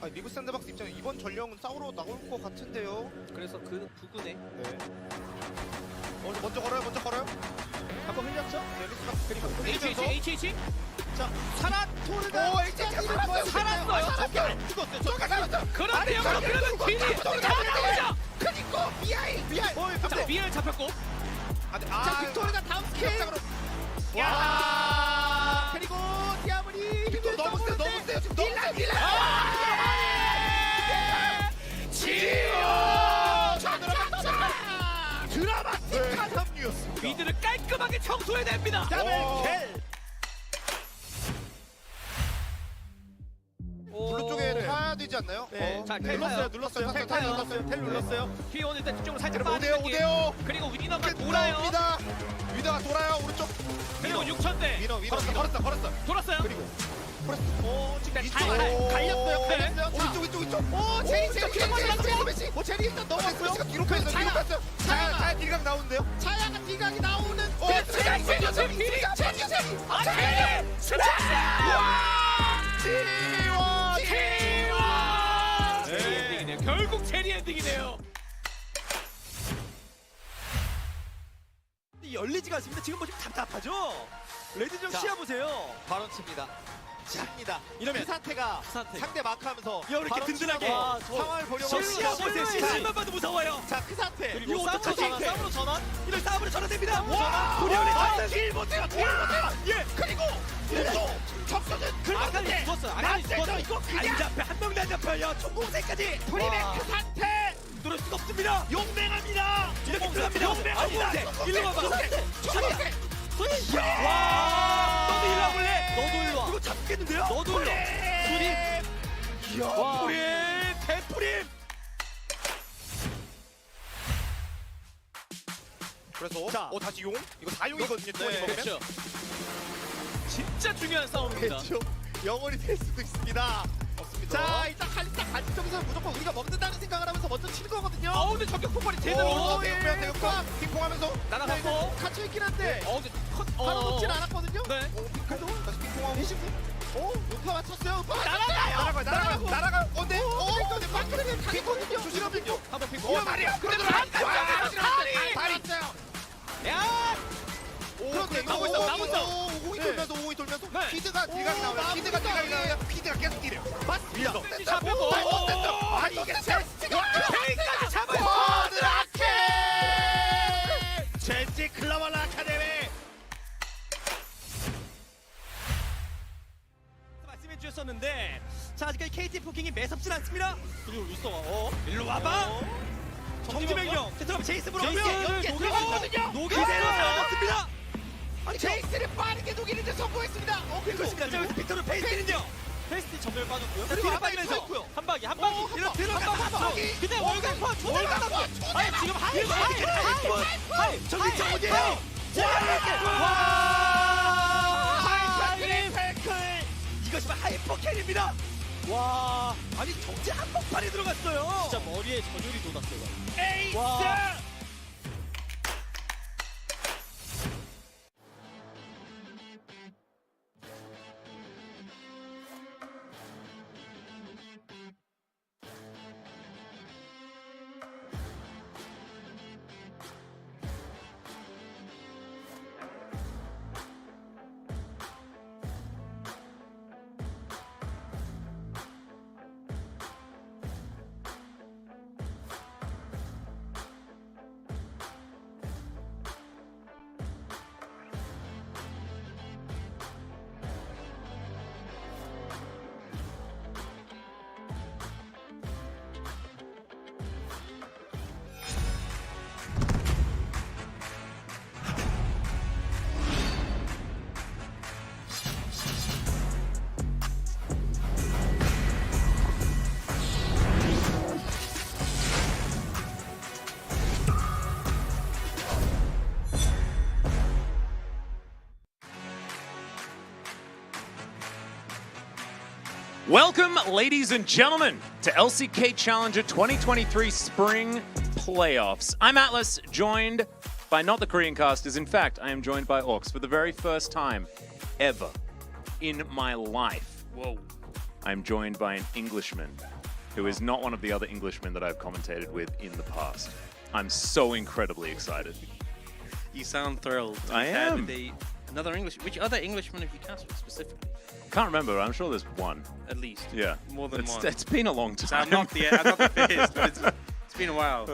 아니, 리브 샌드박스 입장에 이번 전령은 싸우러 나올 것 같은데요. 그래서 그 부근에 네. 먼저 걸어요. 한번 흘렸죠? 네, 리스박스 그리고 HH 자, 사라토르가 오, HH 살았어요. 안 죽었어요. 저가 살았어. 그런데 여기서 그러면 길이 다 나오죠. 그니까 비아이. 자, 미엘 잡혔고. 자, 빅토르가 다음 스킬. 야! 그리고 디아블이 힘을 너무 세요. 지금 너무 세요. 드라마틱한 합류였습니다. 미드를 깔끔하게 청소해냅니다. 블루 쪽에 타야 되지 않나요? 네. 자, 눌렀어요. 텔 눌렀어요. 휘온 일단 뒤쪽으로 살짝 여러분, 빠지는 게. 5대5. 그리고 위너가 돌아요. 위너가 돌아요. 오른쪽. 그리고 6,000대. 위너. 걸었어. 돌았어요. 그리고 오, 지금 이쪽. 잘 갈렸어요. 네. 자, 이쪽. 오, 제리 제리 일단 넘어갔고요. 뒤로 뺐어요. 자야 딜각 나오는데요. 차야가 딜각이 나오는 제리. 엔딩이네요. 결국 제리 엔딩이네요. 열리지가 않습니다. 지금 뭐 좀 답답하죠? 레드 좀 자. 씌워보세요. 바로 칩니다. 칩니다. 이러면 상태가 크산테. 상대 마크하면서 이렇게 바로 든든하게. 치고 와, 상황을 보려고 씌워보세요. 실수만 봐도 무서워요. 자, 그 상태. 그리고 싸움으로 전환. 이런 싸움으로 전환됩니다. 와! 우리원의 와! 길 못해요. 예. 그리고 적수는 아까는 죽었어요. 아까는 죽었어요. 이거 안 잡혀. 한 명도 안 잡혀요. 총공세까지. 프리맥 그 상태. 누를 수가 없습니다. 용맹합니다. 이렇게 들어갑니다. 용맹합니다. 일로 와봐. 초록색. 와! 너도 일로 와볼래? 너도 일로 와. 이거 잡겠는데요? 너도 일로 와. 이야, 프림! 대프림! 그래서 자. 다시 용. 이거 다 용이거든요. 네, 그렇죠. 진짜 중요한 싸움입니다. 그렇죠. 영원히 될 수도 있습니다. 없습니다. 자, 일단 칼리타 관점에서 무조건 우리가 먹는다는 생각을 하면서 먼저 치는 거거든요. 근데 저격 폭발이 제대로 오, 올라오네. 대역광 핑퐁하면서 날아갔고. 갇혀 있긴 한데 근데 바로 놓진 않았거든요. 네. 그래도 다시 핑퐁하고. 우파 맞췄어요. 우파 날아가요. 근데 근데 마크는 가겠거든요. 조심하면요. 한번 핑퐁. 오, 다리야. 그래도 다리. 야! 그런데 나오고 있어. 오공이 돌면서 네. 피드가 딜각이 나와요. 피드가 나와요. 피드가 계속 뛰래요. 맞습니다. 잡혔고. 아니 이게 테스트가 페이까지 잡아요. 드라케 젠지 클라발라 아카데미. 말씀해 주셨었는데 자, 아직까지 KT 포킹이 매섭진 않습니다. 그리고 루스가 일로 와봐. 정지명령. 들어가면 제이스 불어오면 제이스를 들어갔거든요. 녹여요. 그대로 나왔습니다. 아니 제이스를 빠르게 녹이는데 성공했습니다. 그렇습니다. 자, 여기서 빅토르 페이스는요. 페이스티 전멸 빠졌고요. 자, 뒤로 빠지면서 한 방이 한 방이. 이런 들어가서 근데 월급파 조달받았고. 아니 지금 하이. 저기 저 어디에요? 하이퍼 태클. 이것이 바로 하이퍼캔입니다. 와, 아니 정지 한 폭발이 들어갔어요. 진짜 머리에 전율이 돋았어요. 에이스. 와. Welcome, ladies and gentlemen, to LCK Challenger 2023 Spring Playoffs. I'm Atlas, joined by not the Korean casters. In fact, I am joined by Orcs for the very first time ever in my life. Whoa. I'm joined by an Englishman who is not one of the other Englishmen that I've commentated with in the past. I'm so incredibly excited. You sound thrilled. I am. Another English. Which other Englishman have you cast with specifically? Can't remember. I'm sure there's one. At least. Yeah. More than one. It's been a long So time. I'm not the fittest, but it's been a while.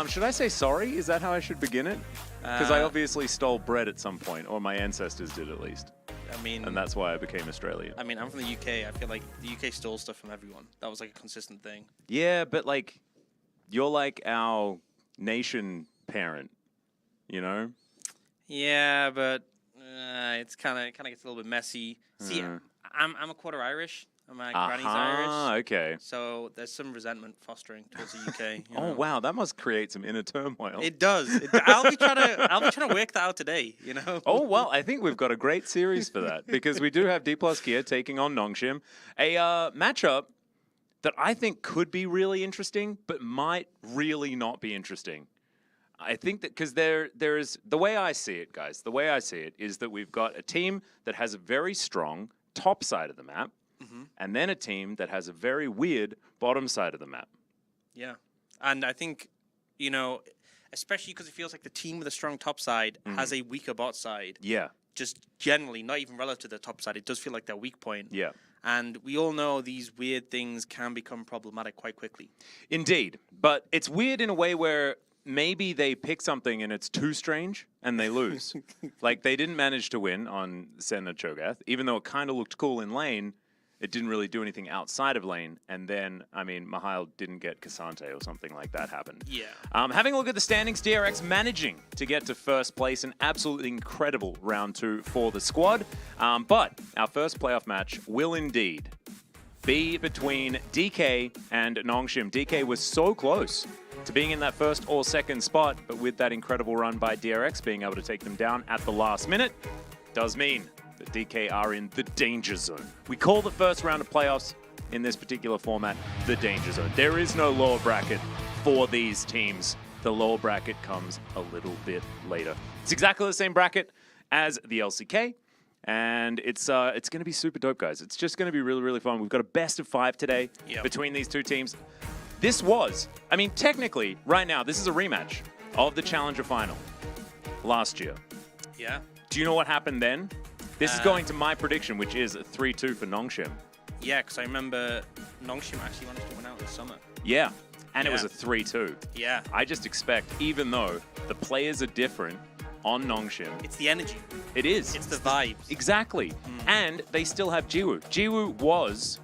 Should I say sorry? Is that how I should begin it? Because I Uh, obviously stole bread at some point, or my ancestors did at least. I mean, And that's why I became Australian. I'm from the UK. I feel like the UK stole stuff from everyone. That was like a consistent thing. Yeah, but like, you're like our nation parent, you know? Yeah, but it's kind of gets a little bit messy. See, Uh. I'm a quarter Irish. My granny's Aha, Irish. okay. So there's some resentment fostering towards the UK. You Oh know? wow, that must create some inner turmoil. It does. I'll be trying to work that out today. You know. Oh well, I think we've got a great series for that because we do have D+ Kia taking on Nongshim, a matchup that I think could be really interesting, but might really not be interesting. I think that because there is the way I see it, guys. The way I see it is that we've got a team that has a very strong top side of the map, and then a team that has a very weird bottom side of the map. Yeah, and I think, you know, especially because it feels like the team with a strong top side has a weaker bot side. Yeah, Just generally, not even relative to the top side, it does feel like their weak point. yeah. And we all know these weird things can become problematic quite quickly. Indeed, but it's weird in a way where maybe they pick something and it's too strange and they lose. Like they didn't manage to win on Senna Cho'Gath, even though it kind of looked cool in lane. It didn't really do anything outside of lane, and then, I mean, Mihail didn't get Cassante or something like that happened. Yeah. Having a look at the standings, DRX managing to get to first place, an absolutely incredible round 2 for the squad. But our first playoff match will indeed be between DK and Nongshim. DK was so close to being in that first or second spot, but with that incredible run by DRX being able to take them down at the last minute, does mean that DK are in the danger zone. We call the first round of playoffs in this particular format the danger zone. There is no lower bracket for these teams. The lower bracket comes a little bit later. It's exactly the same bracket as the LCK, and it's going to be super dope, guys. It's just going to be really, really fun. We've got a best of 5 today between these two teams. This was, I mean, technically, right now, this is a rematch of the Challenger Final last year. Yeah. Do you know what happened then? This is going to my prediction, which is 3-2 for Nongshim. Yeah, because I remember Nongshim actually managed to win out in the summer. Yeah, and it was Yeah. a 3-2. Yeah. I just expect, even though the players are different on Nongshim, It's the energy. it is. It's the vibes. Exactly. And they still have Jiwoo. Jiwoo was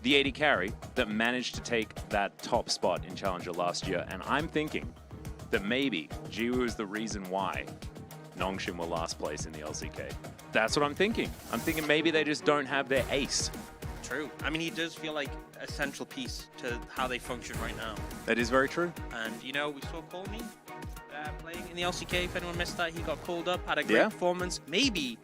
the AD carry that managed to take that top spot in Challenger last year, and I'm thinking that maybe Jiwoo is the reason why Nongshim were last place in the LCK. That's what I'm thinking. I'm thinking maybe they just don't have their ace. True. I mean, he does feel like a central piece to how they function right now. That is very true. And, you know, we saw Colmy playing in the LCK. If anyone missed that, he got called up, had a great Yeah. performance. Maybe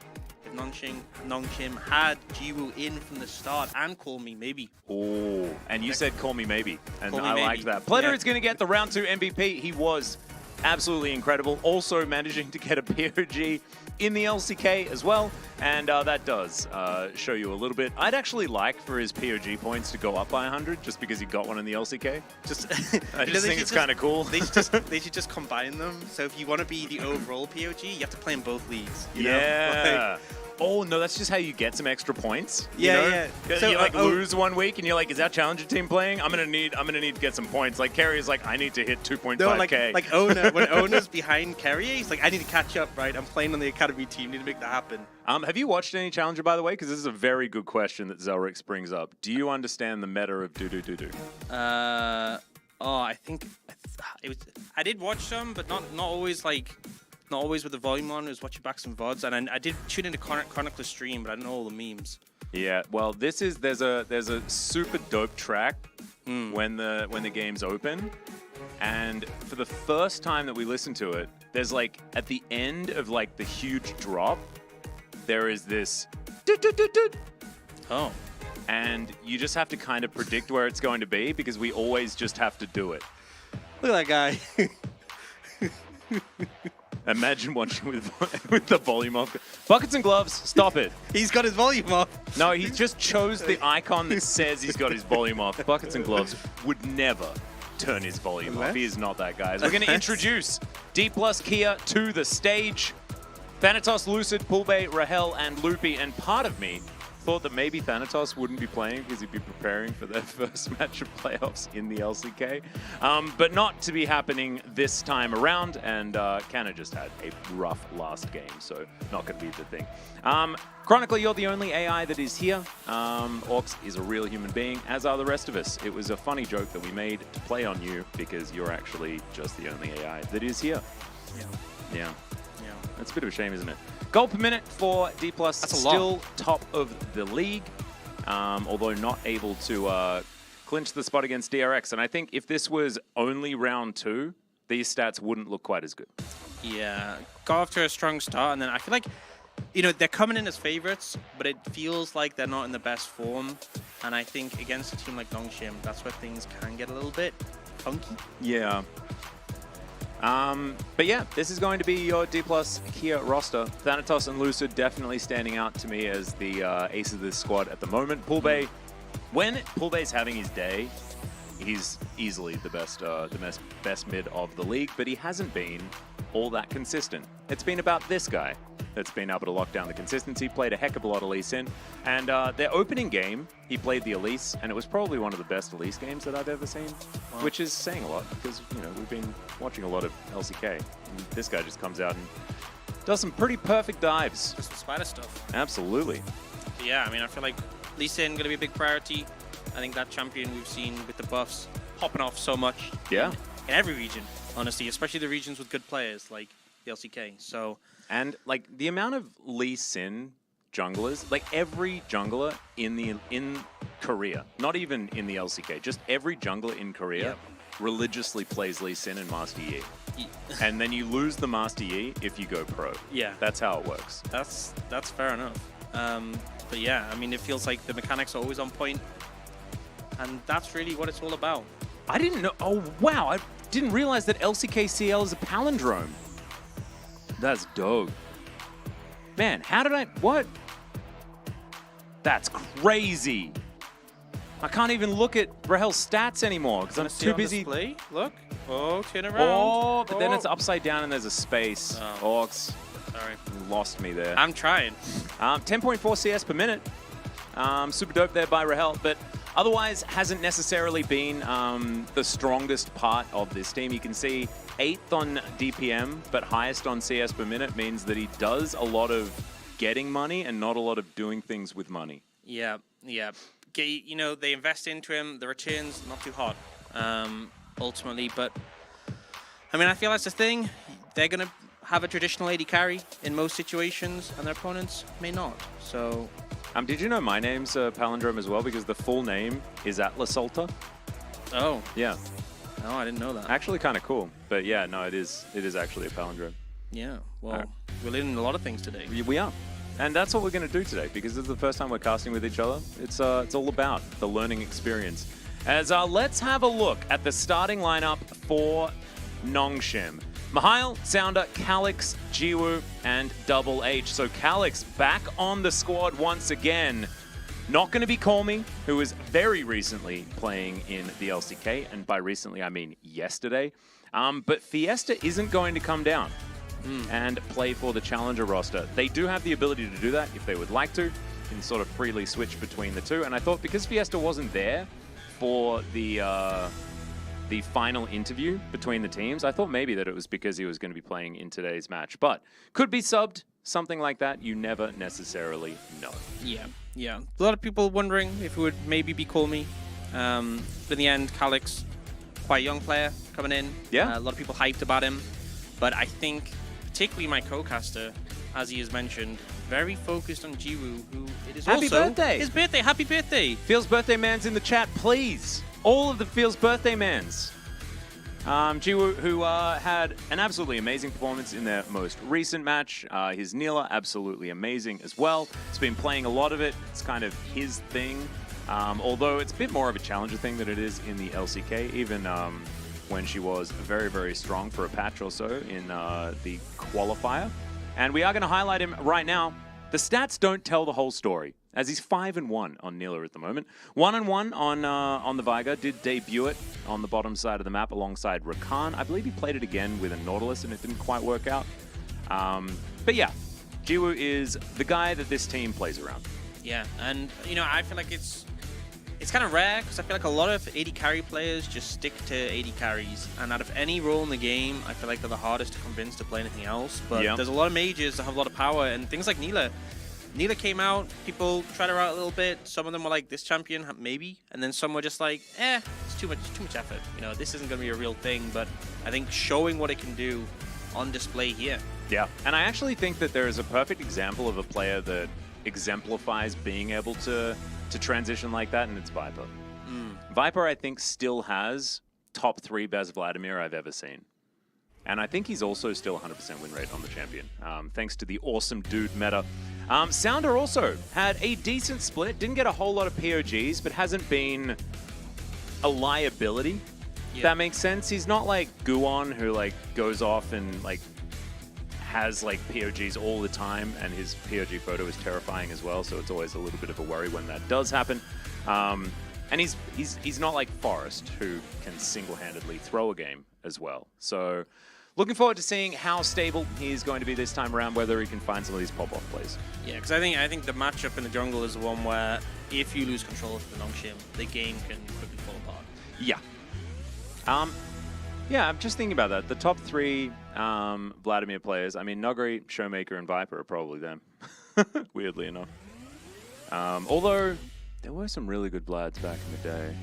if Nongshim had Jiwoo in from the start and Colmy, maybe. Oh, and you said call me maybe, and Call me I maybe. liked that. Pleather Yeah. is going to get the round 2 MVP. He was absolutely incredible. Also managing to get a POG in the LCK as well, and that does show you a little bit. I'd actually like for his POG points to go up by 100 just because he got one in the LCK. Just, I just think it's kind of cool. They should just combine them. So if you want to be the overall POG, you have to play in both leagues. You know? Yeah. Oh no, that's just how you get some extra points. Yeah, you know? yeah. So, you like oh. lose 1 week, and you're like, "Is that Challenger team playing? I'm gonna need to get some points." Like Kerry is like, "I need to hit 2.5K." No, like Ona, when Ona's behind Carrier, he's like, I need to catch up, right? I'm playing on the academy team, need to make that happen. Have you watched any Challenger, by the way? Because this is a very good question that Zelrix brings up. Do you understand the meta of do-do-do-do? I think it was. I did watch some, but not always like. Not always with the volume on. I was watching back some VODs, and I did tune into Chronicler's stream, but I don't know all the memes. Yeah, well, there's a super dope track when the game's open, and for the first time that we listen to it, there's like at the end of like the huge drop, there is this doot-doot-doot-doot. Oh. And you just have to kind of predict where it's going to be because we always just have to do it. Look at that guy. Imagine watching with the volume off. Buckets and gloves, stop it. He's got his volume off. No, he just chose the icon that says he's got his volume off. Buckets and gloves would never turn his volume off. He is not that guy. So we're going to introduce D+ Kia to the stage. Thanatos, Lucid, Poolbay, Rahel, and Loopy. And part of me thought that maybe Thanatos wouldn't be playing because he'd be preparing for their first match of playoffs in the LCK. But not to be happening this time around, and Canna just had a rough last game, so not going to be the thing. Chronicler, you're the only AI that is here. Orcs is a real human being, as are the rest of us. It was a funny joke that we made to play on you because you're actually just the only AI that is here. Yeah. That's a bit of a shame, isn't it? Goal per minute for D+, still top of the league, although not able to clinch the spot against DRX. And I think if this was only round 2, these stats wouldn't look quite as good. Yeah, got off to a strong start, and then I feel like, you know, they're coming in as favorites, but it feels like they're not in the best form. And I think against a team like Nongshim, that's where things can get a little bit funky. Yeah. But yeah, this is going to be your D+ Kia roster. Thanatos and Lucid definitely standing out to me as the ace of this squad at the moment. Poolbay, when Poolbay's having his day, he's easily the best mid of the league, but he hasn't been all that consistent. It's been about this guy that's been able to lock down the consistency, played a heck of a lot of Elise in, and their opening game, he played the Elise, and it was probably one of the best Elise games that I've ever seen, which is saying a lot, because, you know, we've been watching a lot of LCK, and this guy just comes out and does some pretty perfect dives. Just the spider stuff. Absolutely. But yeah, I mean, I feel like Lee Sin going to be a big priority. I think that champion we've seen with the buffs popping off so much. Yeah. In every region, honestly, especially the regions with good players like the LCK. So. And like the amount of Lee Sin junglers, like every jungler in Korea, not even in the LCK, just every jungler in Korea religiously plays Lee Sin and Master Yi. And then you lose the Master Yi if you go pro. Yeah. That's how it works. That's fair enough. But yeah, I mean, it feels like the mechanics are always on point, and that's really what it's all about. I didn't know. Oh, wow. I didn't realize that LCK CL is a palindrome. That's dope. Man, how did I... What? That's crazy. I can't even look at Rahel's stats anymore because I'm too busy. Display? Look. Oh, turn around. Oh, but then it's upside down and there's a space. Oh. Orcs. Sorry. Lost me there. I'm trying. 10.4 CS per minute. Super dope there by Rahel, but otherwise hasn't necessarily been the strongest part of this team. You can see 8th on DPM, but highest on CS per minute means that he does a lot of getting money and not a lot of doing things with money. Yeah. You know, they invest into him. The return's not too hot, ultimately. But, I mean, I feel that's the thing. They're going to have a traditional AD carry in most situations, and their opponents may not. So... did you know my name's a palindrome as well? Because the full name is Atlas Alta. Oh. Yeah. No, I didn't know that. Actually kind of cool. But yeah, no, it is actually a palindrome. Yeah. Well, we're learning a lot of things today. We are. And that's what we're going to do today, because this is the first time we're casting with each other. It's all about the learning experience. As let's have a look at the starting lineup for Nongshim. Mihail, Sounder, Calix, Jiwoo, and Double H. So Calix back on the squad once again. Not going to be Colmy, who was very recently playing in the LCK, and by recently I mean yesterday. But Fiesta isn't going to come down and play for the Challenger roster. They do have the ability to do that if they would like to, and sort of freely switch between the two. And I thought because Fiesta wasn't there for the final interview between the teams, I thought maybe that it was because he was going to be playing in today's match. But could be subbed, something like that. You never necessarily know. Yeah. A lot of people wondering if it would maybe be Colmy. But in the end, Calix, quite a young player coming in. Yeah. A lot of people hyped about him. But I think, particularly my co-caster, as he has mentioned, very focused on Jiwoo, who it is Happy also birthday. his birthday. Happy birthday. Feels Birthday Man's in the chat, please. All of the Feels Birthday Mans. Jiwoo, who had an absolutely amazing performance in their most recent match. His Neela, absolutely amazing as well. He's been playing a lot of it. It's kind of his thing. Although it's a bit more of a challenger thing than it is in the LCK. Even when she was very, very strong for a patch or so in the qualifier. And we are going to highlight him right now. The stats don't tell the whole story, as he's 5-1 on Nila at the moment. 1-1 on the Viger, did debut it on the bottom side of the map alongside Rakan. I believe he played it again with a Nautilus and it didn't quite work out. But yeah, Jiwoo is the guy that this team plays around. Yeah, and you know, I feel like it's kind of rare because I feel like a lot of AD carry players just stick to AD carries, and out of any role in the game, I feel like they're the hardest to convince to play anything else. But there's a lot of mages that have a lot of power, and things like Nila. Nila came out, people tried her out a little bit. Some of them were like, this champion, maybe. And then some were just like, it's too much effort. You know, this isn't going to be a real thing. But I think showing what it can do on display here. Yeah, and I actually think that there is a perfect example of a player that exemplifies being able to transition like that, and it's Viper. Viper, I think, still has top 3 best Vladimir I've ever seen. And I think he's also still 100% win rate on the champion, thanks to the awesome dude meta. Sounder also had a decent split, didn't get a whole lot of POGs, but hasn't been a liability, if that makes sense. He's not like Guon, who like goes off and like has like POGs all the time, and his POG photo is terrifying as well, so it's always a little bit of a worry when that does happen. And he's not like Forrest, who can single-handedly throw a game as well. So looking forward to seeing how stable he's going to be this time around, whether he can find some of these pop-off plays. Yeah, because I think the matchup in the jungle is the one where if you lose control of the Nongshim, the game can quickly fall apart. Yeah. Yeah, I'm just thinking about that. The top 3 Vladimir players, I mean, Nuguri, Showmaker, and Viper are probably them, weirdly enough. Although, there were some really good Vlads back in the day.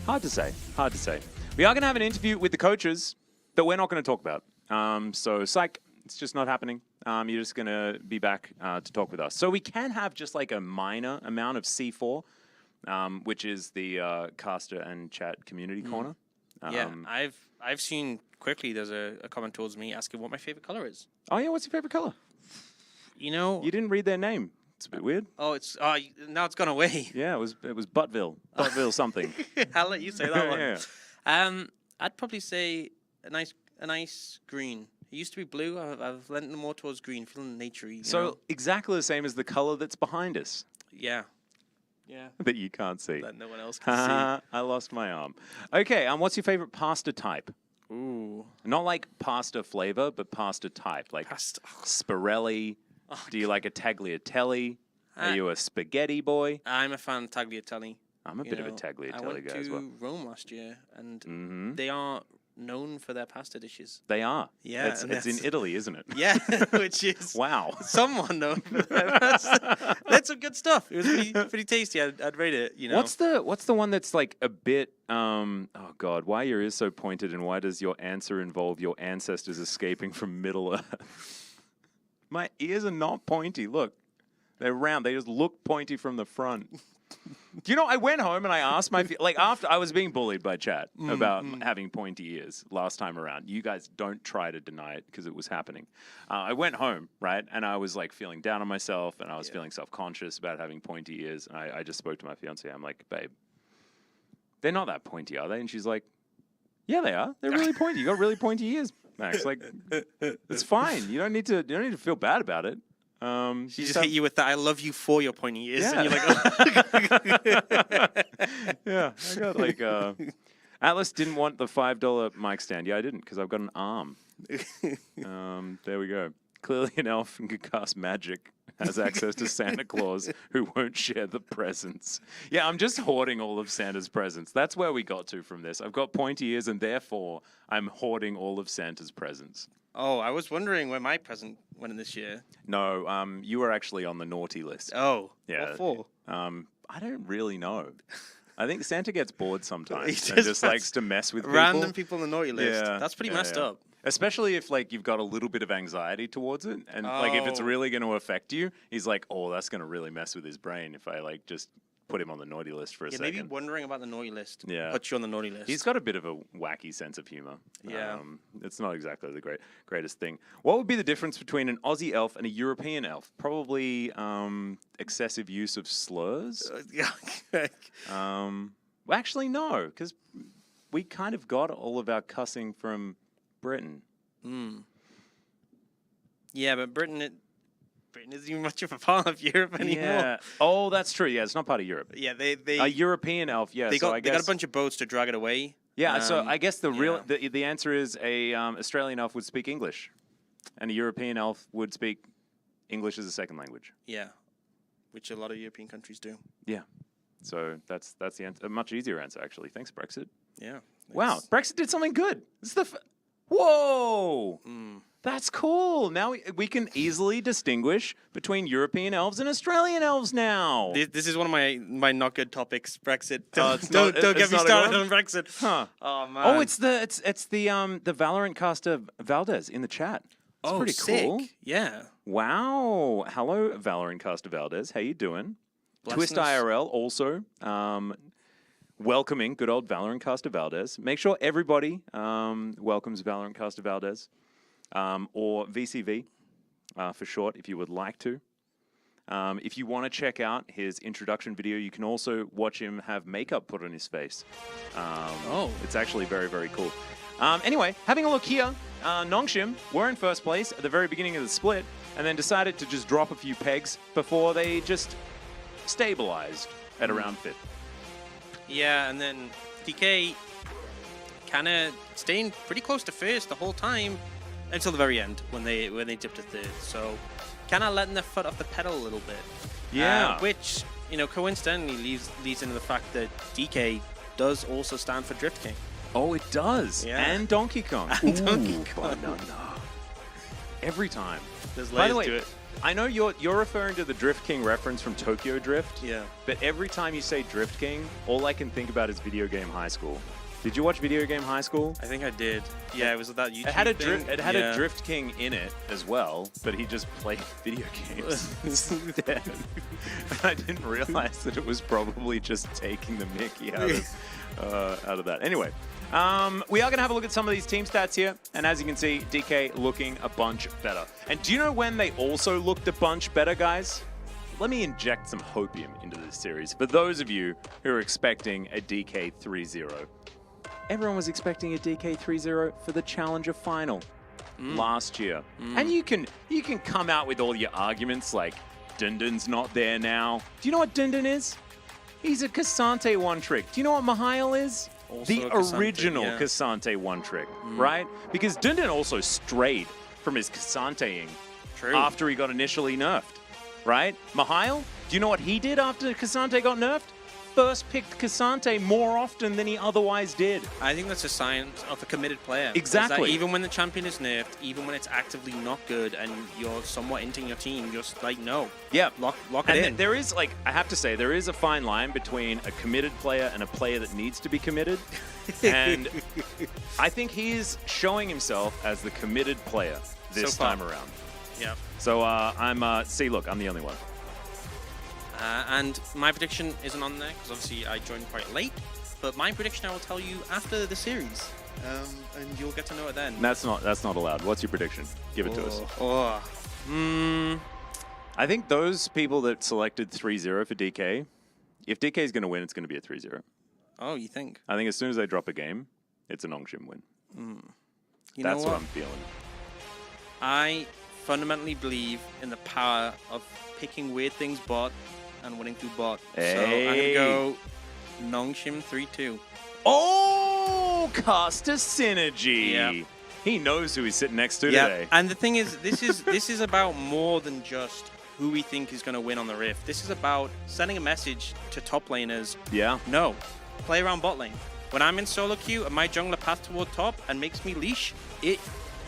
Hard to say, hard to say. We are going to have an interview with the coaches that we're not going to talk about. So, psych, it's just not happening. You're just going to be back to talk with us. So we can have just like a minor amount of C4, which is the caster and chat community corner. Yeah, I've seen quickly there's a comment towards me asking what my favorite color is. Oh yeah, what's your favorite color? You know, you didn't read their name. It's a bit weird. Oh, it's now it's gone away. Yeah, it was Buttville something. I'll let you say that one. Yeah. I'd probably say a nice green. It used to be blue. I've lent more towards green, feeling naturey. So know? Exactly the same as the color that's behind us. Yeah. Yeah. That you can't see. That no one else can see. I lost my arm. Okay, what's your favorite pasta type? Ooh. Not like pasta flavor, but pasta type. Like Pasta. Spirelli. Oh, do you like a tagliatelle? Are you a spaghetti boy? I'm a fan of tagliatelle. I'm a bit of a tagliatelle guy as well. I went to Rome last year, and they are known for their pasta dishes. They are. Yeah. It's in Italy, isn't it? Yeah, which is wow. Someone known for their pasta. That's some good stuff. It was pretty tasty. I'd rate it. You know. What's the one that's like a bit? Oh God, why are your ears so pointed, and why does your answer involve your ancestors escaping from Middle Earth? My ears are not pointy. Look, they're round. They just look pointy from the front. You know, I went home and I asked after I was being bullied by chat about having pointy ears last time around. You guys don't try to deny it because it was happening. I went home, right, and I was like feeling down on myself, and I was feeling self-conscious about having pointy ears. And I just spoke to my fiance. I'm like, babe, they're not that pointy, are they? And she's like, yeah, they are. They're really pointy. You got really pointy ears, Max. Like, it's fine. You don't need to feel bad about it. She just hit you with that "I love you for your pointy ears," and you're like, oh. Yeah, I got like Atlas didn't want the $5 mic stand. Yeah, I didn't because I've got an arm. There we go. Clearly, an elf who can cast magic has access to Santa Claus, who won't share the presents. Yeah, I'm just hoarding all of Santa's presents. That's where we got to from this. I've got pointy ears, and therefore I'm hoarding all of Santa's presents. Oh, I was wondering where my present went in this year. No, you were actually on the naughty list. Oh, yeah. What for? I don't really know. I think Santa gets bored sometimes and just likes to mess with random people on the naughty list. Yeah, That's pretty messed up. Especially if like you've got a little bit of anxiety towards it, and like if it's really going to affect you, he's like, oh, that's going to really mess with his brain if I like just put him on the naughty list for a second. Maybe wondering about the naughty list. Yeah, put you on the naughty list. He's got a bit of a wacky sense of humor. Yeah, it's not exactly the greatest thing. What would be the difference between an Aussie elf and a European elf? Probably excessive use of slurs. Yeah. Well, actually, no, because we kind of got all of our cussing from Britain. Yeah, but Britain isn't even much of a part of Europe anymore. Yeah. Oh, that's true. Yeah, it's not part of Europe. Yeah, they A European elf. Yeah. they so got I they guess, got a bunch of boats to drag it away. Yeah. So I guess the real yeah. the answer is a Australian elf would speak English, and a European elf would speak English as a second language. Yeah, which a lot of European countries do. Yeah. So that's the answer. A much easier answer, actually. Thanks, Brexit. Yeah. Wow, Brexit did something good. This is the whoa. That's cool. Now we can easily distinguish between European elves and Australian elves now. This is one of my not good topics. Brexit. it's Don't not- get it's me not a started good on Brexit. Huh. Oh man. Oh, it's the Valorant caster Valdez in the chat. It's pretty sick. cool. Yeah. Wow. Hello, Valorant caster Valdez. How you doing? Twist Blessing us. IRL also welcoming good old Valorant caster Valdez. Make sure everybody welcomes Valorant caster Valdez or VCV for short if you would like to. If you want to check out his introduction video, you can also watch him have makeup put on his face. It's actually very, very cool. Anyway, having a look here, Nongshim were in first place at the very beginning of the split and then decided to just drop a few pegs before they just stabilized at around 5th. Yeah, and then DK kind of staying pretty close to first the whole time until the very end when they dipped to 3rd. So kind of letting their foot off the pedal a little bit. Yeah. Which, you know, coincidentally leads into the fact that DK does also stand for Drift King. Oh, it does. Yeah. And Donkey Kong. And Donkey Kong. Banana. Every time. There's By the layers way, to it. I know you're referring to the Drift King reference from Tokyo Drift. Yeah. But every time you say Drift King, all I can think about is Video Game High School. Did you watch Video Game High School? I think I did. Yeah, it was that YouTube It had a thing. a Drift King in it as well, but he just played video games instead. I didn't realize that it was probably just taking the mickey out of that. Anyway, we are going to have a look at some of these team stats here, and as you can see, DK looking a bunch better. And do you know when they also looked a bunch better, guys? Let me inject some hopium into this series for those of you who are expecting a DK 3-0. Everyone was expecting a DK 3-0 for the Challenger final last year. And you can come out with all your arguments like Dundun's not there now. Do you know what Dundun is? He's a Cassante one-trick. Do you know what Mihail is? Also The a Cassante, original yeah. Cassante one-trick, right? Because Dundun also strayed from his Cassanteing True. after he got initially nerfed, right? Mihail, do you know what he did after Cassante got nerfed? First picked Cassante more often than he otherwise did. I think that's a sign of a committed player. Exactly. Is that even when the champion is nerfed, even when it's actively not good and you're somewhat inting your team, just like, no. Yeah. Lock it And in. there is, like, I have to say, there is a fine line between a committed player and a player that needs to be committed. And I think he is showing himself as the committed player this So far. time around. Yeah. So look, I'm the only one. And my prediction isn't on there because obviously I joined quite late. But my prediction I will tell you after the series, and you'll get to know it then. That's not allowed. What's your prediction? Give it to us. I think those people that selected 3-0 for DK, if DK is going to win, it's going to be a 3-0. Oh, you think? I think as soon as they drop a game, it's a Nongshim win. You That's know what I'm feeling. I fundamentally believe in the power of picking weird things bot and winning through bot. So I'm going to go Nongshim 3-2. Oh, caster synergy. Yeah. He knows who he's sitting next to today. And the thing is, this is about more than just who we think is going to win on the Rift. This is about sending a message to top laners. Yeah. No, play around bot lane. When I'm in solo queue and my jungler path toward top and makes me leash, it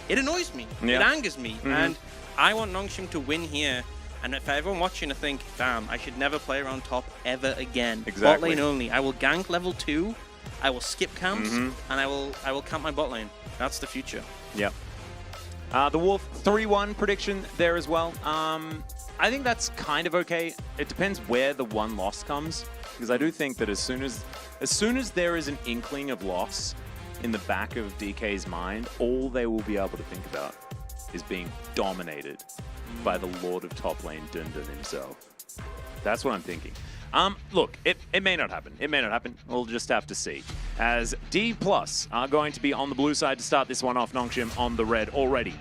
annoys me. Yeah. It angers me. And I want Nongshim to win here. And for everyone watching to think, damn, I should never play around top ever again. Exactly. Bot lane only. I will gank level 2. I will skip camps, and I will camp my bot lane. That's the future. Yeah. The Wolf 3-1 prediction there as well. I think that's kind of okay. It depends where the one loss comes, because I do think that as soon as there is an inkling of loss in the back of DK's mind, all they will be able to think about is being dominated by the Lord of Top Lane Dundun himself. That's what I'm thinking. Look, it may not happen. It may not happen. We'll just have to see. As D+ are going to be on the blue side to start this one off. Nongshim on the red already.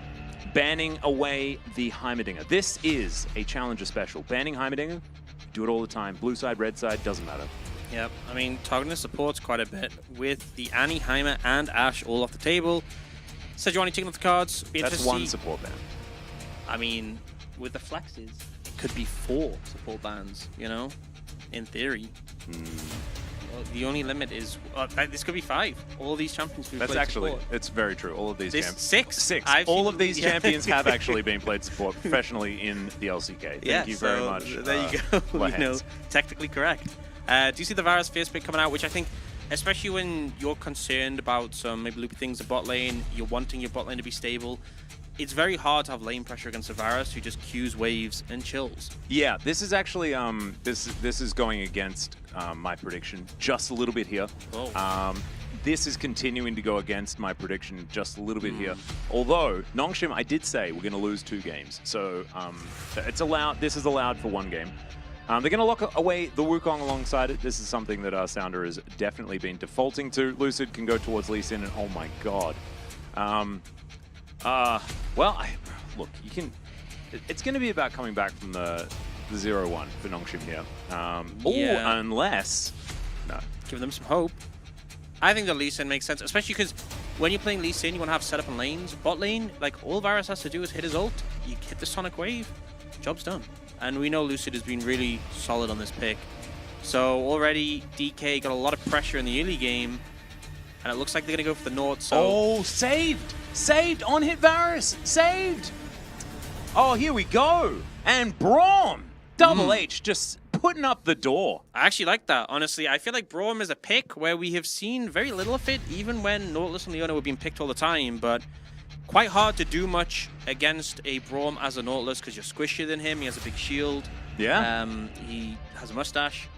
Banning away the Heimerdinger. This is a Challenger special. Banning Heimerdinger, do it all the time. Blue side, red side, doesn't matter. Yep, I mean, targeting the supports quite a bit with the Annie, Heimer, and Ashe all off the table. Sejuani taking off the cards. That's one support ban. I mean, with the flexes, it could be 4 support bans, you know, in theory. Well, the only limit is, this could be 5. All these champions could be That's played actually, support. it's very true. All of these champions. 6? 6. I've All seen- of these yeah. champions have actually been played support professionally in the LCK. Thank you very much. There you go. You know, Lahens. technically correct. Do you see the Varus Fierce pick coming out, which I think, especially when you're concerned about some maybe loopy things in bot lane, you're wanting your bot lane to be stable, it's very hard to have lane pressure against a Varus who just queues waves and chills. Yeah, this is actually this is going against my prediction just a little bit here. Oh. This is continuing to go against my prediction just a little bit here. Although Nongshim, I did say we're going to lose 2 games, so it's allowed. This is allowed for 1 game. They're going to lock away the Wukong alongside it. This is something that Sounder has definitely been defaulting to. Lucid can go towards Lee Sin, and oh my god. Well, look, you can. It's going to be about coming back from the 0-1 for Nongshim here. Yeah. Unless no. Give them some hope. I think the Lee Sin makes sense, especially because when you're playing Lee Sin, you want to have setup and lanes. Bot lane, like all Varus has to do is hit his ult. You hit the Sonic Wave, job's done. And we know Lucid has been really solid on this pick. So already DK got a lot of pressure in the early game, and it looks like they're gonna go for the North. So Oh, saved! Saved on hit Varus! Saved! Oh, here we go! And Braum! Double H just putting up the door. I actually like that, honestly. I feel like Braum is a pick where we have seen very little of it, even when Nautilus and Leona were being picked all the time, but quite hard to do much against a Braum as a Nautilus because you're squishier than him. He has a big shield. Yeah. He has a mustache.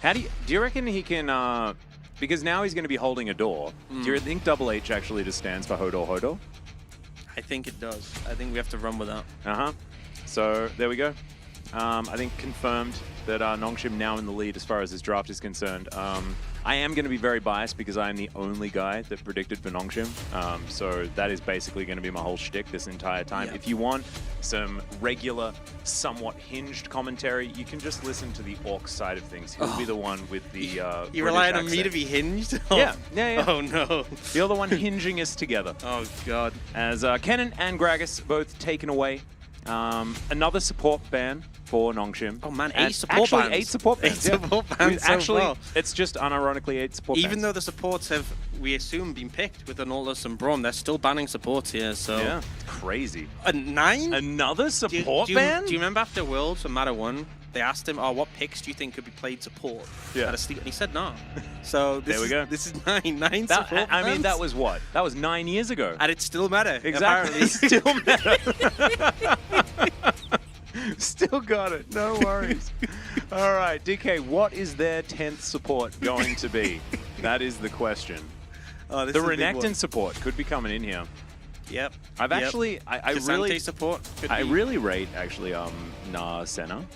How do you reckon he can, because now he's going to be holding a door. Do you think Double H actually just stands for Hodor Hodor? I think it does. I think we have to run with that. Uh-huh. So, there we go. I think confirmed that Nongshim now in the lead as far as this draft is concerned. I am going to be very biased because I am the only guy that predicted for Nongshim. So that is basically going to be my whole shtick this entire time. Yep. If you want some regular, somewhat hinged commentary, you can just listen to the Orc side of things. He'll be the one with the You relying on me to be hinged? Yeah, yeah. Oh no. You're the one hinging us together. Oh god. As Kennen and Gragas both taken away. Another support ban for Nongshim. Oh man, And 8 support actually, bans. 8 support bans. 8 support bans so Actually, far. it's just unironically 8 support bans. Even though the supports have, we assume, been picked with the Nautilus and Braum, they're still banning supports here, so... Yeah, it's crazy. A 9? Another support do ban? you remember after Worlds for Matter 1, they asked him, oh, what picks do you think could be played support? Yeah. Out of sleep, and he said no. So this There we go. This is 9 support I mean, bans. that was what? That was 9 years ago. And it still matter, Exactly. apparently. Still matter. Still got it. No worries. All right, DK, what is their 10th support going to be? That is the question. Oh, this The is a big one. Renekton support could be coming in here. Yep. I've actually, I Cassante really, support could I be. really rate actually Na Senna.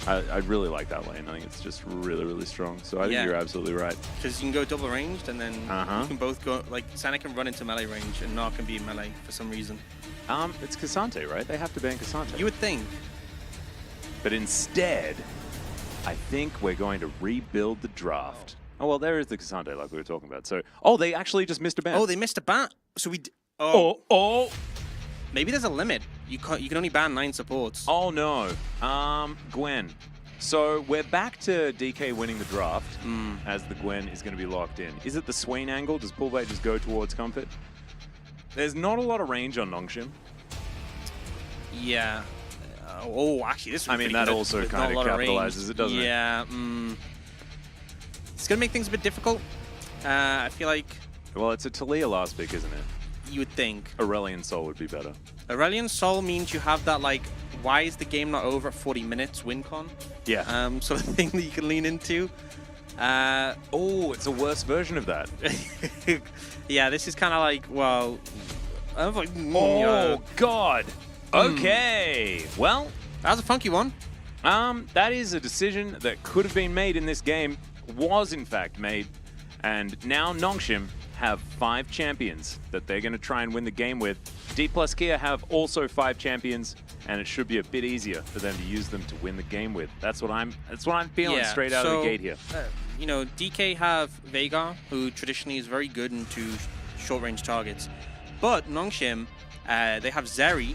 I really like that lane. I think it's just really, really strong. So I think Yeah. you're absolutely right. Because you can go double ranged, and then you can both go, like, Sana can run into melee range, and Na can be in melee for some reason. It's Cassante, right? They have to ban Cassante. You would think. But instead, I think we're going to rebuild the draft. Oh, well, there is the Cassante like we were talking about. So, oh, they actually just missed a ban. Oh, they missed a ban. So we. Oh. Maybe there's a limit. You can only ban 9 supports. Oh, no. Gwen. So we're back to DK winning the draft as the Gwen is going to be locked in. Is it the Swain angle? Does Pulvey just go towards Comfort? There's not a lot of range on Nongshim. Yeah. Actually, this. I mean, that also kind of capitalizes it, doesn't it? Yeah. It's gonna make things a bit difficult. I feel like Well, it's a Talia last pick, isn't it? you would think Aurelion Soul would be better. Aurelion Sol means you have that, like, why is the game not over at 40 minutes win con? Yeah. Sort of thing that you can lean into. Oh, it's a worse version of that. Yeah, this is kind of like, well, I'm like, Oh, God. Okay. Well, that was a funky one. That is a decision that could have been made in this game, was in fact made, and now Nongshim have 5 champions that they're going to try and win the game with. D plus Kia have also 5 champions, and it should be a bit easier for them to use them to win the game with. That's what I'm feeling straight out of the gate here. You know, DK have Veigar, who traditionally is very good into short-range targets, but Nongshim, they have Zeri,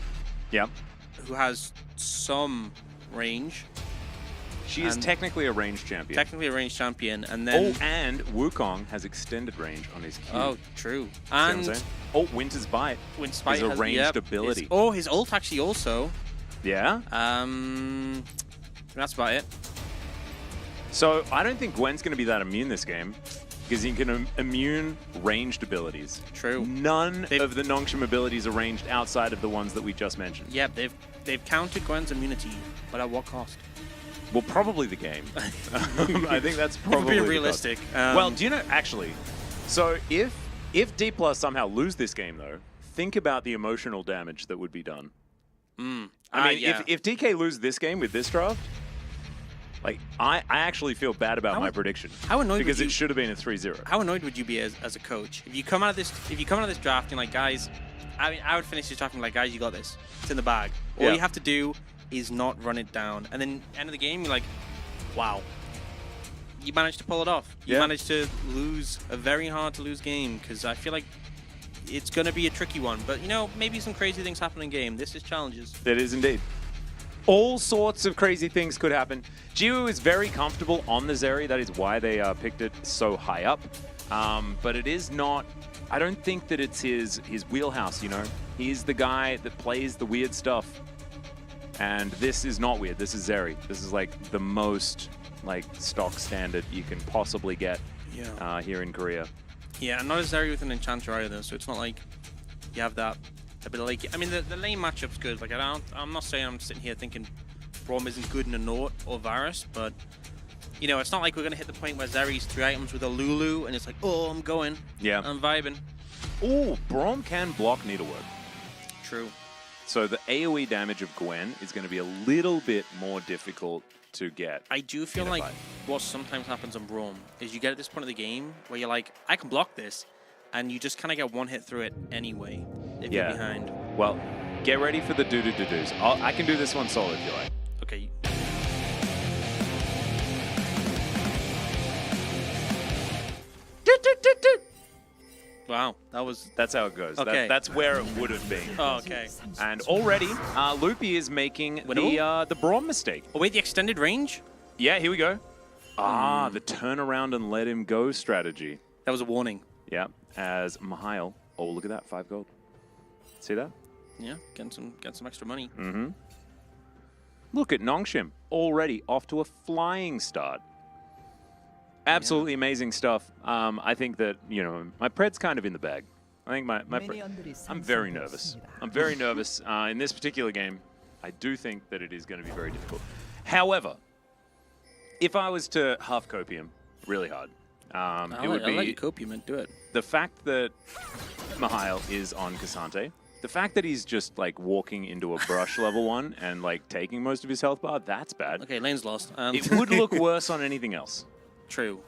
who has some range. She is technically a ranged champion. Technically a ranged champion, and then... Oh, and Wukong has extended range on his Q. Oh, true. And... Oh, Winter's Bite is a ranged ability. His ult actually also. Yeah? That's about it. So, I don't think Gwen's going to be that immune this game, because he can immune ranged abilities. True. None of the Nongshim abilities are ranged outside of the ones that we just mentioned. Yeah, they've counted Gwen's immunity, but at what cost? Well, probably the game. I think that's probably being realistic. Well, do you know, actually, so if D Plus somehow lose this game, though, think about the emotional damage that would be done. I mean, if DK loses this game with this draft, like, I actually feel bad about my prediction. How annoyed because would you, it should have been a 3-0. How annoyed would you be as a coach if you come out of this draft and like, guys, I mean, I would finish this draft and like, guys, you got this. It's in the bag. All you have to do is not run it down, and then end of the game, you're like, wow, you managed to pull it off. You managed to lose a very hard to lose game, because I feel like it's going to be a tricky one. But you know, maybe some crazy things happen in game. This is challenges. It is indeed. All sorts of crazy things could happen. Jiwoo is very comfortable on the Zeri. That is why they picked it so high up. But it is not, I don't think that it's his wheelhouse, you know? He's the guy that plays the weird stuff. And this is not weird. This is Zeri. This is like the most like stock standard you can possibly get here in Korea. Yeah, and not a Zeri with an Enchanter either, so it's not like you have that ability. I mean, the lane matchup's good. Like, I'm not saying I'm sitting here thinking Braum isn't good in a Nort or Varus, but you know, it's not like we're gonna hit the point where Zeri's 3 items with a Lulu and it's like, oh, I'm going. Yeah. I'm vibing. Oh, Braum can block Needlework. True. So the AoE damage of Gwen is going to be a little bit more difficult to get. I do feel like what sometimes happens on Braum is you get at this point of the game where you're like, I can block this, and you just kind of get one hit through it anyway if you're behind. Well, get ready for the do-do-do-dos. I can do this one solo if you like. Okay. Wow, that's how it goes. Okay. That's where it would have been. Oh, okay. And already, Loopy is making the Braum mistake. Oh wait, the extended range? Yeah, here we go. The turn around and let him go strategy. That was a warning. Yeah, as Mihail. Oh, look at that, 5 gold. See that? Yeah, getting some extra money. Look at Nongshim, already off to a flying start. Absolutely amazing stuff. I think that, you know, my Pred's kind of in the bag. I think I'm very nervous. I'm very nervous in this particular game. I do think that it is going to be very difficult. However, if I was to half copium really hard, it would be... I'll let you copium and do it. The fact that Mihail is on Cassante, the fact that he's just like walking into a brush level 1 and like taking most of his health bar, that's bad. Okay, lane's lost. It would look worse on anything else. True.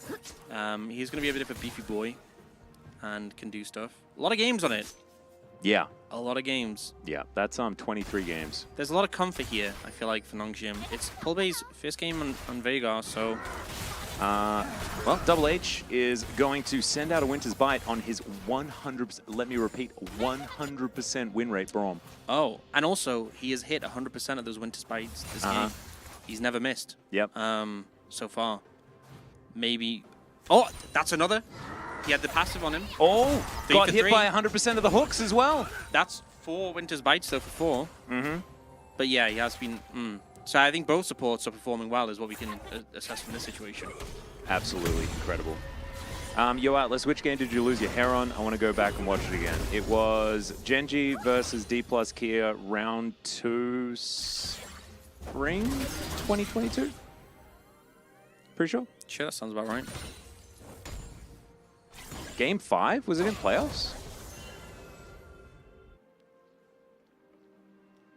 He's going to be a bit of a beefy boy and can do stuff. A lot of games on it. Yeah. A lot of games. Yeah, that's 23 games. There's a lot of comfort here, I feel like, for Nongshim. It's Pulbay's first game on Veigar, so... well, Double H is going to send out a Winter's Bite on his 100%, let me repeat, 100% win rate Braum. Oh, and also, he has hit 100% of those Winter's Bites this game. He's never missed. Yep. So far. Maybe... Oh, that's another. He had the passive on him. Oh, got hit by 100% of the hooks as well. That's 4 Winter's Bites, though, for 4. But yeah, he has been... So I think both supports are performing well, is what we can assess from this situation. Absolutely incredible. Yo, Atlas, which game did you lose your hair on? I want to go back and watch it again. It was Gen.G versus D plus Kia, round 2, spring 2022? Pretty sure? Sure, that sounds about right. Game 5? Was it in playoffs?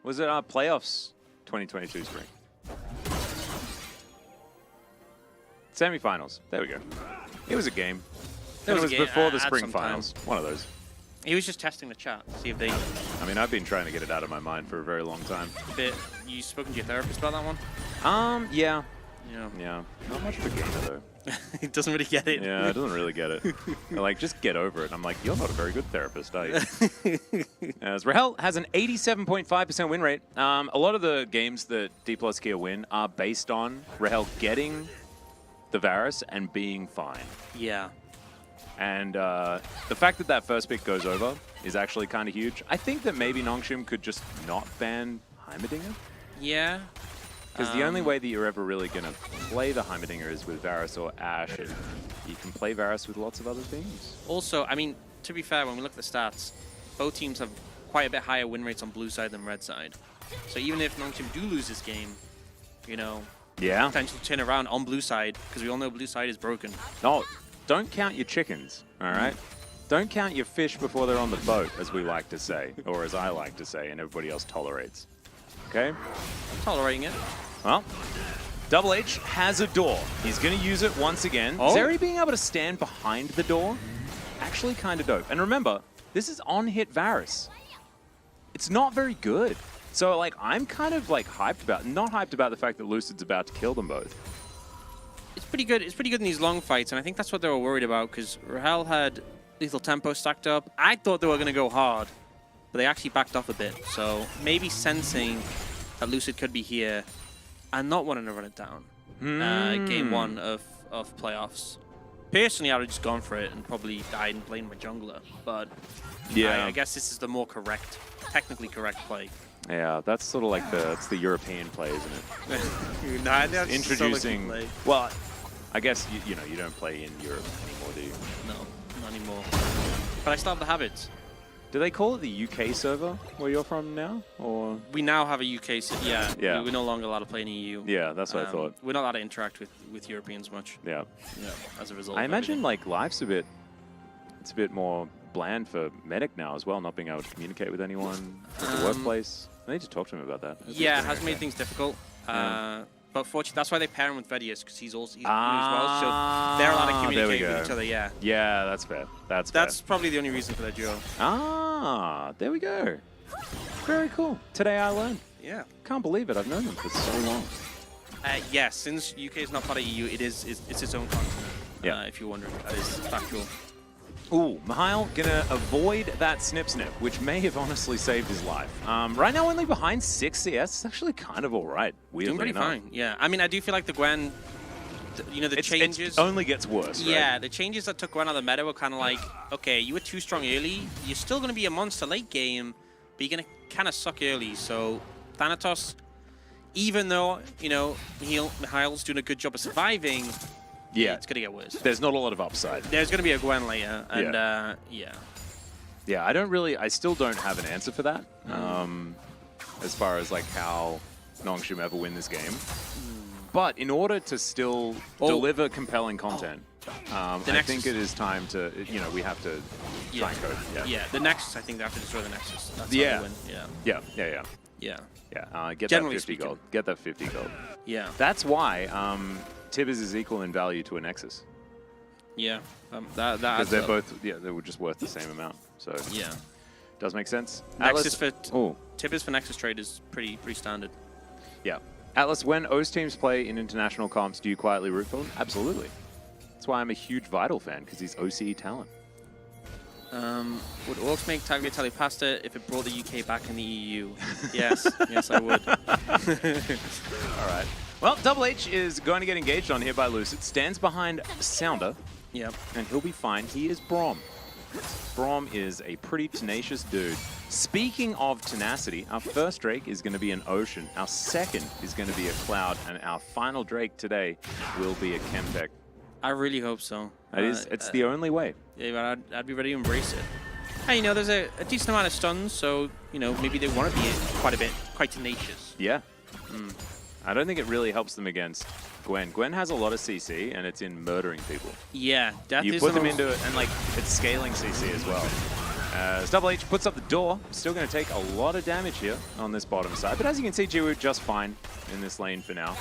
Was it playoffs 2022 spring? Semifinals. There we go. It was a game. It It was a was game before at the spring some time. finals. One of those. He was just testing the chat, see if they I mean, I've been trying to get it out of my mind for a very long time. bit. You spoken to your therapist about that one? Yeah. Yeah. Yeah. Not much of a gamer, though. He doesn't really get it. Yeah, it doesn't really get it. They're like, just get over it. I'm like, you're not a very good therapist, are you? As Rahel has an 87.5% win rate. A lot of the games that D plus Kia win are based on Rahel getting the Varus and being fine. Yeah. And the fact that that first pick goes over is actually kind of huge. I think that maybe Nongshim could just not ban Heimerdinger. Yeah. Because the only way that you're ever really going to play the Heimerdinger is with Varus or Ashe. And you can play Varus with lots of other things. Also, I mean, to be fair, when we look at the stats, both teams have quite a bit higher win rates on blue side than red side. So even if Nongshim do lose this game, you know, Yeah. potential to turn around on blue side, because we all know blue side is broken. No, don't count your chickens, all right? Don't count your fish before they're on the boat, as we like to say, or as I like to say, and everybody else tolerates. Okay? I'm tolerating it. Well, Double H has a door. He's going to use it once again. Oh. Zeri being able to stand behind the door, actually kind of dope. And remember, this is on-hit Varus. It's not very good. So, like, I'm kind of, like, not hyped about the fact that Lucid's about to kill them both. It's pretty good. It's pretty good in these long fights, and I think that's what they were worried about, because Rahel had lethal tempo stacked up. I thought they were going to go hard, but they actually backed off a bit. So maybe sensing that Lucid could be here and not wanting to run it down. Game one of playoffs. Personally, I would have just gone for it and probably died and blamed my jungler. But Yeah. I guess this is the more correct, technically correct play. Yeah, that's sort of like it's the European play, isn't it? Nah, that's Introducing. play. Well, I guess you know you don't play in Europe anymore, do you? No, not anymore. But I still have the habits. Do they call it the UK server where you're from now, or? We now have a UK, Yeah. We're no longer allowed to play in EU. Yeah, that's what I thought. We're not allowed to interact with Europeans much. Yeah. Yeah. As a result. I of imagine everything. like life's it's a bit more bland for Medic now as well, not being able to communicate with anyone at the workplace. I need to talk to him about that. Yeah, it has made things difficult. But fortunately, that's why they pair him with Vedius, because he's new as well, so they're allowed to communicate with each other. Yeah. Yeah, that's fair. That's probably the only reason for their duo. there we go. Very cool. Today I learned. Yeah. Can't believe it. I've known them for so long. Yeah, since UK is not part of EU, it's its own continent. Yeah. If you're wondering, that is factual. Ooh, Mihail gonna avoid that snip, which may have honestly saved his life. Right now only behind 6 CS. It's actually kind of all right, weirdly Doing pretty enough. fine. Yeah. I mean, I do feel like the Gwen, the changes. It only gets worse, right? Yeah, the changes that took Gwen out of the meta were kind of like, okay, you were too strong early. You're still going to be a monster late game, but you're going to kind of suck early. So Thanatos, even though, you know, Mihail's doing a good job of surviving, Yeah. it's going to get worse. There's not a lot of upside. There's going to be a Gwen later, and yeah. Yeah, I still don't have an answer for that. As far as like how Nongshim ever win this game. But in order to still deliver compelling content, I think it is time to, we have to try and go. Yeah, the Nexus, I think they have to destroy the Nexus. That's how they Yeah. win. Yeah. Yeah. Get Generally that 50 speaking. gold. Get that 50 gold. Yeah. That's why Tibbers is equal in value to a Nexus. Yeah. That Because they're adds up. both, they were just worth the same amount. So Yeah. does make sense. Nexus for Oh, Tibbers for Nexus trade is pretty standard. yeah. Atlas, when OS teams play in international comps, do you quietly root for them? Absolutely. That's why I'm a huge Vital fan, because he's OCE talent. Would Orcs make tagliatelle pasta if it brought the UK back in the EU? Yes. Yes, I would. All right. Well, Double H is going to get engaged on here by Lucid. Stands behind Sounder, Yep. and he'll be fine. He is Brom. Brom is a pretty tenacious dude. Speaking of tenacity, our first Drake is going to be an Ocean. Our second is going to be a Cloud, and our final Drake today will be a Chemtech. I really hope so. It's the only way. Yeah, but I'd be ready to embrace it. Hey, there's a decent amount of stuns, so, maybe they want to be quite tenacious. Yeah. I don't think it really helps them against Gwen. Gwen has a lot of CC, and it's in murdering people. Yeah, death You is put the them most- into it, and like it's scaling CC as well. As Double H puts up the door, still going to take a lot of damage here on this bottom side. But as you can see, Jiwoo just fine in this lane for now.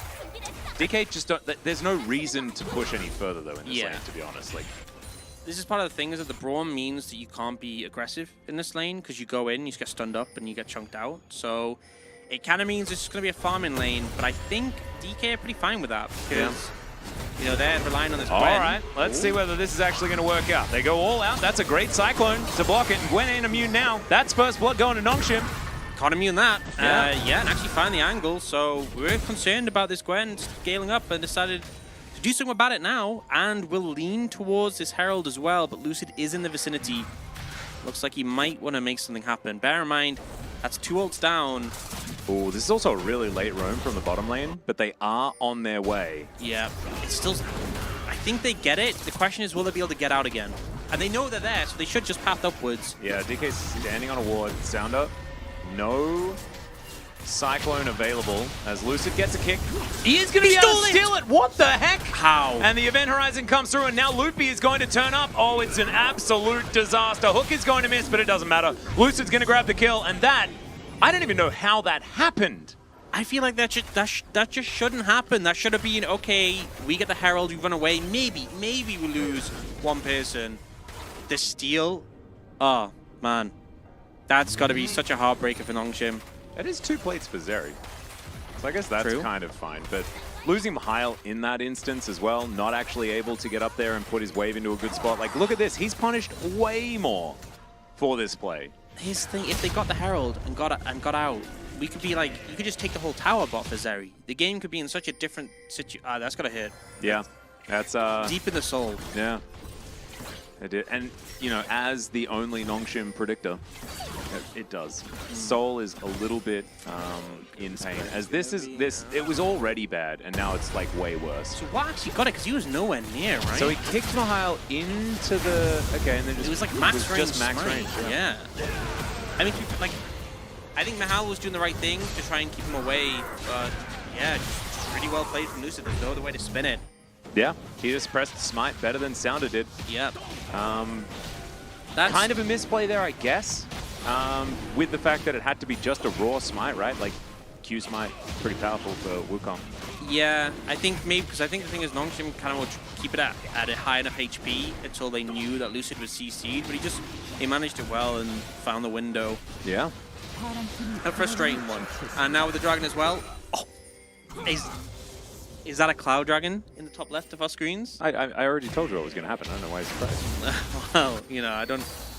DK just don't, there's no reason to push any further though in this lane, to be honest. Like, this is part of the thing is that the Braum means that you can't be aggressive in this lane because you go in, you just get stunned up, and you get chunked out. So it kind of means it's just going to be a farming lane. But I think DK are pretty fine with that because, you know, they're relying on this Gwen. All right, let's see whether this is actually going to work out. They go all out. That's a great Cyclone to block it. And Gwen ain't immune now. That's first blood going to Nongshim. Can't immune that. Yeah, and actually find the angle. So we're concerned about this Gwen scaling up and decided to do something about it now. And we'll lean towards this Herald as well. But Lucid is in the vicinity. Looks like he might want to make something happen. Bear in mind, that's 2 ults down. Oh, this is also a really late roam from the bottom lane, but they are on their way. Yeah, it's still... I think they get it. The question is, will they be able to get out again? And they know they're there, so they should just path upwards. Yeah, DK's standing on a ward. Sound up. No Cyclone available as Lucid gets a kick. He is going to be able to steal it. What the heck? How? And the Event Horizon comes through, and now Loopy is going to turn up. Oh, it's an absolute disaster. Hook is going to miss, but it doesn't matter. Lucid's going to grab the kill, and that... I don't even know how that happened. I feel like that just shouldn't happen. That should have been, okay, we get the Herald, we run away. Maybe we lose one person. The steal? Oh, man. That's got to be such a heartbreaker for Nongshim. It is 2 plates for Zeri. So I guess that's kind of fine. But losing Mihail in that instance as well, not actually able to get up there and put his wave into a good spot. Like, look at this. He's punished way more for this play. His thing, if they got the Herald and got out, we could be like, you could just take the whole tower bot for Zeri. The game could be in such a different situation. Ah, that's got to hit. Yeah, that's deep in the soul. Yeah, it did. And you know, as the only Nongshim predictor, it does. Soul is a little bit in pain, as it was already bad, and now it's like way worse. So what actually got it? Because he was nowhere near, right? So he kicked Mihail into the and then just it was like max range. Just max range. Yeah. I mean, like, I think Mihail was doing the right thing to try and keep him away, but yeah, just really well played from Lucid. There's no other way to spin it. Yeah, he just pressed Smite better than Sounder did. Yep. That's kind of a misplay there, I guess. With the fact that it had to be just a raw Smite, right? Like, Q Smite, pretty powerful for Wukong. Yeah, I think maybe, because I think the thing is Nongshim kind of will keep it at a high enough HP until they knew that Lucid was CC'd, but he managed it well and found the window. Yeah. A frustrating one. And now with the dragon as well. Oh, is that a Cloud Dragon in the top left of our screens? I already told you what was going to happen. I don't know why you're surprised. Well, you know, I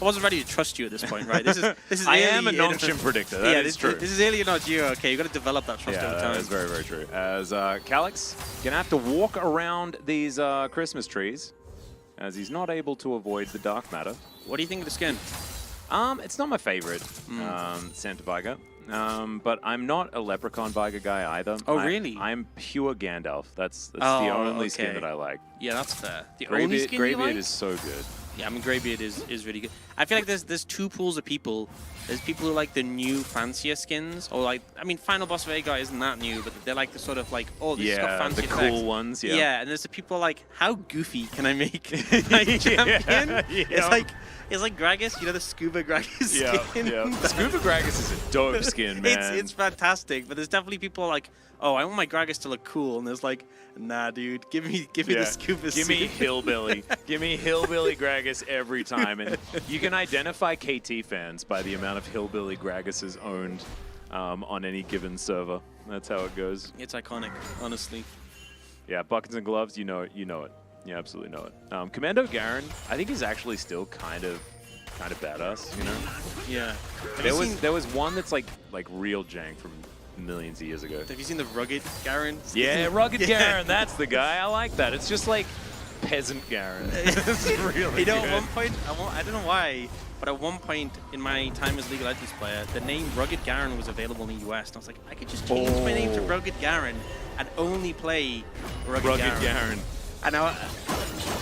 wasn't ready to trust you at this point, right? This is I am a Nongshim predictor. That is true. This is alien, not you. Okay, you got to develop that trust over time. That is very, very true. As Calyx gonna have to walk around these Christmas trees, as he's not able to avoid the dark matter. What do you think of the skin? It's not my favorite Santa Viger. But I'm not a Leprechaun Viger guy either. Oh, really? I'm pure Gandalf. That's the only skin that I like. Yeah, that's fair. The Greybeard, only skin Greybeard you like? is so good. Yeah, I mean, Greybeard is really good. I feel like there's 2 pools of people. There's people who like the new, fancier skins, or like, I mean, Final Boss Veigar isn't that new, but they're like the sort of like, oh, this has got fancy the effects. cool ones, yeah. Yeah, and there's the people like, how goofy can I make my champion? It's like Gragas, you know, the Scuba Gragas skin? Yeah. Scuba Gragas is a dope skin, man. It's fantastic, but there's definitely people like, oh, I want my Gragas to look cool, and there's like, nah, dude, give me the Scuba Give me Hillbilly. Give me Hillbilly Gragas every time. And you can identify KT fans by the amount of Hillbilly Gragases owned on any given server. That's how it goes. It's iconic, honestly. Yeah, buckets and gloves, you know it. You know it. You absolutely know it. Commando Garen, I think he's actually still kind of badass, you know? Yeah. There was one that's like real jank from millions of years ago. Have you seen the Rugged Garen? Yeah, Rugged Garen, that's the guy. I like that. It's just like peasant Garen. It's really You know, good. at one point, I don't know why, but at one point in my time as League of Legends player, the name Rugged Garen was available in the US, and I was like, I could just change my name to Rugged Garen and only play Rugged Garen. Garen. And now,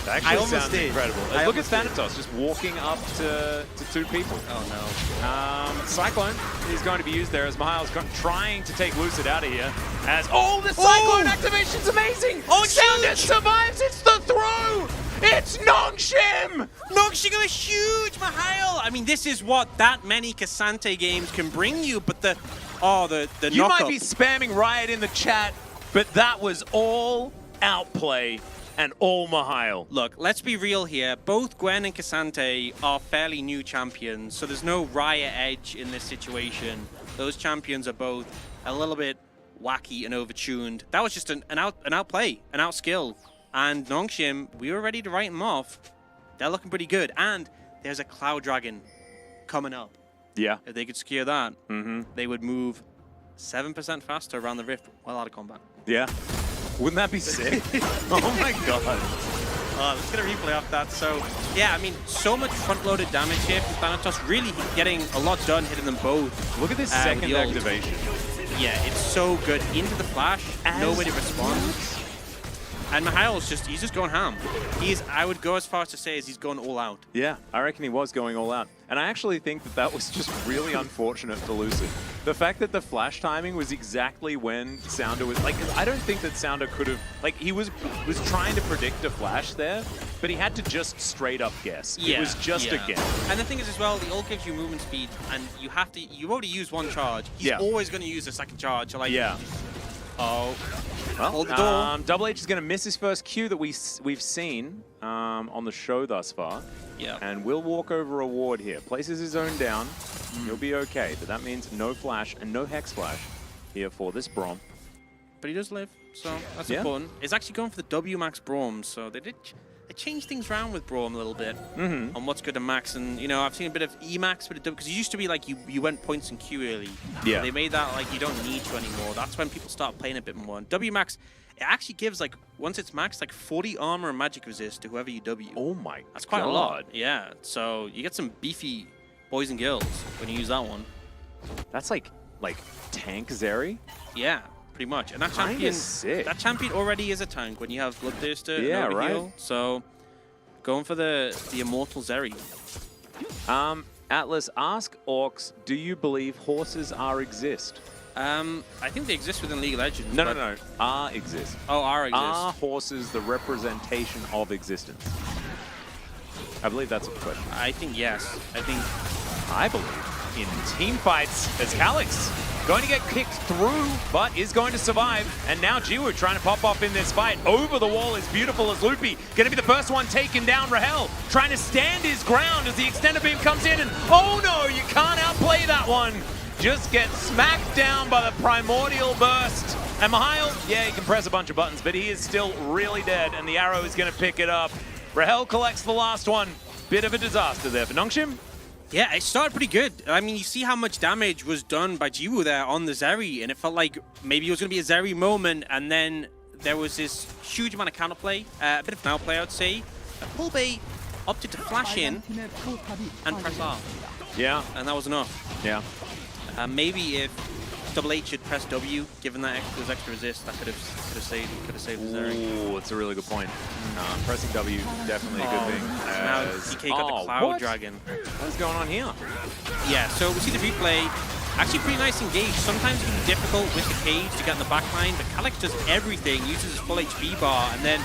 That I actually almost sounds did. incredible. I Look at almost did. Thanatos just walking up to two people. Oh no. Cyclone is going to be used there as Miles trying to take Lucid out of here. As the Cyclone activation's amazing! Oh, Sounder survives! It's the throw! It's Nongshim! Nongshim a huge Mihail! I mean, this is what that many Cassante games can bring you, but the You knock-up. might be spamming Riot in the chat, but that was all outplay and all Mihail. Look, let's be real here. Both Gwen and Cassante are fairly new champions, so there's no Riot edge in this situation. Those champions are both a little bit wacky and overtuned. That was just an outplay, an outskill. And Nongshim, we were ready to write him off. They're looking pretty good. And there's a Cloud Dragon coming up. Yeah. If they could secure that, they would move 7% faster around the Rift while out of combat. Yeah. Wouldn't that be sick? Oh my god. Let's get a replay off that. So, yeah, I mean, so much front-loaded damage here from Thanatos. Really getting a lot done, hitting them both. Look at this with second the ult. activation. Yeah, it's so good. Into the flash, nobody responds. And Mihail's he's just going ham. I would go as far as to say he's going all out. Yeah, I reckon he was going all out. And I actually think that was just really unfortunate for Lucid. The fact that the flash timing was exactly when Sounder was, like, I don't think that Sounder could have, like, he was trying to predict a flash there, but he had to just straight up guess. Yeah, it was just a guess. And the thing is as well, the ult gives you movement speed, and you already used one charge. He's always going to use a second charge. So, like, oh. Well, hold the door. Double H is going to miss his first Q that we've seen on the show thus far. Yeah. And will walk over a ward here. Places his own down. He'll be okay. But that means no flash and no hex flash here for this Braum. But he does live, so that's important. It's actually going for the W max Braum, so they changed things around with Braum a little bit on what's good to max. And, you know, I've seen a bit of E max, but because it used to be like you went points in Q early. Yeah. They made that like you don't need to anymore. That's when people start playing a bit more. And W max, it actually gives, like, once it's maxed, like 40 armor and magic resist to whoever you W. Oh my god. That's quite a lot. Yeah, so you get some beefy boys and girls when you use that one. That's like tank Zeri? Yeah, pretty much. And that champion already is a tank when you have Bloodthirster and Overheal. So going for the immortal Zeri. Atlas, ask Orcs, do you believe horses exist? I think they exist within League of Legends. No. Are exist. Oh, are exist. Are horses the representation of existence? I believe that's a question. I think yes. I believe in team fights as Calix going to get kicked through, but is going to survive. And now Jiwoo trying to pop off in this fight. Over the wall is beautiful as Loopy. Going to be the first one taken down. Rahel trying to stand his ground as the extended beam comes in. And oh no, you can't outplay that one. Just get smacked down by the primordial burst. And Mihail, yeah, he can press a bunch of buttons, but he is still really dead. And the arrow is going to pick it up. Rahel collects the last one. Bit of a disaster there for Nongshim. Yeah, it started pretty good. I mean, you see how much damage was done by Jiwoo there on the Zeri, and it felt like maybe it was going to be a Zeri moment, and then there was this huge amount of counterplay, a bit of an outplay, I would say. Pulbay opted to flash in and press R. Yeah. And that was enough. Yeah. Maybe if Double H should press W, given that those extra resist, that could have saved the Zeri. Ooh, it's a really good point. Pressing W, definitely a good thing. Now DK got the Cloud Dragon. What's going on here? Yeah, so we see the replay. Actually pretty nice engaged. Sometimes it can be difficult with the cage to get in the back line, but Calix does everything, uses his full HP bar, and then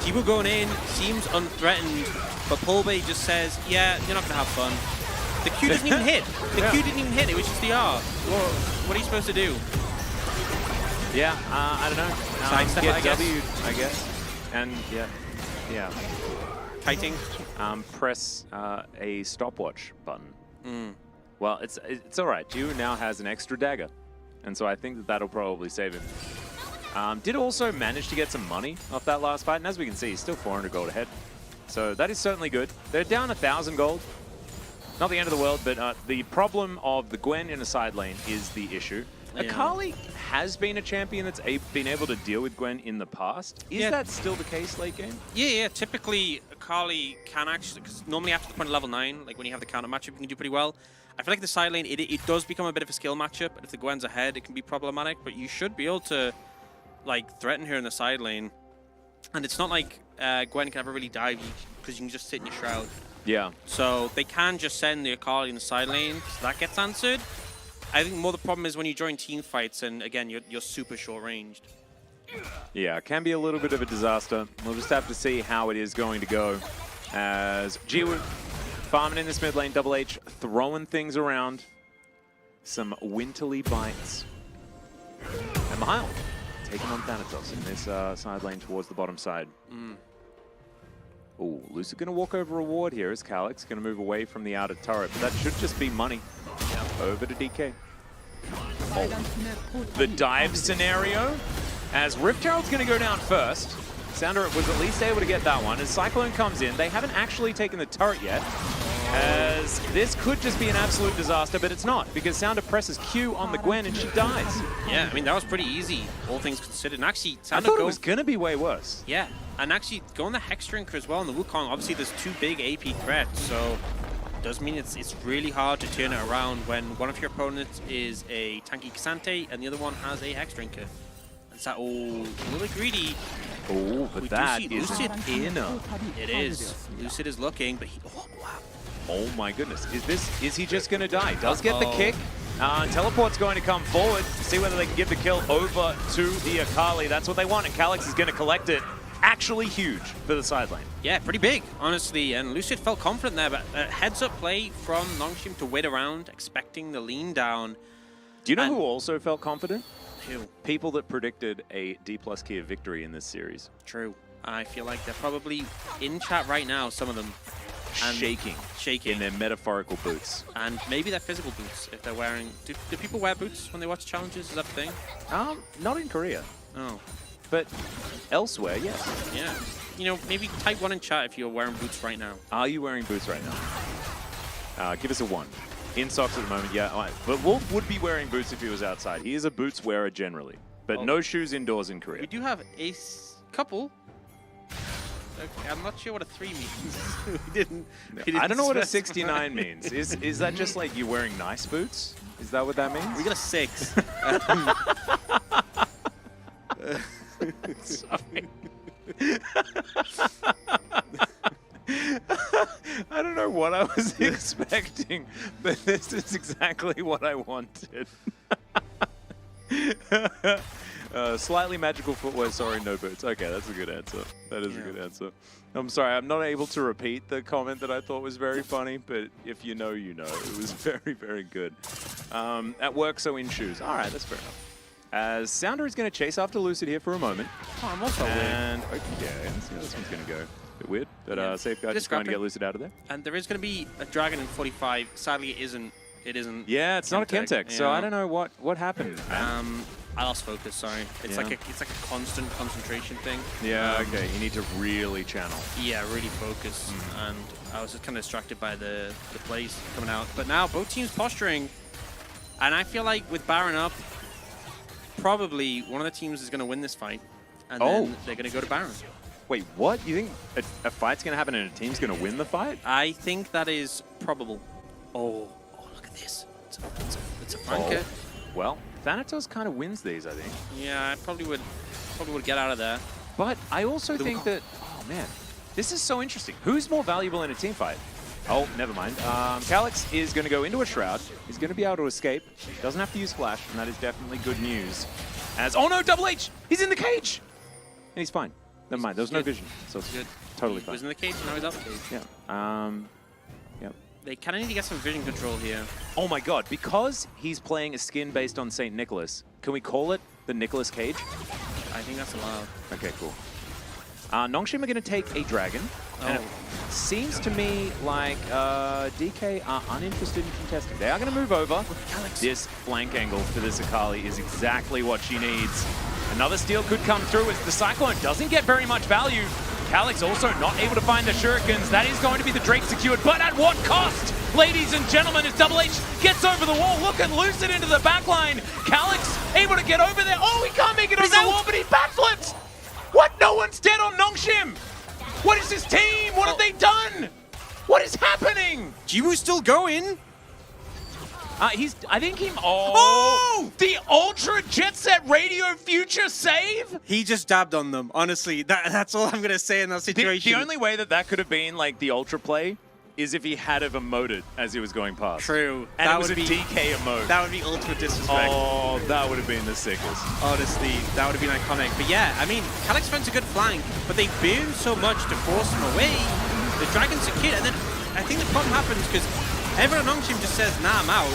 Jiwoo going in, seems unthreatened, but Pulbay just says, yeah, you're not going to have fun. The Q didn't even hit. The Q didn't even hit, it was just the R. What are you supposed to do? Yeah, I don't know. Sidestep, get I guess. W, I guess. And yeah. Kiting. Press a stopwatch button. Well, it's all right. Jiwoo now has an extra dagger, and so I think that'll probably save him. Did also manage to get some money off that last fight, and as we can see, he's still 400 gold ahead. So that is certainly good. They're down 1,000 gold. Not the end of the world, but the problem of the Gwen in a side lane is the issue. Yeah. Akali has been a champion that's been able to deal with Gwen in the past. Is that still the case late game? Yeah. Typically, Akali can actually, because normally after the point of level 9, like when you have the counter matchup, you can do pretty well. I feel like the side lane, it does become a bit of a skill matchup, but if the Gwen's ahead, it can be problematic, but you should be able to, like, threaten her in the side lane. And it's not like Gwen can ever really dive because you can just sit in your shroud. Yeah. So they can just send the Akali in the side lane, so that gets answered. I think more the problem is when you join team fights, and again, you're super short-ranged. Yeah, it can be a little bit of a disaster. We'll just have to see how it is going to go. As G farming in this mid lane, Double H throwing things around. Some winterly bites. And Mahal taking on Thanatos in this side lane towards the bottom side. Ooh, Lucid going to walk over a ward here as Calyx going to move away from the outer turret, but that should just be money. Over to DK. Oh. The dive scenario, as Rift Herald's going to go down first. Sounder was at least able to get that one. As Cyclone comes in, they haven't actually taken the turret yet. As this could just be an absolute disaster, but it's not, because Sounder presses Q on the Gwen and she dies. Yeah, I mean, that was pretty easy, all things considered. And actually, Sounder I thought it was going to be way worse. Yeah, and actually going the Hex Drinker as well in the Wukong, obviously there's two big AP threats, so does mean it's really hard to turn it around when one of your opponents is a tanky Cassante and the other one has a Hex Drinker. And so, oh, a little greedy. Oh, but that is Lucid inner. It is. Lucid is looking, but he, oh, wow. Oh my goodness, is he just going to die? Does get the kick. Teleport's going to come forward to see whether they can give the kill over to the Akali. That's what they want, and Calyx is going to collect it. Actually huge for the side lane. Yeah, pretty big, honestly. And Lucid felt confident there, but heads-up play from Nongshim to wait around, expecting the lean down. Do you know who also felt confident? Who? People that predicted a D+ key of victory in this series. True. I feel like they're probably in chat right now, some of them. And shaking in their metaphorical boots. And maybe their physical boots, if they're wearing... Do people wear boots when they watch challenges? Is that a thing? Not in Korea. Oh. But elsewhere, yes. Yeah. You know, maybe type 1 in chat if you're wearing boots right now. Are you wearing boots right now? Give us a 1. In socks at the moment, yeah. Right. But Wolf would be wearing boots if he was outside. He is a boots wearer generally. But no shoes indoors in Korea. We do have a couple. Okay, I'm not sure what a 3 means. we didn't I don't know what a specify. 69 means. Is that just like you wearing nice boots? Is that what that means? We got a 6. Sorry. I don't know what I was expecting, but this is exactly what I wanted. Slightly magical footwear, sorry, no boots. Okay, that's a good answer. That is a good answer. I'm sorry, I'm not able to repeat the comment that I thought was very funny, but if you know, you know. It was very, very good. At work, so in shoes. All right, that's fair enough. As Sounder is going to chase after Lucid here for a moment. Oh, I'm also and okay, let's see how this one's going to go. Bit weird, but Safeguard just trying to get Lucid out of there. And there is going to be a dragon in 45. Sadly, it isn't. It isn't. Yeah, it's not a Chemtech, so I don't know what happened. I lost focus. Sorry, it's like a constant concentration thing. Yeah, okay. You need to really channel. Yeah, really focus. And I was just kind of distracted by the plays coming out. But now both teams posturing, and I feel like with Baron up, probably one of the teams is going to win this fight, and then they're going to go to Baron. Wait, what? You think a fight's going to happen and a team's going to win the fight? I think that is probable. Oh, look at this. It's a flanker. Oh. Well, Thanatos kind of wins these, I think. Yeah, I probably would get out of there. But I also think that, oh man, this is so interesting. Who's more valuable in a team fight? Oh, never mind. Calyx is going to go into a Shroud. He's going to be able to escape. Doesn't have to use Flash, and that is definitely good news. As, oh no, Double H! He's in the cage! And he's fine. Never mind, there was no vision, so it's good. Totally He fine. was in the cage, and now he's out the cage. Yeah. Yep. They kind of need to get some vision control here. Oh my god, because he's playing a skin based on St. Nicholas, can we call it the Nicholas Cage? I think that's allowed. Okay, cool. Nongshim are going to take a dragon. And it seems to me like DK are uninterested in contesting. They are going to move over. This flank angle for this Akali is exactly what she needs. Another steal could come through as the Cyclone doesn't get very much value. Calyx also not able to find the shurikens. That is going to be the Drake secured, but at what cost? Ladies and gentlemen, as Double H gets over the wall, look at Lucid into the backline. Calyx able to get over there. Oh, he can't make it over the wall, but he backflips. What? No one's dead on Nongshim. What is this team? What have they done? What is happening? Jiwoo's still going. I think he. Oh! The Ultra Jet Set Radio Future save? He just dabbed on them. Honestly, that's all I'm going to say in that situation. The only way that could have been like the Ultra play is if he had have emoted as he was going past. True. And that it was would a be, DK emote. That would be ultimate disrespect. Oh, that would have been the sickest. Honestly, that would have been iconic. But yeah, I mean, Calyx finds a good flank, but they burn so much to force him away. The Dragon's a kid, and then I think the problem happens because everyone on Nongshim just says, nah, I'm out.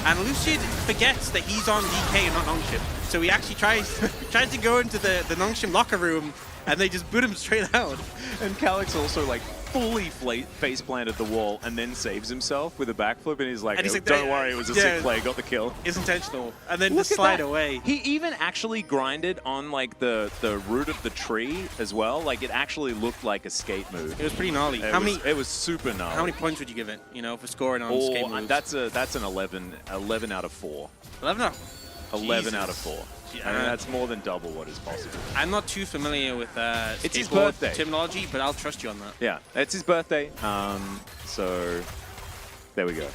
And Lucid forgets that he's on DK and not Nongshim. So he actually tries to go into the Nongshim locker room, and they just boot him straight out. And Calyx also like fully face planted the wall and then saves himself with a backflip, and he's like, don't worry, it was a sick play, got the kill. It's intentional. And then Look just at slide that. away. He even actually grinded on like the root of the tree as well. Like it actually looked like a skate move. It was pretty gnarly. It was super gnarly. How many points would you give it, you know, for scoring on skate moves? That's an 11 out of 4. 11 out. 11 out of 4. Yeah. I mean, that's more than double what is possible. I'm not too familiar with It's his skateboard birthday. terminology, but I'll trust you on that. Yeah, it's his birthday. So there we go.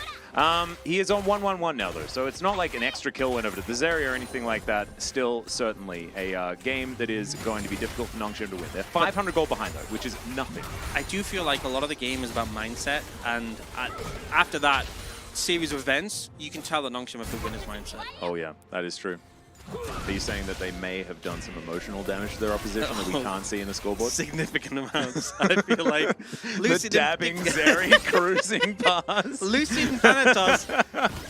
He is on 1-1-1 now, though, so it's not like an extra kill went over to this area or anything like that. Still, certainly a game that is going to be difficult for Nongshim to win. They're 500 gold behind, though, which is nothing. I do feel like a lot of the game is about mindset, and after that series of events, you can tell that Nongshim have the winner's mindset. Oh, yeah, that is true. Are you saying that they may have done some emotional damage to their opposition that we can't see in the scoreboard? Significant amounts. I feel like the dabbing Zeri cruising past. Lucid and Thanatos.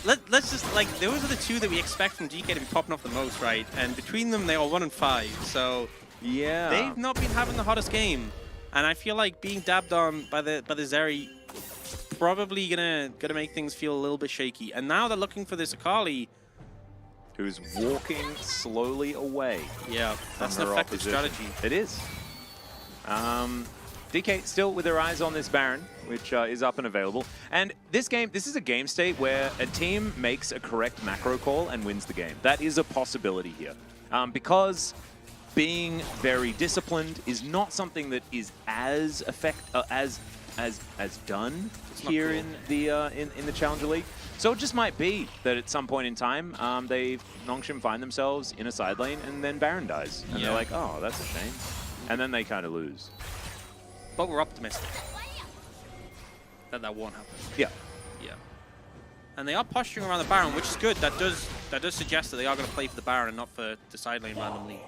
Let's just, like, those are the two that we expect from DK to be popping off the most, right? And between them, they are 1 and 5. So yeah, they've not been having the hottest game. And I feel like being dabbed on by the Zeri probably gonna make things feel a little bit shaky. And now they're looking for this Akali, who's walking slowly away. Yeah, that's an effective strategy. It is. DK still with their eyes on this Baron, which is up and available. And this is a game state where a team makes a correct macro call and wins the game. That is a possibility here. Because being very disciplined is not something that is as done here in the Challenger League. So it just might be that at some point in time, Nongshim find themselves in a side lane and then Baron dies. And they're like, oh, that's a shame. And then they kind of lose. But we're optimistic that won't happen. Yeah. Yeah. And they are posturing around the Baron, which is good. That does suggest that they are going to play for the Baron and not for the side lane randomly.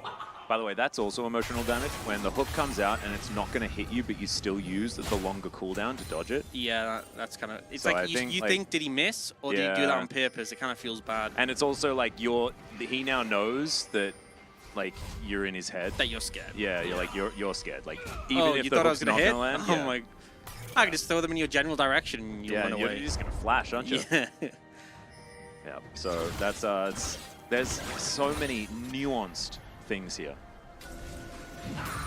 By the way, that's also emotional damage. When the hook comes out and it's not going to hit you, but you still use the longer cooldown to dodge it. Yeah, that's kind of... It's so like, you think, did he miss? Or did he do that on purpose? It kind of feels bad. And it's also like he now knows that like you're in his head. That you're scared. Yeah, you're scared. Like even if you the thought I hook's was going to hit? land, Oh my... I can just throw them in your general direction and you run away. You're just going to flash, aren't you? Yeah. Yeah, so that's there's so many nuanced things here.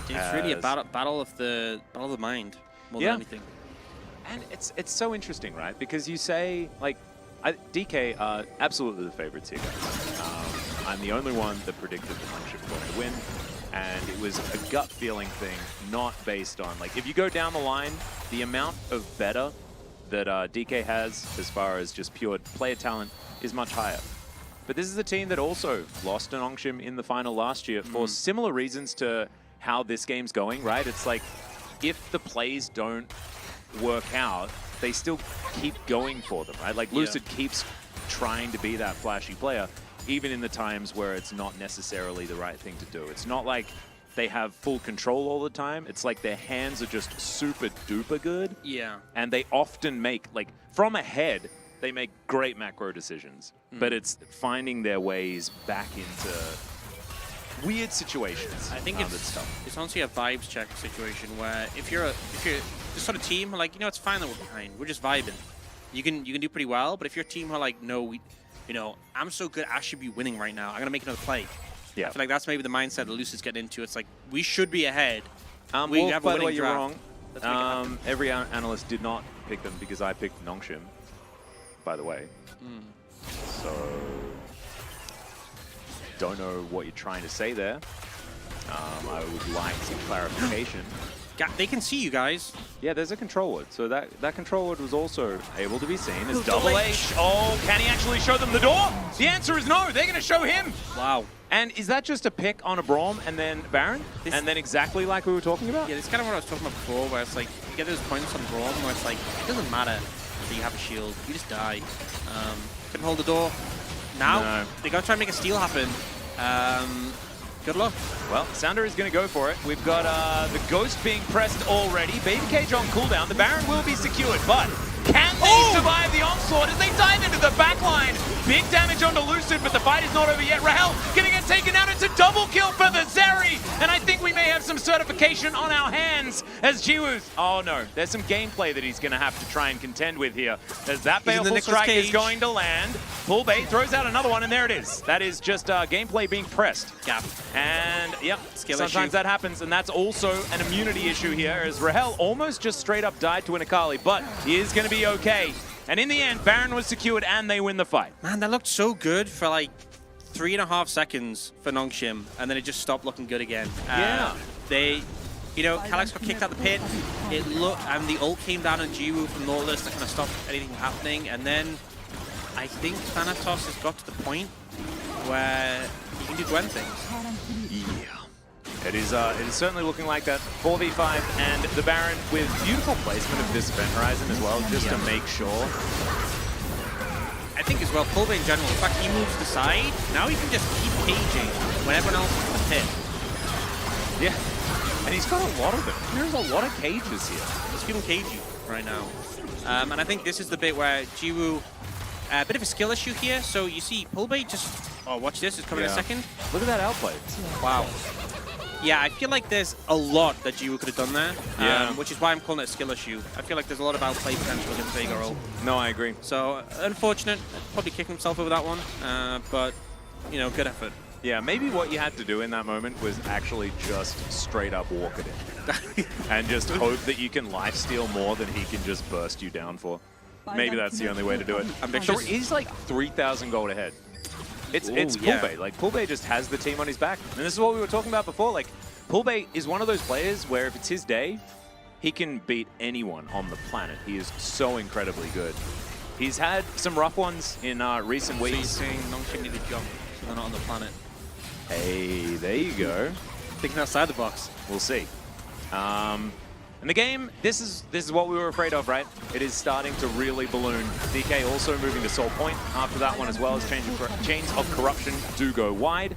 It's really a battle of the mind more than anything. And it's so interesting, right? Because you say like DK are absolutely the favorites here, guys. I'm the only one that predicted the Nongshim were going to win, and it was a gut feeling thing, not based on like if you go down the line, the amount of better that DK has as far as just pure player talent is much higher. But this is a team that also lost to Nongshim in the final last year for similar reasons to how this game's going, right? It's like, if the plays don't work out, they still keep going for them, right? Like, Lucid keeps trying to be that flashy player, even in the times where it's not necessarily the right thing to do. It's not like they have full control all the time. It's like their hands are just super duper good. Yeah. And they often make, like, from ahead, they make great macro decisions. But it's finding their ways back into weird situations. I think it's honestly a vibes check situation where if you're this sort of team, like, you know, it's fine that we're behind. We're just vibing. You can do pretty well, but if you're a team who are like, no, I'm so good, I should be winning right now. I'm gonna make another play. Yeah. I feel like that's maybe the mindset that Lucid's getting into. It's like, we should be ahead. We have by the way, you're wrong. Every analyst did not pick them because I picked Nongshim, by the way. So, don't know what you're trying to say there. I would like some clarification. They can see you guys. Yeah, there's a control word. So that control word was also able to be seen as Double H. Oh, can he actually show them the door? The answer is no. They're going to show him. Wow. And is that just a pick on a Braum and then Baron? And then exactly like we were talking about? Yeah, this is kind of what I was talking about before, where it's like, you get those points on Braum where it's like, it doesn't matter that you have a shield, you just die. Couldn't hold the door. Now, they're going to try and make a steal happen. Good luck. Well, Sounder is going to go for it. We've got the Ghost being pressed already. Baby Cage on cooldown. The Baron will be secured, but can they survive the onslaught as they dive into the backline? Big damage onto Lucid, but the fight is not over yet. Rahel gonna get taken out. It's a double kill for the Zeri, and I think we may have some certification on our hands as Jiwoo's. Oh no, there's some gameplay that he's gonna have to try and contend with here. As that baleful strike is going to land. Pull bait throws out another one, and there it is. That is just gameplay being pressed. Gap. And yep, Skill sometimes issue. that happens, and that's also an immunity issue here, as Rahel almost just straight up died to an Akali, but he is going to be okay. And in the end, Baron was secured, and they win the fight. Man, that looked so good for like 3.5 seconds for Nongshim, and then it just stopped looking good again. Yeah. They, you know, Calyx got kicked out the pit. It looked, and the ult came down on Jiwoo from Nautilus to kind of stop anything from happening. And then I think Thanatos has got to the point where he can do Gwen things. Yeah. It is certainly looking like that. 4v5 and the Baron with beautiful placement of this event horizon as well, just to make sure. I think as well, Pulve in general, in fact, he moves to the side. Now he can just keep caging when everyone else is in the pit. Yeah. And he's got a lot of them. There's a lot of cages here. He's feeling cagey right now. And I think this is the bit where Jiwoo, a bit of a skill issue here. So you see, Pulve just, oh, watch this, it's coming in a second. Look at that outplay. Wow. Yeah, I feel like there's a lot that Jiwoo could have done there, which is why I'm calling it a skill issue. I feel like there's a lot of outplay potential against Veigar ult. No, I agree. So, unfortunate, probably kicking himself over that one, but, you know, good effort. Yeah, maybe what you had to do in that moment was actually just straight up walk it in. And just hope that you can lifesteal more than he can just burst you down for. Maybe that's the only way to do it. Ambitious. He's like 3,000 gold ahead. It's Pulve. Like, Pulve just has the team on his back. And this is what we were talking about before. Like, Pulve is one of those players where if it's his day, he can beat anyone on the planet. He is so incredibly good. He's had some rough ones in recent weeks. So you're saying Nongshim need to jump, so they're not on the planet. Hey, there you go. Thinking outside the box. We'll see. In the game, this is what we were afraid of, right? It is starting to really balloon. DK also moving to Soul Point after that one as well, as Chains of Corruption do go wide.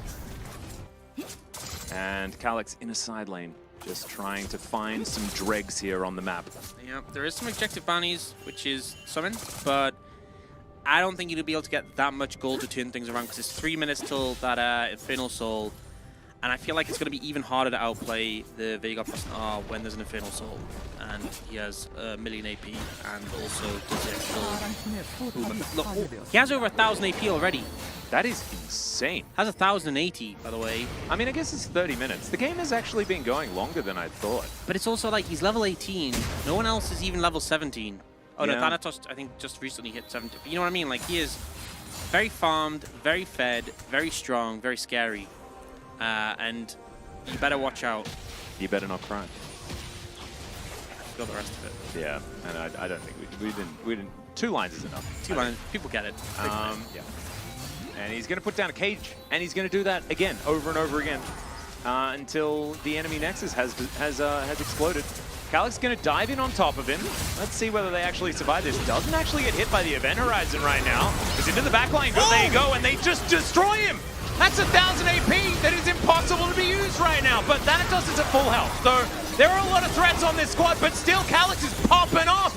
And Calyx in a side lane, just trying to find some dregs here on the map. Yeah, there is some objective bounties, which is summon, but I don't think you'll be able to get that much gold to turn things around because it's 3 minutes till that Infernal Soul. And I feel like it's going to be even harder to outplay the Veigar +R when there's an Infernal Soul. And he has a million AP and also does the actual... Look, he has over 1,000 AP already. That is insane. Has 1,080, by the way. I mean, I guess it's 30 minutes. The game has actually been going longer than I thought. But it's also like he's level 18. No one else is even level 17. Oh no, Yeah. Thanatos, I think, just recently hit 70. But you know what I mean? Like, he is very farmed, very fed, very strong, very scary. And you better watch out. You better not cry. I forgot the rest of it. Yeah, and I don't think we didn't. 2 lines is enough. 2 lines, people get it. Yeah. And he's going to put down a cage, and he's going to do that again, over and over again, until the enemy Nexus has exploded. Calyx going to dive in on top of him. Let's see whether they actually survive this. Doesn't actually get hit by the event horizon right now. He's into the backline. There you go, and they just destroy him. That's 1,000 AP that is impossible to be used right now. But Thanatos is at full health. So there are a lot of threats on this squad, but still Calyx is popping off.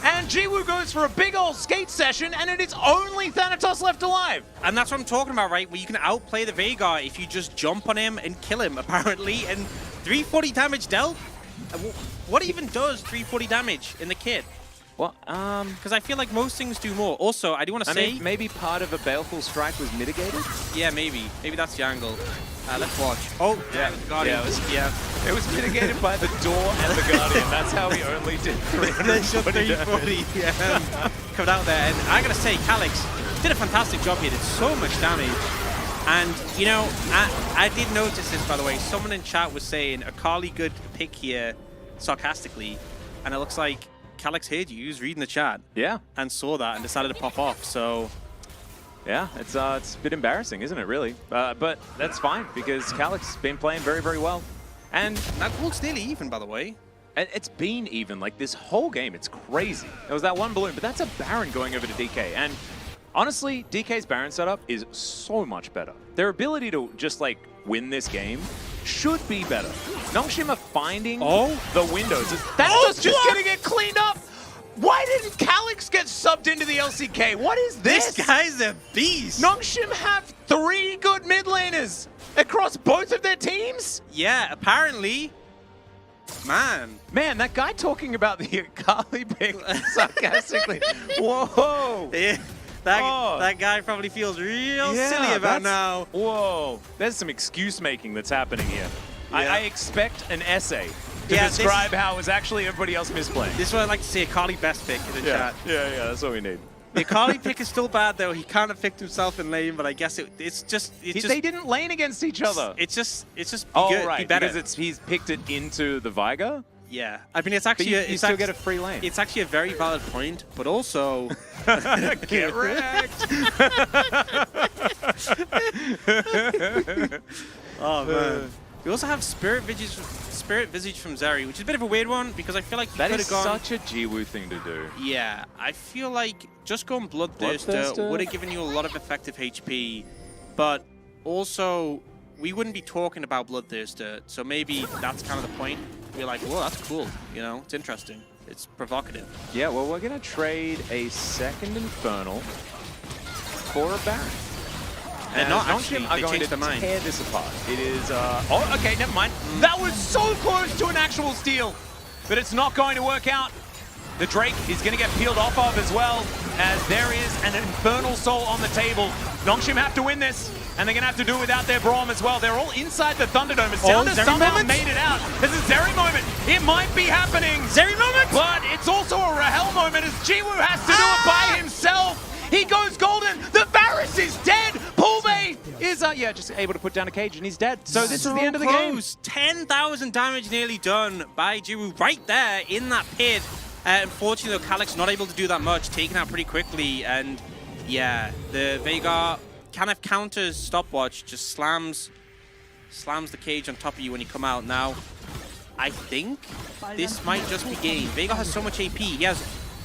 And Jiwoo goes for a big old skate session, and it is only Thanatos left alive. And that's what I'm talking about, right? Where you can outplay the Veigar if you just jump on him and kill him, apparently. And 340 damage dealt? What even does 340 damage in the kit? Well, because I feel like most things do more. Also, I do want to say... mean, maybe part of a baleful strike was mitigated? Yeah, maybe. Maybe that's the angle. Let's watch. Oh, yeah, the Guardian. It was mitigated by the door and the Guardian. That's how he only did 340 yeah. Coming out there. And I got to say, Calyx did a fantastic job here. Did so much damage. And, you know, I did notice this, by the way. Someone in chat was saying, Akali good pick here. sarcastically, and it looks like Calyx heard you. He was reading the chat Yeah. and saw that and decided to pop off. So Yeah, it's a bit embarrassing, isn't it, really? But that's fine, because Calyx has been playing very, very well. And that gold's nearly even, by the way. it's been even, like, this whole game. It's crazy. There was that one balloon, but that's a Baron going over to DK. And honestly, DK's Baron setup is so much better. Their ability to just, like, win this game should be better. Nongshim are finding the windows. That's just gonna get cleaned up. Why didn't Calyx get subbed into the LCK? What is this? This guy's a beast. Nongshim have 3 good mid laners across both of their teams? Yeah, apparently. Man, that guy talking about the Akali pick sarcastically. Whoa. yeah, that guy probably feels real silly about now. Whoa. There's some excuse making that's happening here. Yeah. I expect an essay to Yeah, describe how it was actually everybody else misplaying. This is what I like to see, Akali best pick in the chat. Yeah, that's what we need. The Akali pick is still bad though. He kind of picked himself in lane, but I guess it's just They didn't lane against each other. It's just be Oh, good, right, be better. because he's picked it into the Viger? Yeah, I mean it's But actually you still get a free lane. It's actually a very valid point, but also Get wrecked! oh man. We also have Spirit Visage from Zeri, which is a bit of a weird one because I feel like you That could is have gone. such a Jiwoo thing to do. Yeah, I feel like just going Bloodthirster Bloodthirster? would have given you a lot of effective HP, but also we wouldn't be talking about Bloodthirster, so maybe that's kind of the point. We're like, whoa, that's cool, you know, it's interesting, it's provocative. Yeah, well, we're going to trade a second Infernal for a Baron. They're And not Nongshim actually, are they going changed to their mind. tear this apart. It is, oh, okay, never mind. That was so close to an actual steal, but it's not going to work out. The Drake is going to get peeled off of as well, as there is an Infernal Soul on the table. Nongshim have to win this, and they're going to have to do it without their Braum as well. They're all inside the Thunderdome. Sounda Zeri somehow moment? made it out. There's a Zeri moment. It might be happening. Zeri moment! But it's also a Rahel moment as Jiwoo has to do it by himself. He goes golden. The Varus is dead. Poolbay is, just able to put down a cage and he's dead. So this is the end of the game. 10,000 damage nearly done by Jiwoo right there in that pit. Unfortunately, though, Calyx not able to do that much, taken out pretty quickly. And yeah, the Veigar kind of counters stopwatch, just slams the cage on top of you when you come out. Now, I think this might just be game. Veigar has so much AP. He has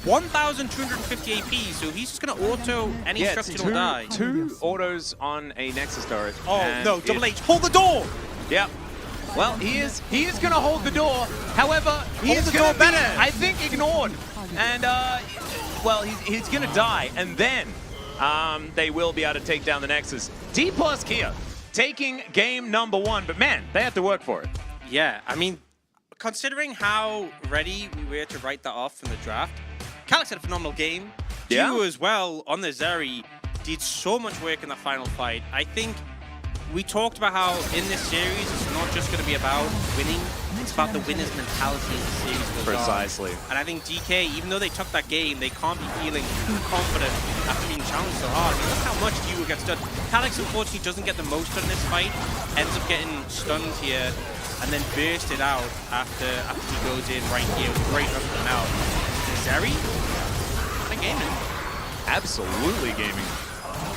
1,250 AP, so he's just going to auto any structure will die. Two autos on a Nexus turret. Oh, and no, Double H, hold the door! Yep. Well, he is going to hold the door. However, he is going to be, I think, ignored. And, well, he's going to die. And then they will be able to take down the Nexus. D+ Kia taking game number 1. But, man, they have to work for it. Yeah, I mean, considering how ready we were to write that off from the draft, Calyx had a phenomenal game. Yeah. Jiwoo as well on the Zeri did so much work in the final fight. I think we talked about how in this series it's not just going to be about winning, it's about the winner's mentality as the series goes Precisely. on. And I think DK, even though they took that game, they can't be feeling too confident after being challenged so hard. I mean, look how much Jiwoo gets done. Calyx unfortunately doesn't get the most in this fight, ends up getting stunned here, and then bursted out after he goes in right here with great up and out. Zeri, kind of gaming. Absolutely gaming.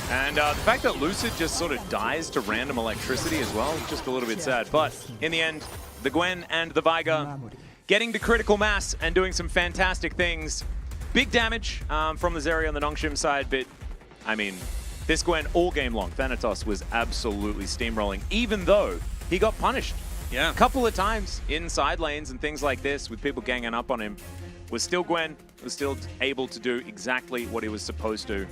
And the fact that Lucid just sort of dies to random electricity as well, just a little bit sad. But in the end, the Gwen and the Viger getting to critical mass and doing some fantastic things. Big damage from the Zeri on the Nongshim side, but I mean, this Gwen all game long, Thanatos was absolutely steamrolling, even though he got punished. Yeah. A couple of times in side lanes and things like this with people ganging up on him. Was still Gwen, was still able to do exactly what he was supposed to.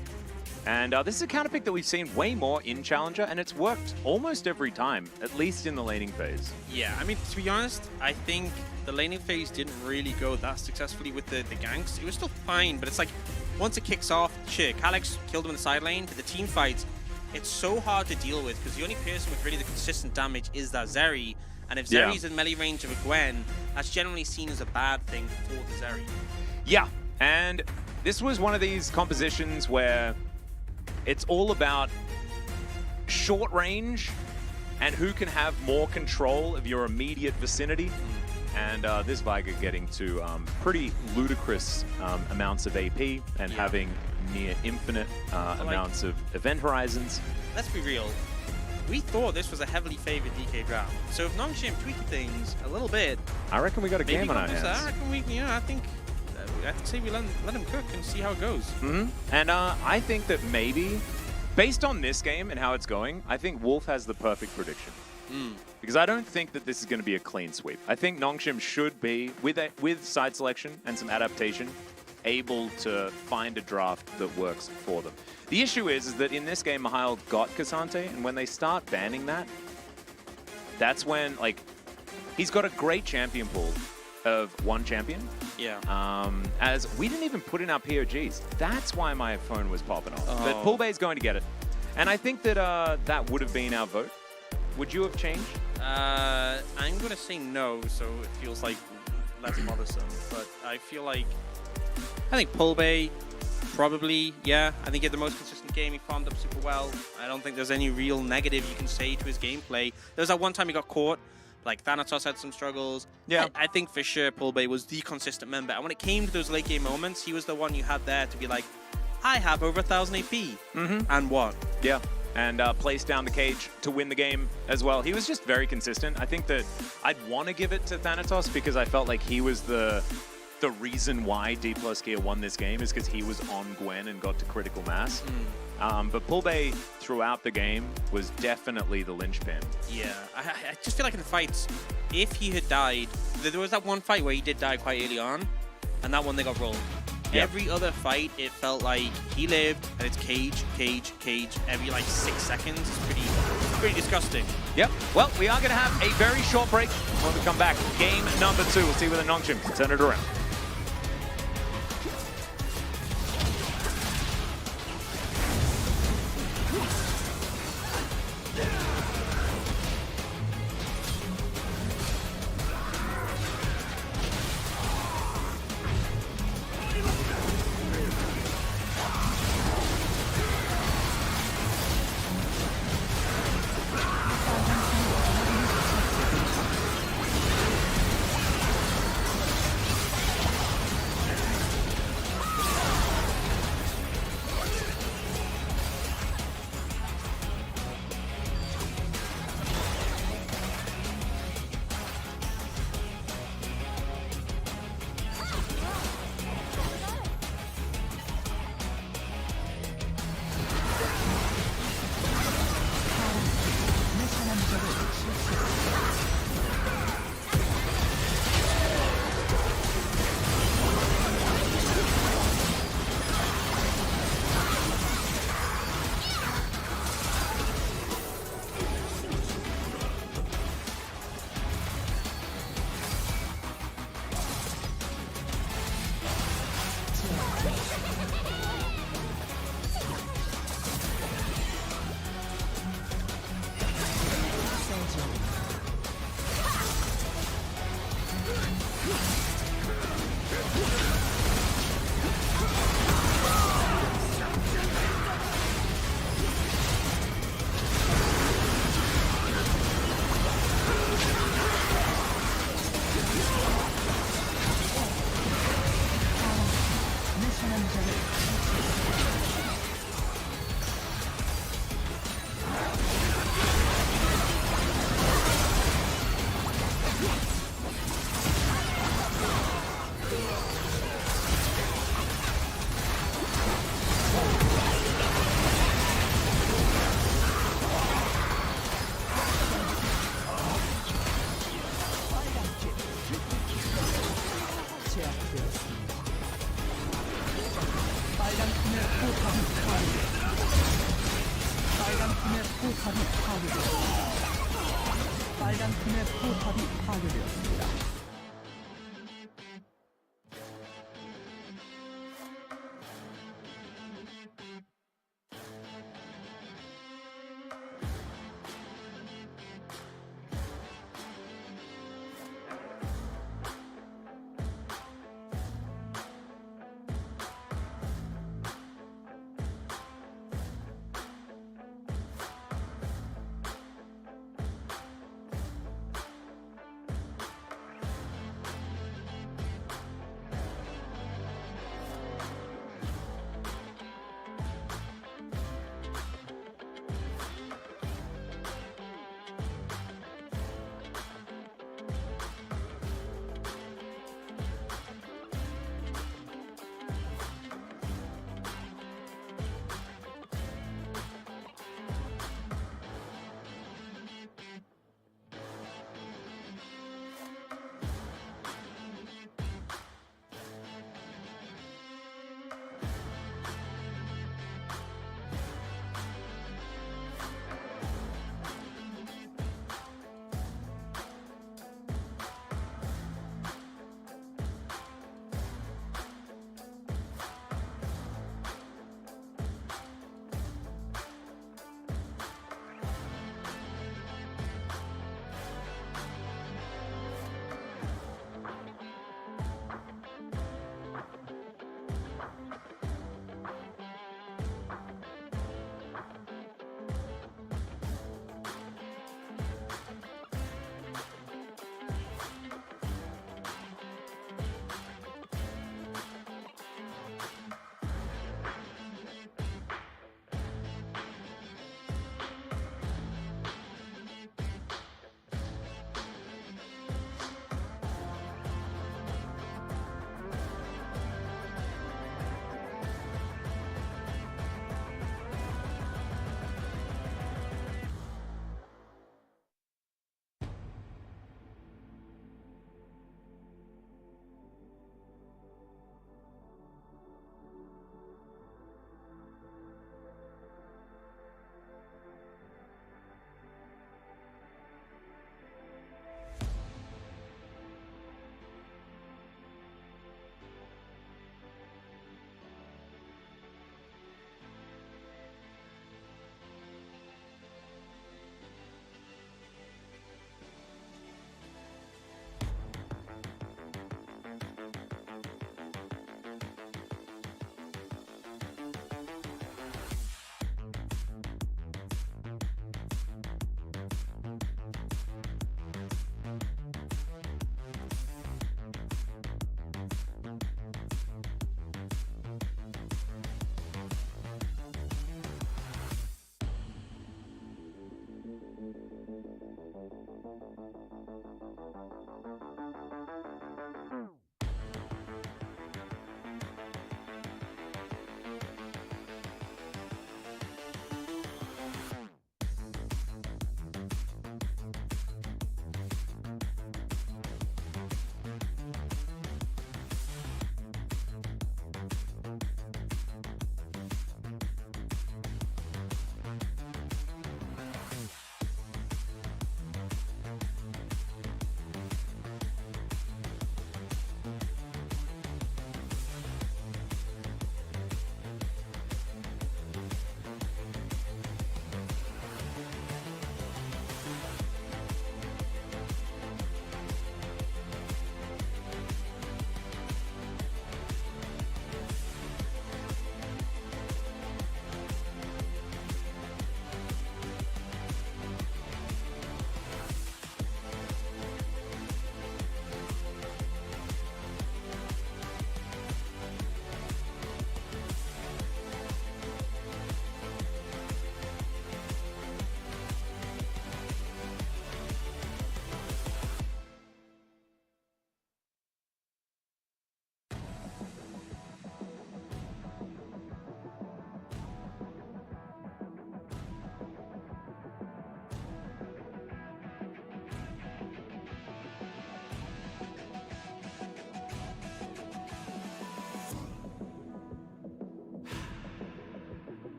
And this is a counter pick that we've seen way more in Challenger, and it's worked almost every time, at least in the laning phase. Yeah, I mean, to be honest, I think the laning phase didn't really go that successfully with the ganks. It was still fine, but it's like, once it kicks off, sure, Calyx killed him in the side lane, but the team fights, it's so hard to deal with, because the only person with really the consistent damage is that Zeri. And if Zeri's in melee range of a Gwen, that's generally seen as a bad thing for the Zeri. Yeah, and this was one of these compositions where it's all about short range and who can have more control of your immediate vicinity. and this Viger getting to pretty ludicrous amounts of AP and having near infinite amounts of event horizons. Let's be real. We thought this was a heavily favored DK draft. So if Nongshim tweaked things a little bit, I reckon we got a game on our hands. I reckon we, I think I'd say we let him cook and see how it goes. And I think that maybe, based on this game and how it's going, I think Wolf has the perfect prediction. Because I don't think that this is going to be a clean sweep. I think Nongshim should be, with side selection and some adaptation, able to find a draft that works for them. The issue is that in this game, Mihail got Cassante, and when they start banning that, that's when, like, he's got a great champion pool of one champion. Yeah. As we didn't even put in our POGs. That's why my phone was popping off. But Poolbay's going to get it. And I think that that would have been our vote. Would you have changed? I'm going to say no, so it feels like less bothersome. But I feel like, I think Poolbay, probably, yeah. I think he had the most consistent game. He farmed up super well. I don't think there's any real negative you can say to his gameplay. There was that one time he got caught. Like, Thanatos had some struggles. Yeah. I think for sure Poolbay was the consistent member. And when it came to those late game moments, he was the one you had there to be like, I have over 1,000 AP. And what? Yeah. And placed down the cage to win the game as well. He was just very consistent. I think that I'd want to give it to Thanatos because I felt like he was the reason why D plus Gear won this game is because he was on Gwen and got to critical mass. But Poolbay throughout the game was definitely the linchpin. Yeah, I just feel like in the fights, if he had died, there was that one fight where he did die quite early on, and that one they got rolled. Yep. Every other fight, it felt like he lived, and it's cage, cage, cage, every like 6 seconds. It's pretty disgusting. Yep. Well, we are going to have a very short break. When we come back, game number 2. We'll see whether Nongshim can turn it around. 빨간 팀의 포탑이 파괴되었습니다.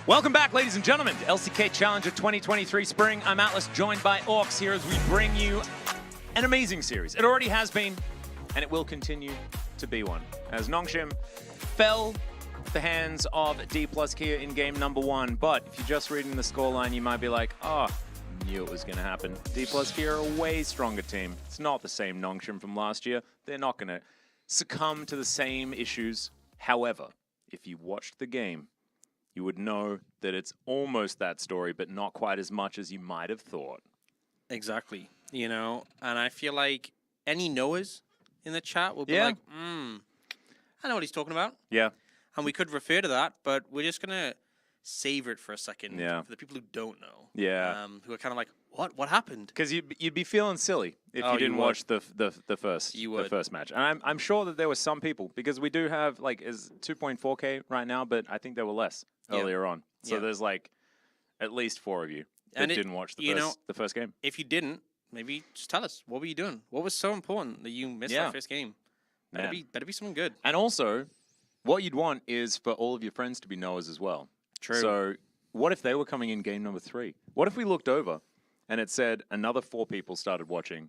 Welcome back, ladies and gentlemen, to LCK Challenger 2023 Spring. I'm Atlas, joined by Orcs here as we bring you an amazing series. It already has been, and it will continue to be one. As Nongshim fell at the hands of D+ Kia in game number 1. But if you're just reading the scoreline, you might be like, oh, knew it was going to happen. D+ Kia are a way stronger team. It's not the same Nongshim from last year. They're not going to succumb to the same issues. However, if you watched the game, you would know that it's almost that story, but not quite as much as you might have thought. Exactly. You know, and I feel like any knowers in the chat will be like, I know what he's talking about. Yeah. And we could refer to that, but we're just going to savor it for a second Yeah. for the people who don't know. Yeah. Who are kind of like, what happened? Because you'd be feeling silly if you didn't watch the first match. And I'm sure that there were some people, because we do have, like, is 2.4K right now, but I think there were less earlier on. So there's, like, at least 4 of you that didn't watch the first game. If you didn't, maybe just tell us. What were you doing? What was so important that you missed that first game? Better be something good. And also, what you'd want is for all of your friends to be knowers as well. True. So what if they were coming in game number 3? What if we looked over and it said another 4 people started watching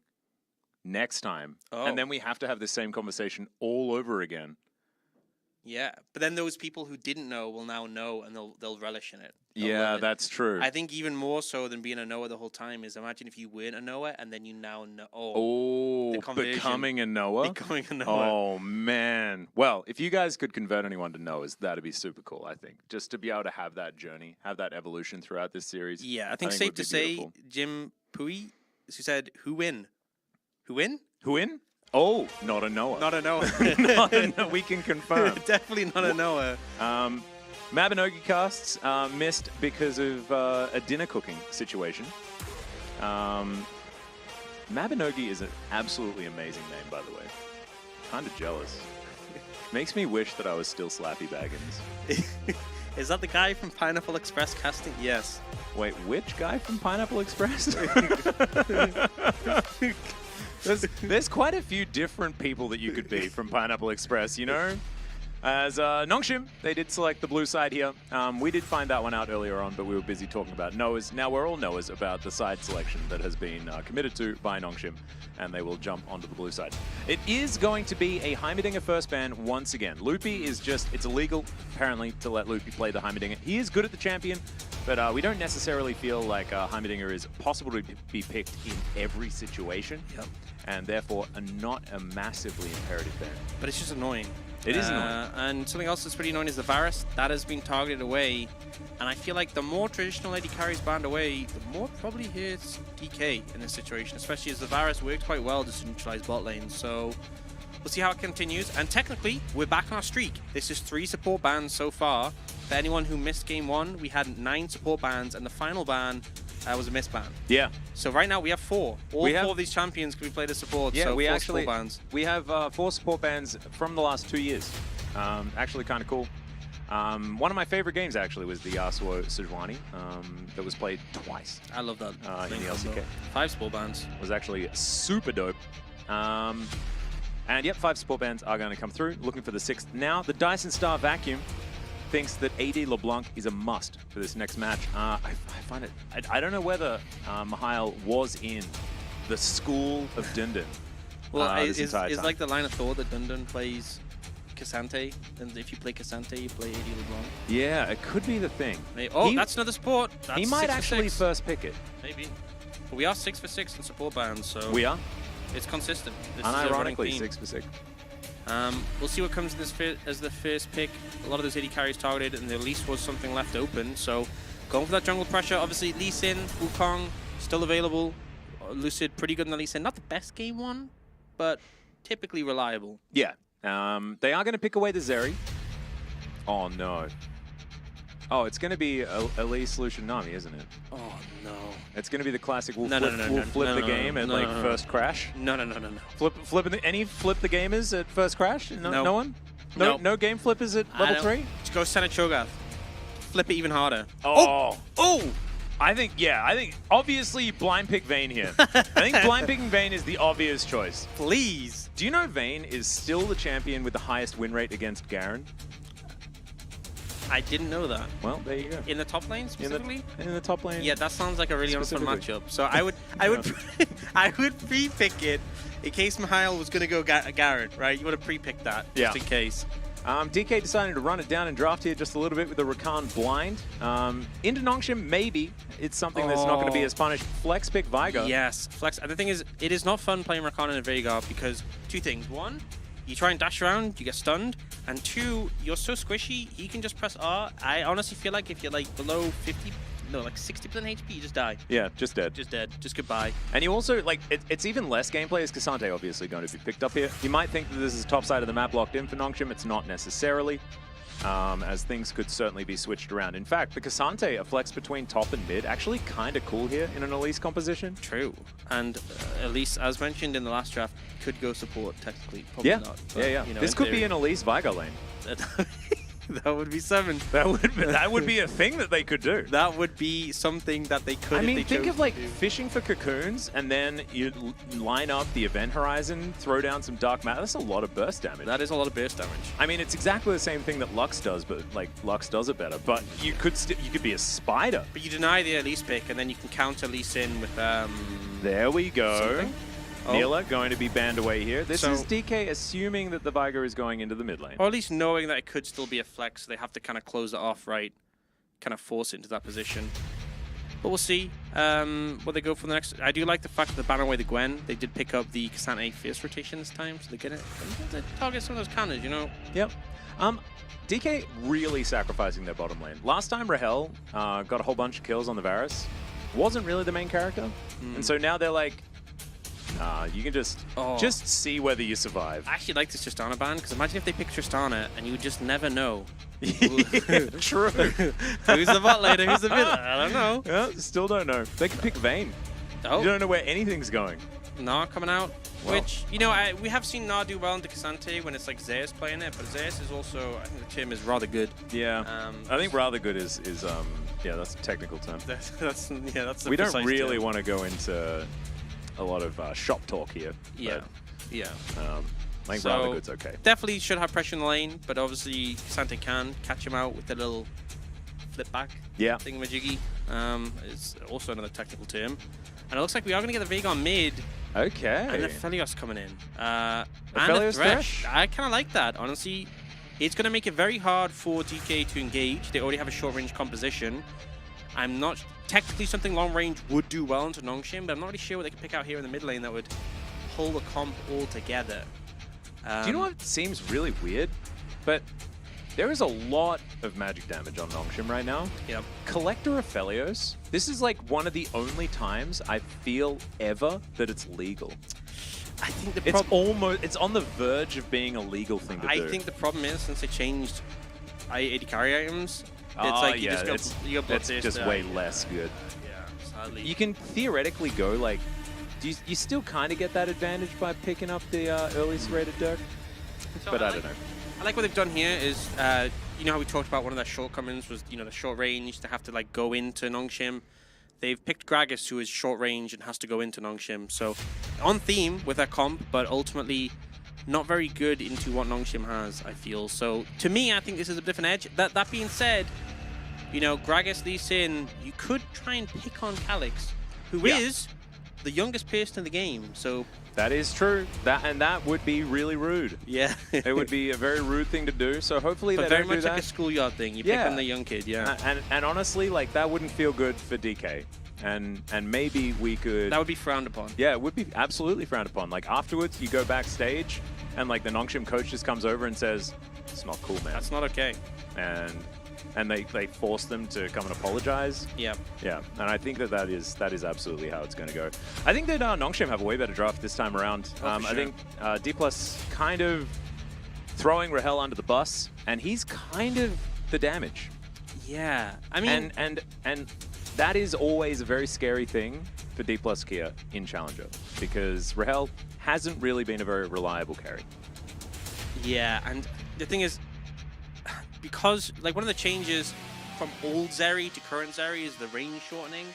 next time, and then we have to have the same conversation all over again? Yeah, but then those people who didn't know will now know, and they'll relish in it. Yeah, that's true. I think even more so than being a knower the whole time is, imagine if you weren't a knower and then you now know. The conversion. Becoming a knower? Becoming a knower. Oh, man. Well, if you guys could convert anyone to knowers, that'd be super cool, I think. Just to be able to have that journey, have that evolution throughout this series. Yeah, I think safe to say, Jim Pui, who said, who win? Who win? Who in? Oh, not a knower. Not a knower. Not a knower. We can confirm. Definitely not a knower. Mabinogi casts missed because of a dinner cooking situation. Mabinogi is an absolutely amazing name, by the way. Kind of jealous. Makes me wish that I was still Slappy Baggins. Is that the guy from Pineapple Express casting? Yes. Wait, which guy from Pineapple Express? There's quite a few different people that you could be from Pineapple Express, you know? As Nongshim, they did select the blue side here. We did find that one out earlier on, but we were busy talking about knowers. Now we're all knowers about the side selection that has been committed to by Nongshim, and they will jump onto the blue side. It is going to be a Heimerdinger first ban once again. Loopy is just, it's illegal, apparently, to let Loopy play the Heimerdinger. He is good at the champion, but we don't necessarily feel like Heimerdinger is possible to be picked in every situation, and therefore not a massively imperative ban. But it's just annoying. It is annoying. And something else that's pretty annoying is the Varus. That has been targeted away. And I feel like the more traditional AD carries banned away, the more probably hurts DK in this situation, especially as the Varus worked quite well to neutralize bot lanes. So we'll see how it continues. And technically, we're back on our streak. This is 3 support bans so far. For anyone who missed game 1, we had 9 support bans, and the final ban was a miss ban. Yeah. So right now we have 4. All 4 of these champions can be played as support. Yeah, so we 4 actually support bans. We have 4 support bans from the last 2 years. Actually, kind of cool. One of my favorite games actually was the Yasuo Sejuani that was played twice. I love that in the LCK. 5 support bans was actually super dope. And yep, 5 support bans are going to come through. Looking for the 6th now. The Dyson Star Vacuum thinks that AD LeBlanc is a must for this next match. I find it. I don't know whether Mihail was in the school of Dundun. Well, it's like the line of thought that Dundun plays Cassante, and if you play Cassante, you play AD LeBlanc. Yeah, it could be the thing. That's another support. That's he might 6 for actually 6. first pick it. Maybe. But we are 6 for 6 in support bans, so we are. It's consistent. This Unironically, is 6 for 6. We'll see what comes this as the first pick. A lot of those AD carries targeted, and there at least was something left open. So going for that jungle pressure. Obviously, Lee Sin, Wukong still available. Lucid pretty good in the Lee Sin. Not the best game 1, but typically reliable. Yeah. They are going to pick away the Zeri. Oh, no. Oh, it's going to be Elise Lucian Nami, isn't it? Oh, no. It's going to be the classic, we'll No, flip the game at first crash. No. Any flip the gamers at first crash? No one? No game flippers at level 3? Just go Senate Cho'Gath. Flip it even harder. Oh! I think obviously blind pick Vayne here. I think blind picking Vayne is the obvious choice. Please. Do you know Vayne is still the champion with the highest win rate against Garen? I didn't know that. Well, there you go. In the top lane specifically? In the top lane. Yeah, that sounds like a really unfun Specifically. matchup. So I would I would pre-pick it in case Mihail was gonna go Garen, right? You would have pre-picked that just in case. DK deciding to run it down and draft here just a little bit with the Rakan blind. Into Nongshim, maybe. It's something that's not going to be as punished. Flex pick Vigo. Yes, Flex. And the thing is, it is not fun playing Rakan in a Veigar because two things. One, you try and dash around, you get stunned. And two, you're so squishy, he can just press R. I honestly feel like if you're like below 50, no, like 60% HP, you just die. Yeah, just dead. Just dead. Just goodbye. And you also, like, it's even less gameplay as Cassante obviously going to be picked up here. You might think that this is top side of the map locked in for Nongshim. It's not necessarily, as things could certainly be switched around. In fact, the Cassante, a flex between top and mid, actually kind of cool here in an Elise composition. True. And Elise, as mentioned in the last draft, could go support technically. Probably Yeah, not. But, yeah. You know, This in could be theory. an Elise Vigo lane. That would be seven. That would be a thing that they could do. That would be something that they could. I mean, if they think chose of like to do. fishing for cocoons, and then you line up the event horizon, throw down some dark matter. That's a lot of burst damage. That is a lot of burst damage. I mean, it's exactly the same thing that Lux does, but like Lux does it better. But you could be a spider. But you deny the Elise pick, and then you can counter Elise in with There we go. something. Oh. Neela going to be banned away here. This So- is DK assuming that the Vigo is going into the mid lane. Or at least knowing that it could still be a flex, they have to kind of close it off, right? Kind of force it into that position. But we'll see what they go for the next. I do like the fact that they ban away the Gwen. They did pick up the Cassante Fierce rotation this time, so they get it. They target some of those counters, you know? Yep. DK really sacrificing their bottom lane. Last time Rahel got a whole bunch of kills on the Varus. Wasn't really the main character. And so now they're like, nah, you can just see whether you survive. I actually like this Tristana ban, because imagine if they pick Tristana and you would just never know. True. Who's the bot laner? Who's the mid? I don't know. Yeah, still don't know. They could pick Vayne. Oh, You don't know where anything's going. Gnar coming out. Well. Which, you know, we have seen Gnar do well into Cassante when it's like Zeus playing it, but Zeus is also, I think the team is rather good. Yeah. I think rather good is yeah, that's a technical term. That's the We don't precise really term. want to go into a lot of shop talk here. Yeah, yeah. I think So- rather good's okay. Definitely should have pressure in the lane, but obviously Cassante can catch him out with the little flip back Yeah. thingamajiggy. It's also another technical term. And it looks like we are going to get the Veigar mid Okay. and the Felios coming in. And the Felios Thresh. Thresh. I kind of like that, honestly. It's going to make it very hard for DK to engage. They already have a short-range composition. I'm not... Technically, something long-range would do well into Nongshim, but I'm not really sure what they can pick out here in the mid lane that would pull the comp all together. Do you know what seems really weird? But there is a lot of magic damage on Nongshim right now. Yep. Collector of Felios. This is like one of the only times I feel ever that it's legal. I think the It's problem... it's on the verge of being a legal thing to do. I think the problem is, since they changed 80 carry items, it's Oh, like you yeah, just go... You go it's just way less good. Yeah, sadly. You can theoretically go like, you still kind of get that advantage by picking up the early serrated Dirk, So but I like- don't know. I like what they've done here is, you know how we talked about one of their shortcomings was, you know, the short range, to have to like go into Nongshim. They've picked Gragas, who is short range and has to go into Nongshim. So on theme with their comp, but ultimately not very good into what Nongshim has, I feel. So to me, I think this is a bit of an edge. That being said, you know, Gragas, Lee Sin, you could try and pick on Calyx, who is the youngest person in the game. So That is true. That would be really rude. yeah, It would be a very rude thing to do. So hopefully but they very don't do much that. like a schoolyard thing. You Yeah. pick on the young kid, yeah. And honestly, like that wouldn't feel good for DK. And maybe we could. That would be frowned upon. Yeah, it would be absolutely frowned upon. Like afterwards, you go backstage, and like the Nongshim coach just comes over and says, "It's not cool, man." That's not okay. And they force them to come and apologize. Yeah. Yeah, and I think that is absolutely how it's going to go. I think that Nongshim have a way better draft this time around. Oh, for I sure. think D+ kind of throwing Rahel under the bus, and he's kind of the damage. Yeah. I mean, And that is always a very scary thing for D+ Kia in Challenger, because Rahel hasn't really been a very reliable carry. yeah. And the thing is, because like one of the changes from old Zeri to current Zeri is the range shortening.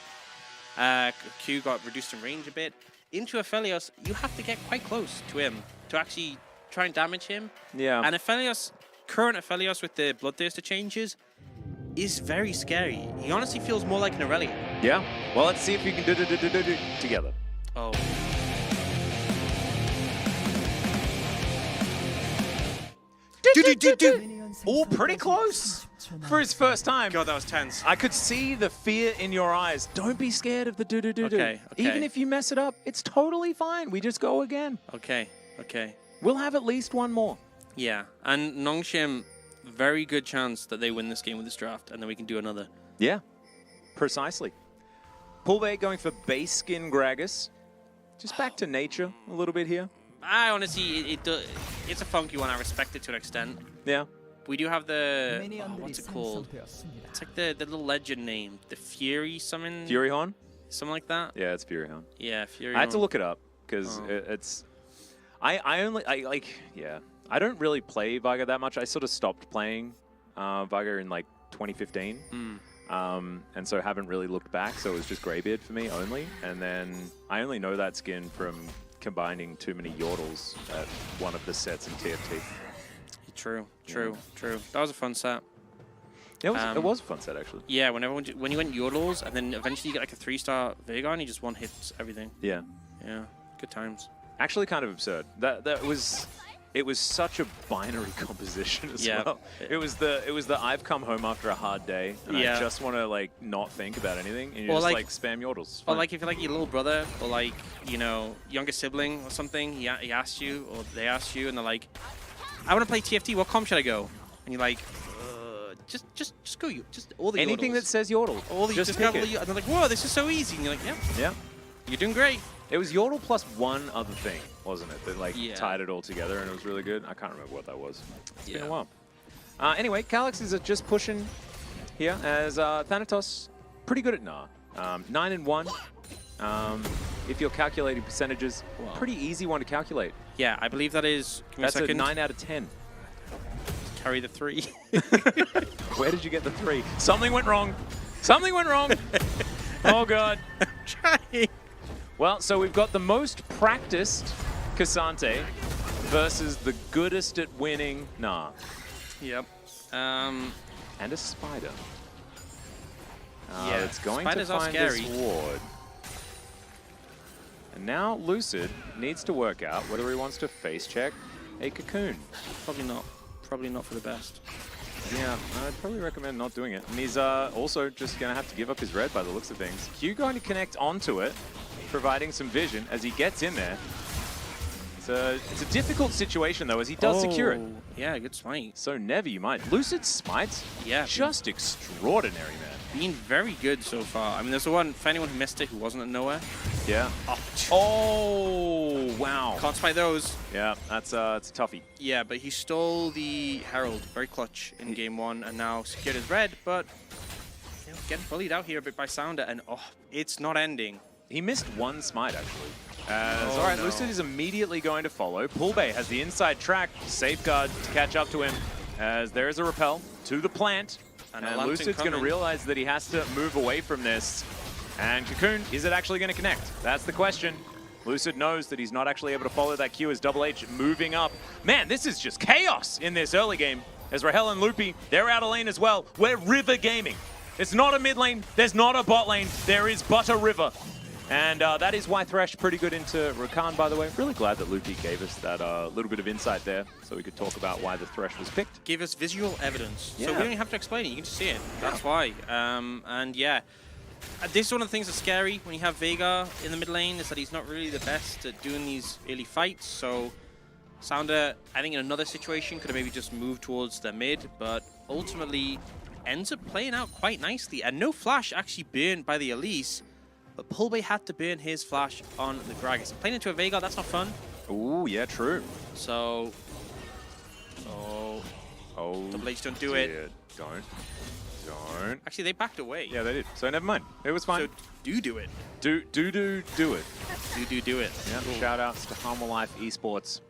Q got reduced in range a bit. Into Aphelios, you have to get quite close to him to actually try and damage him. Yeah. And Aphelios, current Aphelios with the Bloodthirster changes, is very scary. He honestly feels more like an Aurelia. Yeah. Well, let's see if we can do together. Oh. Oh, pretty close for his first time. God, that was tense. I could see the fear in your eyes. Don't be scared of the do-do-do-do. Okay, okay. Even if you mess it up, it's totally fine. We just go again. Okay, okay. We'll have at least one more. Yeah, and Nongshim, very good chance that they win this game with this draft, and then we can do another. Yeah, precisely. Pulve going for base skin Gragas. Just back to nature a little bit here. I honestly, it's a funky one. I respect it to an extent. Yeah. We do have the, 미니언들이 what's it called? 생성되었습니다. It's like the little legend name, the Fury summon, Fury Horn? something like that. Yeah, it's Fury Horn. Yeah, Fury. I had to Horn. look it up because it's. I don't really play Veigar that much. I sort of stopped playing Veigar in like 2015. And so haven't really looked back. So it was just Greybeard for me only. And then I only know that skin from combining too many Yordles at one of the sets in TFT. True. That was a fun set. It was a fun set actually. Yeah, when you went Yordles, and then eventually you get like a 3-star Veigar, and he just one hits everything. Yeah. Yeah, good times. Actually, kind of absurd. It was such a binary composition as well. It was the I've come home after a hard day and I just want to like not think about anything and you just like spam Yordles. Or like if you're like your little brother or like, you know, younger sibling or something, he asked you or they asked you and they're like, I want to play TFT, what comp should I go? And you're like, just go, just all the anything Yordles. that says Yordle. All the, just pick it. And they're like, whoa, this is so easy. And you're like, yeah, you're doing great. It was Yordle plus one other thing, wasn't it? That like tied it all together and it was really good. I can't remember what that was. It's been a while. Anyway, Calyx is just pushing here as Thanatos, pretty good at Gnar. 9 and 1. If you're calculating percentages, pretty easy one to calculate. Yeah, I believe that is. Give me That's a second. 9 out of 10. Carry the 3. Where did you get the 3? Something went wrong. Something went wrong. Oh god. I'm trying. Well, so we've got the most practiced Cassante versus the goodest at winning Gnar. Yep. And a Spider. Yeah, it's going Spiders to are find scary. this ward. And now Lucid needs to work out whether he wants to face check a Cocoon. Probably not. Probably not for the best. Yeah, I'd probably recommend not doing it. And he's also just going to have to give up his red by the looks of things. Q going to connect onto it, providing some vision as he gets in there. It's a difficult situation, though, as he does secure it. Yeah, good smite. So Nevi, you might. Lucid smites? Yeah. Just extraordinary, man. Being very good so far. I mean, there's the one, for anyone who missed it, who wasn't at nowhere. Yeah. Oh, wow. Can't smite those. Yeah, it's a toughie. Yeah, but he stole the Herald, very clutch in game 1, and now secured his red, but you know, getting bullied out here a bit by Sounder, and it's not ending. He missed one smite, actually. All right, no. Lucid is immediately going to follow. Pulbe has the inside track, Safeguard to catch up to him, as there is a repel to the plant. And Lucid's going to realize that he has to move away from this. And Cocoon, is it actually going to connect? That's the question. Lucid knows that he's not actually able to follow that Q as Double H moving up. Man, this is just chaos in this early game. As Rahel and Loopy, they're out of lane as well. We're river gaming. It's not a mid lane, there's not a bot lane, there is but a river. And that is why Thresh pretty good into Rakan, by the way. Really glad that Loopy gave us that little bit of insight there so we could talk about why the Thresh was picked. Give us visual evidence. Yeah. So we don't even have to explain it, you can just see it. That's why. And yeah, this is one of the things that's scary when you have Veigar in the mid lane, is that he's not really the best at doing these early fights. So Sounder, I think in another situation, could have maybe just moved towards the mid, but ultimately ends up playing out quite nicely. And no flash actually burned by the Elise. But Pulbe had to burn his flash on the Gragas. Playing into a Veigar, that's not fun. Ooh, yeah, true. So, Double H don't do it. Don't. Actually, they backed away. Yeah, they did. So never mind. It was fine. So do it. Do it. Do it. Yeah. Cool. Shout outs to Harmon Life Esports.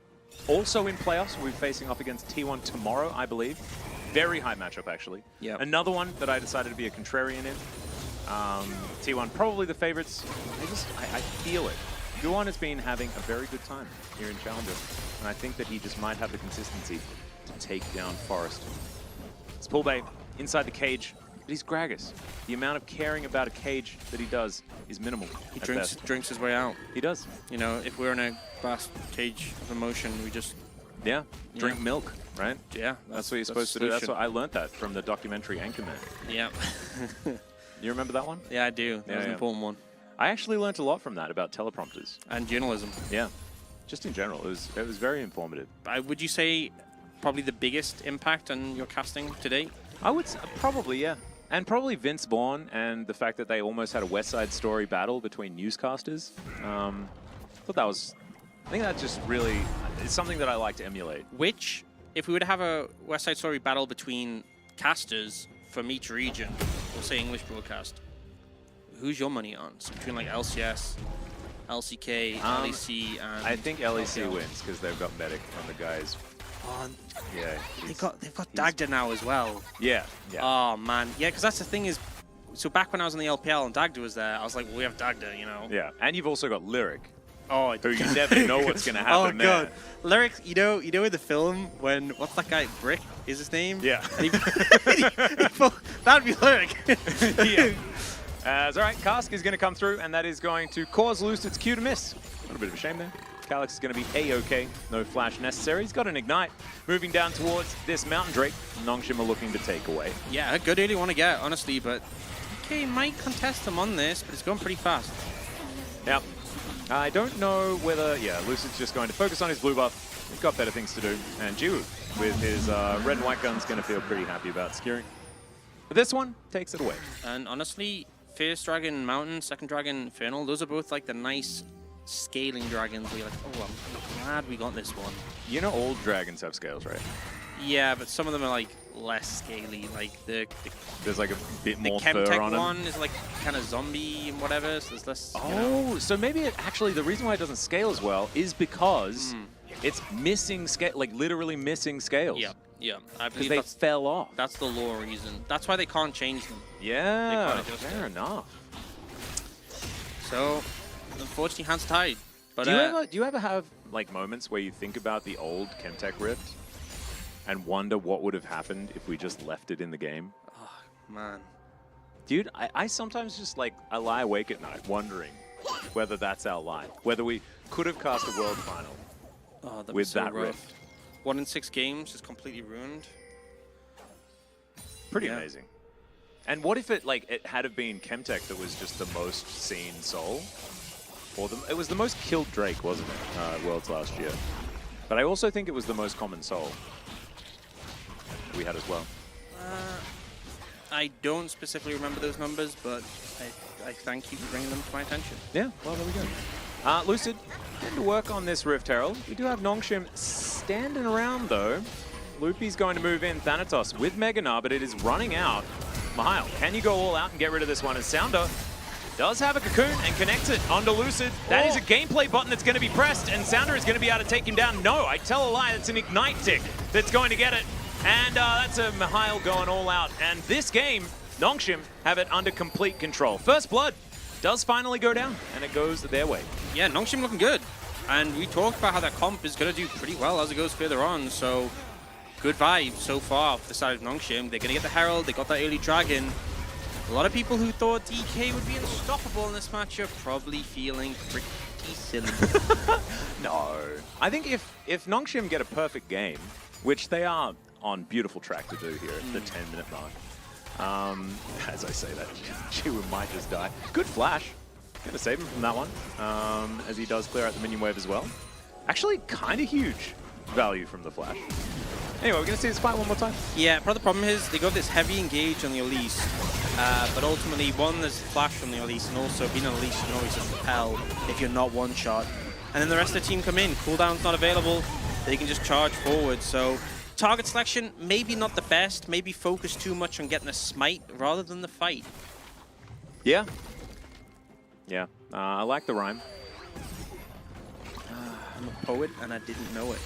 Also in playoffs, we'll be facing off against T1 tomorrow, I believe. Very high matchup, actually. Yeah. Another one that I decided to be a contrarian in. T1 probably the favorites. I feel it. Guan has been having a very good time here in Challenger, and I think that he just might have the consistency to take down Forest. It's Pulbe inside the cage, But he's Gragas. The amount of caring about a cage that he does is minimal. He at drinks best. drinks his way out. He does. You know, if we're in a vast cage of emotion, we just Yeah. Drink milk, right? yeah. That's what you're supposed to do. That's what I learned that from the documentary Anchorman. Yeah. You remember that one? Yeah, I do. That was an important one. I actually learned a lot from that about teleprompters. And journalism. Yeah. Just in general, it was very informative. Would you say probably the biggest impact on your casting to date? I would probably, yeah. And probably Vince Vaughn and the fact that they almost had a West Side Story battle between newscasters. I think that just really is something that I like to emulate. Which, if we were to have a West Side Story battle between casters from each region, we'll say English broadcast, who's your money on? So between like LCS, LCK, LEC, and I think LEC LPL. wins because they've got Medic on the guys. Yeah. They've got Dagda now as well. Yeah. Yeah. Oh man, yeah, because that's the thing is, so back when I was in the LPL and Dagda was there, I was like, well, we have Dagda, you know. Yeah. And you've also got Lyric, Oh, who you never know what's going to happen oh god, there. Lyrics. You know in the film when what's that guy? Brick is his name. Yeah. And that'd be Lyric. Yeah. It's all right. Cask is going to come through, and that is going to cause Lucid's Q to miss. A little bit of a shame there. Calyx is going to be A-OK. No flash necessary. He's got an Ignite. Moving down towards this Mountain Drake. Nongshim are looking to take away. Yeah, a good early one to get, honestly, but DK might contest him on this, but it's going pretty fast. Now, I don't know whether... Yeah, Lucid's just going to focus on his blue buff. He's got better things to do. And Jiwoo, with his red and white guns, going to feel pretty happy about securing. But this one takes it away. And honestly, First Dragon Mountain, Second Dragon Infernal, those are both like the nice scaling dragons where you're like, oh, I'm glad we got this one. You know all dragons have scales, right? Yeah, but some of them are like less scaly, like the There's like a bit the more fur on Chemtech them. one is like kind of zombie and whatever, so there's less. Oh, you know. so maybe actually the reason why it doesn't scale as well is because it's missing scale, like literally missing scales. Yeah, yeah. I Because believe they that's, fell off. that's the lore reason. That's why they can't change them. Yeah, kinda just fair enough. So, unfortunately, hands tied. But Do you ever have like moments where you think about the old Chemtech Rift and wonder what would have happened if we just left it in the game? man, Dude, I sometimes just like, I lie awake at night wondering whether that's our line. Whether we could have cast a world final that'd be with so that rough. Rift. 1 in 6 games is completely ruined. Pretty Yeah. amazing. And what if it like it had have been Chemtech that was just the most seen soul? Or it was the most killed Drake, wasn't it? Worlds last year. But I also think it was the most common soul we had as well. I don't specifically remember those numbers, but I thank you for bringing them to my attention. Yeah, well, there we go. Lucid, getting to work on this Rift Herald. We do have Nongshim standing around, though. Loopy's going to move in Thanatos with Meganar, but it is running out. Mahile, can you go all out and get rid of this one? As Sounder does have a Cocoon and connects it onto Lucid. That is a gameplay button that's going to be pressed, and Sounder is going to be able to take him down. No, I tell a lie, it's an Ignite tick that's going to get it. And that's a Mahile going all out. And this game, Nongshim have it under complete control. First Blood does finally go down, and it goes their way. Yeah, Nongshim looking good. And we talked about how that comp is going to do pretty well as it goes further on, so good vibes so far for the side of Nongshim. They're going to get the Herald, they got that early Dragon. A lot of people who thought DK would be unstoppable in this match are probably feeling pretty silly. No. I think if Nongshim get a perfect game, which they are on beautiful track to do here at the 10-minute mark, as I say that, Jiwoo might just die. Good flash. Gonna save him from that one, as he does clear out the minion wave as well. Actually, kind of huge value from the flash. Anyway, we're gonna see this fight one more time. Yeah, part of the problem is they got this heavy engage on the Elise, but ultimately, one, there's flash from the Elise, and also being on Elise, you can always just repel if you're not one shot. And then the rest of the team come in, cooldown's not available, they can just charge forward, so target selection, maybe not the best, maybe focus too much on getting a smite rather than the fight. Yeah. Yeah, I like the rhyme. I'm a poet and I didn't know it.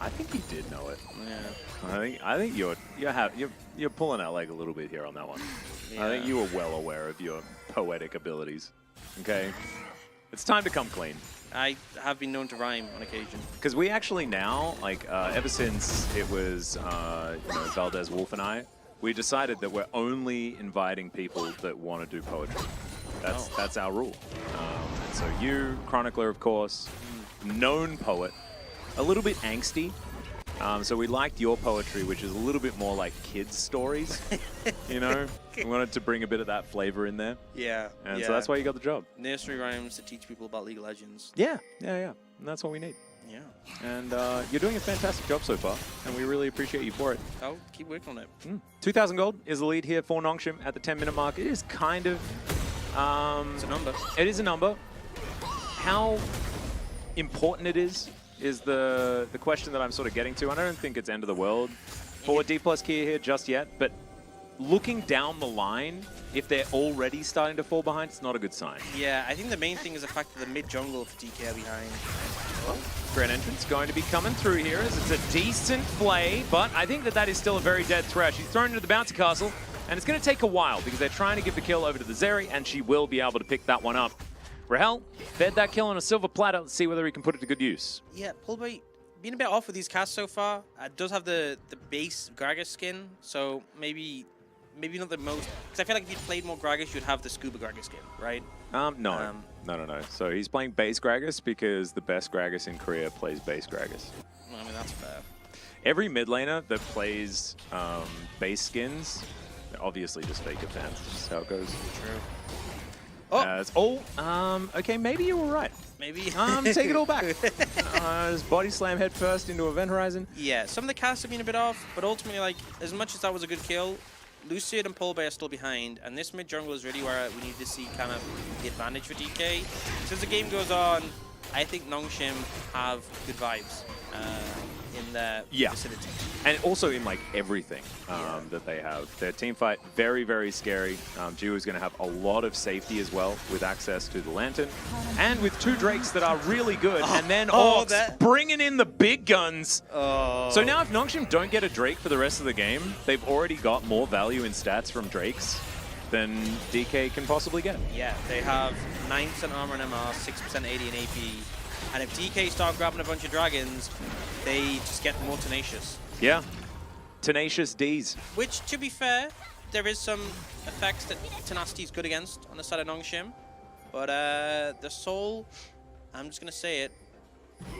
I think he did know it. Yeah. I think you're pulling out leg a little bit here on that one. Yeah. I think you were well aware of your poetic abilities. Okay, it's time to come clean. I have been known to rhyme on occasion. Because we actually now, like, ever since it was, Valdez Wolf and I, we decided that we're only inviting people that want to do poetry. That's our rule. And so you, Chronicler, of course, known poet, a little bit angsty. So we liked your poetry, which is a little bit more like kids' stories, you know? We wanted to bring a bit of that flavor in there. Yeah. And so that's why you got the job. Nursery rhymes to teach people about League of Legends. Yeah. And that's what we need. Yeah. And you're doing a fantastic job so far, and we really appreciate you for it. I'll keep working on it. 2,000 gold is the lead here for Nongshim at the 10-minute mark. It is kind of... It's a number. It is a number. How important it is the question that I'm sort of getting to. I don't think it's end of the world for D+ Kia here just yet, but looking down the line, if they're already starting to fall behind, it's not a good sign. Yeah, I think the main thing is the fact that the mid-jungle for DK are behind. Grand entrance going to be coming through here as it's a decent play, but I think that is still a very dead thresh. He's thrown into the bouncy castle, and it's going to take a while because they're trying to give the kill over to the Zeri, and she will be able to pick that one up. Rahel fed that kill on a silver platter. Let's see whether he can put it to good use. Yeah, Pullboy being a bit off with these casts so far. Does have the base Gragas skin, so maybe not the most. Because I feel like if you'd played more Gragas, you'd have the Scuba Gragas skin, right? No. So he's playing base Gragas because the best Gragas in Korea plays base Gragas. Well, I mean, that's fair. Every mid laner that plays base skins, they're obviously just fake fans. That's just how it goes. True. Okay, maybe you were right. Maybe. Take it all back. Just body slam head first into Event Horizon. Yeah, some of the casts have been a bit off, but ultimately, like, as much as that was a good kill, Lucid and Pullboy are still behind, and this mid jungle is really where we need to see kind of the advantage for DK. So as the game goes on, I think Nongshim have good vibes in their vicinity. And also in like everything that they have. Their team fight, very, very scary. Jiwoo is going to have a lot of safety as well with access to the Lantern. And with two Drakes that are really good. And then Orcs bringing in the big guns. So now if Nongshim don't get a Drake for the rest of the game, they've already got more value in stats from Drakes than DK can possibly get. Yeah, they have 9% armor and MR, 6% AD and AP. And if DK start grabbing a bunch of dragons, they just get more tenacious. Yeah, tenacious Ds. Which, to be fair, there is some effects that Tenacity is good against on the side of Nongshim. But the Soul, I'm just going to say it,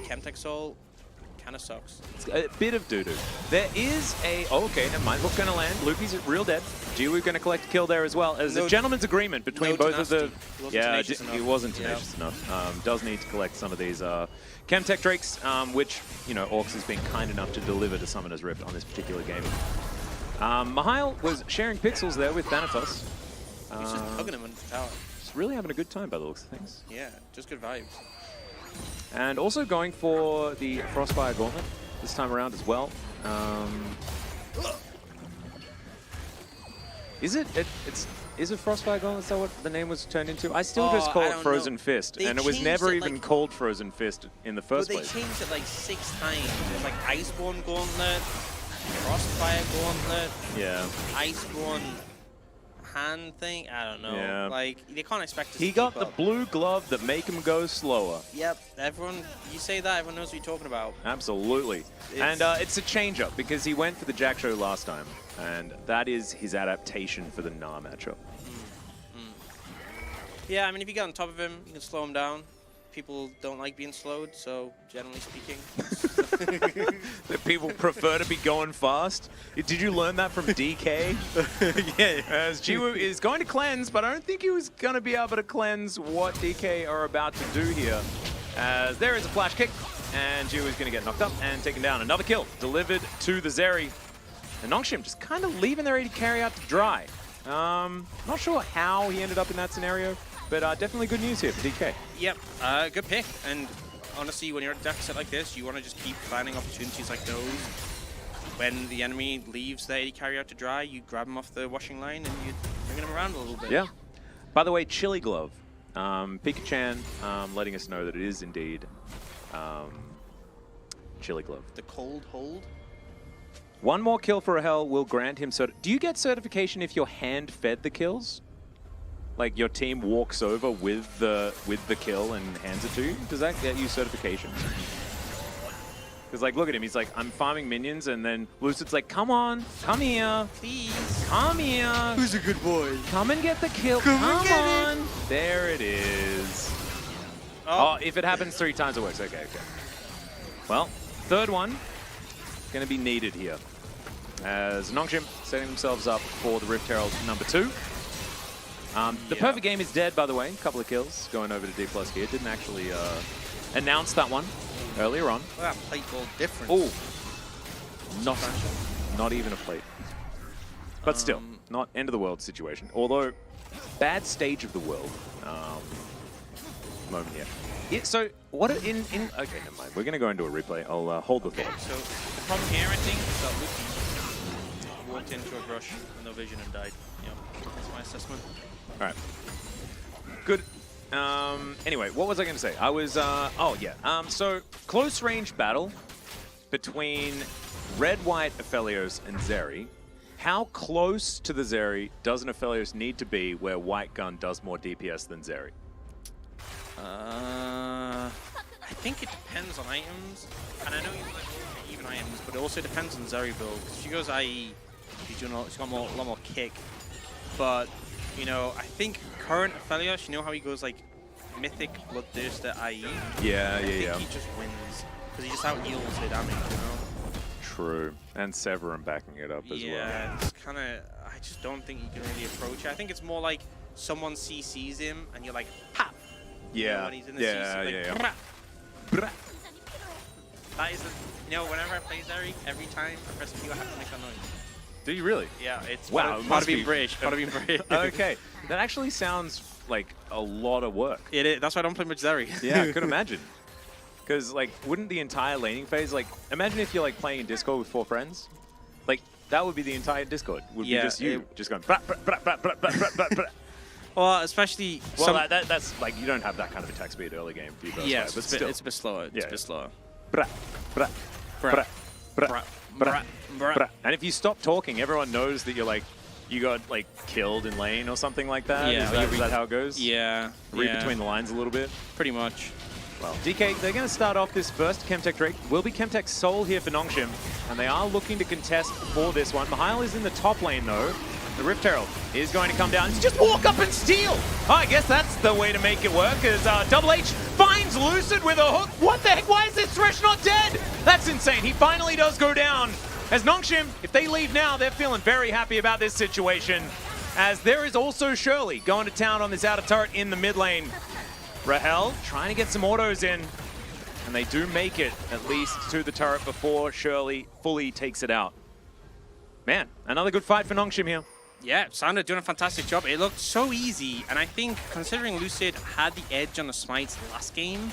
Chemtech Soul kind of sucks. It's a bit of doo-doo. There is a... Oh, okay, never mind. Hook going to land. Luffy's real dead. Jiwoo going to collect a kill there as well. As a gentleman's agreement between both tenacity. of the... He wasn't tenacious enough. Does need to collect some of these Chemtech Drakes, which, you know, Orcs has been kind enough to deliver to Summoner's Rift on this particular game. Mihail was sharing pixels there with Thanatos. He's just hugging him in the tower. Just really having a good time by the looks of things. Yeah, just good vibes. And also going for the Frostfire Gauntlet this time around as well. Is it Frostfire Gauntlet? Is that what the name was turned into? I still just call it Frozen Fist, and it was never even called Frozen Fist in the first place. They changed it like 6 times. There's like Iceborne Gauntlet, Frostfire Gauntlet, Iceborne hand thing. I don't know. Yeah. Like, they can't expect us to He got keep the up. blue glove that make him go slower. Yep, everyone, you say that, everyone knows what you're talking about. Absolutely. And it's a change-up because he went for the Jack Show last time, and that is his adaptation for the Na matchup. Yeah, I mean, if you get on top of him, you can slow him down. People don't like being slowed, so generally speaking. That people prefer to be going fast. Did you learn that from DK? Yeah. As Jiwoo is going to cleanse, but I don't think he was going to be able to cleanse what DK are about to do here. As there is a flash kick, and Jiwoo is going to get knocked up and taken down. Another kill delivered to the Zeri. And Nongshim just kind of leaving their AD carry out to dry. Not sure how he ended up in that scenario, but definitely good news here for DK. Yep, good pick. And honestly, when you're at a deficit like this, you want to just keep finding opportunities like those. When the enemy leaves their AD carry out to dry, you grab them off the washing line and you bring them around a little bit. Yeah. By the way, Chili Glove. Pika-chan letting us know that it is indeed Chili Glove. The cold hold. One more kill for Rahel will grant him do you get certification if your hand fed the kills? Like your team walks over with the kill and hands it to you? Does that get you certification? Because, like, look at him. He's like, I'm farming minions, and then Lucid's like, come on, come here. Please. Come here. Who's a good boy? Come and get the kill. Come on. There it is. Oh, if it happens 3 times, it works. Okay. Well, third one going to be needed here. As Nongshim setting themselves up for the Rift Herald number 2. The perfect game is dead, by the way. A couple of kills going over to D+ here. Didn't actually announce that one earlier on. Look at that plate goal difference. Oh, not even a plate. But still, not end of the world situation. Although, bad stage of the world moment here. Yeah, so what in okay, never mind. We're gonna go into a replay. I'll hold the thought. So the problem here, I think, is that Luffy walked into a brush with no vision and died. Yeah, that's my assessment. All right. Good. Anyway, what was I going to say? I was, so close range battle between Red, White, Aphelios, and Zeri. How close to the Zeri does an Aphelios need to be where White Gun does more DPS than Zeri? I think it depends on items, and I know you like even items, but it also depends on Zeri build. If she goes IE, she's got a lot more kick. But you know, I think current Aphelios, you know how he goes like Mythic, Bloodthirster, IE? Yeah. I think he just wins, because he just out-heals the damage, you know? True. And Severin backing it up as well. Yeah, it's kind of, I just don't think you can really approach it. I think it's more like someone CCs him, and you're like, pop! Yeah, you know, when he's in the CC, like, brah. That is the, you know, whenever I play Zeri, every time I press Q, I have to make that noise. Do you really? Yeah, it's wow, part of being British. Part of being British. Okay, that actually sounds like a lot of work. It is. That's why I don't play much Zeri. Yeah, I could imagine. Because, like, wouldn't the entire laning phase, like, imagine if you're, like, playing in Discord with 4 friends. Like, that would be the entire Discord. Would be just you, just going, brah, brah, brah, brah, brah, brah, brah, brah. Well, especially... Well, that's, like, you don't have that kind of attack speed early game for you guys. Yeah, but still. it's a bit slower. It's a bit slower. Brah, brah, brah, brah, brah, brah. And if you stop talking, everyone knows that you're, like, you got, like, killed in lane or something like that? Yeah. Is that how it goes? Yeah. Read between the lines a little bit? Pretty much. Well, DK, they're going to start off this first Chemtech Drake. Will be Chemtech Soul here for Nongshim, and they are looking to contest for this one. Mihail is in the top lane, though. The Rift Herald is going to come down. Just walk up and steal! Oh, I guess that's the way to make it work, as Double H finds Lucid with a hook. What the heck? Why is this Thresh not dead? That's insane. He finally does go down. As Nongshim, if they leave now, they're feeling very happy about this situation, as there is also Shirley going to town on this outer turret in the mid lane. Rahel trying to get some autos in, and they do make it at least to the turret before Shirley fully takes it out. Man, another good fight for Nongshim here. Yeah, Sander doing a fantastic job. It looked so easy, and I think considering Lucid had the edge on the smites last game,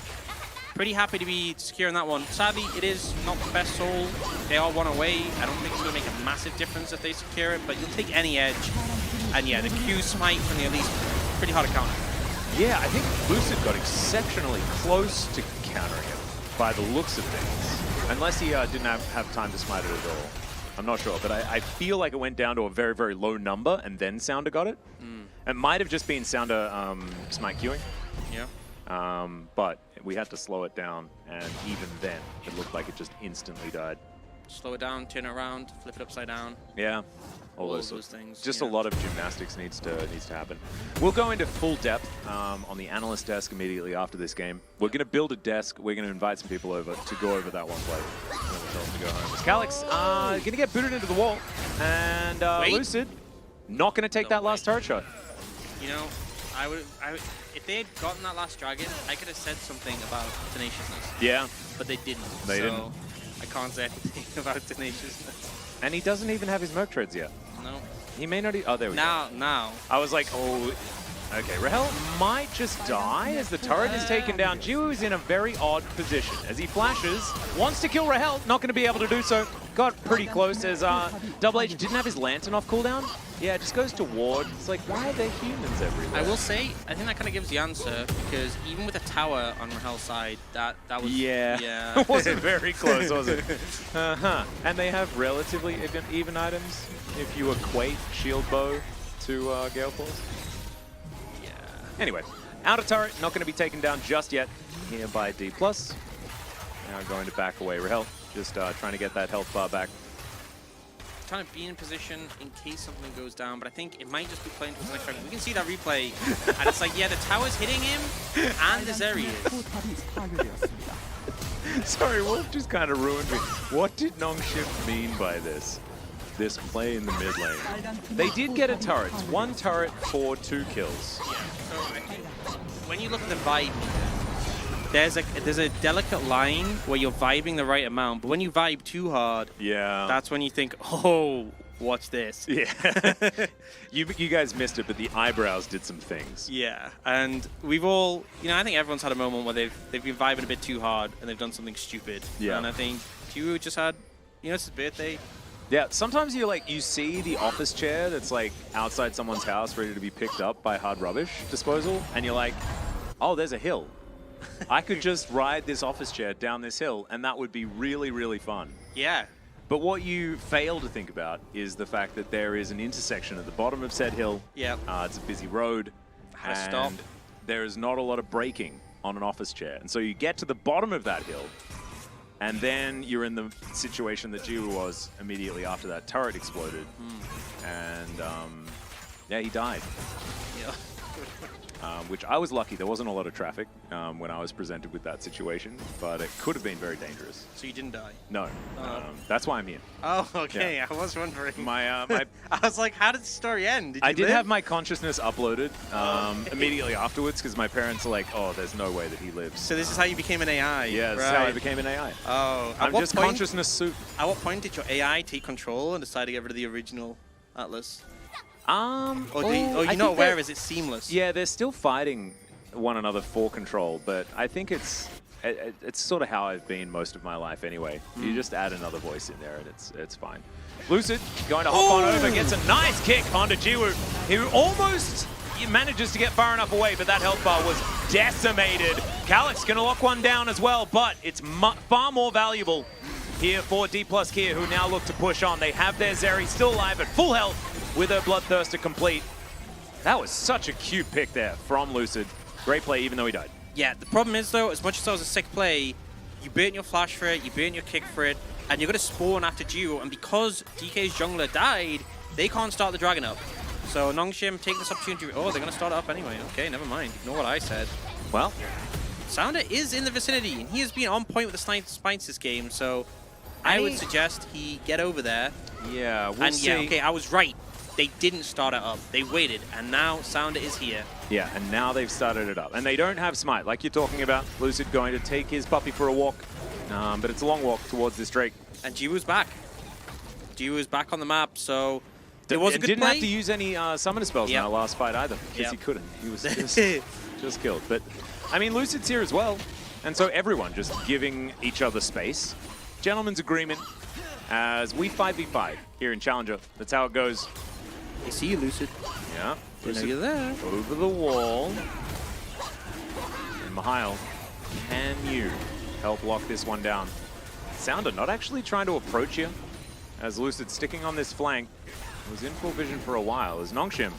pretty happy to be securing that one. Sadly, it is not the best soul. They are one away. I don't think it's going to make a massive difference if they secure it, but you'll take any edge. And yeah, the Q smite from the Elise, pretty hard to counter. Yeah, I think Lucid got exceptionally close to countering it by the looks of things. Unless he didn't have time to smite it at all. I'm not sure, but I feel like it went down to a very, very low number and then Sounder got it. It might have just been Sounder smite queuing. Yeah. But we had to slow it down, and even then, it looked like it just instantly died. Slow it down, turn it around, flip it upside down. Yeah. All those things. Just yeah. a lot of gymnastics needs to happen. We'll go into full depth on the analyst desk immediately after this game. We're going to build a desk. We're going to invite some people over to go over that one play. And then we'll tell them to go home. Calyx going to get booted into the wall, and Lucid not going to take that last turret shot. You know, I would if they had gotten that last dragon, I could have said something about tenaciousness. Yeah. But they didn't. They didn't. I can't say anything about tenaciousness. And he doesn't even have his Merc treads yet. No. He may not. Oh, there we go. Now. I was like, oh, okay. Rahel might just die as the turret is taken down. Jiwoo is in a very odd position as he flashes, wants to kill Rahel, not going to be able to do so. Got pretty close as Double H didn't have his lantern off cooldown. Yeah, it just goes to ward. It's like, why are there humans everywhere? I will say, I think that kind of gives the answer, because even with a tower on Rahel's side, that was... Yeah. It wasn't very close, was it? And they have relatively even items if you equate Shield Bow to Gale Force. Yeah. Anyway, outer turret not going to be taken down just yet here by D+. Now going to back away. Rahel just trying to get that health bar back. Trying to be in position in case something goes down, but I think it might just be playing towards the next dragon. We can see that replay, and it's like, yeah, the tower's hitting him, and the Zeri is. 포탑이 파괴되었습니다. Sorry, Wolf just kind of ruined me. What did Nongshim mean by this? This play in the mid lane. They did get a turret. It's 1 turret for 2 kills. Yeah, so I think when you look at the vibe, there's a delicate line where you're vibing the right amount, but when you vibe too hard, Yeah. that's when you think, oh, what's this? Yeah. you guys missed it, but the eyebrows did some things. Yeah, and we've all, I think everyone's had a moment where they've been vibing a bit too hard and they've done something stupid. Yeah. And I think Jiwoo just had, it's his birthday. Yeah, sometimes you see the office chair that's like outside someone's house ready to be picked up by hard rubbish disposal, and you're like, oh, there's a hill. I could just ride this office chair down this hill, and that would be really, really fun. Yeah. But what you fail to think about is the fact that there is an intersection at the bottom of said hill. Yeah. It's a busy road. Had to stop. And there is not a lot of braking on an office chair. And so you get to the bottom of that hill, and then you're in the situation that Jiwoo was immediately after that turret exploded. And yeah, he died. Yeah. Which I was lucky. There wasn't a lot of traffic when I was presented with that situation, but it could have been very dangerous. So you didn't die? No. That's why I'm here. Oh, okay. Yeah. I was wondering. My I was like, how did the story end? I did live? have my consciousness uploaded immediately afterwards because my parents are like, oh, there's no way that he lives. So this is how you became an AI? Yeah, this is how I became an AI. Oh. I'm just consciousness soup. At what point did your AI take control and decide to get rid of the original Atlas? Or you're not aware, is it seamless? Yeah, they're still fighting one another for control, but I think it's sort of how I've been most of my life anyway. You just add another voice in there and it's fine. Lucid going to hop on over, gets a nice kick onto Jiwoo, who almost manages to get far enough away, but that health bar was decimated. Calyx going to lock one down as well, but it's far more valuable here for D+ Kia, who now look to push on. They have their Zeri still alive at full health with her Bloodthirster complete. That was such a cute pick there from Lucid. Great play, even though he died. Yeah, the problem is, though, as much as that was a sick play, you burnt your flash for it, you burnt your kick for it, and you're going to spawn after Jiwoo, and because DK's jungler died, they can't start the dragon up. So Nongshim take this opportunity. Oh, they're going to start it up anyway. Okay, never mind. Ignore what I said. Well, Sounder is in the vicinity, and he has been on point with the spines this game, so I would suggest he get over there. Yeah, we'll see. Yeah, okay, I was right. They didn't start it up. They waited, and now Sounder is here. Yeah, and now they've started it up. And they don't have Smite, like you're talking about. Lucid going to take his puppy for a walk, but it's a long walk towards this Drake. And Jiwoo's back. Jiwoo's back on the map, so it was a good didn't play. have to use any summoner spells in our last fight either, because he couldn't. He was just killed. But, I mean, Lucid's here as well. And so everyone just giving each other space. Gentleman's agreement as we 5v5 here in Challenger. That's how it goes. I see you, Lucid. Yeah. I know you're there. Over the wall. And Mihail, can you help lock this one down? Sounder not actually trying to approach you, as Lucid sticking on this flank. Was in full vision for a while, as Nongshim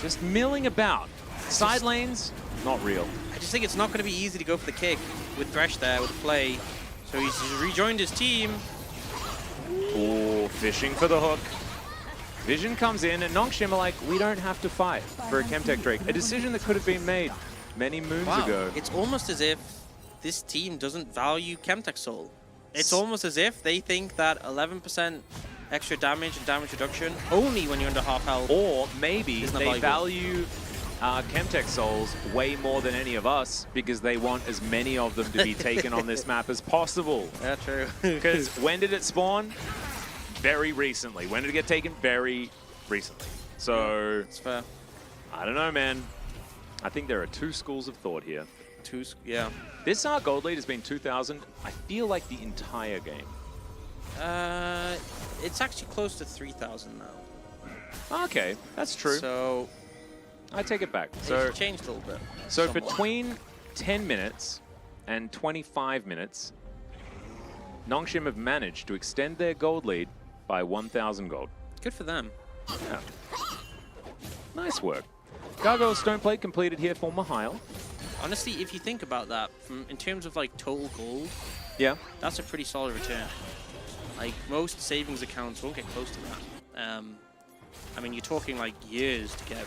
just milling about. Side lanes, not real. I just think it's not going to be easy to go for the kick with Thresh there, with the play. So he's rejoined his team. Oh, fishing for the hook. Vision comes in, and Nongshim are like, we don't have to fight for a Chemtech Drake. A decision that could have been made many moons ago. It's almost as if this team doesn't value Chemtech Soul. It's almost as if they think that 11% extra damage and damage reduction only when you're under half health. Or maybe they valuable. value Chemtech Souls way more than any of us because they want as many of them to be taken on this map as possible. Yeah, true. Because when did it spawn? Very recently. When did it get taken? Very recently. So, It's fair. I don't know, man. I think there are 2 schools of thought here. Yeah. This gold lead has been 2,000, I feel like the entire game. It's actually close to 3,000 now. Okay, that's true. So I take it back. it's changed a little bit. So somewhat. between 10 minutes and 25 minutes, Nongshim have managed to extend their gold lead by 1,000 gold. Good for them. Yeah. Nice work. Gargoyle Stone Plate completed here for Mihail. Honestly, if you think about that, in terms of like total gold, Yeah. that's a pretty solid return. Like most savings accounts won't get close to that. I mean, you're talking like years to get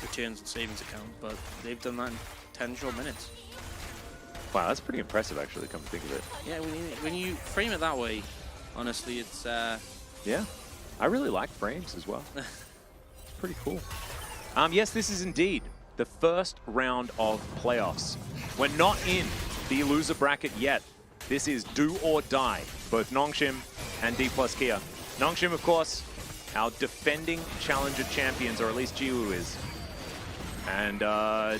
returns on savings account, but they've done that in 10 short minutes. Wow, that's pretty impressive, actually, come to think of it. Yeah, when you frame it that way, honestly, it's Yeah. I really like frames as well. It's pretty cool. Yes, this is indeed the first round of playoffs. We're not in the loser bracket yet. This is do or die, both Nongshim and D plus Kia. Nongshim, of course, our defending challenger champions, or at least Jiwoo is. And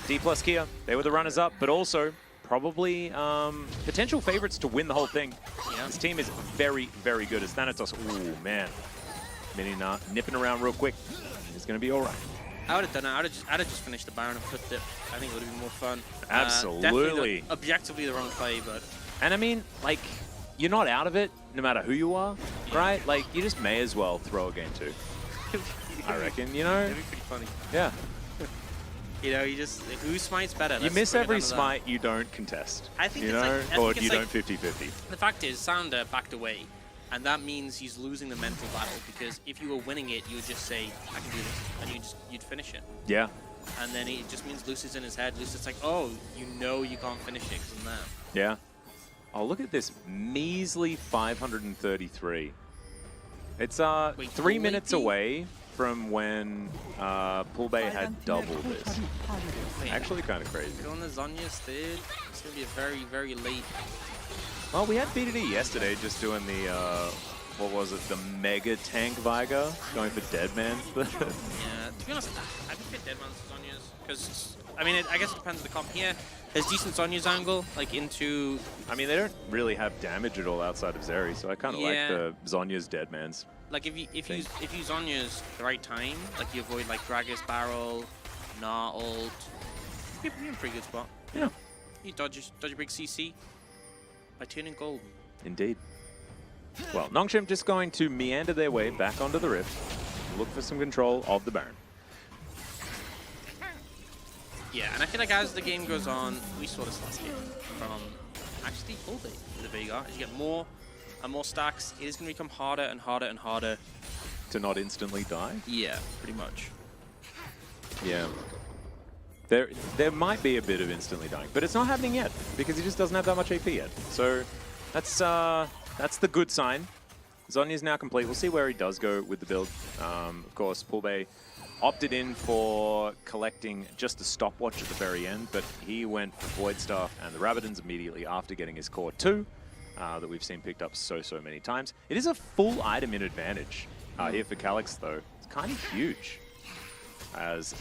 D plus Kia, they were the runners-up, but also probably potential favorites to win the whole thing. Yeah. This team is very, very good. As Thanatos, ooh, man. Mini nipping around real quick. It's going to be all right. I would have done it. I'd have just finished the Baron and flipped it. I think it would have been more fun. Absolutely. Objectively the wrong play, but And I mean, like, you're not out of it no matter who you are, right? Like, you just may as well throw a game too. I reckon, you know? it'd be pretty funny. Yeah. You know, you just who smites better. You Let's miss bring it every down to that. smite you don't contest. I think you it's know, like- I or think you it's don't like- 50-50. The fact is, Sounder backed away, and that means he's losing the mental battle, because if you were winning it, you would just say, I can do this, and you'd finish it. Yeah. And then it just means Lucid's in his head. Lucid's like, oh, you know you can't finish it because I'm there. Yeah. Oh, look at this measly 533. It's Wait, 3 Pool minutes AP? away from when Pool Bay had double this. Wait, Actually, kind of crazy. going to Zonya's third, it's going to be a very, very late. Well, we had BDD yesterday just doing the, what was it, the mega tank Viger, going for Deadman. Yeah, to be honest, I prefer Deadman's to Zonya's, because, I mean, I guess it depends on the comp here. There's decent Zonya's angle, like into... I mean, they don't really have damage at all outside of Zeri, so I kind of like the Zonya's Deadmans. Like if you Zonya's the right time, like you avoid like Gragas barrel, Gnar ult, you're in a pretty good spot. Yeah. You dodge a big CC by turning golden. Indeed. Well, Nongshim just going to meander their way back onto the Rift, look for some control of the Baron. Yeah, and I feel like as the game goes on, we saw this last game from actually Full Day with the Veigar. As you get more and more stacks, it is going to become harder and harder and harder. To not instantly die? Yeah, pretty much. Yeah. There might be a bit of instantly dying, but it's not happening yet because he just doesn't have that much AP yet. So that's the good sign. Zonya's now complete. We'll see where he does go with the build. Of course, Pool Bay opted in for collecting just a stopwatch at the very end, but he went for Void Staff and the Rabadons immediately after getting his Core 2 that we've seen picked up so many times. It is a full item in advantage here for Calyx, though. It's kind of huge. As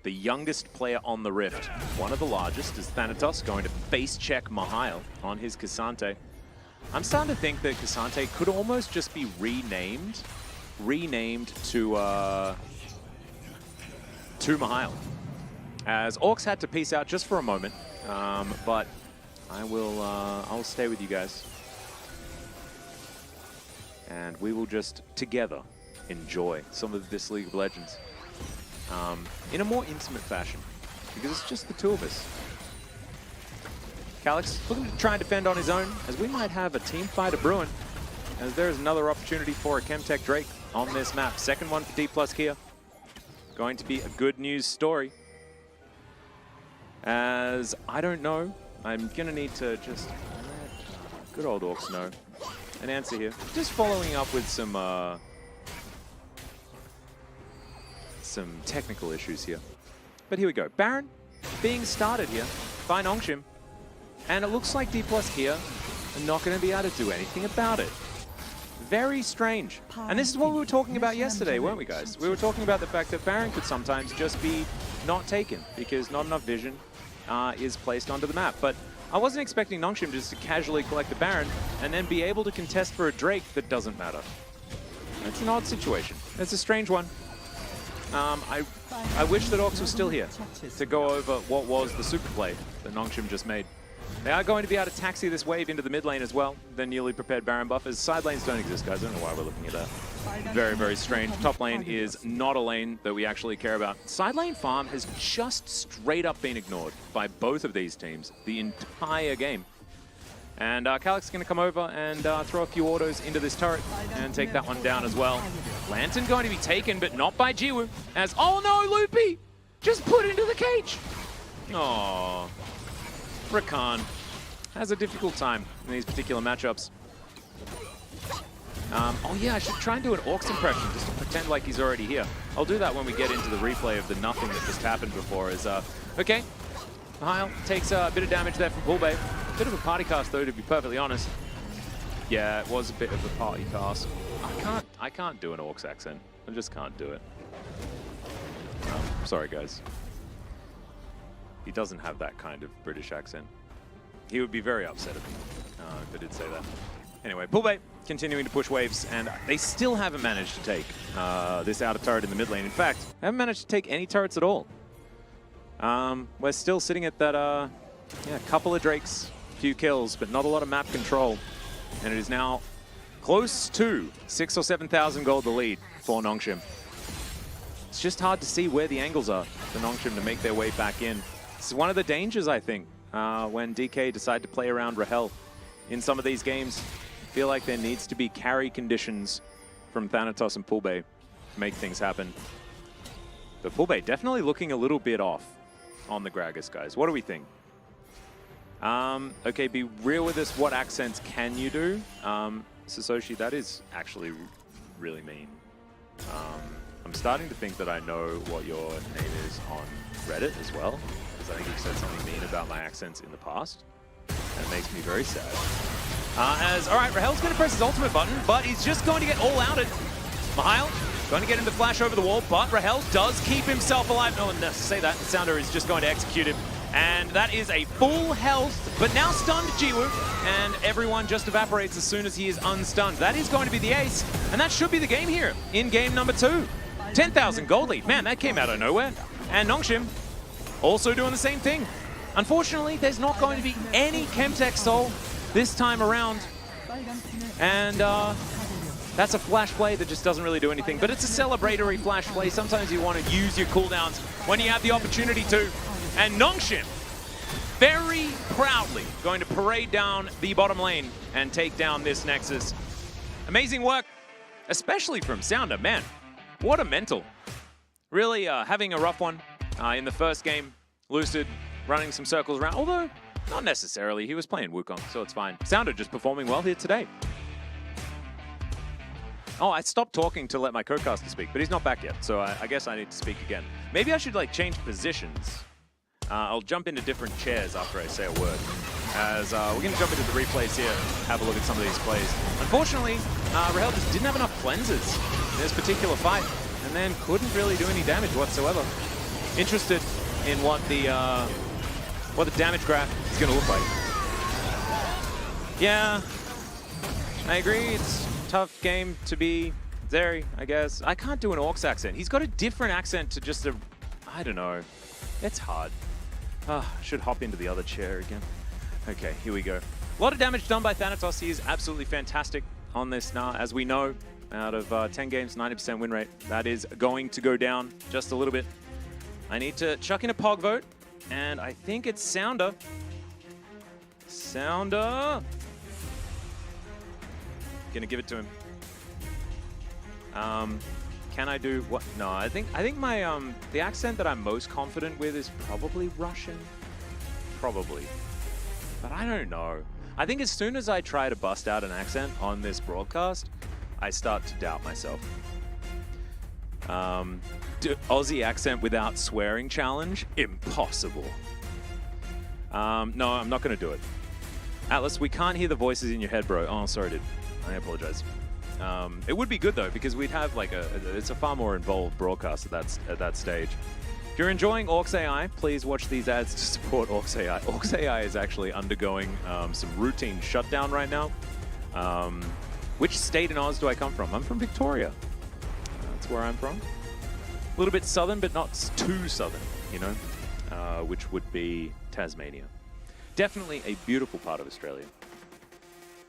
the youngest player on the Rift, one of the largest, is Thanatos, going to face check Mihail on his Cassante. I'm starting to think that Cassante could almost just be renamed to Mihail. As Orcs had to peace out just for a moment, but I'll stay with you guys. And we will just together enjoy some of this League of Legends in a more intimate fashion, because it's just the two of us. Calyx looking to try and defend on his own, as we might have a team fight of brewing, as there is another opportunity for a Chemtech Drake on this map. Second one for D plus Kia. Going to be a good news story. As I don't know, I'm gonna need to just let good old Orcs know an answer here. Just following up with some technical issues here. But here we go. Baron being started here by Nongshim. And it looks like D plus Kia are not going to be able to do anything about it. Very strange. And this is what we were talking about yesterday, weren't we, guys? We were talking about the fact that Baron could sometimes just be not taken because not enough vision is placed onto the map. But I wasn't expecting Nongshim just to casually collect the Baron and then be able to contest for a Drake that doesn't matter. It's an odd situation. It's a strange one. I wish that Orcs was still here to go over what was the super play that Nongshim just made. They are going to be able to taxi this wave into the mid lane as well. The newly prepared Baron buff, as side lanes don't exist, guys. I don't know why we're looking at that. Very, very strange. Top lane is not a lane that we actually care about. Side lane farm has just straight up been ignored by both of these teams the entire game. And Calyx is going to come over and throw a few autos into this turret and take that one down as well. Lantern going to be taken, but not by Jiwoo. As, oh no, Loopy! Just put into the cage! Aww. Rakan has a difficult time in these particular matchups. Oh yeah, I should try and do an Orcs impression just to pretend like he's already here. I'll do that when we get into the replay of the nothing that just happened before. Okay, Heil takes a bit of damage there from Poolbay. Bit of a party cast though, to be perfectly honest. Yeah, it was a bit of a party cast. I can't do an Orcs accent. I just can't do it. Sorry guys. He doesn't have that kind of British accent. He would be very upset at me if I did say that. Anyway, Poolbay continuing to push waves, and they still haven't managed to take this outer turret in the mid lane. In fact, haven't managed to take any turrets at all. We're still sitting at that, yeah, couple of Drakes, few kills, but not a lot of map control. And it is now close to 6,000 or 7,000 gold the lead for Nongshim. It's just hard to see where the angles are for Nongshim to make their way back in. It's one of the dangers, I think, when DK decide to play around Rahel in some of these games. I feel like there needs to be carry conditions from Thanatos and Poolbay to make things happen. But Poolbay definitely looking a little bit off on the Gragas, guys. What do we think? Okay, be real with us. What accents can you do? Sasoshi, that is actually really mean. I'm starting to think that I know what your name is on Reddit as well, because I think you've said something mean about my accents in the past. And it makes me very sad. All right, Rahel's going to press his ultimate button, but he's just going to get all-outed. Mihail going to get him to flash over the wall, but Rahel does keep himself alive. No one say that. Sounder is just going to execute him. And that is a full health, but now stunned Jiwoo, and everyone just evaporates as soon as he is unstunned. That is going to be the ace, and that should be the game here in game number 2. 10,000 gold lead. Man, that came out of nowhere. And Nongshim also doing the same thing. Unfortunately, there's not going to be any Chemtech Soul this time around. And that's a flash play that just doesn't really do anything. But it's a celebratory flash play. Sometimes you want to use your cooldowns when you have the opportunity to. And Nongshim, very proudly, going to parade down the bottom lane and take down this Nexus. Amazing work, especially from Sounder. Man, what a mental. Really having a rough one in the first game. Lucid running some circles around, although not necessarily. He was playing Wukong, so it's fine. Sounder just performing well here today. Oh, I stopped talking to let my co-caster speak, but he's not back yet, so I guess I need to speak again. Maybe I should like change positions. I'll jump into different chairs after I say a word. As we're going to jump into the replays here, have a look at some of these plays. Unfortunately, Rahel just didn't have enough cleansers in this particular fight, and then couldn't really do any damage whatsoever. Interested in what the damage graph is going to look like. Yeah, I agree. It's a tough game to be Zeri, I guess. I can't do an Orcs accent. He's got a different accent to just a... I don't know. It's hard. I should hop into the other chair again. Okay, here we go. A lot of damage done by Thanatos. He is absolutely fantastic on this now. As we know, out of 10 games, 90% win rate. That is going to go down just a little bit. I need to chuck in a Pog vote, and I think it's Sounder. Sounder! Gonna give it to him. Can I do what? No, I think my the accent that I'm most confident with is probably Russian. Probably. But I don't know. I think as soon as I try to bust out an accent on this broadcast, I start to doubt myself. Aussie accent without swearing challenge? Impossible. No, I'm not going to do it. Atlas, we can't hear the voices in your head, bro. Oh, sorry, dude. I apologize. It would be good, though, because we'd have, like, it's a far more involved broadcast at that stage. If you're enjoying Orcs AI, please watch these ads to support Orcs AI. Orcs AI is actually undergoing some routine shutdown right now. Which state in Oz do I come from? I'm from Victoria. That's where I'm from. A little bit southern, but not too southern, you know, which would be Tasmania. Definitely a beautiful part of Australia.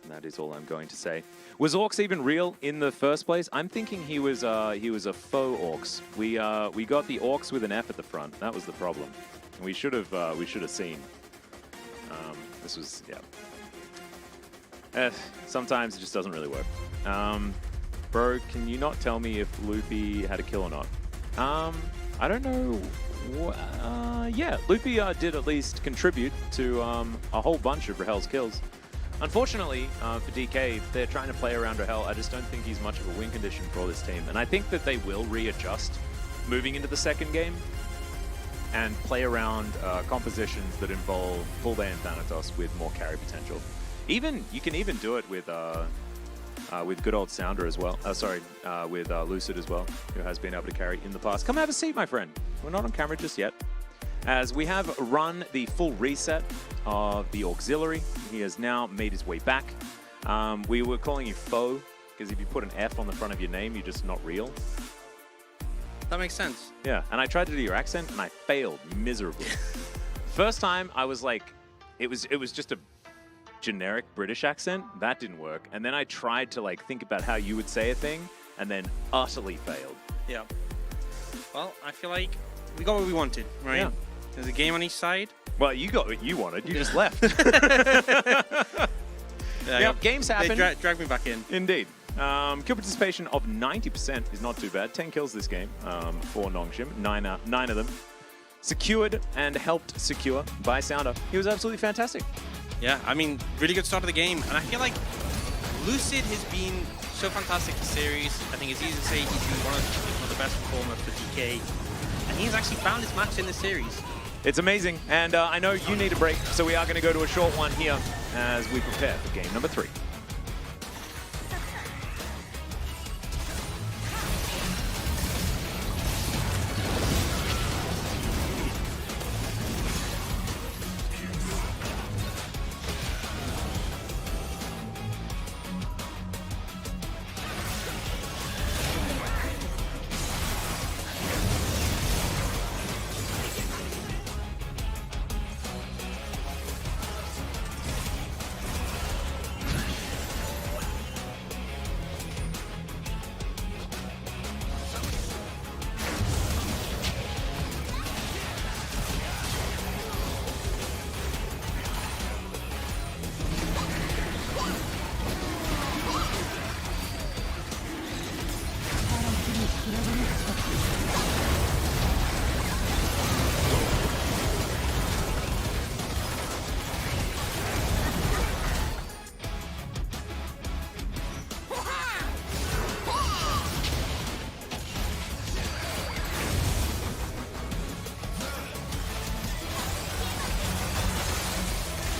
That is all I'm going to say. Was Orcs even real in the first place? I'm thinking he was a faux Orcs. We got the Orcs with an F at the front. That was the problem. We should have seen. This was sometimes it just doesn't really work. Bro, can you not tell me if Loopy had a kill or not? I don't know. Yeah, Loopy did at least contribute to a whole bunch of Rahel's kills. Unfortunately, for DK, they're trying to play around Rahel. I just don't think he's much of a win condition for this team. And I think that they will readjust moving into the second game and play around compositions that involve full ban Thanatos with more carry potential. You can even do it with good old Sounder as well. With Lucid as well, who has been able to carry in the past. Come have a seat, my friend. We're not on camera just yet. As we have run the full reset of the auxiliary, he has now made his way back. We were calling you faux, because if you put an F on the front of your name, you're just not real. That makes sense. Yeah, and I tried to do your accent, and I failed miserably. First time, I was like, it was just a generic British accent. That didn't work. And then I tried to like think about how you would say a thing, and then utterly failed. Yeah. Well, I feel like we got what we wanted, right? Yeah. There's a game on each side. Well, you got what you wanted. You just left. Yeah, games happen. They dragged me back in. Indeed. Kill participation of 90% is not too bad. 10 kills this game for Nongshim. Nine of them secured and helped secure by Sounder. He was absolutely fantastic. Yeah, I mean, really good start of the game. And I feel like Lucid has been so fantastic this series. I think it's easy to say he's been one of the best performers for DK. And he's actually found his match in this series. It's amazing. And I know you need a break, so we are going to go to a short one here as we prepare for game number 3.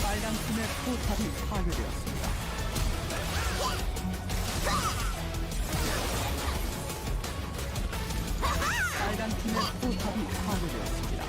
빨간 팀의 포탑이 파괴되었습니다. 빨간 팀의 포탑이 파괴되었습니다.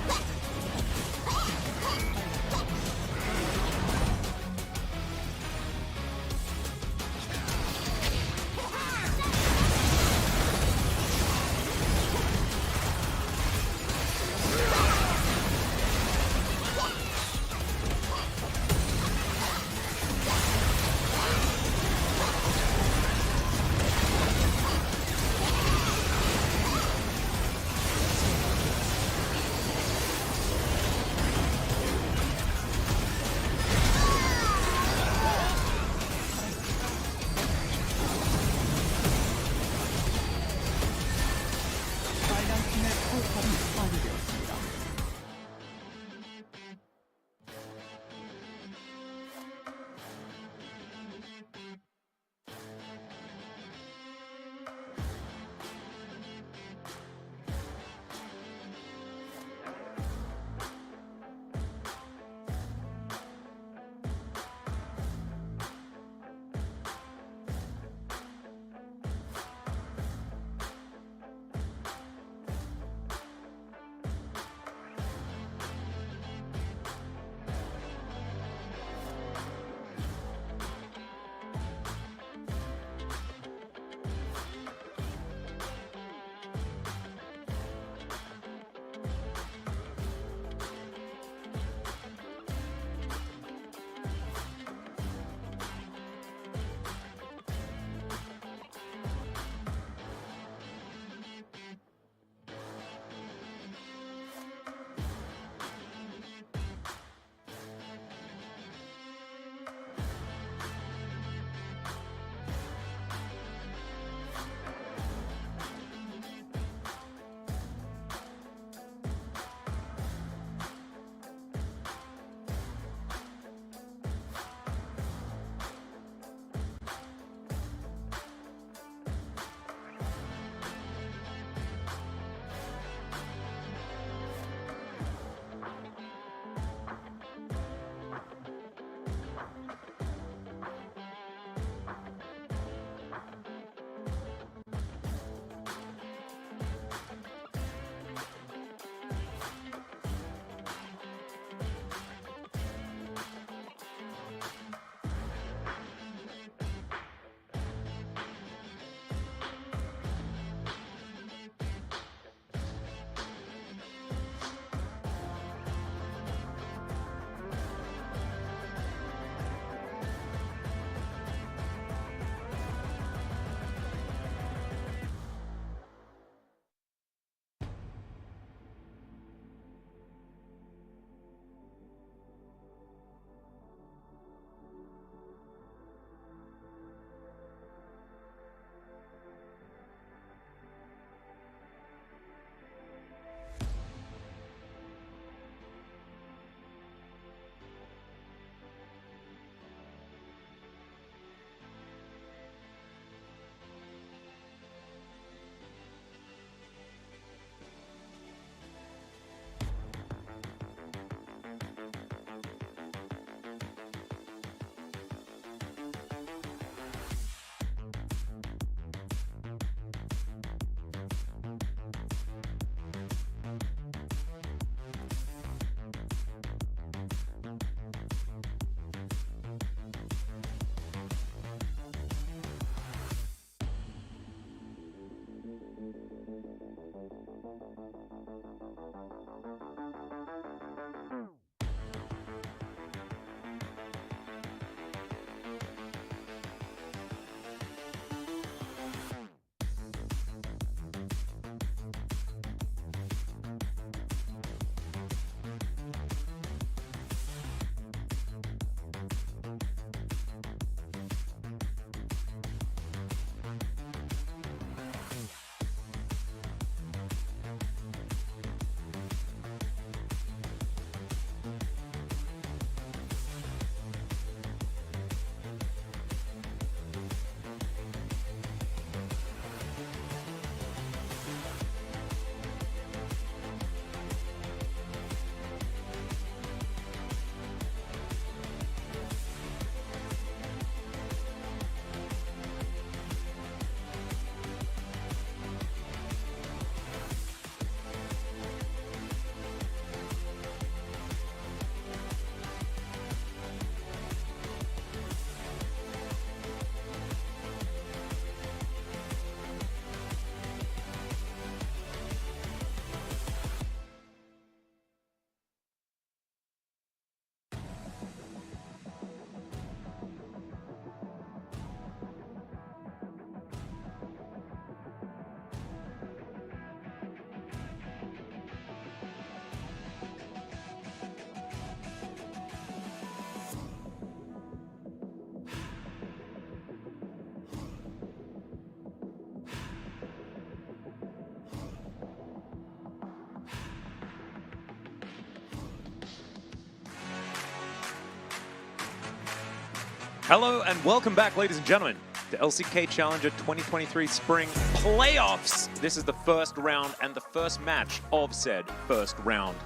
Hello and welcome back, ladies and gentlemen, to LCK Challenger 2023 Spring Playoffs. This is the first round and the first match of said first round,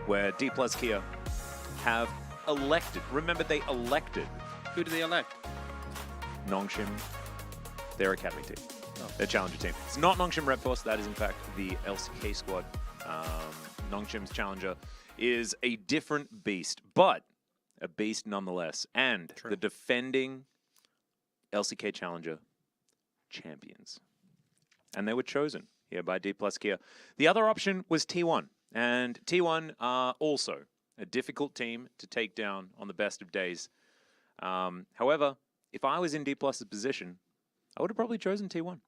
where D plus Kia have elected. Remember, they elected Who do they elect? Nongshim, their academy team, their challenger team. It's not Nongshim Red Force. That is in fact the LCK squad. Nongshim's challenger is a different beast, but a beast nonetheless, and the defending LCK Challenger champions. And they were chosen here by D plus Kia. The other option was T1, and T1 are also a difficult team to take down on the best of days. However, if I was in D plus's position, I would have probably chosen T1. I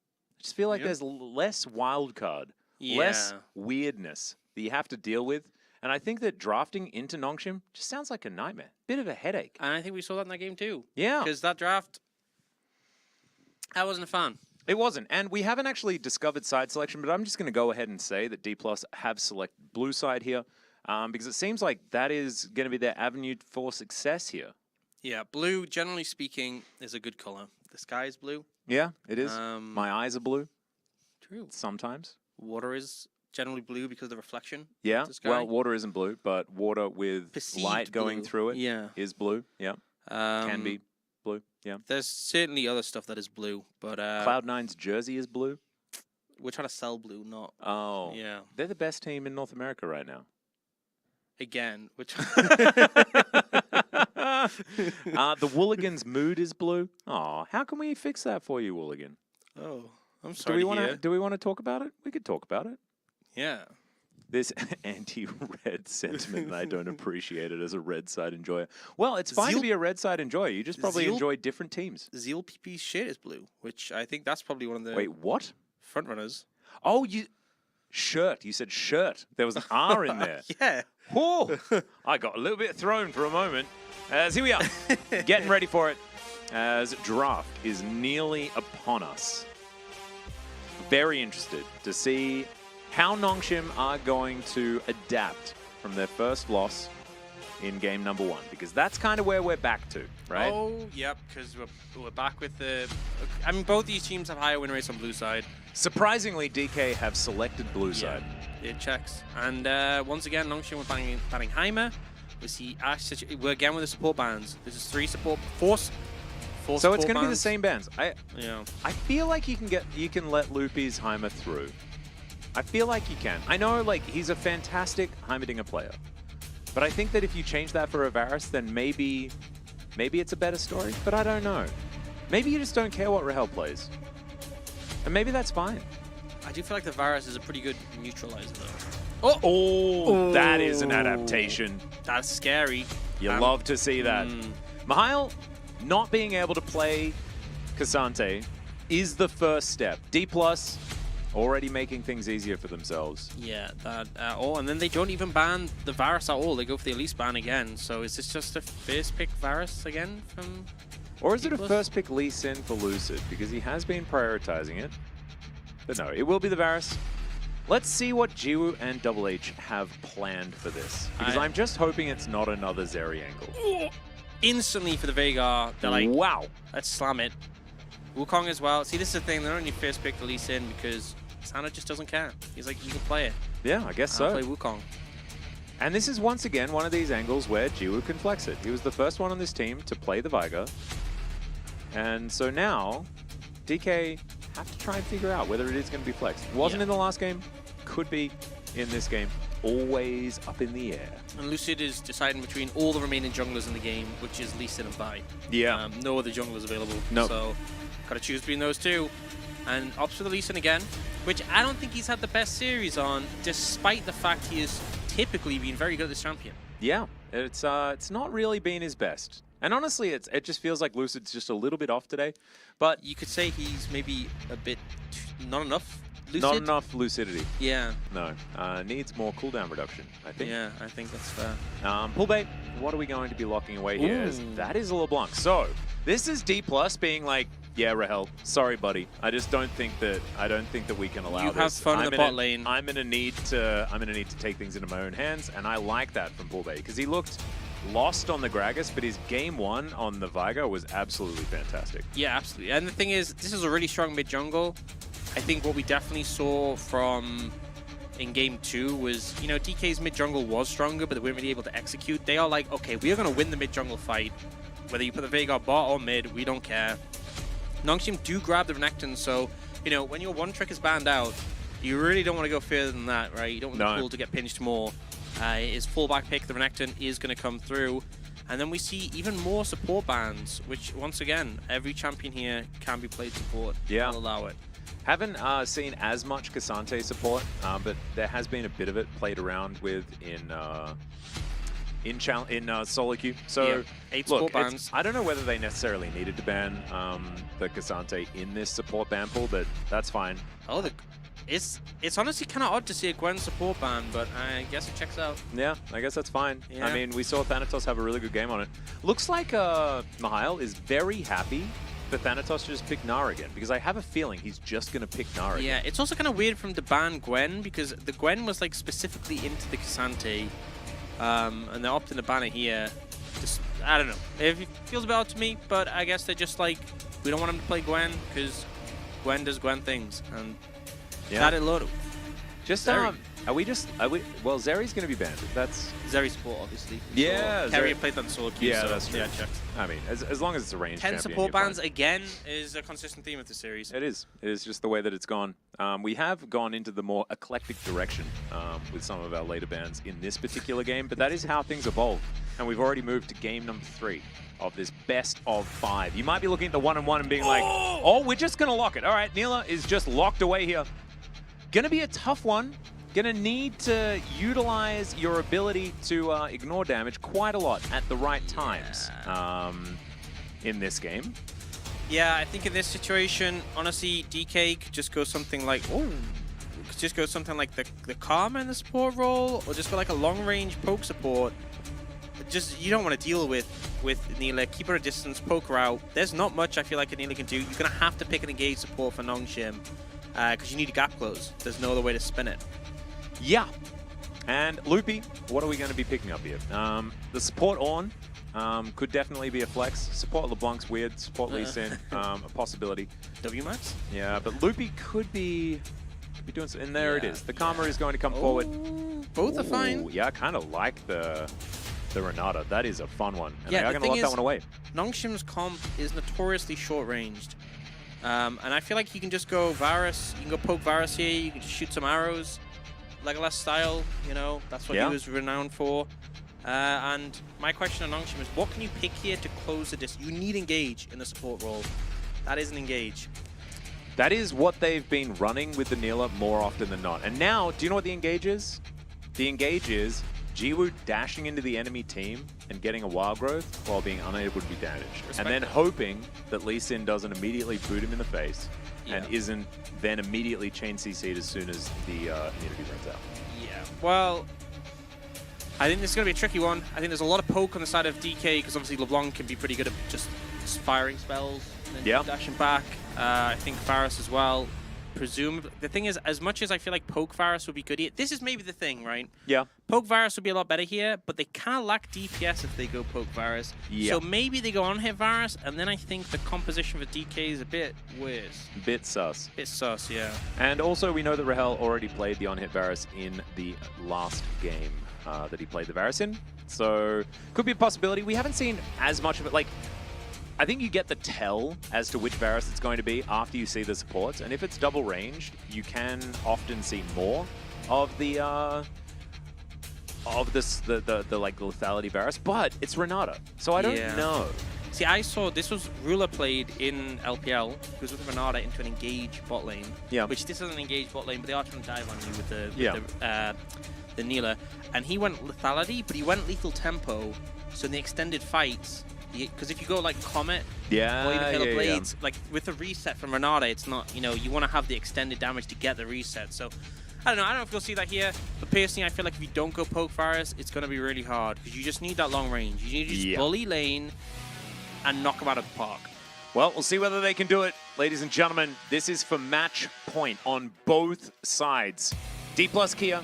just feel like there's less wild card, less weirdness that you have to deal with. And I think that drafting into Nongshim just sounds like a nightmare. Bit of a headache. And I think we saw that in that game too. Yeah. Because that draft, I wasn't a fan. It wasn't. And we haven't actually discovered side selection, but I'm just going to go ahead and say that D plus have selected blue side here because it seems like that is going to be their avenue for success here. Yeah, blue, generally speaking, is a good color. The sky is blue. Yeah, it is. My eyes are blue. True. Sometimes. Water is generally blue because of the reflection. Yeah, of the sky. well, water isn't blue, but water with Perceived light going blue. through it Yeah. is blue. Yeah, can be blue. Yeah. There's certainly other stuff that is blue, but Cloud9's jersey is blue. we're trying to sell blue, not Oh, yeah. they're the best team in North America right now. Again, which The Wooligan's mood is blue. Oh, how can we fix that for you, Wooligan? oh, I'm Do sorry. we to want hear. to? Do we want to talk about it? We could talk about it. Yeah. This anti-red sentiment, and I don't appreciate it as a red side enjoyer. Well, it's fine to Zeal- be a red side enjoyer. You just probably Zeal- enjoy different teams. Zeal PP's shirt is blue, which I think that's probably one of the Wait, what? front runners. Oh, shirt. You said shirt. There was an R in there. Yeah. Oh, I got a little bit thrown for a moment. As here we are, getting ready for it, as draft is nearly upon us. Very interested to see how Nongshim are going to adapt from their first loss in game number 1, because that's kind of where we're back to, right? Oh, yep, because we're back with the... I mean, both these teams have higher win rates on blue side. Surprisingly, DK have selected blue side. It checks. And once again, Nongshim were banning Heimer. We see Ash, we're again with the support bans. This is 4 So it's going to be the same bans. Yeah. I feel like you can let Loopy's Heimer through. I feel like you can. I know, like, he's a fantastic Heimerdinger player. But I think that if you change that for Avaris, then maybe it's a better story. But I don't know. Maybe you just don't care what Rahel plays. And maybe that's fine. I do feel like the Varus is a pretty good neutralizer, though. Oh, that is an adaptation. That's scary. You love to see that. Mihail not being able to play Cassante is the first step. D+, already making things easier for themselves. Yeah, that at all. And then they don't even ban the Varus at all. They go for the Elise ban again. So is this just a first pick Varus again from... Or is it a D+? first pick Lee Sin for Lucid? Because he has been prioritizing it. But no, it will be the Varus. Let's see what Jiwoo and Double H have planned for this. Because I'm just hoping it's not another Zeri angle. Instantly for the Veigar, they're like, wow. let's slam it. Wukong as well. See, this is the thing. They're only first pick the Lee Sin because Sana just doesn't care. He's like, you can play it. Yeah, I guess I'll so. play Wukong. And this is once again one of these angles where Jiwoo can flex it. He was the first one on this team to play the Veigar. And so now, DK have to try and figure out whether it is going to be flexed. Wasn't in the last game, could be in this game. Always up in the air. And Lucid is deciding between all the remaining junglers in the game, which is Lee Sin and Vi. Yeah. No other junglers available. Nope. So, gotta choose between those two. And opts for the Lee Sin again, which I don't think he's had the best series on, despite the fact he has typically been very good at this champion. Yeah, it's not really been his best. And honestly, it just feels like Lucid's just a little bit off today. But You could say he's maybe a bit not enough Lucid. not enough lucidity. Yeah. No, needs more cooldown reduction, I think. Yeah, I think that's fair. Pull bait, what are we going to be locking away here? As that is a LeBlanc. So, this is D+ being like, yeah, Rahel, sorry, buddy. I just don't think that we can allow You this. have fun in the bot lane. I'm gonna need to take things into my own hands, and I like that from Pull bait because he looked lost on the Gragas, but his game 1 on the Veigar was absolutely fantastic. Yeah, absolutely. And the thing is, this is a really strong mid jungle. I think what we definitely saw from in game 2 was, you know, DK's mid jungle was stronger, but they weren't really able to execute. They are like, okay, we are going to win the mid jungle fight. Whether you put the Veigar bot or mid, we don't care. Nongshim do grab the Renekton, so, you know, when your one trick is banned out, you really don't want to go further than that, right? You don't want the pool to get pinched more. His fallback pick, the Renekton, is going to come through. And then we see even more support bans, which, once again, every champion here can be played support. Yeah. I'll allow it. Haven't seen as much Cassante support, but there has been a bit of it played around with in solo queue. So Yeah, 8 support bans. I don't know whether they necessarily needed to ban the Cassante in this support ban pool, but that's fine. Oh, it's honestly kind of odd to see a Gwen support ban, but I guess it checks out. Yeah, I guess that's fine. Yeah. I mean, we saw Thanatos have a really good game on it. Looks like Mihail is very happy for Thanatos to just pick Gnar again, because I have a feeling he's just going to pick Gnar again. Yeah, it's also kind of weird from the ban Gwen, because the Gwen was like specifically into the Cassante, and they're opting to ban it here. Just, I don't know. It feels a bit odd to me, but I guess they're just like, we don't want him to play Gwen, because Gwen does Gwen things, and that load. Just Zeri. well, Zeri's going to be banned. That's Zeri support, obviously. Yeah, Carrier Zeri- played on solo queue, Yeah, so that's true. yeah, checked. I mean, as long as it's a ranged 10 champion, support you're bans fine. again is a consistent theme of the series. It is. It is just the way that it's gone. We have gone into the more eclectic direction with some of our later bans in this particular game, but that is how things evolve. And we've already moved to game number 3 of this best of 5. You might be looking at the 1-on-1 and being like, oh, we're just going to lock it. All right, Neela is just locked away here. Gonna be a tough one. Gonna need to utilize your ability to ignore damage quite a lot at the right times in this game. Yeah, I think in this situation, honestly, DK could just go something like, the Karma in the support role, or just go like a long-range poke support. Just, you don't want to deal with Neela. Keep her at a distance, poke her out. There's not much I feel like a Neela can do. You're going to have to pick an engage support for Nongshim, because you need a gap close. There's no other way to spin it. Yeah. And Loopy, what are we going to be picking up here? The support Ornn could definitely be a flex. Support LeBlanc's weird. Support Lee Sin, a possibility. WMAX? Yeah, but Loopy could be doing something. And there it is. The Karma is going to come forward. Both are fine. Yeah, I kind of like the Renata. That is a fun one. And Yeah, I'm going to lock that one away. Nongshim's comp is notoriously short-ranged. And I feel like you can just go Varus, you can go poke Varus here, you can just shoot some arrows, Legolas style, you know, that's what he was renowned for. And my question on Nongshim is, what can you pick here to close the distance? You need engage in the support role. That is an engage. That is what they've been running with the Neela more often than not. And now, do you know what the engage is? The engage is Jiwoo dashing into the enemy team and getting a wild growth while being unable to be damaged. And then hoping that Lee Sin doesn't immediately boot him in the face and isn't then immediately chain CC'd as soon as the immunity runs out. Yeah. Well, I think this is going to be a tricky one. I think there's a lot of poke on the side of DK because obviously LeBlanc can be pretty good at just firing spells and then dashing back. I think Varus as well. Presumably, the thing is, as much as I feel like poke Varus would be good here, this is maybe the thing, right? Yeah. Poke Varus would be a lot better here, but they kind of lack DPS if they go poke Varus. Yeah. So maybe they go on hit Varus, and then I think the composition for DK is a bit worse. Bit sus. Bit sus, yeah. And also, we know that Rahel already played the on-hit Varus in the last game that he played the Varus in. So, could be a possibility. We haven't seen as much of it. Like, I think you get the tell as to which Varus it's going to be after you see the supports. And if it's double ranged, you can often see more of the like lethality Varus. But it's Renata, so I don't know. See, I saw this was Ruler played in LPL. He was with Renata into an engage bot lane. Yeah. Which this isn't an engage bot lane, but they are trying to dive on you with the Neela. And he went lethality, but he went lethal tempo. So in the extended fights, because if you go like Comet or even Halo Blades, like with a reset from Renata, it's not, you want to have the extended damage to get the reset. So I don't know if you'll see that here, but personally I feel like if you don't go poke Varus, it's going to be really hard because you just need that long range. You need to just bully lane and knock him out of the park. Well, we'll see whether they can do it. Ladies and gentlemen, this is for match point on both sides. D plus Kia,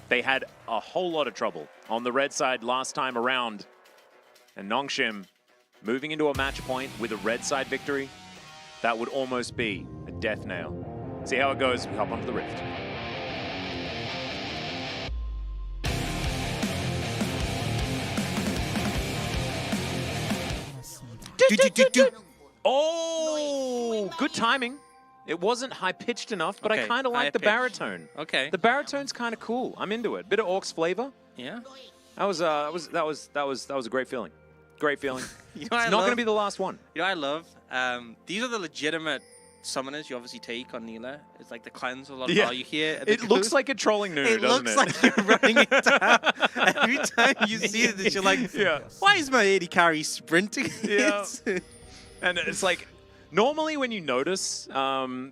they had a whole lot of trouble on the red side last time around. And Nongshim moving into a match point with a red side victory, that would almost be a death nail. See how it goes. We hop onto the Rift. Oh, good timing. It wasn't high-pitched enough, but I kind of like the baritone. Okay. The baritone's kind of cool. I'm into it. Bit of Orcs flavor. Yeah. That was a great feeling. Great feeling. It's not going to be the last one. You know what I love? These are the legitimate summoners you obviously take on Neela. It's like the cleanse a lot of value here. It looks like a trolling Nunu, doesn't it? It looks like you're running it down. Every time you see this, you're like, why is my AD carry sprinting? Yeah. And it's like, normally when you notice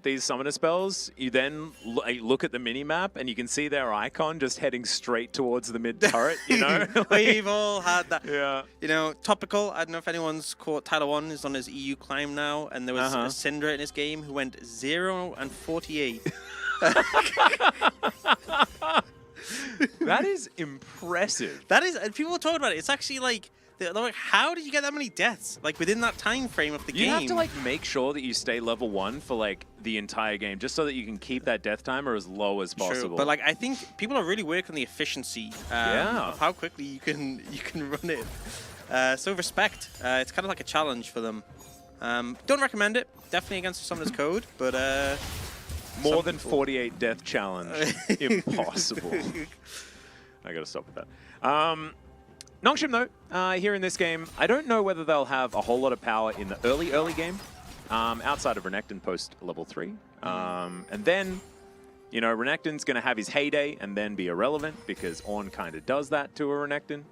these summoner spells, you then look at the mini-map and you can see their icon just heading straight towards the mid-turret, We've all had that. Yeah. Topical, I don't know if anyone's caught, Tyler 1 is on his EU climb now, and there was a Syndra in his game who went 0 and 48. That is impressive. That is, and people talk about it. It's actually like, they're like, how did you get that many deaths? Like within that time frame of the game. You have to like make sure that you stay level 1 for like the entire game, just so that you can keep that death timer as low as possible. True. But like I think people are really working on the efficiency of how quickly you can run it. So respect. It's kind of like a challenge for them. Don't recommend it. Definitely against Summoner's Code, but more than 48 death challenge. Impossible. I gotta stop with that. Nongshim, though, here in this game, I don't know whether they'll have a whole lot of power in the early game, outside of Renekton post level 3. And then, Renekton's going to have his heyday and then be irrelevant because Ornn kind of does that to a Renekton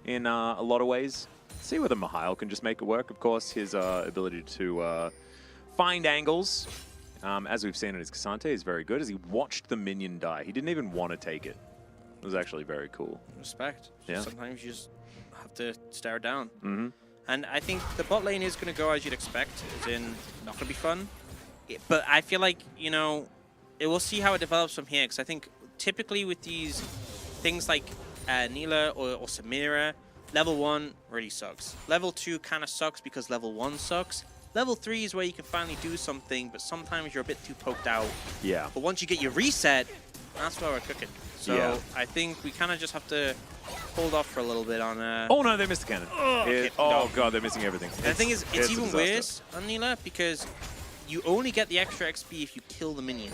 in a lot of ways. See whether Mihail can just make it work. Of course, his ability to find angles, as we've seen in his Cassante, is very good as he watched the minion die. He didn't even want to take it. It was actually very cool. Respect. Yeah. Sometimes you just have to stare down. And I think the bot lane is going to go as you'd expect, as in not going to be fun. But I feel like, we'll see how it develops from here, because I think typically with these things like Neela or Samira, level 1 really sucks. Level 2 kind of sucks because level 1 sucks. Level 3 is where you can finally do something, but sometimes you're a bit too poked out. Yeah. But once you get your reset, that's where we're cooking. So I think we kind of just have to hold off for a little bit on... Oh no, they missed the cannon. Oh god, they're missing everything. The thing is, it's even worse on Neela because you only get the extra XP if you kill the minion.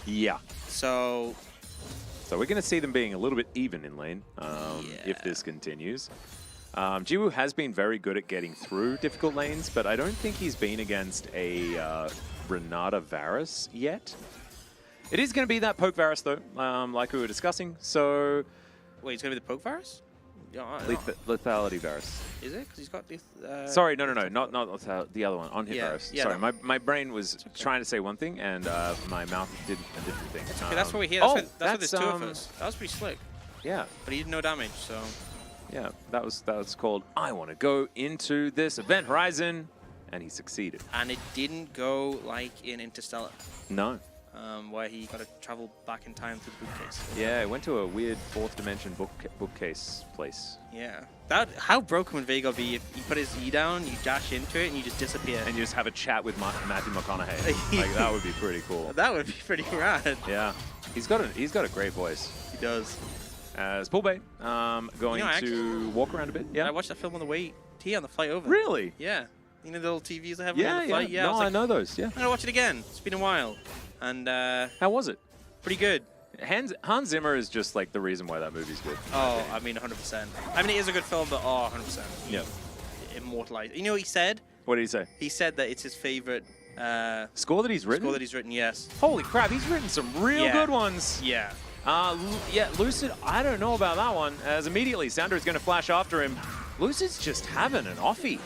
Yeah. So we're going to see them being a little bit even in lane if this continues. Jiwoo has been very good at getting through difficult lanes, but I don't think he's been against a Renata Varus yet. It is going to be that poke Varus though, like we were discussing. So Wait, it's gonna be the poke virus? Yeah, lethality Varus. is it? Because he's got this. Sorry, no, not the other one. On hit Yeah, Varus. yeah, Sorry, that my brain was trying to say one thing and my mouth did a different thing. Okay, that's what we hear. That's why there's two of us. That was pretty slick. Yeah. But he did no damage, so. Yeah, that was called I Want to Go Into This Event Horizon, and he succeeded. And it didn't go like in Interstellar, No. where he got to travel back in time to the bookcase. Yeah, it went to a weird fourth dimension bookcase place. Yeah. How broken would Veigar be if you put his E down, you dash into it, and you just disappear? And you just have a chat with Matthew McConaughey. Like, that would be pretty cool. That would be pretty rad. Yeah. He's got a great voice. He does. As Pulbe, going actually, to walk around a bit. Yeah. I watched that film on the way here on the flight over. Really? Yeah. You know the little TVs they have Yeah, on the flight? yeah. I No, was I like, know those. Yeah. I'm gonna watch it again. It's been a while. And How was it? pretty good. Hans Zimmer is just like the reason why that movie's good. Oh, I mean 100%. I mean it is a good film, but 100%. Yeah. Immortalized. You know what he said? What did he say? He said that it's his favorite Score that he's written? score that he's written, yes. Holy crap, he's written some real Yeah. good ones. Yeah. Yeah, Lucid, I don't know about that one, as immediately Sounder's going to flash after him. Lucid's just having an offie.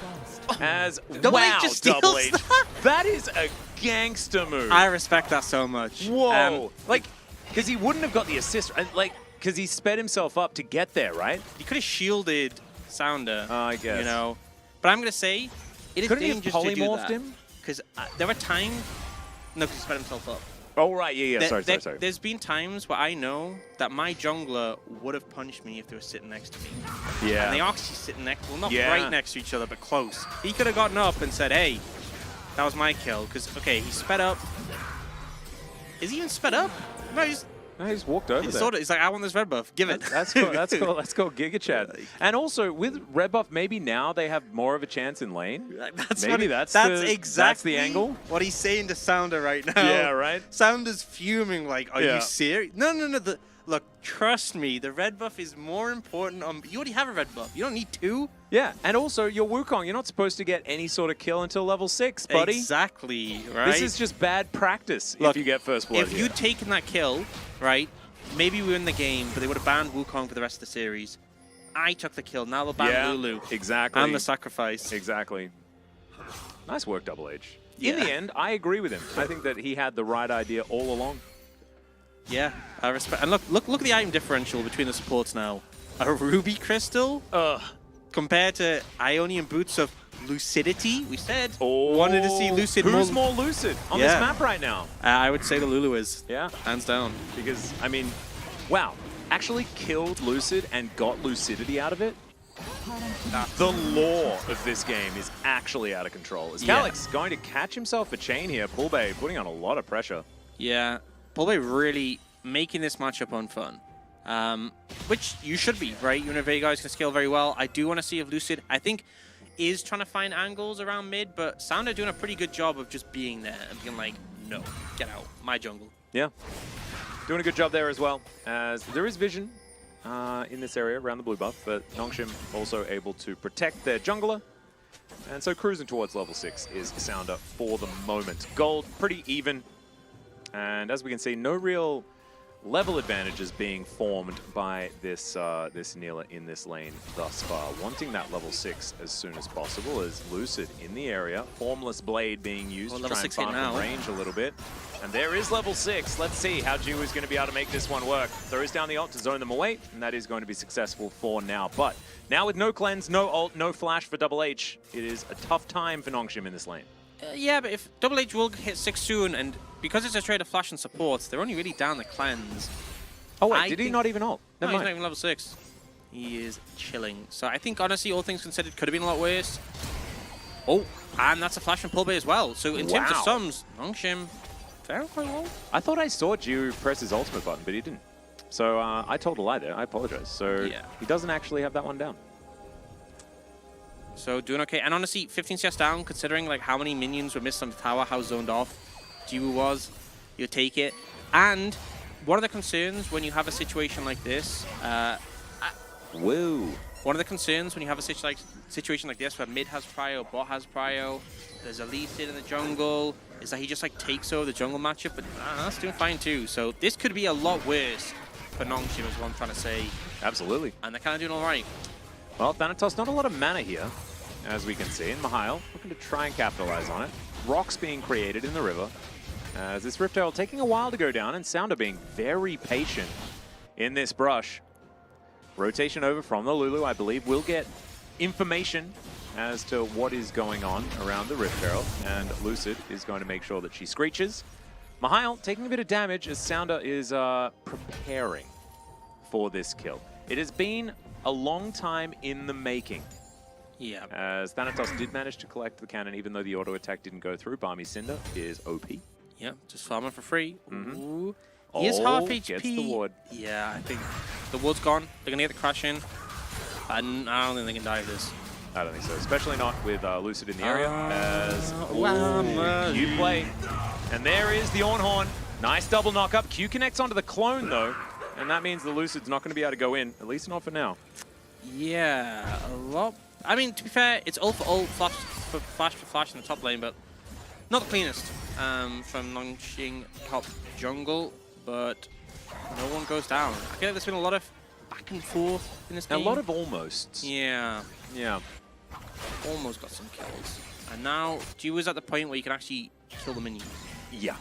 As Double H wow, just steals Double H. that. That is a gangster move. I respect that so much. Whoa. Like, because he wouldn't have got the assist, like, because he sped himself up to get there, right? He could have shielded Sounder. I guess. You know. But I'm going to say, it is Couldn't he have dangerous to do polymorphed that. him? Because there were times... No, because he sped himself up. Oh, right, yeah, sorry. There's been times where I know that my jungler would have punched me if they were sitting next to me. Yeah. And they are actually sitting next, well, not Yeah. right next to each other, but close. He could have gotten up and said, hey, that was my kill. Because, okay, he sped up. Is he even sped up? No, he's... No, he just walked over there. He's like, I want this red buff. Give it. That's cool. That's cool. That's called Giga Chat. And also with red buff, maybe now they have more of a chance in lane. That's Maybe what that's exactly the angle. what he's saying to Sounder right now. Yeah, right. Sounder's fuming. Like, are Yeah. you serious? No. Look, trust me. The red buff is more important. You already have a red buff. You don't need two. Yeah, and also your Wukong, you're not supposed to get any sort of kill until level 6, buddy. Exactly. Right. This is just bad practice Look, if you get first blood. If you'd taken that kill, right? Maybe we win the game, but they would have banned Wukong for the rest of the series. I took the kill. Now they'll ban Lulu. Exactly. And the sacrifice. Exactly. Nice work, Double H. Yeah. In the end, I agree with him. I think that he had the right idea all along. Yeah, I respect. And look at the item differential between the supports now. A ruby crystal compared to Ionian boots of lucidity. We said wanted to see Lucid. Who's more lucid on this map right now? I would say the Lulu is. Yeah, hands down. Because I mean, wow, actually killed Lucid and got lucidity out of it. The lore of this game is actually out of control. Is Calyx going to catch himself a chain here? Pulbe putting on a lot of pressure. Yeah, Pulbe really making this matchup unfun. Which you should be, right? You know, Veigar is going to scale very well. I do want to see if Lucid, I think, is trying to find angles around mid, but Sounder doing a pretty good job of just being there and being like, no, get out, my jungle. Yeah, doing a good job there as well, as there is vision in this area around the blue buff, but Nongshim also able to protect their jungler. And so cruising towards level 6 is Sounder for the moment. Gold, pretty even. And as we can see, no real level advantages being formed by this this Neela in this lane thus far. Wanting that level 6 as soon as possible is Lucid in the area. Formless Blade being used to try and farm from range a little bit. And there is level 6. Let's see how Ju is going to be able to make this one work. Throws down the ult to zone them away, and that is going to be successful for now. But now with no cleanse, no ult, no flash for Double H, it is a tough time for Nongshim in this lane. Yeah, but if Double H will hit 6 soon, and because it's a trade of flash and supports, they're only really down the cleanse. Oh wait, did he not even ult? No, Never he's mind. not even level 6. He is chilling. So I think, honestly, all things considered, could have been a lot worse. Oh, and that's a flash from Pulbe as well. So in terms of sums, Nongshim, fair quite well. I thought I saw Ju press his ultimate button, but he didn't. So I told a lie there. I apologize. So he doesn't actually have that one down. So doing okay. And honestly, 15 CS down, considering like how many minions were missed on the tower, how zoned off Jiwoo was, you take it. And one of the concerns when you have a situation like this, Whoa. one of the concerns when you have a situation like this where mid has prio, bot has prio, there's a Lee Sin in the jungle, is that he just like takes over the jungle matchup, but that's doing fine too. So this could be a lot worse for Nongshim is what I'm trying to say. Absolutely. And they're kind of doing all right. Well, Thanatos, not a lot of mana here, as we can see. And Mihail looking to try and capitalize on it. Rocks being created in the river. As this Rift Herald taking a while to go down, and Sounder being very patient in this brush. Rotation over from the Lulu, I believe, will get information as to what is going on around the Rift Herald, and Lucid is going to make sure that she screeches. Mihail taking a bit of damage as Sounder is preparing for this kill. It has been a long time in the making. Yeah. As Thanatos did manage to collect the cannon, even though the auto attack didn't go through. Barmy Cinder is OP. Yeah, just farming for free. Mhm. Ooh. He is half HP. Gets the ward. Yeah, I think the ward's gone. They're going to get the crash in. And I don't think they can dive this. I don't think so, especially not with Lucid in the area. As you play. And there is the Ornhorn. Nice double knock up. Q connects onto the clone though. And that means the Lucid's not going to be able to go in, at least not for now. Yeah, a lot. I mean, to be fair, it's ult for ult, flash for flash in the top lane, but not the cleanest from Nongshim top jungle, but no one goes down. I feel like there's been a lot of back and forth in this game. A lot of almosts. Yeah. Yeah. Almost got some kills. And now, G is at the point where you can actually kill the minion. Yeah.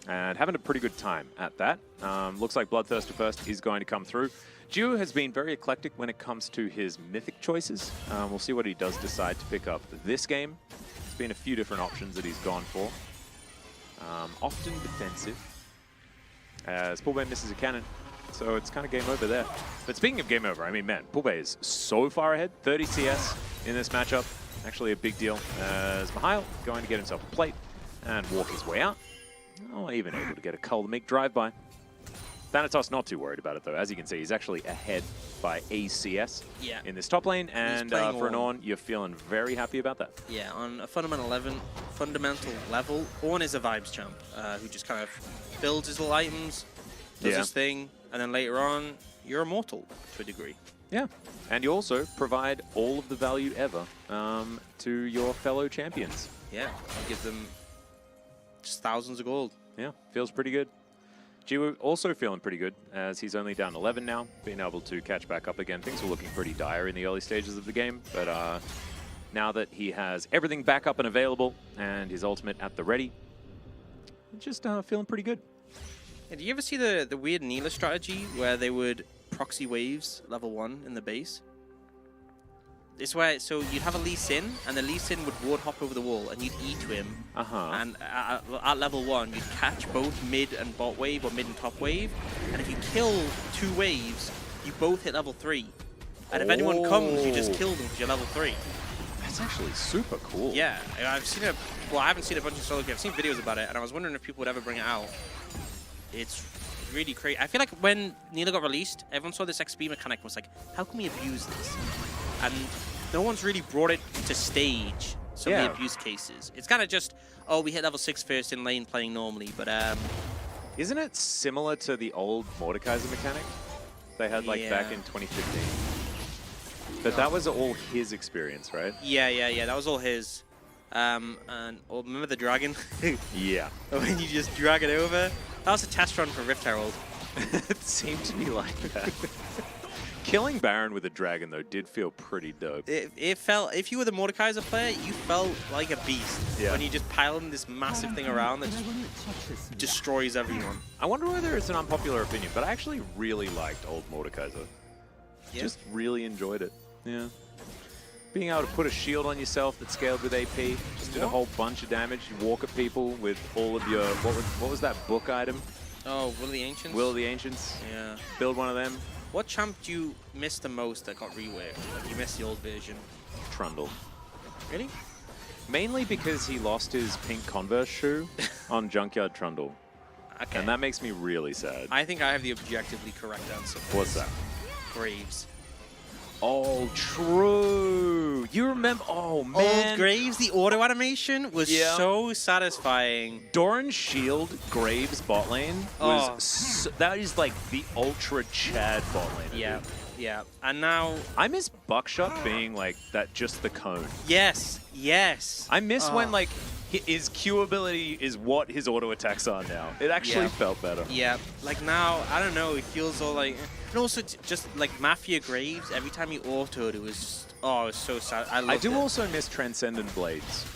And having a pretty good time at that. Looks like Bloodthirster First is going to come through. Jiu has been very eclectic when it comes to his mythic choices. We'll see what he does decide to pick up this game. There's been a few different options that he's gone for. Often defensive. As Pulbay misses a cannon. So it's kind of game over there. But speaking of game over, I mean, man, Pulbay is so far ahead. 30 CS in this matchup. Actually a big deal. As Mihail going to get himself a plate and walk his way out. Oh, even able to get a Culmic drive-by. Thanatos not too worried about it, though. As you can see, he's actually ahead by ACS in this top lane. And for an Ornn, you're feeling very happy about that. Yeah, on a fundamental level, Ornn is a vibes champ who just kind of builds his little items, does his thing, and then later on, you're immortal to a degree. Yeah, and you also provide all of the value ever to your fellow champions. Yeah, you give them just thousands of gold. Yeah, feels pretty good. Jiwoo also feeling pretty good as he's only down 11 now, being able to catch back up again. Things were looking pretty dire in the early stages of the game, but now that he has everything back up and available and his ultimate at the ready, just feeling pretty good. Yeah, do you ever see the weird Neela strategy where they would proxy waves level 1 in the base? It's where, so you'd have a Lee Sin, and the Lee Sin would ward hop over the wall, and you'd E to him. And at level 1, you'd catch both mid and bot wave, or mid and top wave. And if you kill 2 waves, you both hit level 3. And if anyone comes, you just kill them because you're level 3. That's actually super cool. Yeah, I've seen well, I haven't seen a bunch of solo games. I've seen videos about it, and I was wondering if people would ever bring it out. It's really crazy. I feel like when Neela got released, everyone saw this XP mechanic and was like, how can we abuse this? And no one's really brought it to stage, some of the abuse cases. It's kind of just, oh, we hit level 6 first in lane playing normally, but isn't it similar to the old Mordekaiser mechanic they had like back in 2015? But that was all his experience, right? Yeah, that was all his. And remember the dragon? Yeah. When you just drag it over? That was a test run for Rift Herald. It seemed to be like that. Killing Baron with a dragon, though, did feel pretty dope. It felt, if you were the Mordekaiser player, you felt like a beast. Yeah. When you just pile in this massive thing around that just destroys everyone. I wonder whether it's an unpopular opinion, but I actually really liked old Mordekaiser. Yeah. Just really enjoyed it. Yeah. Being able to put a shield on yourself that scaled with AP, just did a whole bunch of damage. You walk at people with all of your, what was that book item? Oh, Will of the Ancients? Will of the Ancients. Yeah. Build one of them. What champ do you miss the most that got reworked? Like you missed the old version. Trundle. Really? Mainly because he lost his pink Converse shoe on Junkyard Trundle. Okay. And that makes me really sad. I think I have the objectively correct answer. What's that? Graves. Oh, true. You remember? Oh, man. Old Graves, the auto animation was so satisfying. Doran's Shield Graves bot lane was that is like the ultra Chad bot lane. Yeah. And now I miss Buckshot being like that, just the cone. Yes. I miss when like his Q ability is what his auto attacks are now. It actually Yeah. felt better. Yeah, like now, I don't know, it feels all like... And also, just like Mafia Graves, every time he autoed, it was just, oh, it was so sad. I loved I do it. also miss Transcendent Blades.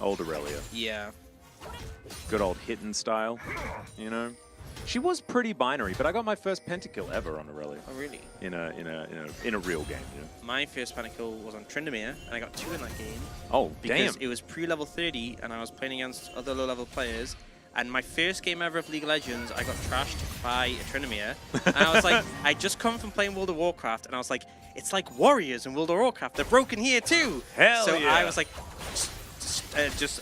Old Aurelia. Yeah. Good old hidden style, you know? She was pretty binary, but I got my first pentakill ever on Aurelia. Oh, really? In a real game, you know? My first pentakill was on Tryndamere, and I got 2 in that game. Oh, Because damn. it was pre-level 30, and I was playing against other low-level players. And my first game ever of League of Legends, I got trashed by a Tryndamere. And I was like, I just come from playing World of Warcraft, and I was like, it's like Warriors in World of Warcraft. They're broken here too. Hell so yeah. I was like,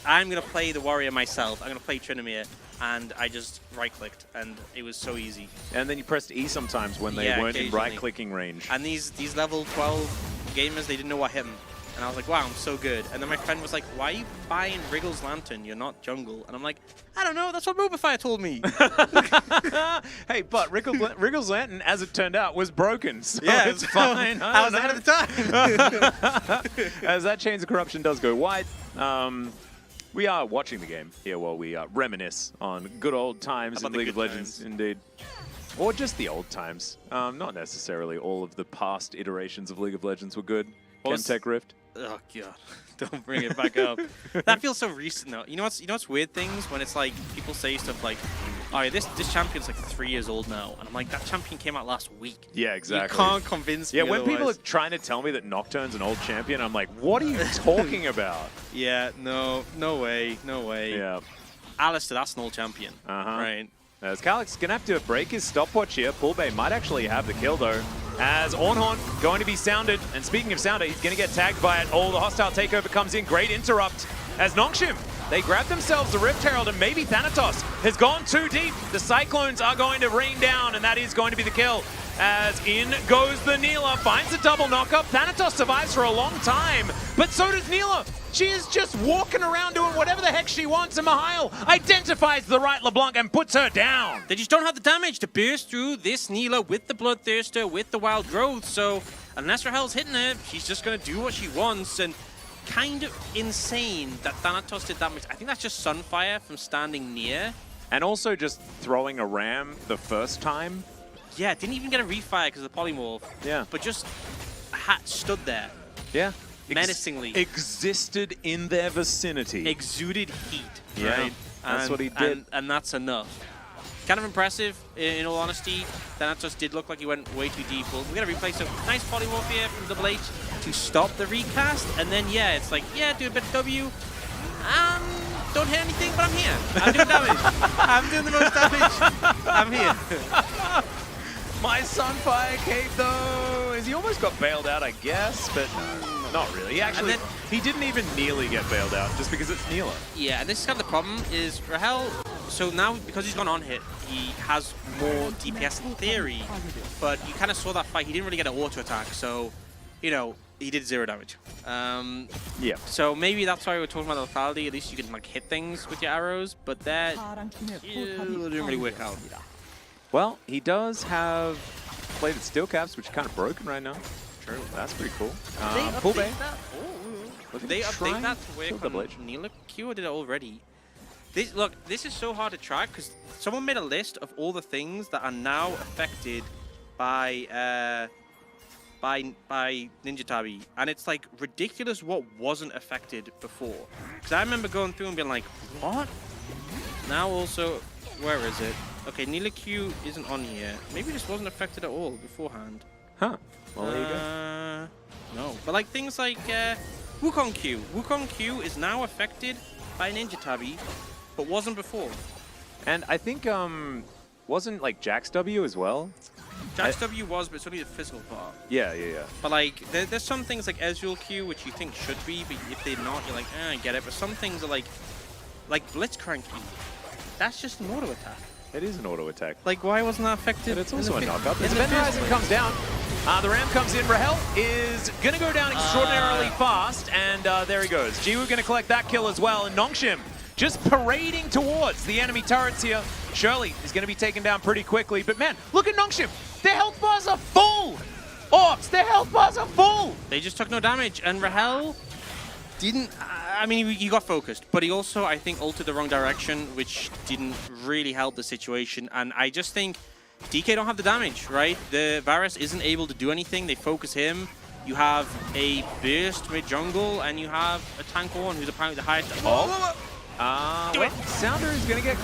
I'm going to play the Warrior myself. I'm going to play Tryndamere. And I just right-clicked, and it was so easy. And then you pressed E sometimes when they Yeah, weren't in occasionally. right-clicking range. And these level 12 gamers, they didn't know what hit them. And I was like, wow, I'm so good. And then my friend was like, why are you buying Wriggle's Lantern? You're not jungle. And I'm like, I don't know. That's what Mobify told me. Hey, but Wriggle's Lantern, as it turned out, was broken. So Yeah, it's fine. I was ahead of the time. As that Chains of Corruption does go wide, we are watching the game here while we reminisce on good old times About in the League of good Legends, times. indeed. Or just the old times. Not necessarily all of the past iterations of League of Legends were good. What was- Chemtech Rift. Oh god, don't bring it back up. That feels so recent though. You know what's weird things when it's like people say stuff like, "Oh, yeah, this champion's like 3 years old now," and I'm like, that champion came out last week. Yeah, exactly. You can't convince me. Yeah, when people are otherwise. trying to tell me that Nocturne's an old champion, I'm like, what are you talking about? Yeah, no way, no way. Yeah. Alistair, that's an old champion. Uh-huh. Right. As Calyx gonna have to break his stopwatch here. Poolbay might actually have the kill though. As Ornhorn going to be sounded, and speaking of sounder, he's gonna get tagged by it. Oh, the hostile takeover comes in. Great interrupt as Nongshim, they grab themselves the Rift Herald, and maybe Thanatos has gone too deep. The Cyclones are going to rain down, and that is going to be the kill. As in goes the Neela, finds a double knockup. Thanatos survives for a long time, but so does Neela. She is just walking around doing whatever the heck she wants, and Mihail identifies the right LeBlanc and puts her down. They just don't have the damage to burst through this Neela with the Bloodthirster, with the Wild Growth, so unless Rahel's hitting her, she's just going to do what she wants, and kind of insane that Thanatos did that much. I think that's just Sunfire from standing near. And also just throwing a ram the first time. Yeah, didn't even get a refire because of the polymorph. Yeah. But just stood there, Yeah. menacingly. Existed in their vicinity. Exuded heat. Yeah, Right? that's what he did. And that's enough. Kind of impressive, in all honesty. Thanatos did look like he went way too deep. We're going to replay some nice polymorph here from Double H to stop the recast. And then, yeah, it's like, yeah, do a bit of W. Don't hit anything, but I'm here. I'm doing damage. I'm doing the most damage. I'm here. My Sunfire cape though, as he almost got bailed out, I guess, but not really. He actually, And he didn't even nearly get bailed out just because it's Neela. Yeah, and this is kind of the problem is Rahel, so now because he's gone on hit, he has more DPS in theory, but you kind of saw that fight, he didn't really get an auto attack, so, you know, he did 0 damage. Yeah. So maybe that's why we're talking about the lethality, at least you can like hit things with your arrows, but that 파랑팀의 didn't really work out. Well, he does have plated steel caps, which are kind of broken right now. True. That's pretty cool. They Poolbay. update that? Looking They to update try that to kill work Double on H. Neela Q, or did it already? Look, this is so hard to track because someone made a list of all the things that are now affected by Ninja Tabi, and it's like ridiculous what wasn't affected before. Because I remember going through and being like, what? Now also, where is it? Okay, Neela Q isn't on here. Maybe this wasn't affected at all beforehand. Huh. Well, there you go. No, but like things like Wukong Q. Wukong Q is now affected by Ninja Tabi, but wasn't before. And I think, wasn't like Jax W as well? Jax W was, but it's only the physical part. Yeah, yeah, yeah. But like, there's some things like Ezreal Q, which you think should be, but if they're not, you're like, I get it. But some things are like Blitzcrank Q. That's just an auto attack. It is an auto attack. Like, why wasn't that affected? But it's also a in the knockup. in As the Event first Horizon place? comes down, the Ram comes in. Rahel is going to go down extraordinarily fast, and there he goes. Jiwoo going to collect that kill as well, and Nongshim just parading towards the enemy turrets here. Shirley is going to be taken down pretty quickly, but man, look at Nongshim. Their health bars are full. Orcs, their health bars are full. They just took no damage, and Rahel didn't. I mean, he got focused, but he also, I think, ulted the wrong direction, which didn't really help the situation. And I just think DK don't have the damage, right? The Varus isn't able to do anything. They focus him. You have a burst mid jungle, and you have a tank one who's apparently the highest. Wait, Sounder is going to get...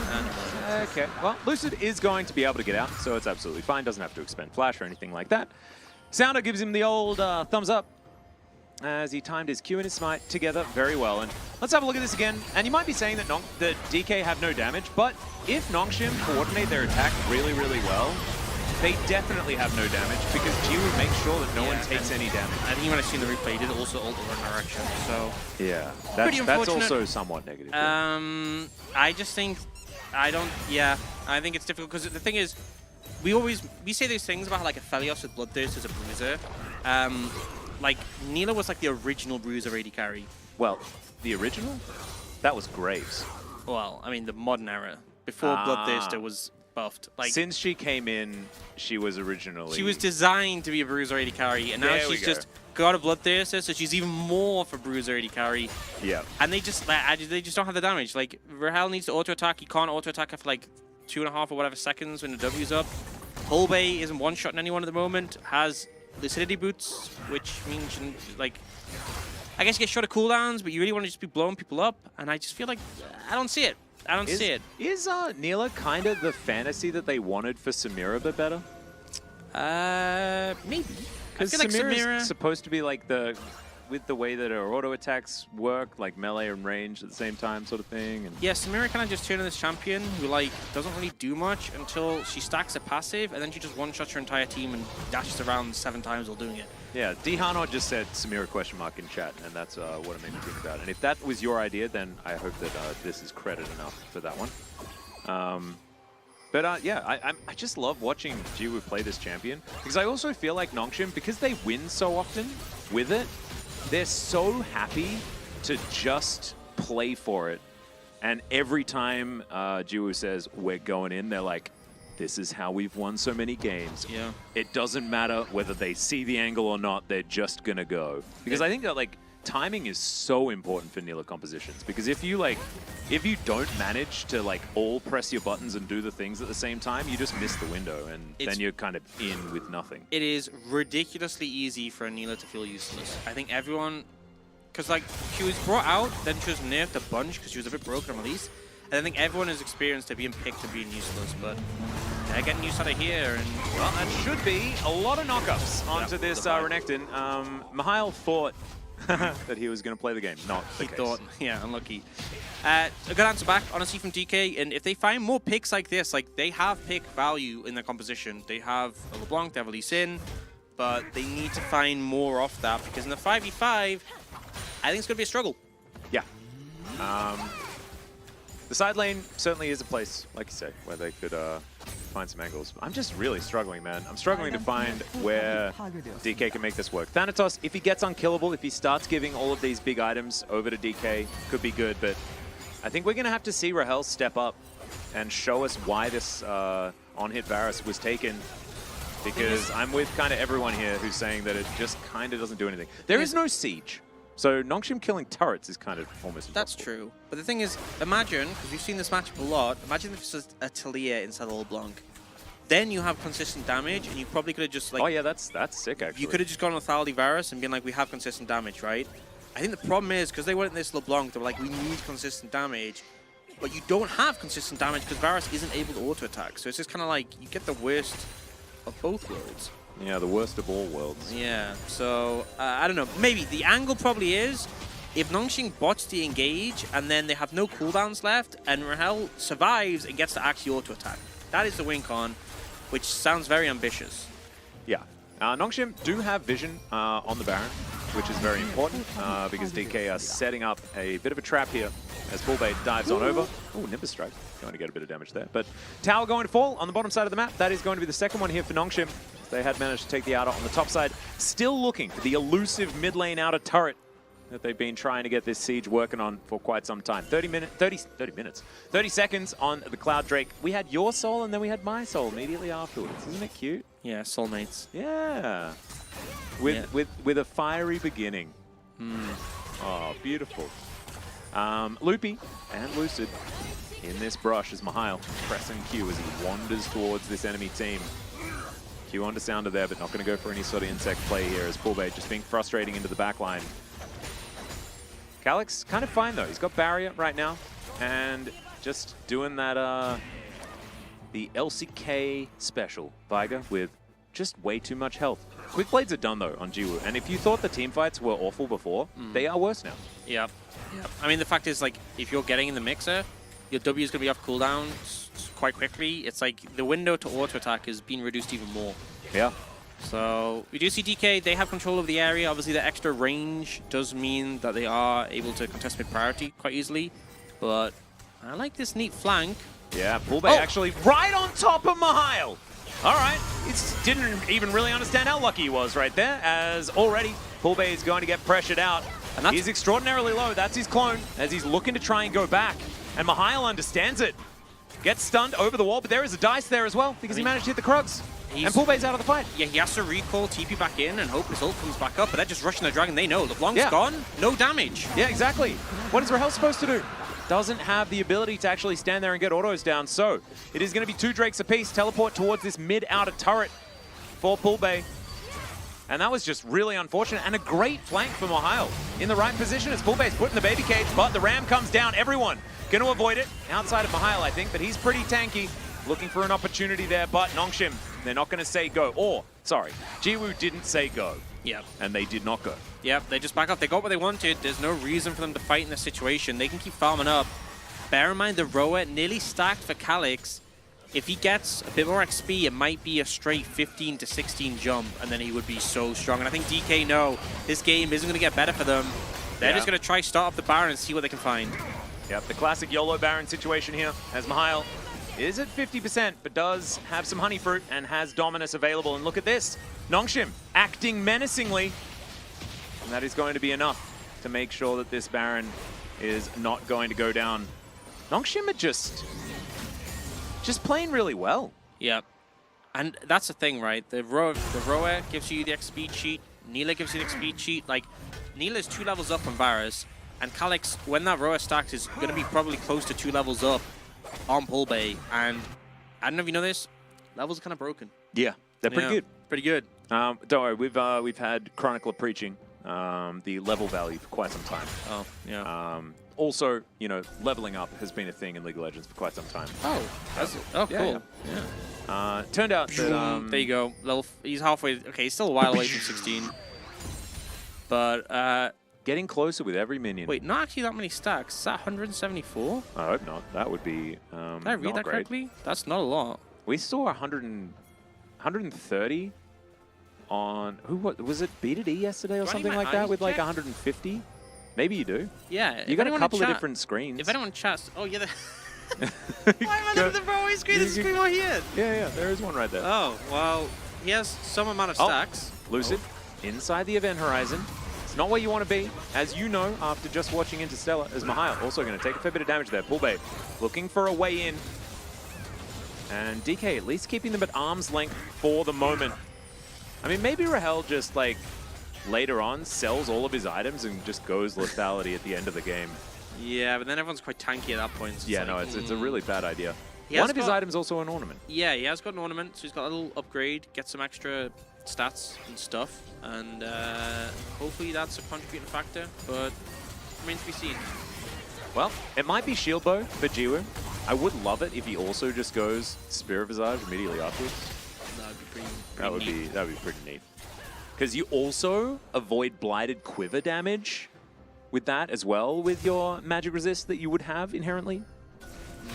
okay, well, Lucid is going to be able to get out, so it's absolutely fine. Doesn't have to expend flash or anything like that. Sounder gives him the old thumbs up as he timed his Q and his smite together very well. And let's have a look at this again. And you might be saying that that DK have no damage, but if Nongshim coordinate their attack really, really well, they definitely have no damage because G would make sure that no one takes any damage. I think when I seen the replay, he did also ult the wrong direction, so... Yeah, Pretty that's unfortunate. also somewhat negative. I just think... I think it's difficult because the thing is, we say these things about like a Phelios with Bloodthirst as a bruiser. Like, Neela was like the original bruiser AD carry. Well, the original? That was Graves. Well, I mean, the modern era. Before Bloodthirster was buffed. Like, since she came in, she was originally... she was designed to be a bruiser AD carry, and now There we she's go. just got a Bloodthirster, so she's even more of a bruiser AD carry. Yeah. And they just don't have the damage. Like, Rahel needs to auto-attack. You can't auto-attack after like 2.5 or whatever seconds when the W's up. Holbei isn't one-shotting anyone at the moment. Has lucidity boots, which means, like, I guess you get short of cooldowns, but you really want to just be blowing people up. And I just feel like I don't see it. I don't see it. Is Neela kind of the fantasy that they wanted for Samira, but better? Maybe. Because like Samira's Samira... supposed to be like with the way that her auto attacks work, like melee and range at the same time sort of thing. And yeah, Samira kind of just turned into this champion who like doesn't really do much until she stacks a passive, and then she just one-shots her entire team and dashes around 7 times while doing it. Yeah, Dihano just said Samira question mark in chat, and that's what it made me think about. And if that was your idea, then I hope that this is credit enough for that one. But yeah, I just love watching Jiwoo play this champion, because I also feel like Nongshim, because they win so often with it, they're so happy to just play for it. And every time Jiwoo says, we're going in, they're like, this is how we've won so many games. Yeah. It doesn't matter whether they see the angle or not, they're just gonna go. Because I think that like timing is so important for Neela compositions. Because if you don't manage to like all press your buttons and do the things at the same time, you just miss the window, and then you're kind of in with nothing. It is ridiculously easy for Neela to feel useless. I think everyone, because like she was brought out, then she was nerfed a bunch because she was a bit broken on release. And I think everyone has experienced her being picked and being useless, but they're getting used out of here. And well, that should be a lot of knockups onto this Renekton. Mihail thought that he was going to play the game. Not the case. thought, yeah, unlucky. A good answer back, honestly, from DK. And if they find more picks like this, like they have pick value in their composition. They have a LeBlanc, they have a Lee Sin, but they need to find more off that, because in the 5v5, I think it's going to be a struggle. Yeah. The side lane certainly is a place, like you say, where they could find some angles. I'm just really struggling, man. I'm struggling to find where DK can make this work. Thanatos, if he gets unkillable, if he starts giving all of these big items over to DK, could be good, but I think we're going to have to see Rahel step up and show us why this on-hit Varus was taken, because I'm with kind of everyone here who's saying that it just kind of doesn't do anything. There is no siege. So Nongshim killing turrets is kind of almost impossible. That's true. But the thing is, imagine, because we've seen this matchup a lot, imagine if it's a Talia instead of LeBlanc. Then you have consistent damage, and you probably could have just like... Oh yeah, that's sick, actually. You could have just gone with Thaldi Varus and been like, we have consistent damage, right? I think the problem is, because they went this LeBlanc, they were like, we need consistent damage. But you don't have consistent damage because Varus isn't able to auto-attack. So it's just kind of like, you get the worst of both worlds. Yeah, the worst of all worlds. Yeah, so I don't know. Maybe the angle probably is if Nongshim bots the engage and then they have no cooldowns left and Rahel survives and gets to actually auto-attack. That is the win con, which sounds very ambitious. Yeah. Nongshim do have vision on the Baron, which is very important because DK are setting up a bit of a trap here as Fullbait dives on over. Oh, Nimbus Strike. Going to get a bit of damage there. But tower going to fall on the bottom side of the map. That is going to be the second one here for Nongshim. They had managed to take the outer on the top side. Still looking for the elusive mid lane outer turret that they've been trying to get this siege working on for quite some time. 30 seconds on the Cloud Drake. We had your soul and then we had my soul immediately afterwards. Isn't it cute? Yeah, soulmates. Yeah. With a fiery beginning. Oh, beautiful. Loopy and Lucid in this brush as Mihail pressing Q as he wanders towards this enemy team. Q onto Sounder there, but not going to go for any sort of insect play here as Poolbay just being frustrating into the back line. Calyx kind of fine though. He's got barrier right now and just doing that the LCK special Viger with just way too much health. Quick blades are done though on Jiwoo, and if you thought the team fights were awful before, they are worse now. Yep. I mean, the fact is, like, if you're getting in the mixer, your W is going to be off cooldown quite quickly. It's like the window to auto attack is being reduced even more. Yeah. So we do see DK, they have control of the area. Obviously, the extra range does mean that they are able to contest mid priority quite easily. But I like this neat flank. Yeah, Poolbay actually right on top of Mihail. All right, didn't even really understand how lucky he was right there, as already Poolbay is going to get pressured out. And he's extraordinarily low. That's his clone, as he's looking to try and go back. And Mihail understands it. Gets stunned over the wall, but there is a dice there as well, because he managed to hit the Krugs. And Poolbay's out of the fight. Yeah, he has to recall TP back in and hope his ult comes back up, but they're just rushing the dragon. They know LeBlanc's gone, no damage. Yeah, exactly. What is Rahel supposed to do? Doesn't have the ability to actually stand there and get autos down, so it is going to be 2 Drakes apiece, teleport towards this mid-outer turret for Poolbay. And that was just really unfortunate, and a great flank for Mihail. In the right position as Poolbay's put in the baby cage, but the ram comes down. Everyone going to avoid it, outside of Mihail, I think, but he's pretty tanky. Looking for an opportunity there, but Nongshim, they're not going to say go. Or, sorry, Jiwoo didn't say go. Yep. And they did not go. Yep, they just back off. They got what they wanted. There's no reason for them to fight in this situation. They can keep farming up. Bear in mind, the Roa nearly stacked for Calyx. If he gets a bit more XP, it might be a straight 15 to 16 jump, and then he would be so strong. And I think DK know this game isn't going to get better for them. They're just going to try start up the Baron and see what they can find. Yep, the classic YOLO Baron situation here, as Mihail is at 50%, but does have some Honey Fruit and has Dominus available. And look at this, Nongshim acting menacingly. And that is going to be enough to make sure that this Baron is not going to go down. Nongshim are just playing really well. Yep. And that's the thing, right? The Roa gives you the XP cheat. Neela gives you the XP cheat. Like, Neela is 2 levels up from Varus. And Calyx, when that Roa stacks, is going to be probably close to 2 levels up on Poolbay. And I don't know if you know this, levels are kind of broken. Yeah, they're pretty good. Pretty good. Don't worry, we've had Chronicler preaching the level value for quite some time. Oh, yeah. Also, you know, leveling up has been a thing in League of Legends for quite some time. Oh, cool. Yeah. Turned out that there you go. He's halfway. Okay, he's still a while away from 16. But getting closer with every minion. wait, not actually that many stacks. Is that 174? I hope not. That would be Did I read that correctly? That's not a lot. We saw 130 on what was it? B2D yesterday or something like that with like 150. Maybe you do. Yeah. You got a couple of different screens. If anyone chats, oh yeah. Why am I looking at the throwaway screen? There's a screen right here. Yeah, there is one right there. Oh well, he has some amount of stacks. Lucid, inside the event horizon. It's not where you want to be, as you know, after just watching Interstellar, as Mihail also going to take a fair bit of damage there. Poolbay looking for a way in. And DK at least keeping them at arm's length for the moment. I mean, maybe Rahel just, like, later on sells all of his items and just goes lethality at the end of the game. Yeah, but then everyone's quite tanky at that point. So yeah, no, it's a really bad idea. One of his items also an ornament. Yeah, he has got an ornament, so he's got a little upgrade, get some extra stats and stuff, and hopefully that's a contributing factor, but remains to be seen. Well, it might be shield bow for Jiwoo. I would love it if he also just goes Spirit Visage immediately afterwards. That'd be pretty That would be pretty neat. Because you also avoid blighted quiver damage with that as well, with your magic resist that you would have inherently. You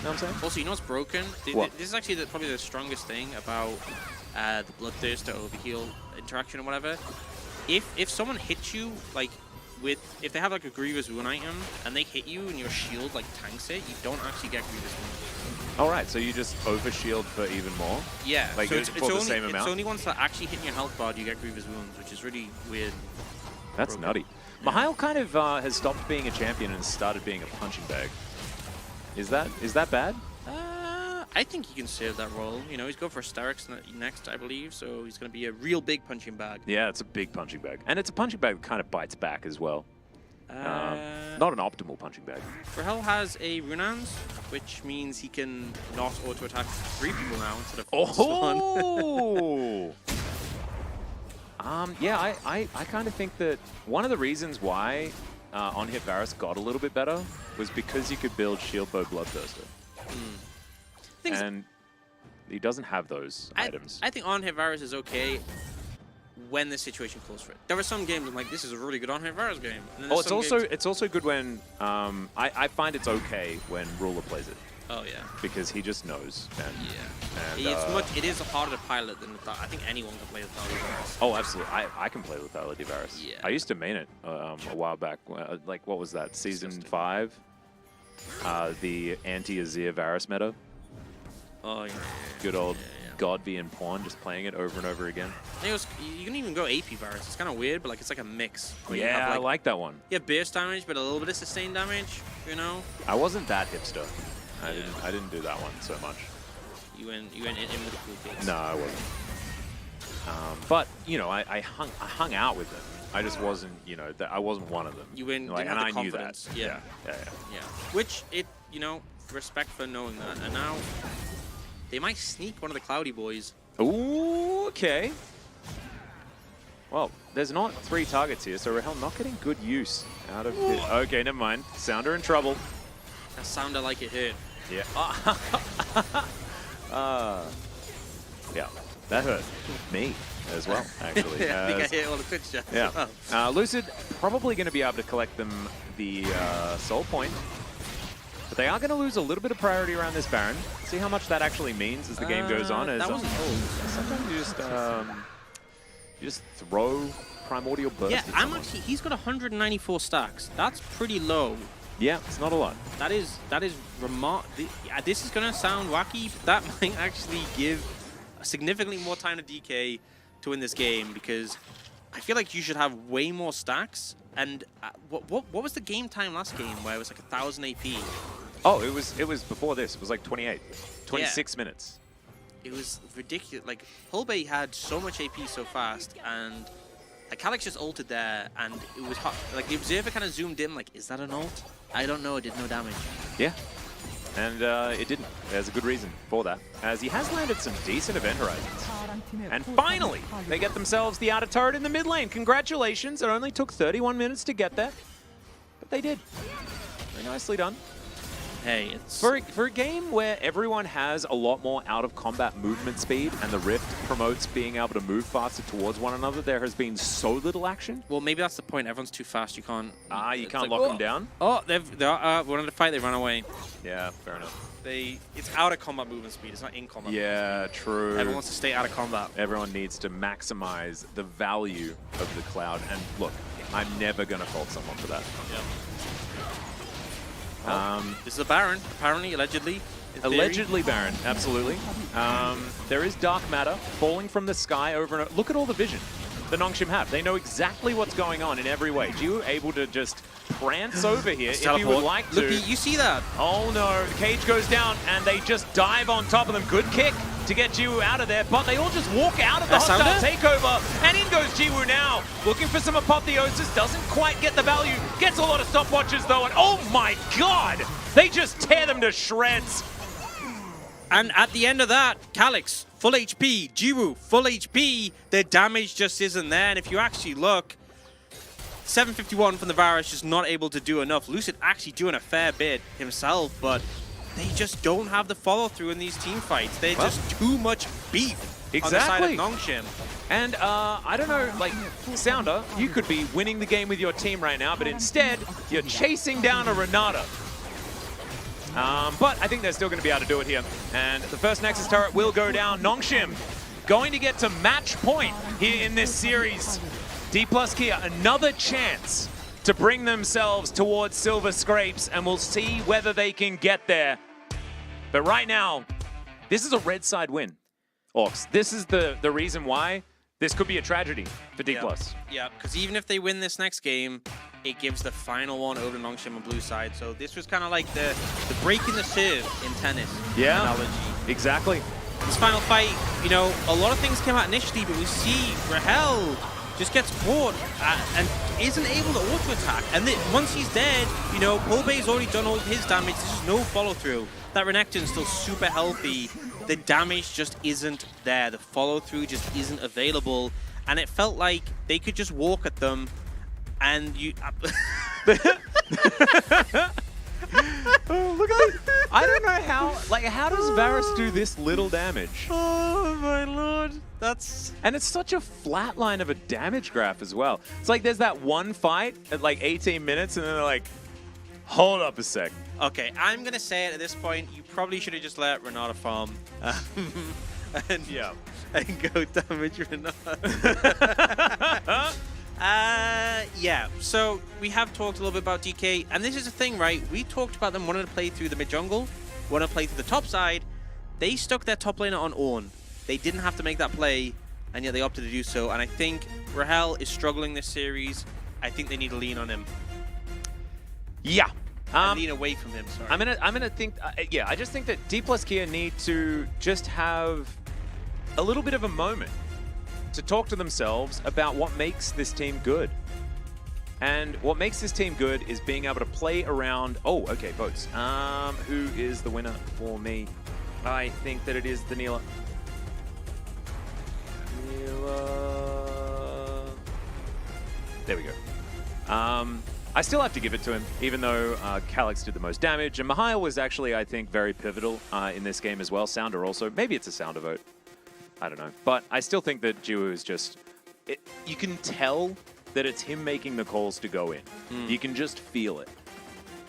know what I'm saying? Also, you know what's broken? What? This is actually probably the strongest thing about the Bloodthirst or Overheal interaction or whatever. If someone hits you, like, if they have like a Grievous Wound item and they hit you and your shield like tanks it, you don't actually get Grievous Wound. Alright, so you just overshield for even more? Yeah, like so it's the same amount? It's only once that actually hit your health bar do you get Grievous Wounds, which is really weird. That's nutty. Yeah. Mihail kind of has stopped being a champion and started being a punching bag. Is that bad? I think he can serve that role. You know, he's going for Starix next, I believe, so he's going to be a real big punching bag. Yeah, it's a big punching bag. And it's a punching bag that kind of bites back as well. Not an optimal punching bag. Rahel has a Runans, which means he can not auto-attack 3 people now instead of 1. Yeah, I kind of think that one of the reasons why on-hit Varus got a little bit better was because you could build Shield Bow Bloodthirster. And he doesn't have those items. I think on-hit Varus is okay when the situation calls for it. There are some games I'm like, this is a really good on-hit Varus game. And then it's also good when I find it's okay when Ruler plays it. Oh yeah, because he just knows. And, it is harder to pilot than I think anyone can play Lethality Varus. Oh, absolutely. I can play Lethality Varus. Yeah. I used to main it a while back. Like, what was that? Season 5? The anti-Azir Varus meta. Oh yeah. Good old God v and Pawn, just playing it over and over again. You can even go AP Varus. It's kind of weird, but like it's like a mix. Yeah, you have, like, I like that one. You have burst damage, but a little bit of sustained damage. You know. I wasn't that hipster. I didn't do that one so much. You went in with the cool kids. No, I wasn't. But you know, I hung out with them. I just wasn't, you know, I wasn't one of them. You went, like, and I knew knew that. Yeah. Which you know, respect for knowing that. And now they might sneak one of the Cloudy boys. Ooh, okay. Well, there's not 3 targets here, so Rahel not getting good use out of it. Okay, never mind. Sounder in trouble. That sounded like it hurt. Yeah. Yeah, that hurt me as well, actually. I think I hit all the Twitch shots. Yeah. Lucid probably going to be able to collect them the soul point. But they are going to lose a little bit of priority around this Baron. See how much that actually means as the game goes on. That wasn't old. Sometimes you just throw Primordial Burst at someone. He's got 194 stacks. That's pretty low. Yeah, it's not a lot. That is remarkable. This is gonna sound wacky, but that might actually give significantly more time to DK to win this game, because I feel like you should have way more stacks. And what was the game time last game where it was like 1,000 AP? Oh, it was before this. It was like 26 minutes. It was ridiculous. Like Hulbei had so much AP so fast, and like Alex just ulted there, and it was hot. Like the observer kind of zoomed in, like, is that an ult? I don't know. It did no damage. Yeah, and it didn't. There's a good reason for that, as he has landed some decent event horizons. And finally, they get themselves the outer turret in the mid lane. Congratulations! It only took 31 minutes to get there, but they did. Very nicely done. Hey, it's for a game where everyone has a lot more out-of-combat movement speed, and the Rift promotes being able to move faster towards one another, there has been so little action. Well, maybe that's the point. Everyone's too fast. You can't. You can't lock them down. Oh, they wanted to fight. They ran away. Yeah, fair enough. It's out of combat movement speed. It's not in combat. Yeah, true. Everyone wants to stay out of combat. Everyone needs to maximize the value of the Cloud. And look, I'm never gonna fault someone for that. Yep. This is a Baron, apparently, allegedly. Allegedly Baron, absolutely. There is dark matter falling from the sky over and over. Look at all the vision the Nongshim have. They know exactly what's going on in every way. Jiwoo able to just prance over here if you would like to. Look, you see that? Oh no, the cage goes down and they just dive on top of them. Good kick to get Jiwoo out of there, but they all just walk out of the hostile takeover, and in goes Jiwoo now, looking for some apotheosis, doesn't quite get the value, gets a lot of stopwatches though, and oh my god, they just tear them to shreds. And at the end of that, Calyx, full HP, Jiwoo, full HP, their damage just isn't there, and if you actually look, 751 from the Varus just not able to do enough. Lucid actually doing a fair bit himself, but they just don't have the follow-through in these team fights. They're just too much beef on the side of Nongshim. And I don't know, like, Sounder, you could be winning the game with your team right now, but instead, you're chasing down a Renata. But I think they're still going to be able to do it here. And the first Nexus turret will go down. Nongshim going to get to match point here in this series. D+ Kia, another chance to bring themselves towards Silver Scrapes, and we'll see whether they can get there. But right now, this is a red side win. Orcs, this is the reason why this could be a tragedy for D+. Yeah, because even if they win this next game, it gives the final one over to Nongshim on blue side. So this was kind of like the break in the serve in tennis analogy. Exactly. This final fight, you know, a lot of things came out initially, but we see Rahel just gets caught and isn't able to auto attack. And once he's dead, you know, Polbe's already done all of his damage. There's just no follow through. That Renekton's still super healthy. The damage just isn't there. The follow through just isn't available. And it felt like they could just walk at them and you. Oh, look at it. I don't know how does Varus do this little damage? Oh my lord. And it's such a flat line of a damage graph as well. It's like there's that one fight at like 18 minutes and then they're like, hold up a sec. Okay, I'm going to say it at this point. You probably should have just let Renata farm. And go damage Renata. Yeah, so we have talked a little bit about DK, and this is the thing, right? We talked about them wanting to play through the mid-jungle, wanting to play through the top side. They stuck their top laner on Ornn. They didn't have to make that play, and yet they opted to do so. And I think Rahel is struggling this series. I think they need to lean on him. Yeah. Lean away from him, sorry. I'm gonna think, I just think that D plus Kia need to just have a little bit of a moment to talk to themselves about what makes this team good. And what makes this team good is being able to play around... Oh, okay, votes. Who is the winner for me? I think that it is the Neela. There we go. I still have to give it to him, even though Calyx did the most damage. And Mihail was actually, I think, very pivotal in this game as well. Sounder also. Maybe it's a Sounder vote. I don't know. But I still think that Jiwoo is just... you can tell that it's him making the calls to go in. You can just feel it.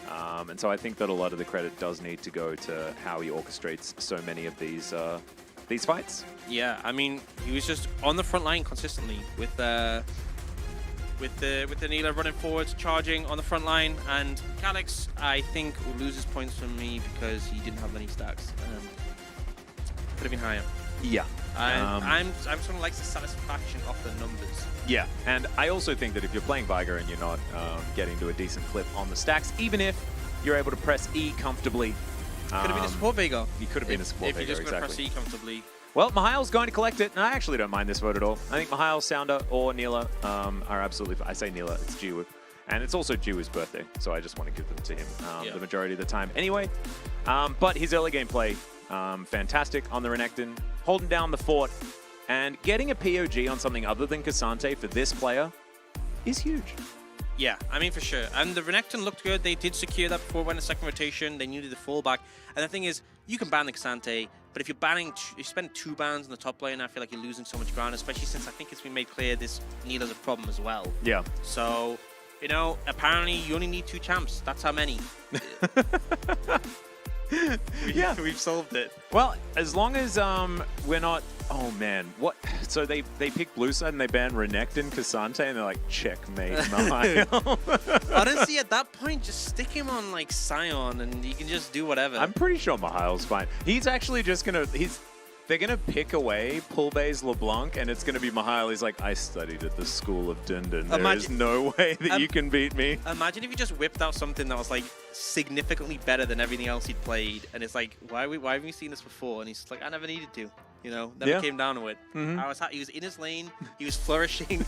And so I think that a lot of the credit does need to go to how he orchestrates so many of these fights. Yeah, I mean, he was just on the front line consistently with the Neela running forwards, charging on the front line, and Calyx, I think, loses points from me because he didn't have any stacks. Could have been higher. Yeah. I'm sort of like the satisfaction of the numbers. Yeah, and I also think that if you're playing Viger and you're not getting to a decent clip on the stacks, even if you're able to press E comfortably... Could have been a support Veigar. You could have been a support Veigar, if you just exactly. press E comfortably. Well, Mihail's going to collect it, and I actually don't mind this vote at all. I think Mihail, Sounder, or Neela are absolutely fine. I say Neela, it's Jiwoo. And it's also Jiwoo's birthday, so I just want to give them to him the majority of the time anyway. But his early game play, fantastic on the Renekton, holding down the fort, and getting a POG on something other than Cassante for this player is huge. Yeah, I mean, for sure. And the Renekton looked good. They did secure that before it went to second rotation. They needed the fallback. And the thing is, you can ban the Cassante, but if you're banning, you spend 2 bans in the top lane, I feel like you're losing so much ground, especially since I think it's been made clear this Neela's a problem as well. Yeah. So, you know, apparently you only need 2 champs. That's how many. Yeah, we've solved it. Well, as long as we're not... Oh, man. What? So they pick blue side and they ban Renekton, Cassante, and they're like, checkmate, Mihail. Honestly, at that point, just stick him on, like, Sion, and you can just do whatever. I'm pretty sure Mihail's fine. He's actually just going to... They're going to pick away Pulbe's LeBlanc, and it's going to be Mihail. He's like, I studied at the school of Dundon. There is no way that you can beat me. Imagine if you just whipped out something that was, like, significantly better than everything else he'd played, and it's like, why have we seen this before? And he's like, I never needed to. You know, never came down to it. He was in his lane. He was flourishing.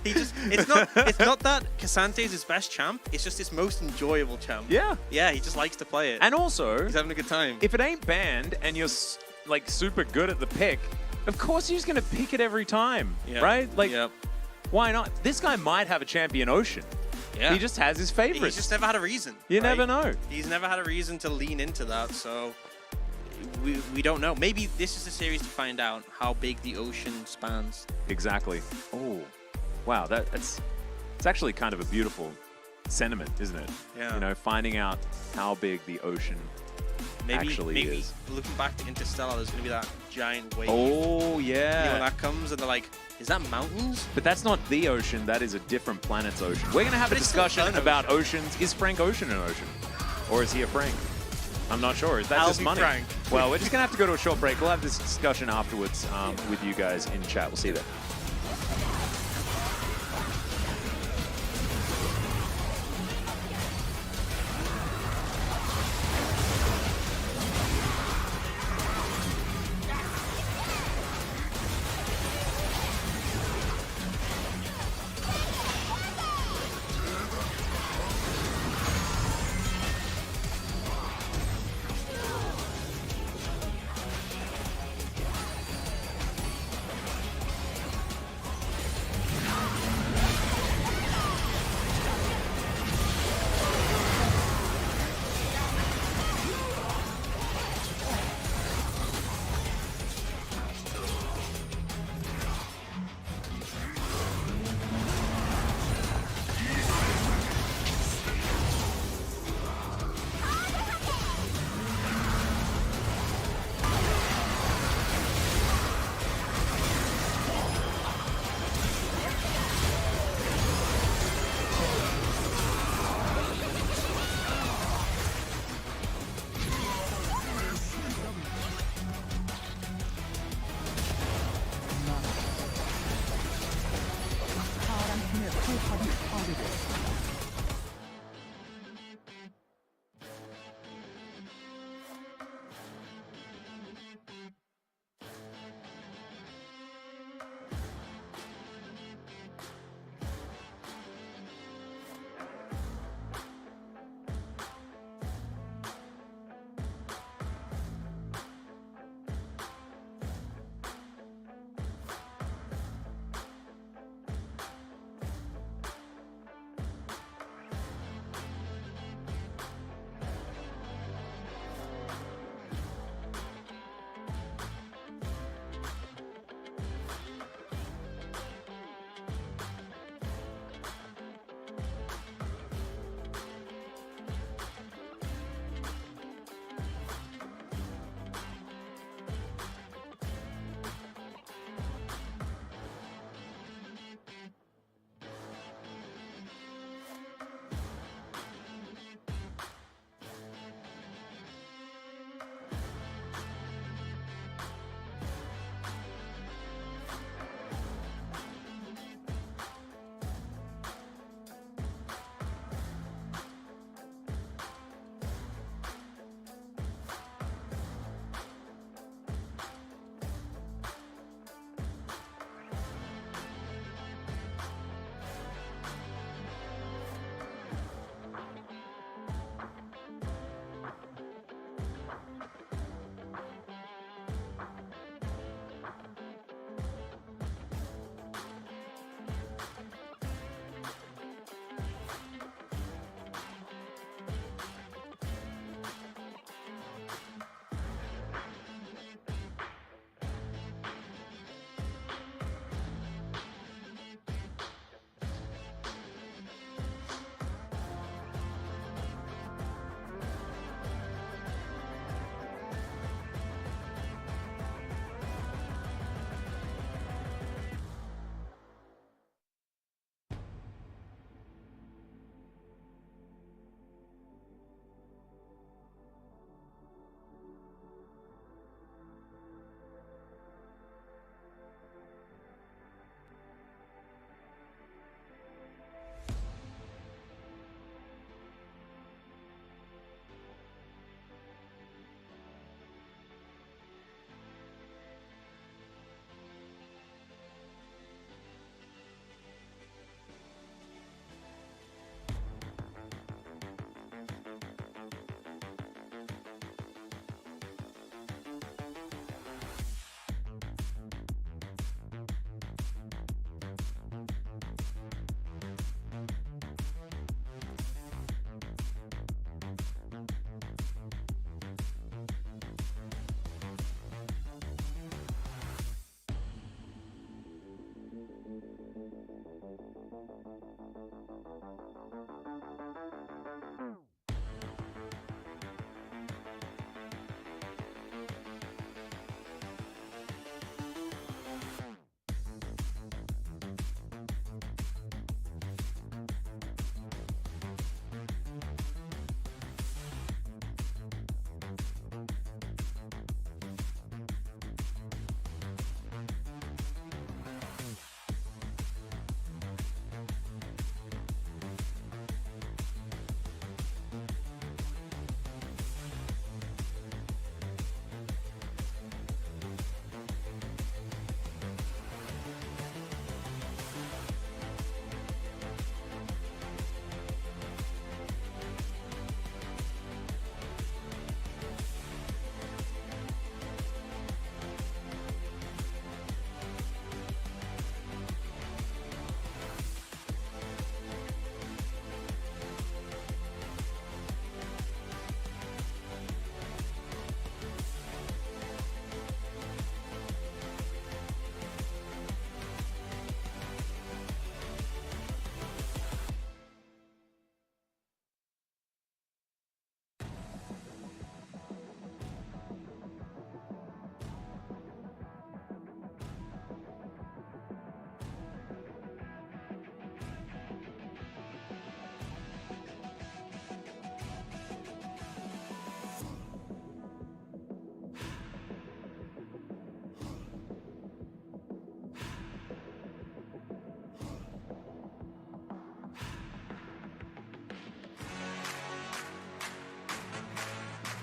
It's not that Cassante is his best champ. It's just his most enjoyable champ. Yeah. Yeah, he just likes to play it. And also, he's having a good time. If it ain't banned and you're like super good at the pick, of course you're just gonna pick it every time, right? Like, why not? This guy might have a champion Ocean. Yeah. He just has his favorites. He's just never had a reason. You never know. He's never had a reason to lean into that, so we don't know. Maybe this is the series to find out how big the Ocean spans. Exactly. Oh, wow. It's actually kind of a beautiful sentiment, isn't it? Yeah. You know, finding out how big the Ocean actually is. Looking back to Interstellar, there's going to be that giant wave. Oh, yeah. You know, when that comes and they're like, is that mountains? But that's not the ocean. That is a different planet's ocean. We're going to have a discussion about oceans. Is Frank Ocean an ocean? Or is he a Frank? I'm not sure. Is that just money? Frank. Well, we're just going to have to go to a short break. We'll have this discussion afterwards with you guys in chat. We'll see you there.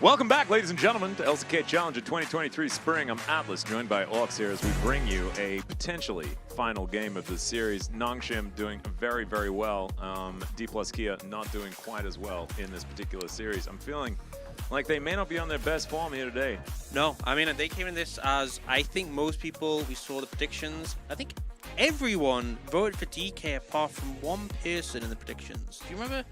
Welcome back, ladies and gentlemen, to LCK Challenger 2023 Spring. I'm Atlas, joined by Orcs here as we bring you a potentially final game of the series. Nongshim doing very, very well. D plus Kia not doing quite as well in this particular series. I'm feeling like they may not be on their best form here today. No, I mean, they came in this as, I think most people, we saw the predictions. I think everyone voted for DK apart from one person in the predictions. Do you remember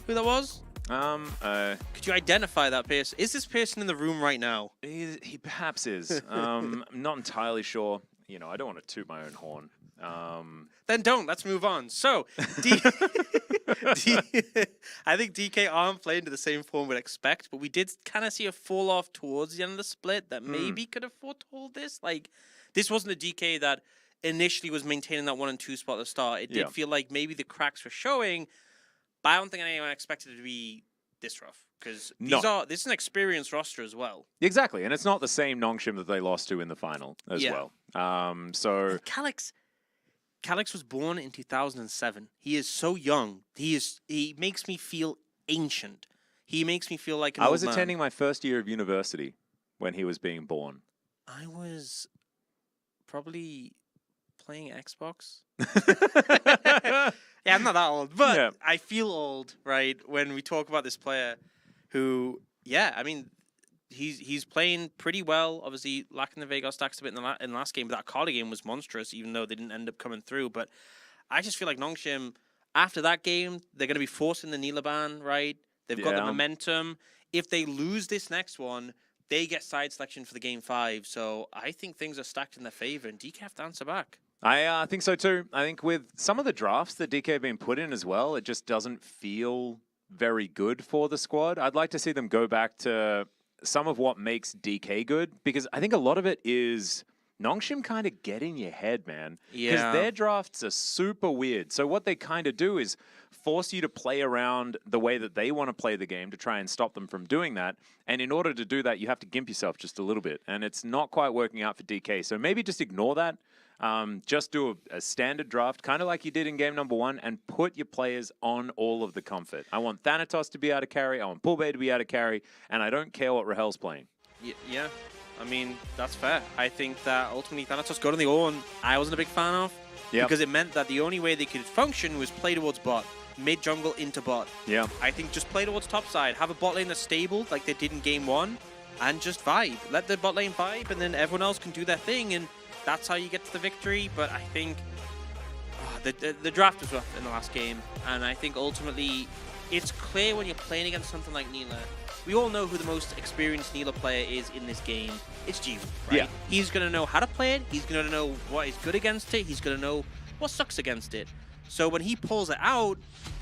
who that was? Could you identify that person? Is this person in the room right now? He perhaps is. I'm not entirely sure. You know, I don't want to toot my own horn. Then don't. Let's move on. So, I think DK aren't playing to the same form we'd expect, but we did kind of see a fall off towards the end of the split that maybe could have foretold this. Like, this wasn't a DK that initially was maintaining that 1 and 2 spot at the start. It did feel like maybe the cracks were showing, but I don't think anyone expected it to be this rough, because this is an experienced roster as well. Exactly, and it's not the same Nongshim that they lost to in the final as well. So Calyx was born in 2007. He is so young. He makes me feel ancient. He makes me feel like an old I was man. attending my first year of university when he was being born. I was probably playing Xbox. Yeah, I'm not that old, but I feel old, right, when we talk about this player who, I mean, he's playing pretty well. Obviously, lacking the Veigar stacks a bit in the last game, but that Cardi game was monstrous, even though they didn't end up coming through. But I just feel like Nongshim, after that game, they're going to be forcing the Neela ban, right? They've got the momentum. If they lose this next one, they get side selection for the game 5. So I think things are stacked in their favor, and DK have to answer back. I think so too. I think with some of the drafts that DK have been put in as well, it just doesn't feel very good for the squad. I'd like to see them go back to some of what makes DK good, because I think a lot of it is Nongshim kind of get in your head, man. Because their drafts are super weird. So what they kind of do is force you to play around the way that they want to play the game to try and stop them from doing that. And in order to do that, you have to gimp yourself just a little bit. And it's not quite working out for DK. So maybe just ignore that. Just do a standard draft, kind of like you did in game number 1, and put your players on all of the comfort. I want Thanatos to be able to carry, I want Pulbay to be able to carry, and I don't care what Rahel's playing. Yeah, I mean, that's fair. I think that ultimately Thanatos got on the Ornn I wasn't a big fan of, because it meant that the only way they could function was play towards bot, mid-jungle into bot. Yeah. I think just play towards top side, have a bot lane that's stable like they did in game 1, and just vibe. Let the bot lane vibe, and then everyone else can do their thing, and that's how you get to the victory. But I think the draft was rough in the last game, and I think ultimately it's clear when you're playing against something like Neela. We all know who the most experienced Neela player is in this game. It's G, right? Yeah. He's going to know how to play it. He's going to know what is good against it. He's going to know what sucks against it. So when he pulls it out,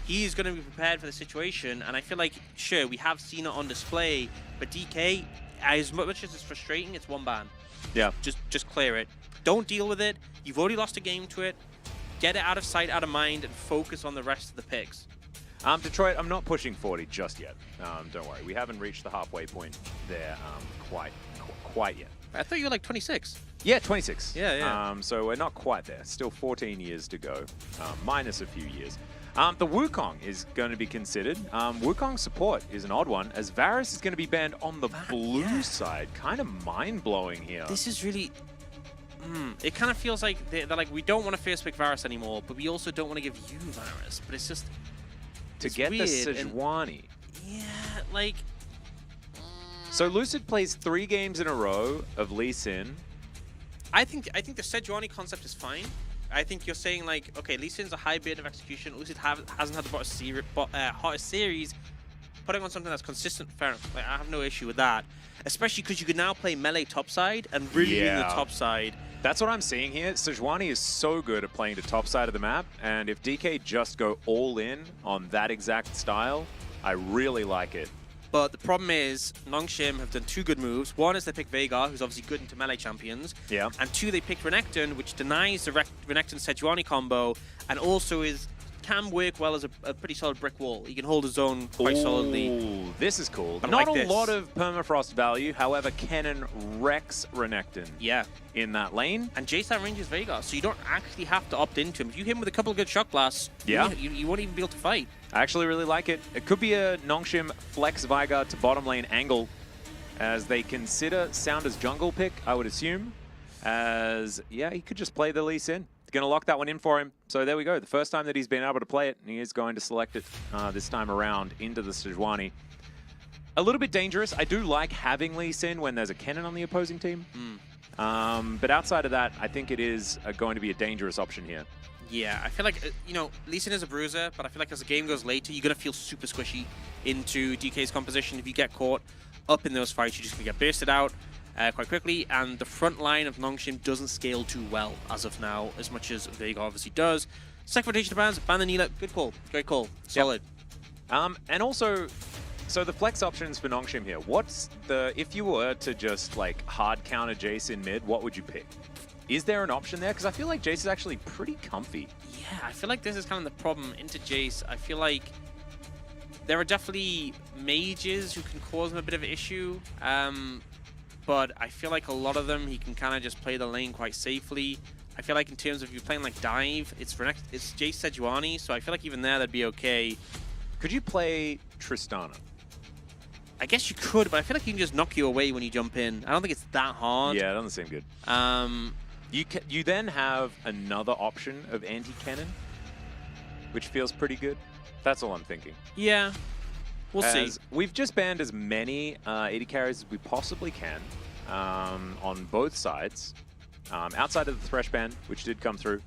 he's going to be prepared for the situation. And I feel like, sure, we have seen it on display, but DK, as much as it's frustrating, it's one ban. Yeah. Just clear it. Don't deal with it. You've already lost a game to it. Get it out of sight, out of mind, and focus on the rest of the picks. Detroit, I'm not pushing 40 just yet. Don't worry. We haven't reached the halfway point there quite yet. I thought you were like 26. Yeah, 26. Yeah. So we're not quite there. Still 14 years to go, minus a few years. The Wukong is going to be considered. Wukong support is an odd one, as Varus is going to be banned on the blue side. Kind of mind-blowing here. This is really... it kind of feels like they're like, we don't want to first pick Varus anymore, but we also don't want to give you Varus. But it's just... to get the Sejuani. Yeah, like... So Lucid plays 3 games in a row of Lee Sin. I think the Sejuani concept is fine. I think you're saying, like, okay, Lee Sin's a high bit of execution. Lucid hasn't had the hottest series. Putting on something that's consistent, fair enough. Like, I have no issue with that. Especially because you can now play melee topside and really in the top side. That's what I'm seeing here. Sejuani is so good at playing the top side of the map, and if DK just go all in on that exact style, I really like it. But the problem is, Nongshim have done 2 good moves. One is they picked Veigar, who's obviously good into melee champions. Yeah. And 2, they picked Renekton, which denies the Renekton-Sejuani combo, and also can work well as a pretty solid brick wall. He can hold his own quite solidly. This is cool. I Not like a this. lot of permafrost value, however, Kennen wrecks Renekton in that lane. And J-Star ranges Veigar, so you don't actually have to opt into him. If you hit him with a couple of good shock blasts, you won't even be able to fight. I actually really like it. It could be a Nongshim flex Veigar to bottom lane angle as they consider Sounder's jungle pick, I would assume. As, yeah, he could just play the Lee Sin. Going to lock that one in for him. So there we go. The first time that he's been able to play it, and he is going to select it this time around into the Sejuani. A little bit dangerous. I do like having Lee Sin when there's a Kennen on the opposing team. But outside of that, I think it is going to be a dangerous option here. Yeah, I feel like, you know, Lee Sin is a bruiser, but I feel like as the game goes later, you're going to feel super squishy into DK's composition. If you get caught up in those fights, you're just going to get bursted out quite quickly, and the front line of Nongshim doesn't scale too well as of now, as much as Vega obviously does. Second rotation to bans, ban the Neela, good call, great call, solid. Yep. And also, so the flex options for Nongshim here, what's the, if you were to just like hard counter Jace in mid, what would you pick? Is there an option there? Because I feel like Jace is actually pretty comfy. Yeah, I feel like this is kind of the problem into Jace. I feel like there are definitely mages who can cause him a bit of an issue. But I feel like a lot of them, he can kind of just play the lane quite safely. I feel like in terms of you playing like dive, it's Jace Sejuani, so I feel like even there that'd be okay. Could you play Tristana? I guess you could, but I feel like he can just knock you away when you jump in. I don't think it's that hard. Yeah, it doesn't seem good. You then have another option of anti-cannon, which feels pretty good. That's all I'm thinking. Yeah, we'll see. We've just banned as many AD carries as we possibly can on both sides, outside of the Thresh ban, which did come through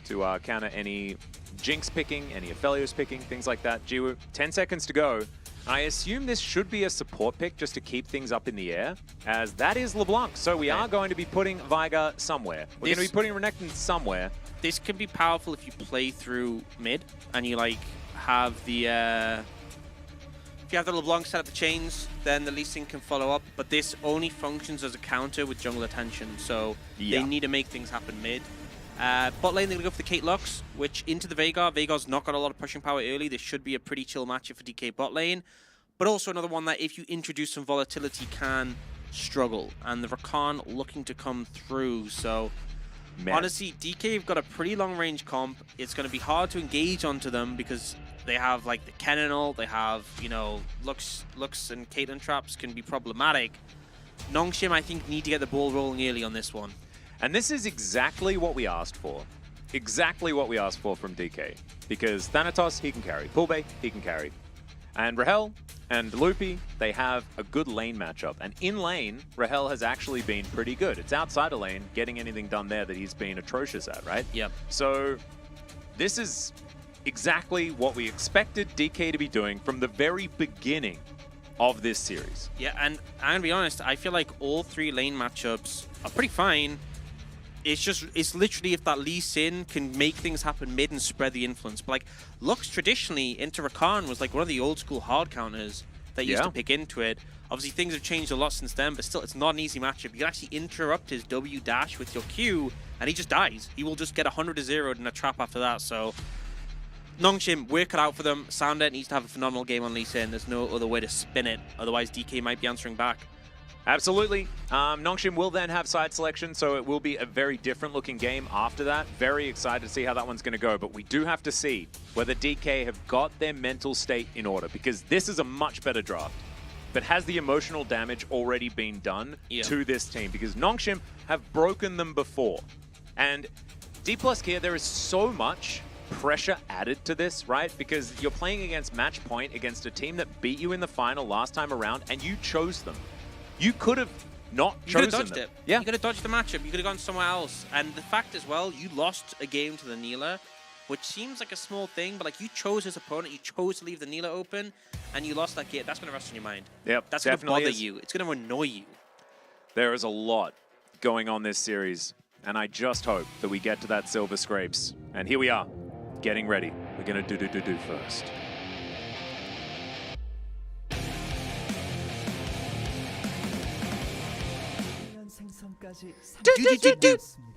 to counter any Jinx picking, any Aphelios picking, things like that. Jiwoo, 10 seconds to go. I assume this should be a support pick just to keep things up in the air, as that is LeBlanc. So we are going to be putting Veigar somewhere. We're going to be putting Renekton somewhere. This can be powerful if you play through mid and you like have the if you have the LeBlanc set up the chains, then the Lee Sin can follow up. But this only functions as a counter with jungle attention, so they need to make things happen mid. Bot lane, they're going to go for the Kate Lux, which into the Veigar. Veigar's not got a lot of pushing power early. This should be a pretty chill matchup for DK bot lane. But also another one that if you introduce some volatility can struggle. And the Rakan looking to come through. So honestly, DK have got a pretty long range comp. It's going to be hard to engage onto them because they have like the Kennen, they have, you know, Lux and Caitlyn traps can be problematic. Nongshim, I think, need to get the ball rolling early on this one. And this is exactly what we asked for. Exactly what we asked for from DK. Because Thanatos, he can carry. Pulbe, he can carry. And Rahel and Loopy, they have a good lane matchup. And in lane, Rahel has actually been pretty good. It's outside of lane, getting anything done there that he's been atrocious at, right? Yep. So this is exactly what we expected DK to be doing from the very beginning of this series. Yeah, and I'm going to be honest, I feel like all three lane matchups are pretty fine. It's literally if that Lee Sin can make things happen mid and spread the influence. But like Lux traditionally into Rakan was like one of the old school hard counters that used to pick into it. Obviously things have changed a lot since then, but still it's not an easy matchup. You can actually interrupt his W dash with your Q and he just dies. He will just get 100-0 in a trap after that. So Nongshim, work it out for them. Sounder needs to have a phenomenal game on Lee Sin. There's no other way to spin it. Otherwise DK might be answering back. Absolutely. Nongshim will then have side selection, so it will be a very different looking game after that. Very excited to see how that one's going to go, but we do have to see whether DK have got their mental state in order, because this is a much better draft. But has the emotional damage already been done to this team? Because Nongshim have broken them before. And D+ here, there is so much pressure added to this, right? Because you're playing against match point against a team that beat you in the final last time around, and you chose them. You could have not chosen them. You could have dodged it. Yeah. You could have dodged the matchup. You could have gone somewhere else. And the fact as well, you lost a game to the Neela, which seems like a small thing, but like you chose his opponent, you chose to leave the Neela open, and you lost that game. That's going to rest on your mind. Yep, that's going to bother you. It's going to annoy you. There is a lot going on this series, and I just hope that we get to that silver scrapes. And here we are, getting ready. We're going to do first.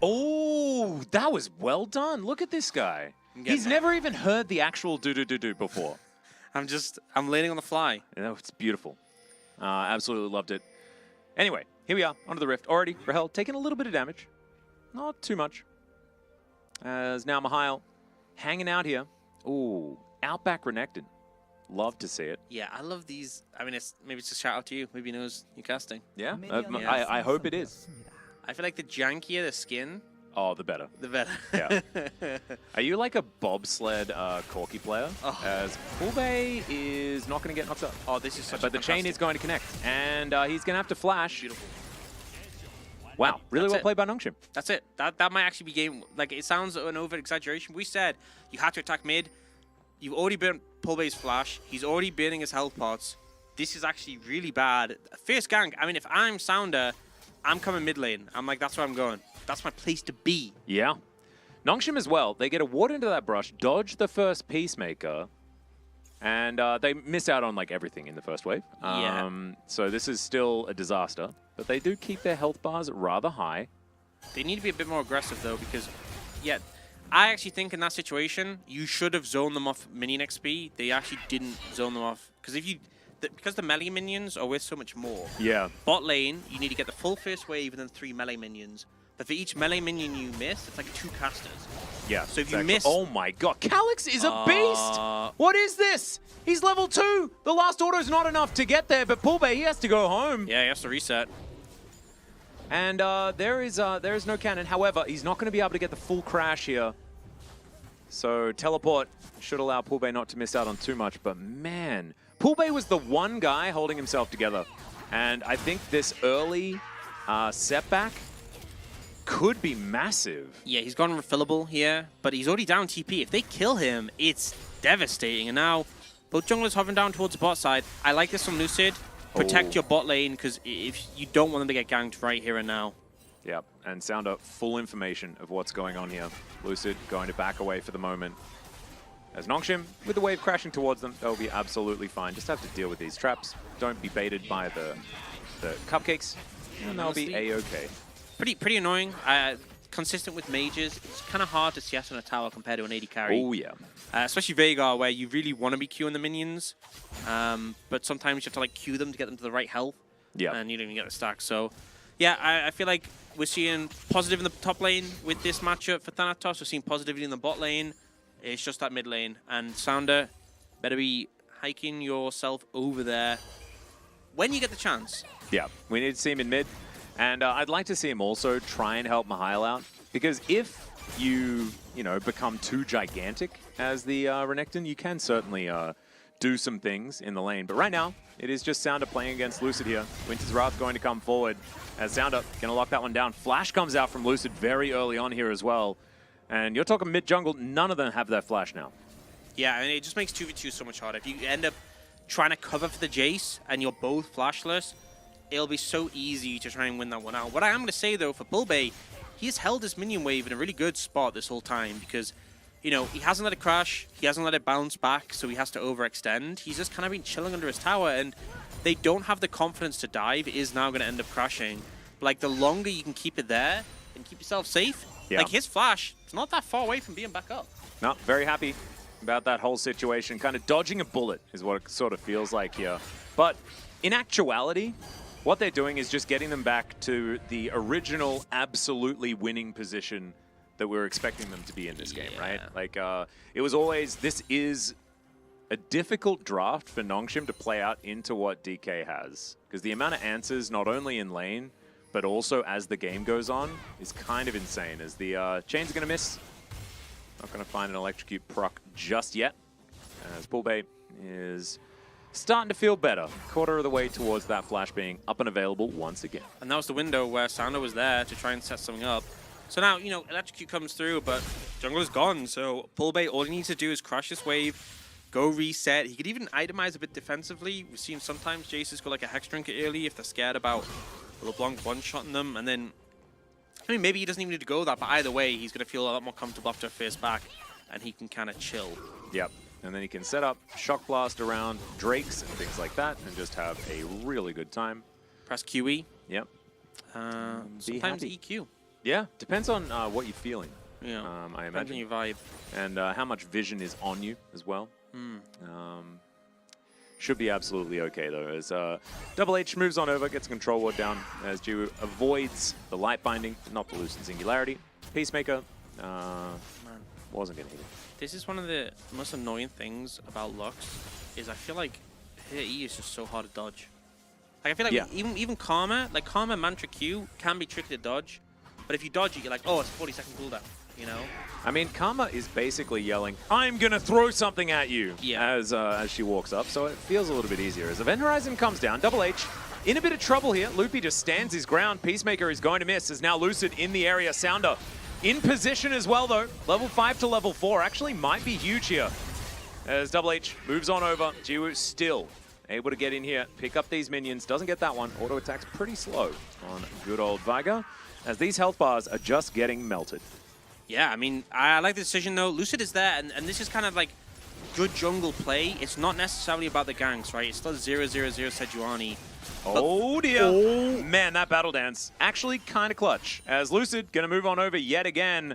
Oh, that was well done. Look at this guy. He's never even heard the actual do before. I'm learning on the fly. Yeah, it's beautiful. Absolutely loved it. Anyway, here we are, onto the Rift. Already, Rahel taking a little bit of damage. Not too much. As now Mihail hanging out here. Ooh, Outback Renekton. Love to see it. Yeah, I love these. I mean, maybe it's a shout out to you. Maybe he knows you're casting. Yeah, 미니언이 I hope it is. I feel like the jankier the skin, Oh, the better. the better. Yeah. Are you like a bobsled Corki player? Oh. As Pulbe is not going to get knocked up. Oh, this is such But a the chain is fantastic- going to connect. And he's going to have to flash. Beautiful. Wow, really That's well it. played by Nongshim. That's it. That might actually be game. Like, it sounds an over-exaggeration. We said you had to attack mid. You've already burnt Pulbe's flash. He's already burning his health pots. This is actually really bad. First gank. I mean, if I'm Sounder, I'm coming mid lane. I'm like, that's where I'm going. That's my place to be. Yeah. Nongshim as well. They get a ward into that brush, dodge the first Peacemaker, and they miss out on like everything in the first wave. Yeah. So this is still a disaster, but they do keep their health bars rather high. They need to be a bit more aggressive, though, because, yeah, I actually think in that situation, you should have zoned them off minion XP. They actually didn't zone them off. Because because the melee minions are worth so much more. Yeah. Bot lane, you need to get the full first wave and then 3 melee minions. But for each melee minion you miss, it's like 2 casters. Yeah. So if you exactly. miss... Oh my god, Calyx is a beast! What is this? He's level 2! The last auto's not enough to get there, but Pulbe, he has to go home. Yeah, he has to reset. And there is no cannon. However, he's not going to be able to get the full crash here. So teleport should allow Pulbe not to miss out on too much. But man, Pulbe was the one guy holding himself together. And I think this early setback could be massive. Yeah, he's gone refillable here, but he's already down TP. If they kill him, it's devastating. And now both junglers hovering down towards the bot side. I like this from Lucid. Protect your bot lane, because if you don't want them to get ganked right here and now. Yep, and Sounder full information of what's going on here. Lucid going to back away for the moment. As Nongshim, with the wave crashing towards them, they'll be absolutely fine. Just have to deal with these traps. Don't be baited by the cupcakes, and they'll be A-okay. Pretty annoying. Consistent with mages, it's kind of hard to CS on a tower compared to an AD carry. Oh, yeah. Especially Veigar, where you really want to be queuing the minions, but sometimes you have to like queue them to get them to the right health, and you don't even get the stack. So, yeah, I feel like we're seeing positive in the top lane with this matchup for Thanatos. We're seeing positivity in the bot lane. It's just that mid lane, and Sounder better be hiking yourself over there when you get the chance. Yeah, we need to see him in mid. And I'd like to see him also try and help Mihail out. Because if you become too gigantic as the Renekton, you can certainly do some things in the lane. But right now, it is just Sounder playing against Lucid here. Winter's Wrath going to come forward as Sounder going to lock that one down. Flash comes out from Lucid very early on here as well. And you're talking mid-jungle, none of them have their flash now. Yeah, I mean, it just makes 2v2 so much harder. If you end up trying to cover for the Jace and you're both flashless, it'll be so easy to try and win that one out. What I am going to say, though, for Pulbe, he's held his minion wave in a really good spot this whole time because, he hasn't let it crash, he hasn't let it bounce back, so he has to overextend. He's just kind of been chilling under his tower, and they don't have the confidence to dive. It is now going to end up crashing. But, like, the longer you can keep it there and keep yourself safe, like, his flash, it's not that far away from being back up. No, very happy about that whole situation. Kind of dodging a bullet is what it sort of feels like here. But in actuality, what they're doing is just getting them back to the original absolutely winning position that we were expecting them to be in this game, right? Like, it was always, this is a difficult draft for Nongshim to play out into what DK has. Because the amount of answers, not only in lane, but also as the game goes on, is kind of insane. As the chains are going to miss. Not going to find an electrocute proc just yet. As Pulbe is starting to feel better. Quarter of the way towards that flash being up and available once again. And that was the window where Sounder was there to try and set something up. So now, electrocute comes through, but jungle is gone. So Pulbe, all he needs to do is crush this wave, go reset. He could even itemize a bit defensively. We've seen sometimes Jace's go like a Hex Drinker early if they're scared about LeBlanc one-shotting them. And then, I mean, maybe he doesn't even need to go that, but either way, he's going to feel a lot more comfortable after a first back, and he can kind of chill. Yep. And then he can set up Shock Blast around Drakes and things like that and just have a really good time. Press QE. Yep. Sometimes EQ. Yeah, depends on what you're feeling. Yeah, I depends on imagine. your vibe. And how much vision is on you as well. Should be absolutely okay though. As Double H moves on over, gets a control ward down as Jiwoo avoids the light binding, not the Lucid Singularity. Peacemaker Wasn't going to hit him. This is one of the most annoying things about Lux, is I feel like her E is just so hard to dodge. Like I feel like Yeah. even Karma, like Karma Mantra Q can be tricky to dodge, but if you dodge it, you're like, oh, it's a 40-second cooldown, you know? I mean, Karma is basically yelling, "I'm gonna throw something at you," Yeah. as she walks up, so it feels a little bit easier. As Event Horizon comes down, Double H in a bit of trouble here. Loopy just stands his ground. Peacemaker is going to miss. Is now Lucid in the area. Sounder in position as well, though. Level 5 to level 4 actually might be huge here. As Double H moves on over, Jiwoo still able to get in here, pick up these minions. Doesn't get that one. Auto attack's pretty slow on good old Viger, as these health bars are just getting melted. Yeah, I mean, I like the decision though. Lucid is there, and this is kind of like good jungle play. It's not necessarily about the ganks, right? It's still 0-0-0 Sejuani. Oh dear. Oh. Man, that battle dance actually kind of clutch. As Lucid gonna move on over yet again.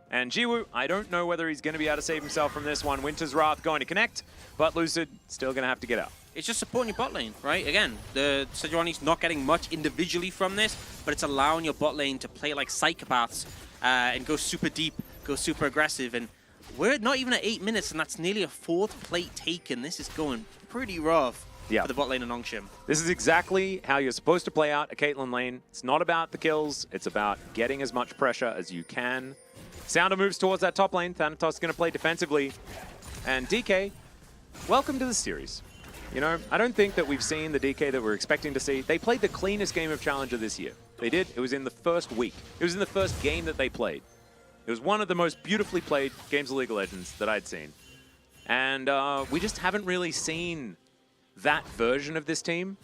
And Jiwoo, I don't know whether he's gonna be able to save himself from this one. Winter's Wrath going to connect, but Lucid still gonna have to get out. It's just supporting your bot lane, right? Again, the Sejuani's not getting much individually from this, but it's allowing your bot lane to play like psychopaths and go super deep, go super aggressive. And we're not even at 8 minutes, and that's nearly a 4th plate taken. This is going pretty rough for the bot lane and Nongshim. This is exactly how you're supposed to play out a Caitlyn lane. It's not about the kills, it's about getting as much pressure as you can. Sounder moves towards that top lane. Thanatos is going to play defensively. And DK, welcome to the series. You know, I don't think that we've seen the DK that we're expecting to see. They played the cleanest game of Challenger this year. They did. It was in the first week. It was in the first game that they played. It was one of the most beautifully played games of League of Legends that I'd seen. And we just haven't really seen that version of this team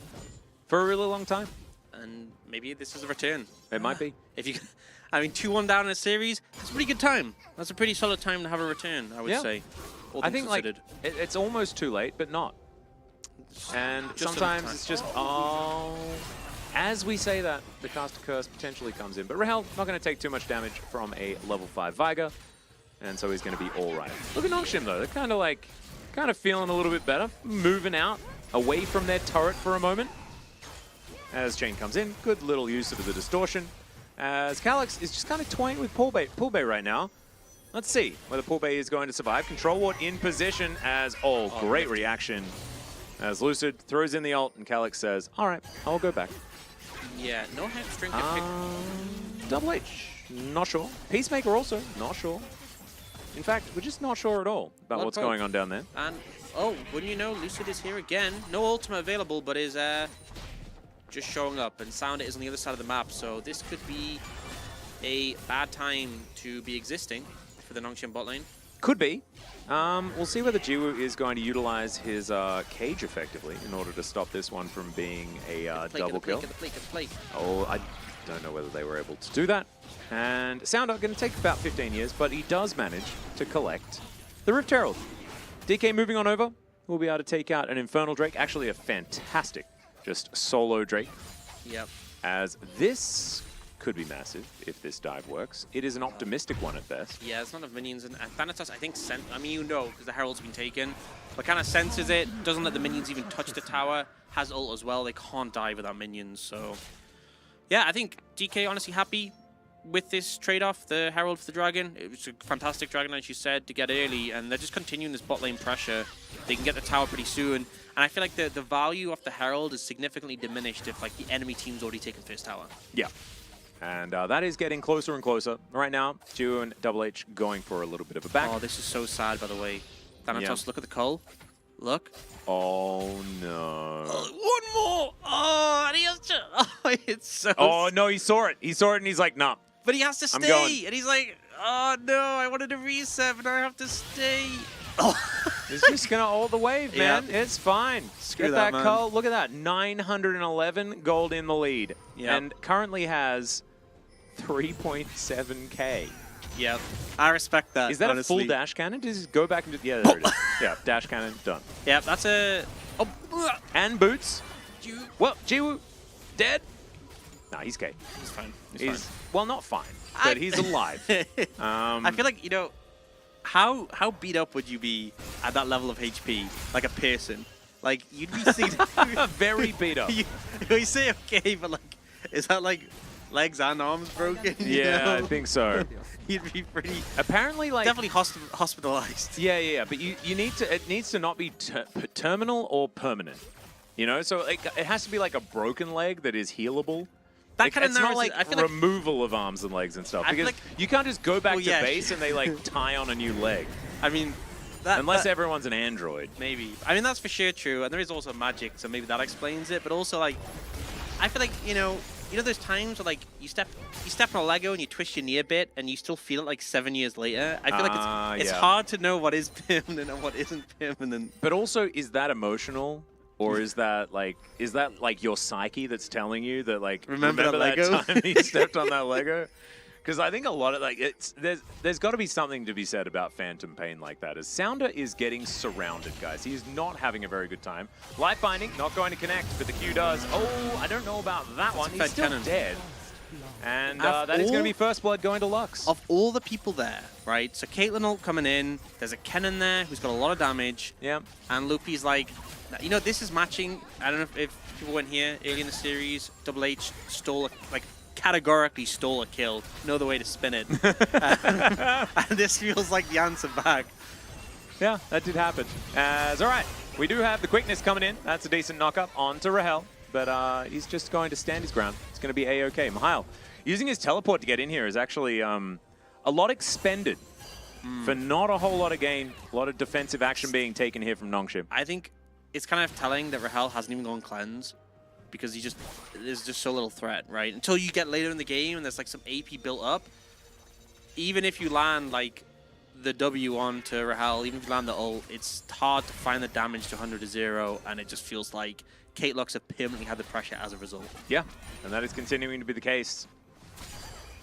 for a really long time. And maybe this is a return. It might be. If you, I mean, 2-1 down in a series, that's a pretty good time. That's a pretty solid time to have a return, I would say. All I things think like considered. it's almost too late, but not. And Just sometimes it's just, as we say that, the Caster Curse potentially comes in. But Rahel, not going to take too much damage from a level 5 Viger, and so he's going to be all right. Look at Nongshim, though. They're kind of feeling a little bit better, moving out, away from their turret for a moment. As Chain comes in, good little use of the distortion. As Calyx is just kind of toying with Poolbay right now. Let's see whether Poolbay is going to survive. Control Ward in position as, great reaction. As Lucid throws in the ult and Calyx says, all right, I'll go back. Yeah, no hamstring. Double H, not sure. Peacemaker also, not sure. In fact, we're just not sure at all about what's going on down there. And, wouldn't you know, Lucid is here again. No ultimate available, but is just showing up. And Sounder is on the other side of the map, so this could be a bad time to be existing for the Nongshim bot lane. Could be. We'll see whether Jiwoo is going to utilize his cage effectively in order to stop this one from being a double kill. Oh, I don't know whether they were able to do that. And Sounder going to take about 15 years, but he does manage to collect the Rift Herald. DK moving on over. We'll be able to take out an Infernal Drake. Actually a fantastic just solo Drake. Yep. As this could be massive if this dive works. It is an optimistic one at best. Yeah, there's not enough minions, and Thanatos, I think, I mean, you know, because the Herald's been taken, but kind of senses it, doesn't let the minions even touch the tower, has ult as well, they can't die without minions, so... Yeah, I think DK honestly happy with this trade-off, the Herald for the Dragon. It was a fantastic Dragon, as you said, to get early, and they're just continuing this bot lane pressure. They can get the tower pretty soon, and I feel like the value of the Herald is significantly diminished if, like, the enemy team's already taken first tower. Yeah. And that is getting closer and closer. Right now, Jiwoo and Double H going for a little bit of a back. Oh, this is so sad, by the way. Thanatos, look at the cull. Look. Oh, no. One more! Oh, and he has to... Oh, it's so... Oh, no, he saw it. He saw it, and he's like, nah. But he has to stay. Going. And he's like, oh, no, I wanted to reset, but I have to stay. Oh. He's just going to ult the wave, man. Yeah. It's fine. Screw Get that, that man. cull. Look at that. 911 gold in the lead. Yep. And currently has 3.7k. Yep. I respect that, Is that honestly. a full dash cannon? Does he go back and... Yeah, there it is. Yeah, dash cannon, done. Yep, that's a... Oh. And boots. Well, Jiwoo, dead? Nah, he's K. He's fine. He's fine. Well, not fine, but he's alive. I feel like, you know, how beat up would you be at that level of HP, like a person? Like, you'd be seeing... Very beat up. you say okay, but, like, is that, like, legs and arms broken. you Yeah, know? I think so. He'd be pretty Apparently, like definitely hospitalized. yeah. But you need to. It needs to not be terminal or permanent. You know, so like, it has to be like a broken leg that is healable. That Like, kind of it's not narrows like it. I feel like removal of arms and legs and stuff I feel because like- you can't just go back Well, to yeah, base and they like tie on a new leg I mean that unless that, everyone's an android. maybe. I mean that's for sure true, and there is also magic, so maybe that explains it. But also like, I feel like you know those times where like you step on a Lego and you twist your knee a bit and you still feel it like 7 years later. I feel like it's yeah. hard to know what is permanent and what isn't permanent. But also, is that emotional? Or is that like your psyche that's telling you that like Remember that that Lego? time you stepped on that Lego? Because I think a lot of like there's got to be something to be said about phantom pain like that. As Sounder is getting surrounded, guys. He's not having a very good time. Life binding not going to connect, but the Q does. Oh, I don't know about that one. He's Fed still cannon. dead. And Of that is going to all- be first blood going to Lux. Of all the people there, right? So Caitlyn ult coming in. There's a Kennen there who's got a lot of damage. Yeah. And Loopy's like, you know, this is matching. I don't know if people went here early in the series. Double H stole, categorically stole a kill. No other way to spin it. And this feels like the answer back. Yeah, that did happen. As all right, we do have the quickness coming in. That's a decent knock-up onto Rahel, but he's just going to stand his ground. It's going to be A-OK. Mihail, using his teleport to get in here is actually a lot expended for not a whole lot of gain. A lot of defensive action being taken here from Nongshim. I think it's kind of telling that Rahel hasn't even gone cleanse because there's just so little threat, right? Until you get later in the game and there's like some AP built up. Even if you land like the W onto Rahel, even if you land the ult, it's hard to find the damage to 100 to 0, and it just feels like Kate Lux have permanently had the pressure as a result. Yeah, and that is continuing to be the case.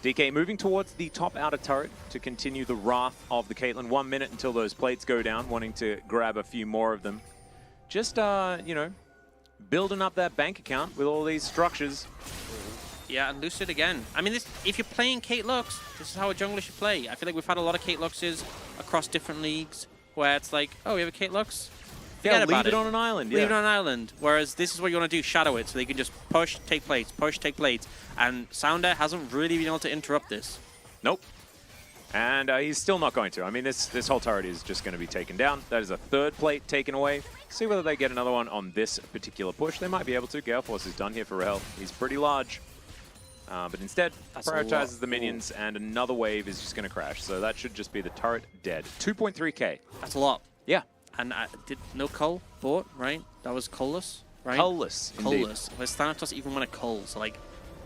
DK moving towards the top outer turret to continue the wrath of the Caitlyn. 1 minute until those plates go down, wanting to grab a few more of them. Just, you know, building up that bank account with all these structures. Yeah, and Lucid again. I mean, if you're playing Kate Lux, this is how a jungler should play. I feel like we've had a lot of Kate Luxes across different leagues where it's like, oh, we have a Kate Lux? Forget Yeah, about leave it on an island. Leave Yeah. it on an island. Whereas this is what you want to do, shadow it, so they can just push, take plates, push, take plates. And Sounder hasn't really been able to interrupt this. Nope. And he's still not going to. I mean, this whole turret is just going to be taken down. That is a third plate taken away. See whether they get another one on this particular push. They might be able to. Gale Force is done here for Rahel. He's pretty large. But instead, That's a prioritizes lot. the minions, and another wave is just going to crash. So that should just be the turret dead. 2.3k. That's a lot. Yeah. And did no cull bought, right? That was cullless, right? Cullless, indeed. Cullless. Whereas Thanatos even won a cull, so like,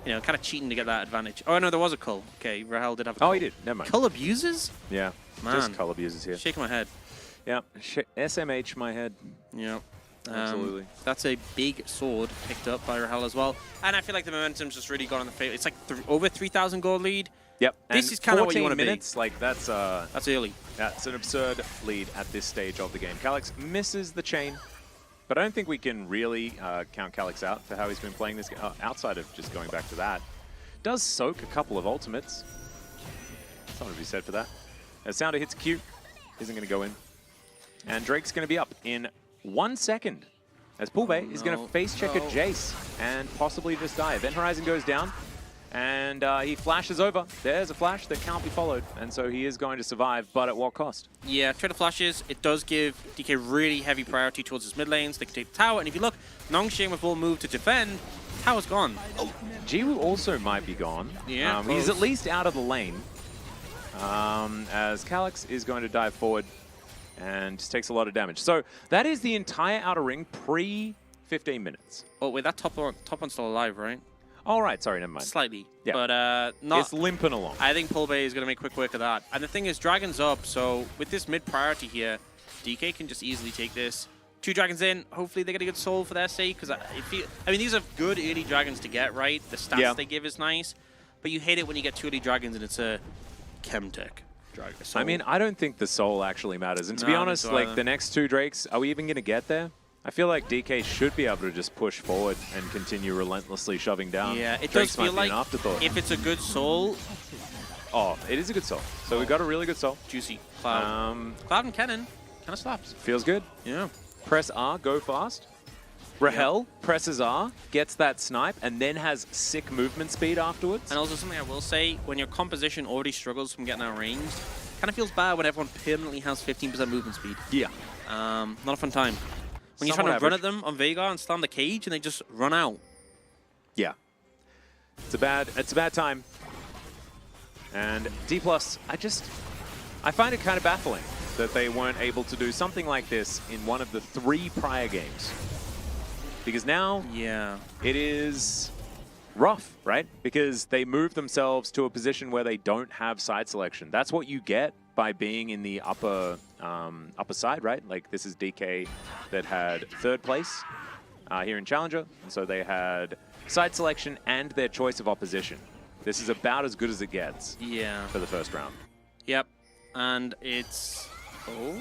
you know, kind of cheating to get that advantage. Oh no, there was a cull. Okay, Rahel did have a cull. Oh, he did. Never mind. Cull abuses? Yeah. Man. Just cull abusers here. Shaking my head. Yeah. SMH my head. Yeah. Absolutely. That's a big sword picked up by Rahel as well. And I feel like the momentum's just really gone on the favor. It's like over 3,000 gold lead. Yep. This and is kinda what you 14 wanna be. minutes, like that's early. That's an absurd lead at this stage of the game. Calyx misses the chain, but I don't think we can really count Calyx out for how he's been playing this game, outside of just going back to that. Does soak a couple of ultimates. Something to be said for that. As Sounder hits Q, isn't going to go in. And Drake's going to be up in 1 second. As Poolbay is going to face check a Jace and possibly just die. Event Horizon goes down. And he flashes over. There's a flash that can't be followed. And so he is going to survive, but at what cost? Yeah, trade of flashes, it does give DK really heavy priority towards his mid lanes. They can take the tower, and if you look, Nongshim with full move to defend, tower's gone. Oh, Jiwoo also might be gone. Yeah, he's close. at least out of the lane. As Calyx is going to dive forward and just takes a lot of damage. So that is the entire outer ring pre-15 minutes. Oh, wait, that top one's still alive, right? All right, sorry, never mind. Slightly. Yeah. But not... It's limping along. I think Poolbay is going to make quick work of that. And the thing is, Dragon's up, so with this mid priority here, DK can just easily take this. 2 Dragons in, hopefully they get a good soul for their sake, because I mean, these are good early Dragons to get, right? The stats they give is nice, but you hate it when you get 2 early Dragons and it's a Chemtech Dragon. I mean, I don't think the soul actually matters. And to be No, honest, me too like either. the next 2 Drakes, are we even going to get there? I feel like DK should be able to just push forward and continue relentlessly shoving down. Yeah, it Drakes does feel might be like an afterthought. if it's a good soul, Oh, it is a good soul. So we got a really good soul. juicy. Cloud. Cloud and Kennen kind of slaps. Feels good. Yeah. Press R, go fast. Rahel presses R, gets that snipe, and then has sick movement speed afterwards. And also something I will say, when your composition already struggles from getting outranged, kind of feels bad when everyone permanently has 15% movement speed. Yeah. Not a fun time. When you're Somewhat trying to run average. at them on Veigar and slam the cage and they just run out. Yeah. It's a bad time. And D+, I find it kind of baffling that they weren't able to do something like this in one of the 3 prior games. Because now Yeah. it is rough, right? Because they move themselves to a position where they don't have side selection. That's what you get by being in the upper side, right? Like this is DK that had 3rd place here in Challenger, and so they had side selection and their choice of opposition. This is about as good as it gets Yeah. for the first round. Yep. And it's... Oh.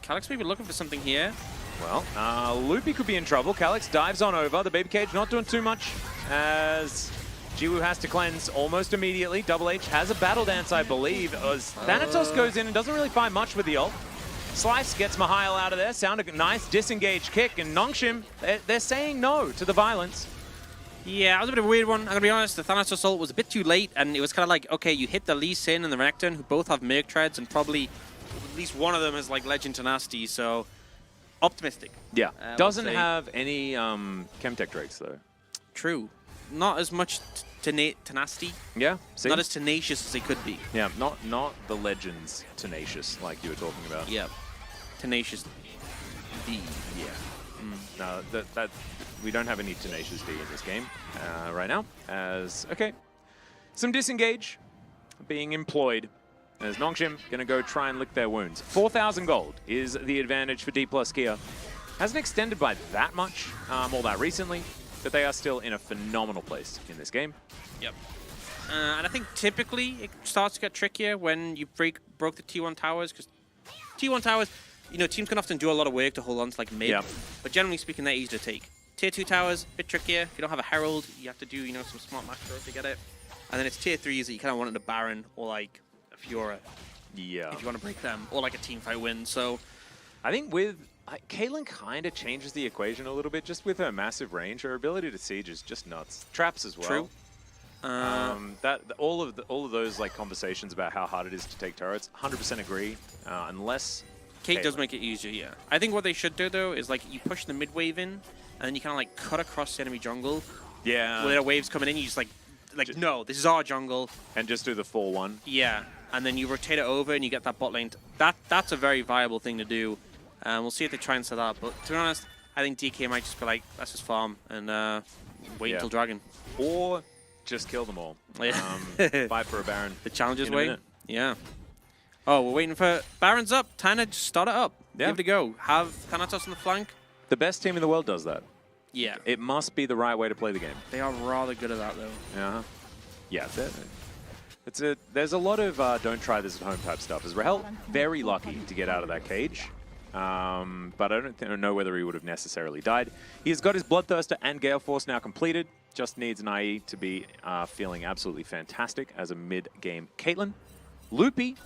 Calyx may be looking for something here. Well, Loopy could be in trouble. Calyx dives on over. The baby cage not doing too much as Jiwoo has to cleanse almost immediately. Double H has a battle dance, I believe, as Thanatos goes in and doesn't really find much with the ult. Slice gets Mihail out of there. Sound a nice disengaged kick, and Nongshim, they're saying no to the violence. Yeah, it was a bit of a weird one. I'm going to be honest, the Thanatos ult was a bit too late, and it was kind of like, okay, you hit the Lee Sin and the Renekton, who both have Merc Treads, and probably at least one of them has like Legend Tenacity, so optimistic. Yeah, I would doesn't say. have any Chemtech Drakes, though. True. Not as much tenacity, Yeah, see? not as tenacious as they could be. Yeah, not the Legends tenacious like you were talking about. Yeah. Tenacious D. Yeah. No, that we don't have any tenacious D in this game right now. As okay, some disengage being employed. As Nongshim gonna go try and lick their wounds. 4,000 gold is the advantage for D+ Kia. Hasn't extended by that much all that recently, but they are still in a phenomenal place in this game. Yep. And I think typically it starts to get trickier when you broke the T1 towers, because T1 towers, you know, teams can often do a lot of work to hold on to like mid, Yeah. but generally speaking, they're easy to take. Tier 2 towers, a bit trickier. If you don't have a Herald, you have to do, you know, some smart macro to get it. And then it's tier 3s that you kind of want in a Baron or like a Fiora Yeah. if you want to break them, or like a team fight win. So I think with Caitlyn kind of changes the equation a little bit just with her massive range. Her ability to siege is just nuts. Traps as well. True. All of those like conversations about how hard it is to take turrets, 100% agree. Unless Kate does Caitlyn. make it easier, yeah. I think what they should do though is like you push the mid wave in, and then you kind of like cut across the enemy jungle. Yeah. When there are waves coming in, you just like no, this is our jungle. And just do the 4-1. Yeah, and then you rotate it over and you get that bot lane. That's a very viable thing to do. We'll see if they try and set up. But to be honest, I think DK might just be like, let's just farm and wait Yeah. until Dragon. Or just kill them all. Yeah. Fight for a Baron. The challenger's in a way. minute. Yeah. Oh, we're waiting for Baron's up. Tana, just start it up. Yeah. Give it a go. Have Thanatos on the flank. The best team in the world does that. Yeah. It must be the right way to play the game. They are rather good at that though. Yeah. Yeah. There's a lot of don't try this at home type stuff. As Rahel, very lucky to get out of that cage. But I don't know whether he would have necessarily died. He has got his Bloodthirster and Gale Force now completed. Just needs an IE to be feeling absolutely fantastic as a mid-game Caitlyn. Loopy,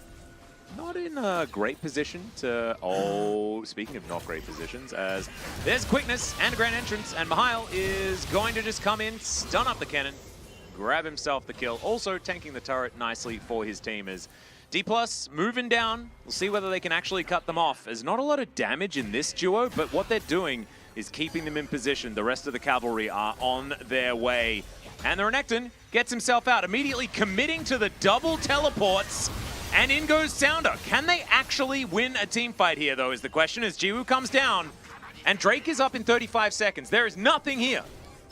not in a great position to... Oh, speaking of not great positions, as there's quickness and a grand entrance, and Mihail is going to just come in, stun up the cannon, grab himself the kill. Also tanking the turret nicely for his team as D+ moving down. We'll see whether they can actually cut them off. There's not a lot of damage in this duo, but what they're doing is keeping them in position. The rest of the cavalry are on their way. And the Renekton gets himself out, immediately committing to the double teleports. And in goes Sounder. Can they actually win a team fight here, though, is the question, as Jiwoo comes down. And Drake is up in 35 seconds. There is nothing here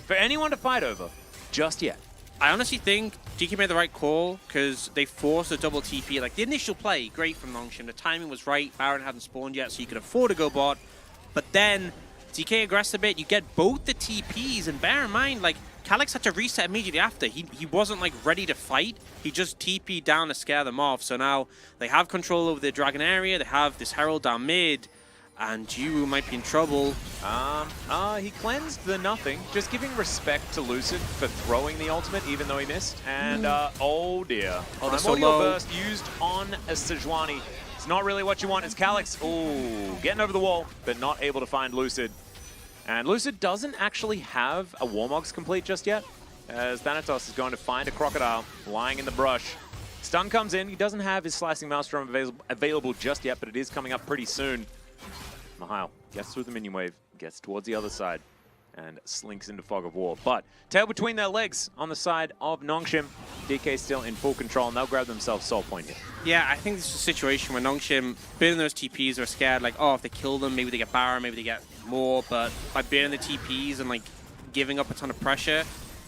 for anyone to fight over just yet. I honestly think DK made the right call because they forced a double TP. Like the initial play, great from Nongshim. The timing was right. Baron hadn't spawned yet, so you could afford to go bot. But then DK aggressed a bit. You get both the TPs, and bear in mind, like Calyx had to reset immediately after. He wasn't like ready to fight. He just TP'd down to scare them off. So now they have control over the Dragon area. They have this Herald down mid. And Jiwoo might be in trouble. He cleansed the nothing, just giving respect to Lucid for throwing the ultimate, even though he missed. And, oh dear. Oh, the Primordial solo. Burst used on a Sejuani. It's not really what you want. It's Calyx, ooh, getting over the wall, but not able to find Lucid. And Lucid doesn't actually have a Warmogs complete just yet, as Thanatos is going to find a Crocodile lying in the brush. Stun comes in. He doesn't have his Slicing Maelstrom available just yet, but it is coming up pretty soon. Mihail gets through the minion wave, gets towards the other side, and slinks into Fog of War. But tail between their legs on the side of Nongshim. DK still in full control, and they'll grab themselves Soul Point here. Yeah, I think this is a situation where Nongshim, baiting those TPs, are scared, like, oh, if they kill them, maybe they get Baron, maybe they get more, but by baiting the TPs and, like, giving up a ton of pressure,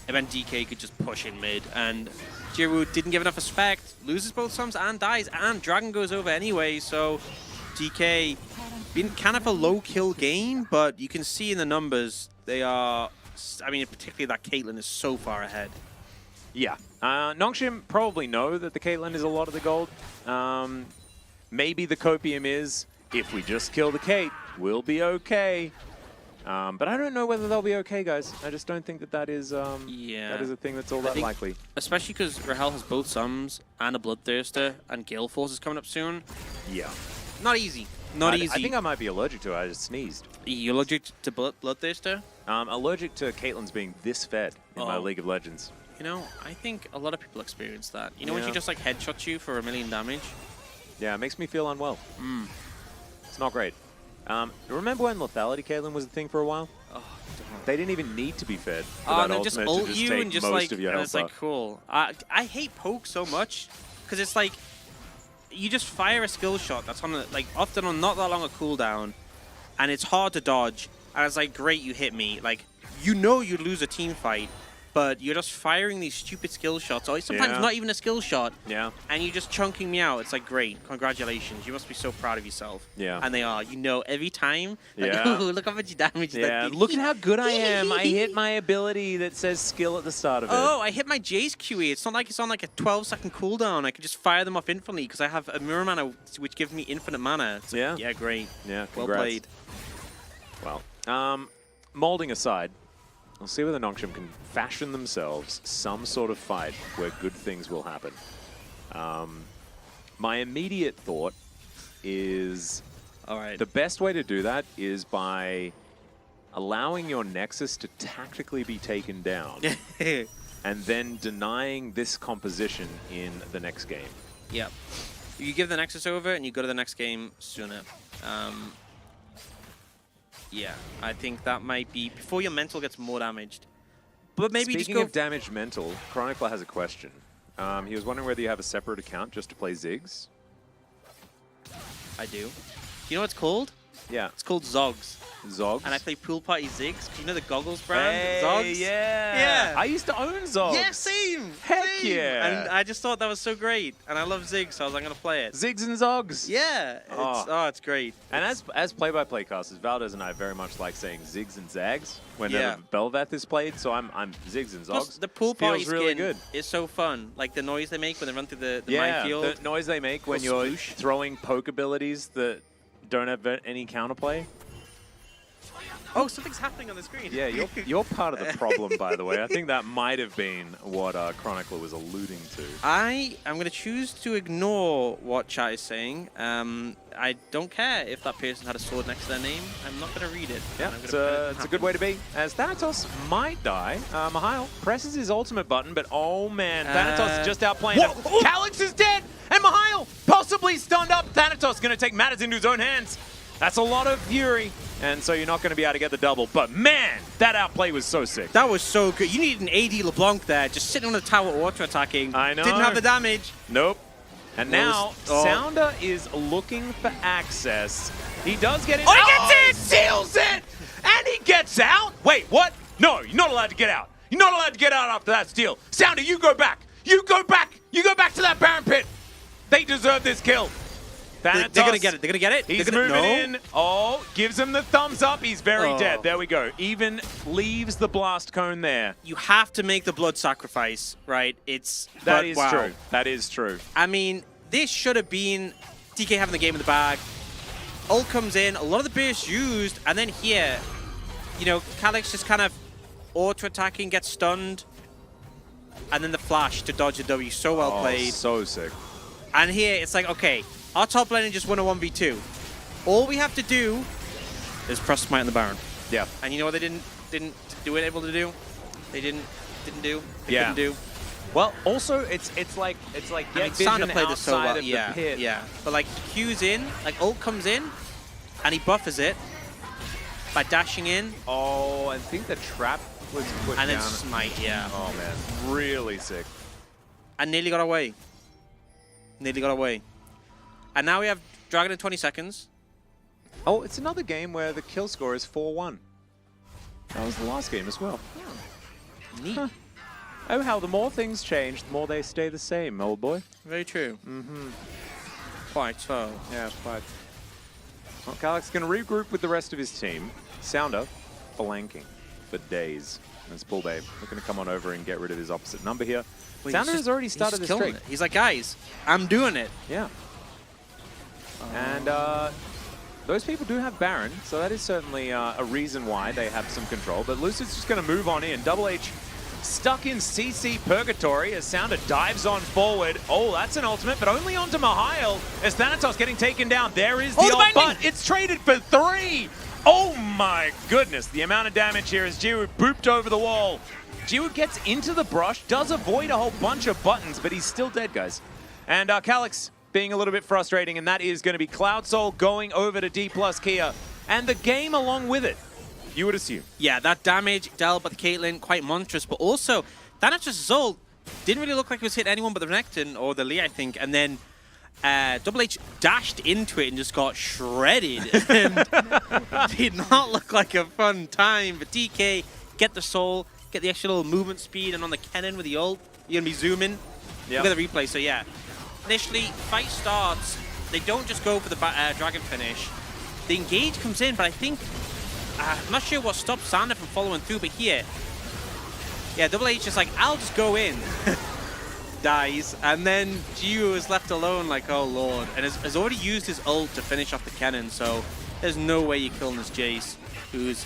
and then DK could just push in mid, and Jiru didn't give enough respect, loses both sums and dies, and Dragon goes over anyway, so DK been kind of a low-kill game, but you can see in the numbers, they are, I mean, particularly that Caitlyn is so far ahead. Yeah. Nongshim probably know that the Caitlyn is a lot of the gold. Maybe the copium is, if we just kill the Kate, we'll be okay. But I don't know whether they'll be okay, guys. I just don't think that that is a thing that's all that likely. Especially because Rahel has both sums and a Bloodthirster, and Gale Force is coming up soon. Yeah. Not easy. Not easy. I think I might be allergic to it. I just sneezed. You're allergic to Bloodthirster? Allergic to Caitlyn's being this fed in my League of Legends. You know, I think a lot of people experience that. You know when Yeah. she just like headshots you for 1,000,000 damage? Yeah, it makes me feel unwell. It's not great. Remember when lethality Caitlyn was a thing for a while? Oh, They didn't even need to be fed. For oh that no, just ultimate to ult you take and just most like, of your and health it's like, up. cool. I hate poke so much, because it's like, you just fire a skill shot that's on, like, often on not that long a cooldown, and it's hard to dodge, and it's like, great, you hit me. Like, you know you'd lose a team fight, but you're just firing these stupid skill shots, or sometimes not even a skill shot, Yeah. and you're just chunking me out. It's like, great, congratulations, you must be so proud of yourself. Yeah. And they are, you know, every time, like, Yeah. oh, look how much damage that Yeah, did. look at how good I am. I hit my ability that says skill at the start of it. Oh, I hit my Jace QE. It's not like it's on like a 12-second cooldown. I can just fire them off instantly because I have a mirror mana which gives me infinite mana. It's like, Yeah. yeah, great. Yeah, Well congrats. played. Well, molding aside, we'll see whether Nongshim can fashion themselves some sort of fight where good things will happen. My immediate thought is All right. the best way to do that is by allowing your Nexus to tactically be taken down and then denying this composition in the next game. Yep. You give the Nexus over and you go to the next game sooner. Yeah, I think that might be before your mental gets more damaged. But maybe Speaking just go. of damaged mental, Chronicler has a question. He was wondering whether you have a separate account just to play Ziggs. I do. You know what it's called? Yeah. It's called Zogs. Zogs. And I play Pool Party Ziggs. You know the goggles brand? Hey, Zogs? yeah. Yeah. I used to own Zogs. Yeah, same. Heck same. yeah. And I just thought that was so great. And I love Ziggs, so I was like, I'm going to play it. Ziggs and Zogs. Yeah. It's great. And as play-by-play casters, Valdez and I very much like saying Ziggs and Zags whenever Yeah. Bel'Veth is played, so I'm Ziggs and Zogs. Plus, the Pool Party feels really skin good. is so fun. Like the noise they make when they run through the Yeah, minefield. the noise they make when Little you're sploosh. throwing poke abilities that don't have any counterplay. Oh, something's happening on the screen. Yeah, you're part of the problem, by the way. I think that might have been what Chronicler was alluding to. I am going to choose to ignore what chat is saying. I don't care if that person had a sword next to their name. I'm not going to read it. Yeah, I'm gonna it's let it a happen. good way to be. As Thanatos might die, Mihail presses his ultimate button, but oh man, Thanatos is just outplaying him. Calyx is dead, and Mihail possibly stunned up. Thanatos going to take matters into his own hands. That's a lot of fury, and so you're not going to be able to get the double. But man, that outplay was so sick. That was so good. You needed an AD LeBlanc there, just sitting on the tower auto-attacking. I know. Didn't have the damage. Nope. And now, Oh. Sounder is looking for access. He does get it. Oh, he gets it! Seals it! And he gets out? Wait, what? No, you're not allowed to get out. You're not allowed to get out after that steal. Sounder, you go back. You go back. You go back to that Baron pit. They deserve this kill. They're going to get it. They're going to get it. He's They're gonna, moving in. Oh, gives him the thumbs up. He's very Oh. dead. There we go. Even leaves the blast cone there. You have to make the blood sacrifice, right? That is wow. true. That is true. I mean, this should have been DK having the game in the bag. Ult comes in, a lot of the burst used, and then here, you know, Calyx just kind of auto-attacking, gets stunned, and then the flash to dodge the W. So well played. So sick. And here, it's like, okay, our top laner just won a 1v2. All we have to do is press smite on the Baron. Yeah. And you know what they didn't do it able to do? They didn't do. They Yeah. couldn't do. Well, also it's like I get mean, vision Sander played this so outside well. of Yeah, the pit. yeah. But like Q's in, like ult comes in, and he buffers it by dashing in, Oh, I think the trap was put and then down. smite. Yeah, Oh man, really sick. and nearly got away. Nearly got away. And now we have Dragon in 20 seconds. Oh, it's another game where the kill score is 4-1. That was the last game as well. Neat. Huh. Oh, how the more things change, the more they stay the same, old boy. Very true. Mm-hmm. Quite so. Yeah, quite. Well, Calyx's going to regroup with the rest of his team. Sounder flanking for days. As Bull Babe looking to come on over and get rid of his opposite number here. Well, Sounder he's has already he's started just the killing streak. it. He's like, guys, I'm doing it. Yeah. And those people do have Baron, so that is certainly a reason why they have some control. But Lucid's just going to move on in. Double H stuck in CC Purgatory as Sounder dives on forward. Oh, that's an ultimate, but only onto Mihail as Thanatos getting taken down. There is the Oh, the ult, binding! but it's traded for 3. Oh my goodness, the amount of damage here as Jiwoo booped over the wall. Jiwoo gets into the brush, does avoid a whole bunch of buttons, but he's still dead, guys. And Calyx being a little bit frustrating, and that is going to be Cloud Soul going over to D+ Kia, and the game along with it, you would assume. Yeah, that damage dealt by the Caitlyn, quite monstrous, but also Thanatos' ult didn't really look like it was hit anyone but the Renekton or the Lee, I think, and then Double H dashed into it and just got shredded and did not look like a fun time. But DK, get the soul, get the extra little movement speed, and on the cannon with the ult, you're going to be zooming. Yep. Look at the replay, so yeah. Initially, fight starts, they don't just go for the dragon finish. The engage comes in, but I think, I'm not sure what stops Sander from following through, but here, yeah, Double H is like, I'll just go in. Dies, and then Jiwoo is left alone like, oh lord, and has already used his ult to finish off the cannon, so there's no way you're killing this Jace, who's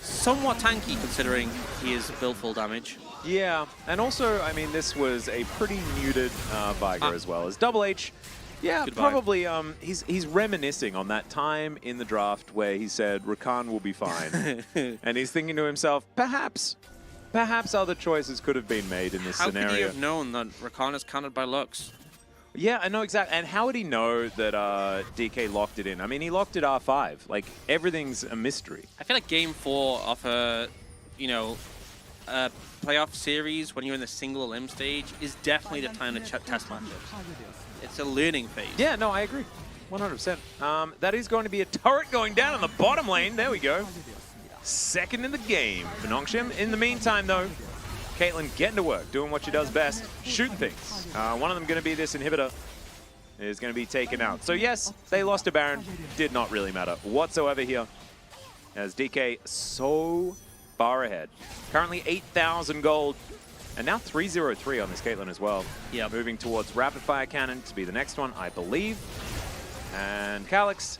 somewhat tanky considering he is built full damage. Yeah, and also, I mean, this was a pretty muted Viger as well. As Double H, yeah, Goodbye. probably, he's reminiscing on that time in the draft where he said, Rakan will be fine. And he's thinking to himself, perhaps other choices could have been made in this How scenario. could he have known that Rakan is countered by Lux? Yeah, I know exactly. And how would he know that DK locked it in? I mean, he locked it R5. Like, everything's a mystery. I feel like Game 4 of a, playoff series when you're in the single elim stage is definitely the time to test matchups. It's a learning phase. Yeah, no, I agree. 100%. That is going to be a turret going down in the bottom lane. There we go. Second in the game for Nongshim. In the meantime, though, Caitlyn getting to work, doing what she does best, shooting things. One of them going to be this inhibitor is going to be taken out. So yes, they lost to Baron. Did not really matter whatsoever here, as DK so far ahead. Currently 8,000 gold, and now 303 on this Caitlyn as well. Yeah, moving towards rapid fire cannon to be the next one, I believe. And Calyx,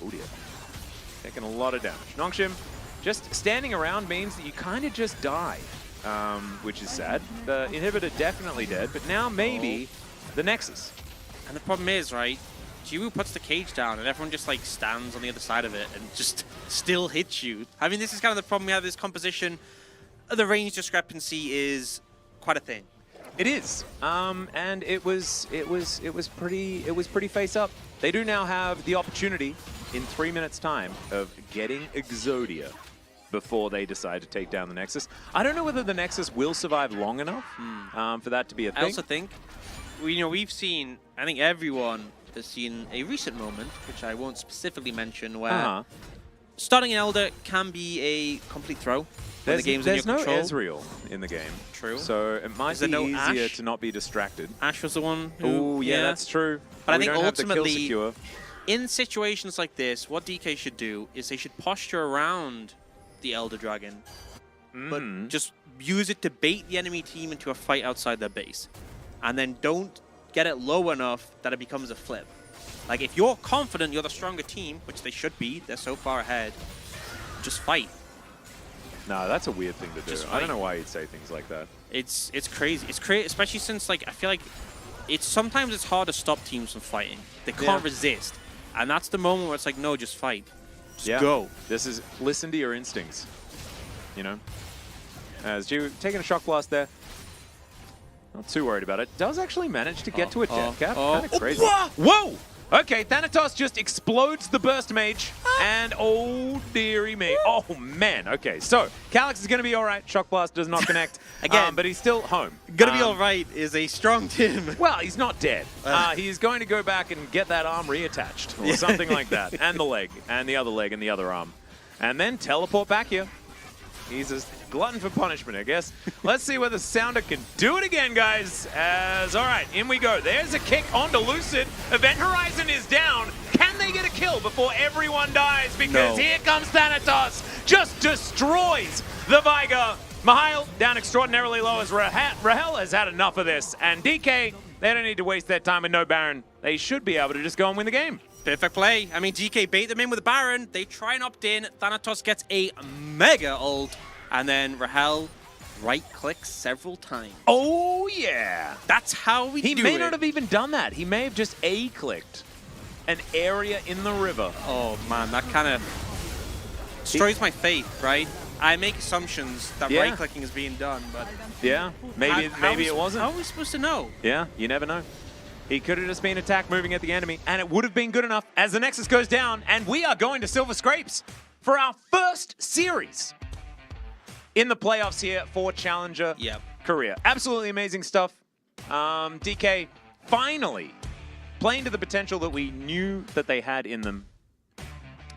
oh dear, taking a lot of damage. Nongshim, just standing around means that you kind of just die, which is sad. The inhibitor definitely dead, but now maybe the Nexus. And the problem is, right, Jiwoo puts the cage down and everyone just like stands on the other side of it and just still hits you. I mean, this is kind of the problem we have with this composition. The range discrepancy is quite a thing. It is, and it was pretty face up. They do now have the opportunity in 3 minutes time of getting Exodia before they decide to take down the Nexus. I don't know whether the Nexus will survive long enough for that to be a thing. I also think, we've seen, I think everyone has seen a recent moment, which I won't specifically mention, where starting an Elder can be a complete throw when the game's in your control. There's no Ezreal in the game. True. So it might be no easier Ashe? to not be distracted. Ashe was the one who... Oh, yeah, that's true. But I We think don't have the kill ultimately, secure. in situations like this, what DK should do is they should posture around the Elder Dragon, but just use it to bait the enemy team into a fight outside their base. And then don't get it low enough that it becomes a flip. Like, if you're confident you're the stronger team, which they should be, they're so far ahead, just fight. No, that's a weird thing to do. Just I don't fight. know why you'd say things like that. It's crazy. It's crazy, especially since, like, I feel like sometimes it's hard to stop teams from fighting. They can't resist. And that's the moment where it's like, no, just fight. Yeah. go. This is listen to your instincts. You know? As G taking a shock blast there. Not too worried about it. Does actually manage to get to a death cap. Kind of crazy. Whoa! Okay, Thanatos just explodes the burst mage, and oh dearie me. Oh man, okay, so Calyx is gonna be all right. Shock blast does not connect. Again. But he's still home. Gonna be all right is a strong Tim. Well, he's not dead. He's going to go back and get that arm reattached, or something like that. And the leg, and the other leg, and the other arm. And then teleport back here. He's a glutton for punishment, I guess. Let's see whether Sounder can do it again, guys. As, all right, in we go. There's a kick onto Lucid. Event Horizon is down. Can they get a kill before everyone dies? Because here comes Thanatos. Just destroys the Viger. Mihail down extraordinarily low as Rahel has had enough of this. And DK, they don't need to waste their time with no Baron. They should be able to just go and win the game. Perfect play. I mean, DK bait them in with a Baron. They try and opt in. Thanatos gets a mega ult. And then Rahel right-clicks several times. Oh, yeah. That's how we do it. He may not have even done that. He may have just A-clicked an area in the river. Oh, man, that kind of destroys my faith, right? I make assumptions that right-clicking is being done, but... Yeah, maybe it wasn't. How are we supposed to know? Yeah, you never know. He could have just been attack moving at the enemy, and it would have been good enough as the Nexus goes down, and we are going to Silver Scrapes for our first series in the playoffs here for Challenger Korea. Absolutely amazing stuff. DK finally playing to the potential that we knew that they had in them,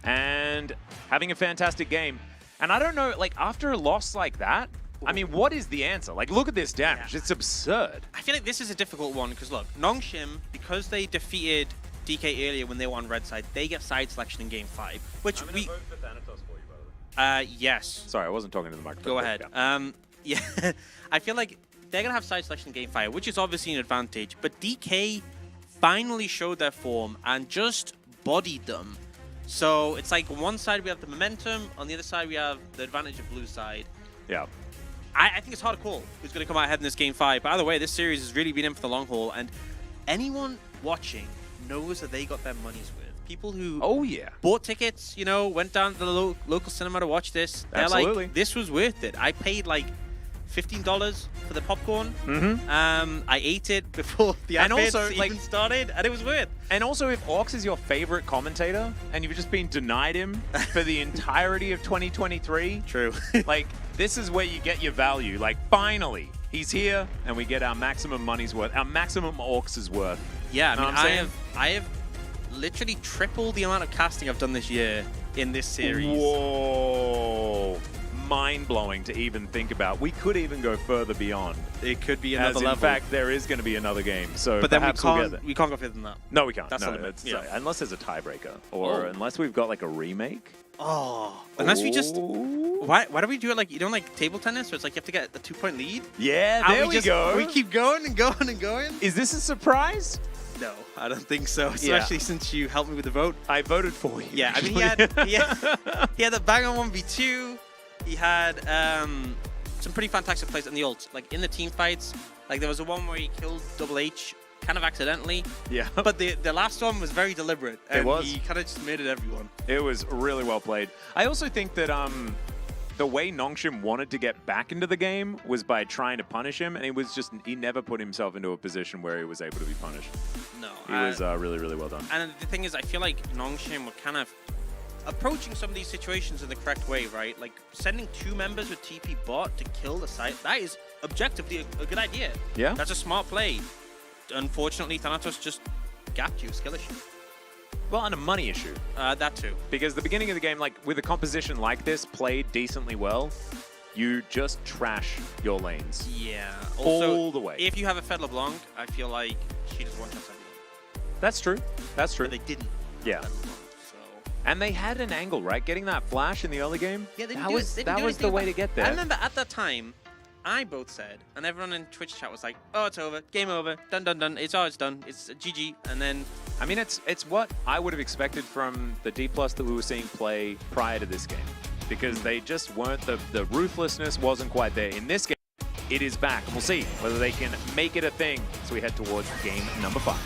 and having a fantastic game. And I don't know, like, after a loss like that, I mean, what is the answer? Like, look at this damage. It's absurd. I feel like this is a difficult one because, look, Nongshim, because they defeated DK earlier when they were on red side, they get side selection in game 5, which I'm gonna vote for Thanatos for you, by the way. Yes. Sorry, I wasn't talking to the microphone. Go ahead. Yeah, I feel like they're going to have side selection in game 5, which is obviously an advantage, but DK finally showed their form and just bodied them. So it's like on one side we have the momentum, on the other side we have the advantage of blue side. Yeah. I think it's hard to call who's going to come out ahead in this game 5. By the way, this series has really been in for the long haul, and anyone watching knows that they got their money's worth. People who bought tickets, you know, went down to the local cinema to watch this. They're like, this was worth it. I paid like $15 for the popcorn. I ate it before the adverts even started, and it was worth. And also, if Orcs is your favorite commentator, and you've just been denied him for the entirety of 2023, true. Like, this is where you get your value. Like, finally, he's here, and we get our maximum money's worth, our maximum Orcs' worth. Yeah, You know I what I'm mean, I have literally tripled the amount of casting I've done this year in this series. Whoa. Mind-blowing to even think about. We could even go further beyond. It could be another level. In fact, there is going to be another game. So but then perhaps we can't go further than that. No, we can't. That's no, the limit. unless there's a tiebreaker, or unless we've got like a remake. Oh, unless we just why do we do it like you don't like table tennis, where it's like you have to get a 2-point lead? Yeah, there we go. We keep going and going and going. Is this a surprise? No, I don't think so. Especially since you helped me with the vote. I voted for you. Yeah, I mean he had the bang on 1v2. He had some pretty fantastic plays in the ult, like in the team fights. Like there was a one where he killed Double H kind of accidentally. Yeah. But the last one was very deliberate. And it was. He kind of just made it everyone. It was really well played. I also think that the way Nongshim wanted to get back into the game was by trying to punish him, and he never put himself into a position where he was able to be punished. No. He was really, really well done. And the thing is, I feel like Nongshim were kind of approaching some of these situations in the correct way, right? Like sending 2 members with TP bot to kill the site, that is objectively a good idea. Yeah. That's a smart play. Unfortunately, Thanatos just gapped you, skill issue. Well, and a money issue. That too. Because the beginning of the game, like with a composition like this played decently well, you just trash your lanes. Yeah. Also, all the way. If you have a Fed LeBlanc, I feel like she just one-shots everyone. That's true. That's true. But they didn't. Yeah. And they had an angle, right? Getting that flash in the early game? Yeah, that was the way to get there. I remember at that time, I both said, and everyone in Twitch chat was like, oh, it's over. Game over. Done, done, done. It's done. It's GG. And then... I mean, it's what I would have expected from the D+ that we were seeing play prior to this game. Because they just weren't, the ruthlessness wasn't quite there. In this game, it is back. And we'll see whether they can make it a thing as we head towards game number 5.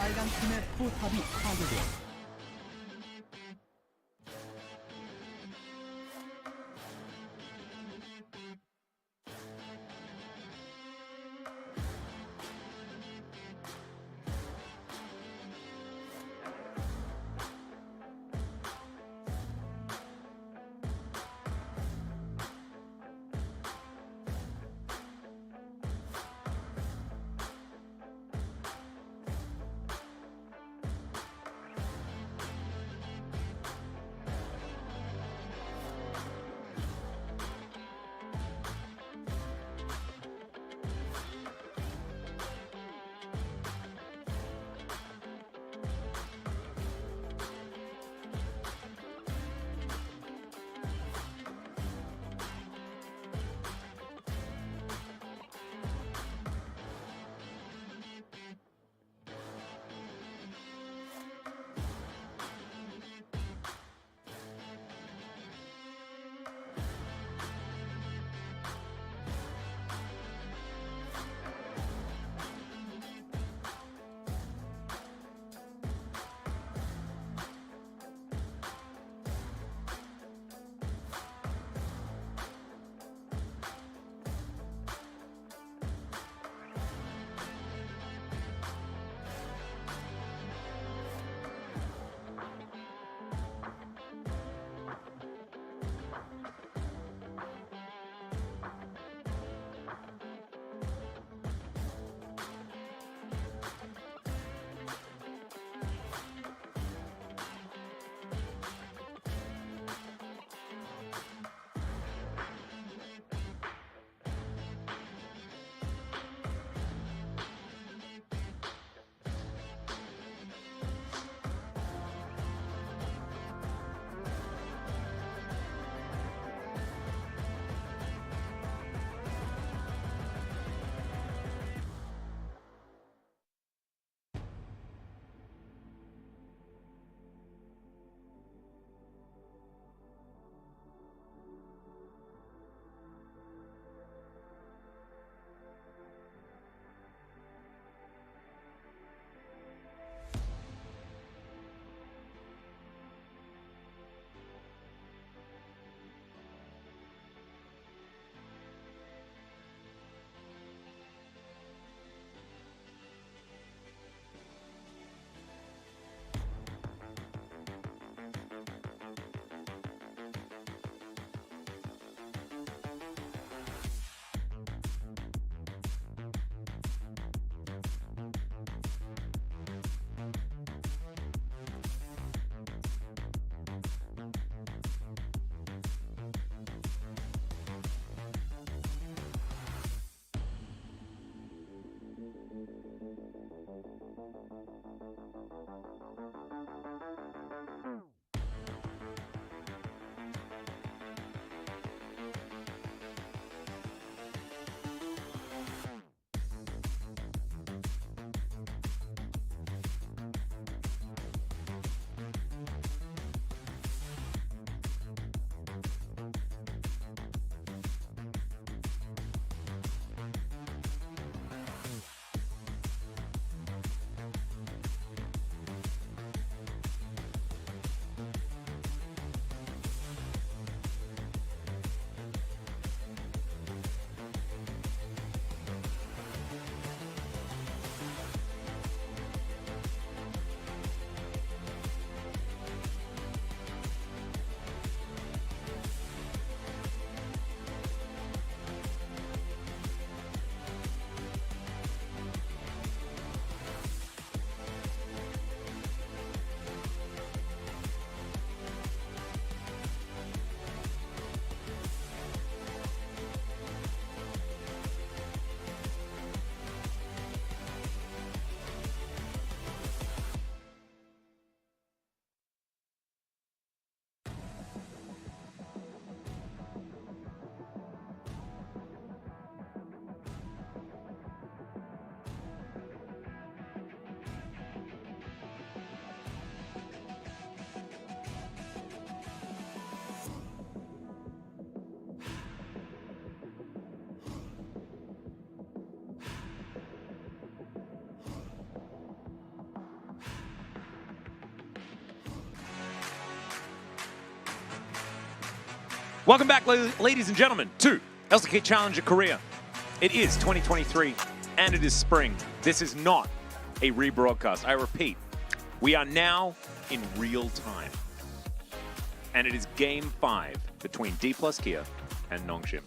빨간 팀의 포탑이 파괴되었습니다. Welcome back, ladies and gentlemen, to LCK Challenger Korea. It is 2023, and it is spring. This is not a rebroadcast. I repeat, we are now in real time. And it is Game 5 between D plus Kia and Nongshim.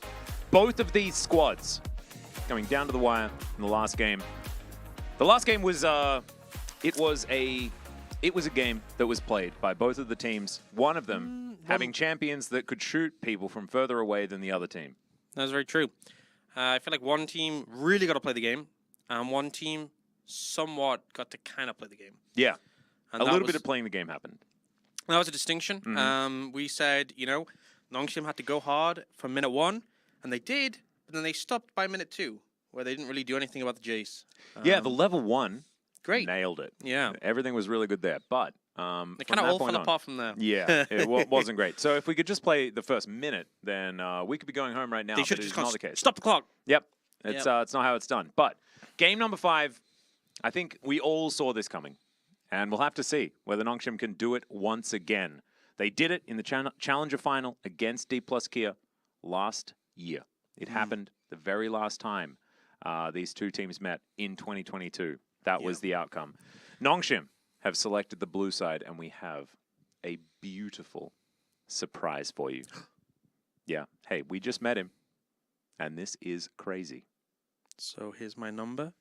Both of these squads going down to the wire in the last game. The last game was it was a game that was played by both of the teams. One of them having champions that could shoot people from further away than the other team. That's very true. I feel like one team really got to play the game, and one team somewhat got to kind of play the game. Yeah, And a that little was- bit of playing the game happened. That was a distinction. We said, you know, Nongshim had to go hard from minute 1, and they did, but then they stopped by minute 2, where they didn't really do anything about the Jace. Yeah, the level 1 Great. nailed it. Yeah. Everything was really good there, but They from kind of that all point fell on- apart from there. Yeah, it wasn't great. So if we could just play the first minute, then we could be going home right now. They but should it just is gone, not the case. stop the clock. Yep, it's not how it's done. But game number 5, I think we all saw this coming, and we'll have to see whether Nongshim can do it once again. They did it in the Challenger final against D plus Kia last year. It happened the very last time these two teams met in 2022. That was the outcome. Nongshim have selected the blue side, and we have a beautiful surprise for you. Yeah, hey, we just met him, and this is crazy. So here's my number.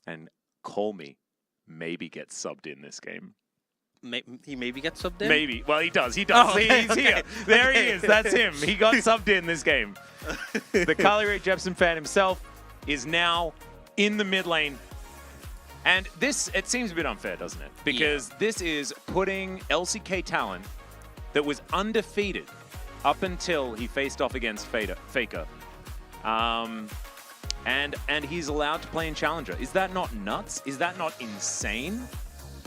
And Call Me maybe gets subbed in this game. He maybe gets subbed in? Maybe. Well, he does. He does. Oh, okay, He's okay. here. There he is. That's him. He got subbed in this game. The Carly Rae Jepsen fan himself is now in the mid lane. And this, it seems a bit unfair, doesn't it? Because this is putting LCK talent that was undefeated up until he faced off against Faker. And he's allowed to play in Challenger. Is that not nuts? Is that not insane?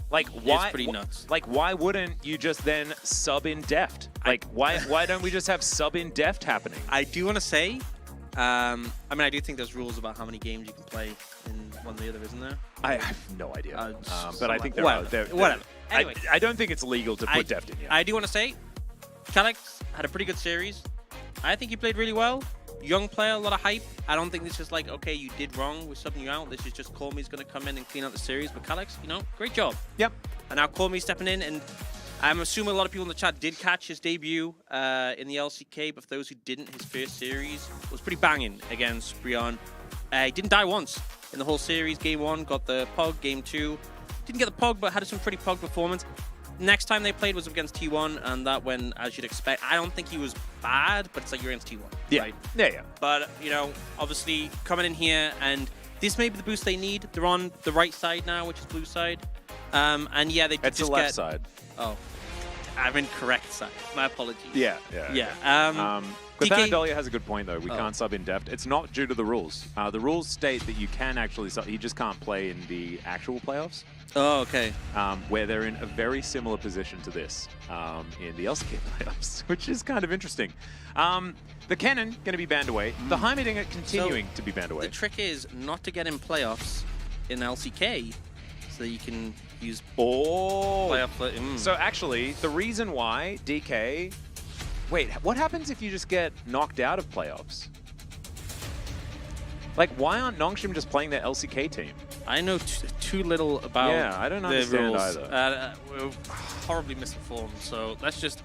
Like, why? It's pretty nuts. Like, why wouldn't you just then sub in Deft? Like, why don't we just have sub in Deft happening? I do want to say, I mean, I do think there's rules about how many games you can play in one or the other, isn't there? I have no idea. But I think there whatever. are. Whatever. Anyway. I don't think it's legal to put Deft in yet. I do want to say, Calyx had a pretty good series. I think he played really well. Young player, a lot of hype. I don't think this is like, okay, you did wrong, we're subbing you out. This is just Call Me's going to come in and clean out the series. But Calyx, you know, great job. Yep. And now Call Me stepping in, and I'm assuming a lot of people in the chat did catch his debut in the LCK, but for those who didn't, his first series was pretty banging against Brion. He didn't die once in the whole series. Game 1, got the Pog. Game 2, didn't get the Pog, but had some pretty Pog performance. Next time they played was against T1, and that went as you'd expect. I don't think he was bad, but it's like you're against T1. Yeah. Right? Yeah. But, you know, obviously coming in here, and this may be the boost they need. They're on the right side now, which is blue side. And yeah, they It's just the left get... side. Oh, I'm in correct side. My apologies. Yeah. But DK Thanadolia has a good point, though. We can't sub in Deft. It's not due to the rules. The rules state that you can actually sub. You just can't play in the actual playoffs. Oh, okay. Where they're in a very similar position to this in the LCK playoffs, which is kind of interesting. The Cannon going to be banned away. The Heimerdinger continuing to be banned away. The trick is not to get in playoffs in LCK, so that you can use Oh. playoff. So actually, the reason why DK... Wait, what happens if you just get knocked out of playoffs? Like, why aren't Nongshim just playing their LCK team? I know too little about I don't the understand rules. either. We're horribly misinformed, so let's just...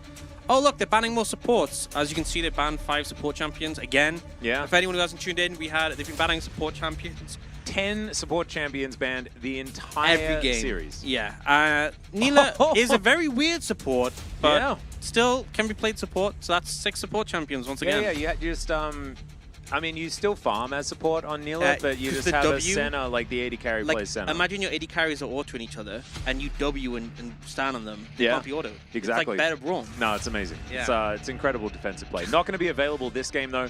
Oh, look, they're banning more supports. As you can see, they banned 5 support champions again. Yeah. If anyone who hasn't tuned in, they've been banning support champions 10 support champions banned the entire every game. series. Yeah. Nila is a very weird support, but Yeah. still can be played support. So that's 6 support champions once again. Yeah, you just, I mean, you still farm as support on Nila, but you 'cause just the have a W, center, like the AD carry plays center. Imagine your AD carries are autoing each other, and you W and stand on them. They Yeah. can't be auto. Exactly. It's like better brawn. No, it's amazing. Yeah. It's incredible defensive play. Not going to be available this game, though,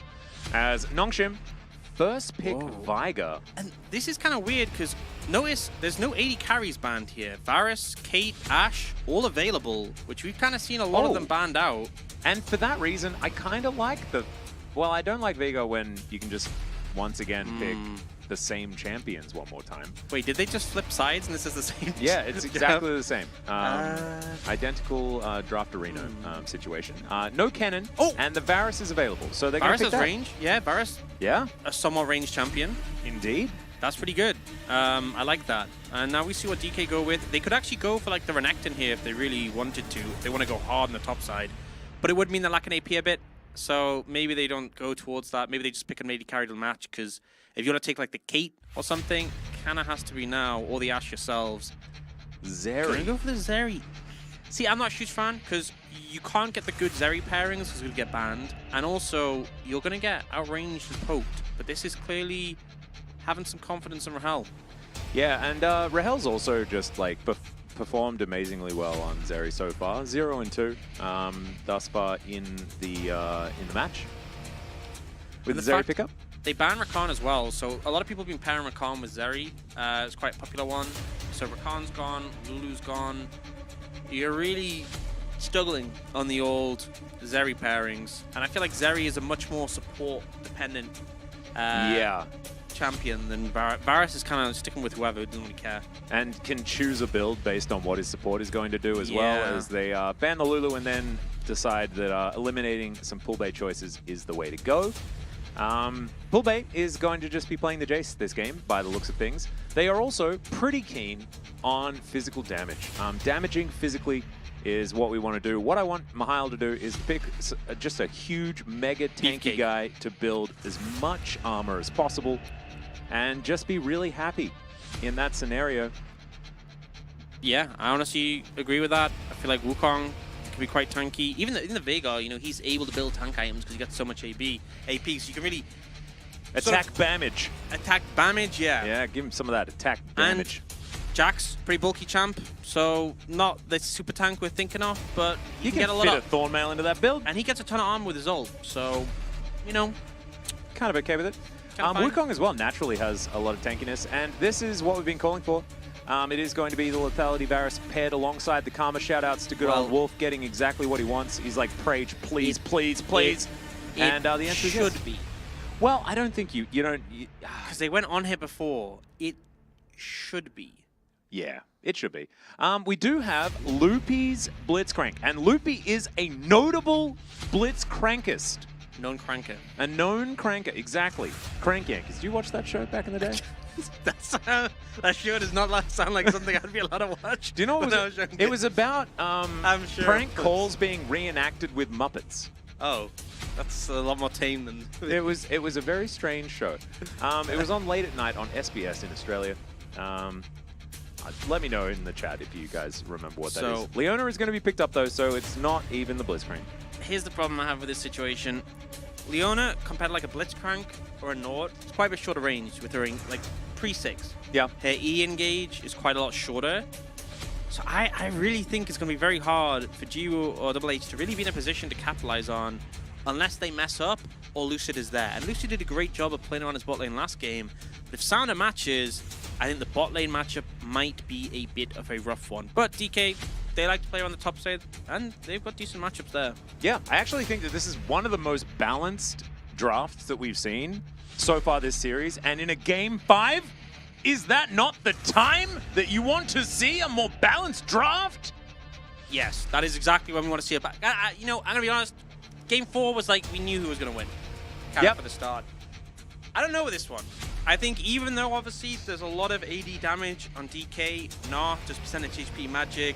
as Nongshim first pick Viger. And this is kind of weird because notice there's no AD carries banned here. Varus, Kate, Ashe, all available, which we've kind of seen a lot of them banned out. And for that reason, I kind of like the... Well, I don't like Vigo when you can just once again pick the same champions one more time. Wait, did they just flip sides and this is the same? Yeah, it's exactly the same. Identical draft arena situation. No Kennen, and the Varus is available, so they're going Varus to has pick that. range. Yeah, Varus, Yeah, a somewhat ranged champion. indeed. That's pretty good. I like that. And now we see what DK go with. They could actually go for like the Renekton here if they really wanted to. If they want to go hard on the top side. But it would mean they're lacking AP a bit. So maybe they don't go towards that. Maybe they just pick an AD carry to the match. Because if you want to take like the Kate or something, kind of has to be now. Or the Ashe yourselves. Can Zeri. we go for the Zeri? See, I'm not a huge fan because you can't get the good Zeri pairings because you'll get banned. And also, you're going to get outranged and poked. But this is clearly having some confidence in Rahel. Yeah, and Rahel's also just like performed amazingly well on Zeri so far. 0 and 2 thus far in the match with the Zeri fact- pickup. They ban Rakan as well, so a lot of people have been pairing Rakan with Zeri. It's quite a popular one. So Rakan's gone, Lulu's gone. You're really struggling on the old Zeri pairings, and I feel like Zeri is a much more support-dependent champion than Varus. Varus is kind of sticking with whoever, doesn't really care. And can choose a build based on what his support is going to do as well, Yeah. as they ban the Lulu and then decide that eliminating some pull bait choices is the way to go. Pull bait is going to just be playing the Jace this game, by the looks of things. They are also pretty keen on physical damage. Damaging physically is what we want to do. What I want Mihail to do is pick just a huge, mega tanky Beefcake. guy to build as much armor as possible and just be really happy in that scenario. Yeah, I honestly agree with that. I feel like Wukong can be quite tanky. Even in the Veigar, you know, he's able to build tank items because he got so much AP, so you can really Attack damage. attack damage, Yeah, give him some of that attack And damage. Jack's pretty bulky champ, so not the super tank we're thinking of, but You can can get a fit lot a Thornmail into that build. and he gets a ton of armor with his ult, so, you know, Kind of okay with it. Kinda fine. Wukong as well naturally has a lot of tankiness, and this is what we've been calling for. It is going to be the Lethality Varus paired alongside the Karma. Shoutouts to good old Wolf getting exactly what he wants. He's like, Prage, please, please, please. And the answer is should yes. be. Well, I don't think you don't... Because they went on here before. It should be. Yeah, it should be. We do have Loopy's Blitzcrank, and Loopy is a notable Blitzcrankist. Known cranker. A known cranker, exactly. Crank Yankers. Did you watch that show back in the day? That sure does not sound like something I'd be allowed to watch. Do you know what But it was? It was about I'm sure prank it was. calls being reenacted with Muppets. Oh, that's a lot more tame than... It was a very strange show. It was on late at night on SBS in Australia. Let me know in the chat if you guys remember what that is. Leona is going to be picked up though, so it's not even the Blitzcrank. Here's the problem I have with this situation. Leona, compared to like a Blitzcrank or a Nord, it's quite a bit shorter range with her like pre-6. Yeah. Her E engage is quite a lot shorter. So I really think it's going to be very hard for Jiwoo or Double H to really be in a position to capitalize on unless they mess up or Lucid is there. And Lucid did a great job of playing on his bot lane last game. But if Sounder matches, I think the bot lane matchup might be a bit of a rough one. But DK, they like to play on the top side, and they've got decent matchups there. Yeah, I actually think that this is one of the most balanced drafts that we've seen so far this series. And in a game 5, is that not the time that you want to see a more balanced draft? Yes, that is exactly what we want to see. You know, I'm going to be honest, game 4 was like we knew who was going to win. Kind of for the start. I don't know with this one. I think even though obviously there's a lot of AD damage on DK, Nah, just percentage HP magic,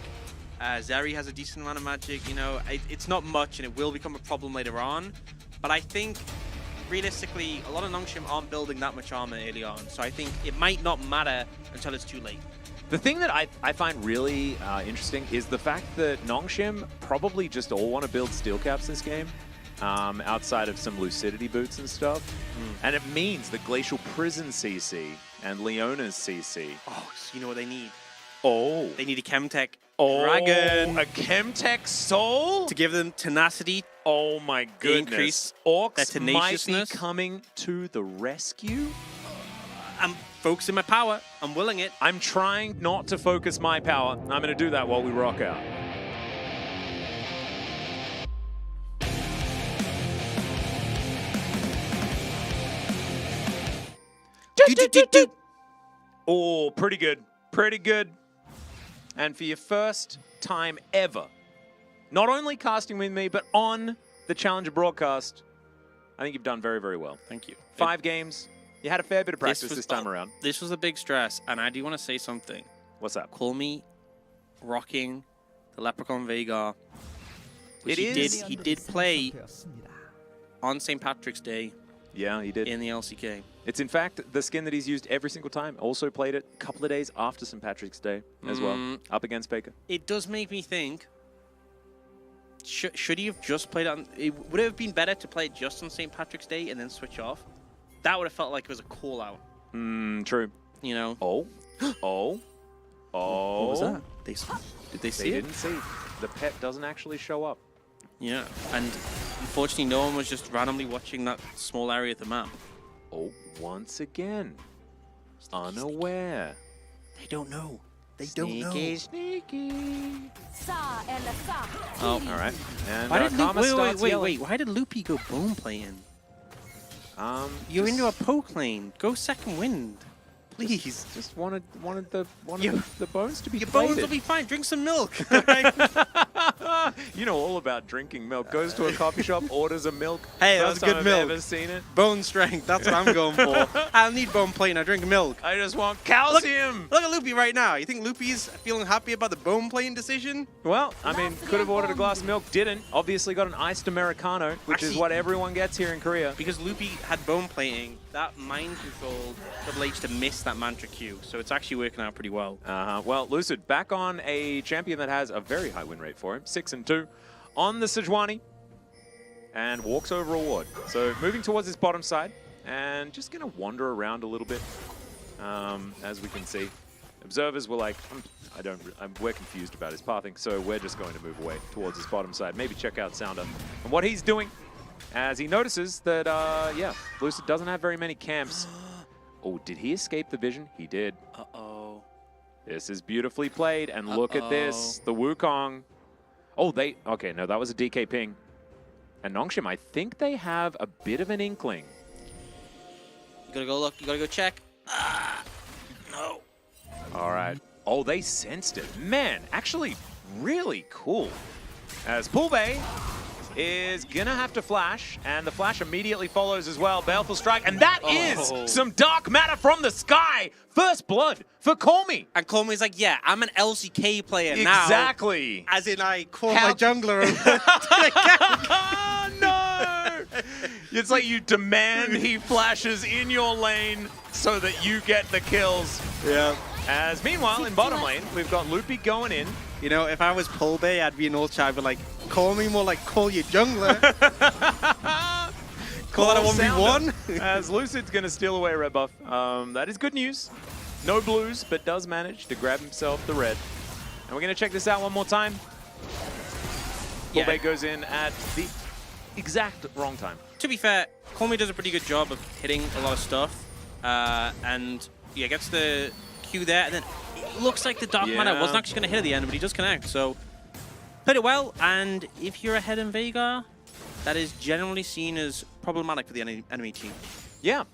Zeri has a decent amount of magic, you know, it's not much and it will become a problem later on. But I think realistically, a lot of Nongshim aren't building that much armor early on. So I think it might not matter until it's too late. The thing that I find really interesting is the fact that Nongshim probably just all want to build steel caps this game, outside of some lucidity boots and stuff. And it means that Glacial Prison CC and Leona's CC. Oh, so you know what they need? Oh. They need a Chemtech Dragon. Dragon A Chemtech Soul? to give them tenacity. Oh my goodness. Increase Orcs their might be tenaciousness. coming to the rescue? I'm focusing my power. I'm willing it. I'm trying not to focus my power. I'm going to do that while we rock out. Oh, pretty good. Pretty good. And for your first time ever, not only casting with me, but on the Challenger broadcast, I think you've done very, very well. Thank you. 5 games. You had a fair bit of practice this time around. This was a big stress, and I do want to say something. What's up? Call me rocking the Leprechaun Veigar. Which It is. He did play on St. Patrick's Day Yeah, he did. in the LCK. It's in fact the skin that he's used every single time. Also played it a couple of days after St. Patrick's Day as well, up against Baker. It does make me think, should he have just played it on... Would it have been better to play it just on St. Patrick's Day and then switch off? That would have felt like it was a call-out. True. You know? Oh. Oh. Oh. What was that? Did they see They it? didn't see. The pet doesn't actually show up. Yeah, and unfortunately no one was just randomly watching that small area of the map. Oh, once again. Unaware. They don't know. They don't know. Sneaky. Oh, All right. And why did Karma starts wait, yelling. why did Loopy go bone playing? You're just- into a poke lane. Go second wind. Please. Just wanted the You- the bones to be Your bones plated. will be fine. Drink some milk. You know all about drinking milk. Goes to a coffee shop, orders a milk. Hey, First that's good time milk. I've ever seen it. Bone strength. That's what I'm going for. I don't need bone plane. I drink milk. I just want calcium. Look at Loopy right now. You think Loopy's feeling happy about the bone plane decision? Well, I mean, could have ordered a glass of milk, didn't. Obviously got an iced Americano, which is Actually- what everyone gets here in Korea. Because Loopy had bone plating, that mind controlled Double H to miss that mantra Q. So it's actually working out pretty well. Well, Lucid back on a champion that has a very high win rate for him, 6-2, on the Sejuani, and walks over a ward. So moving towards his bottom side, and just going to wander around a little bit, as we can see. Observers were like, we're confused about his pathing, so we're just going to move away towards his bottom side. Maybe check out Sounder and what he's doing, as he notices that, yeah, Lucid doesn't have very many camps. Oh, did he escape the vision? He did. Uh-oh. This is beautifully played, and look at this, the Wukong. Oh, okay, no, that was a DK ping. And Nongshim, I think they have a bit of an inkling. You gotta go look, you gotta go check. No. All right. Oh, they sensed it. Man, actually really cool. As Poolbay is gonna have to flash, and the flash immediately follows as well. Baleful Strike, and that is some dark matter from the sky. First blood for Call Me. And Coleman's like, yeah, I'm an LCK player now. Exactly. As in I call my jungler over. Oh, no! It's like you demand he flashes in your lane so that you get the kills. Yeah. As meanwhile, in bottom lane, we've got Loopy going in. You know, if I was Polbay, I'd be an old child, but like, call me more like call you jungler. Call that a 1v1. As Lucid's going to steal away a red buff. That is good news. No blues, but does manage to grab himself the red. And we're going to check this out one more time. Yeah. Polbay goes in at the exact wrong time. To be fair, Colmy does a pretty good job of hitting a lot of stuff. And yeah, gets the Q there, and then it looks like the Dark Matter wasn't actually going to hit at the end, but he does connect. So played it well, and if you're ahead in Veigar, that is generally seen as problematic for the enemy team. Yeah.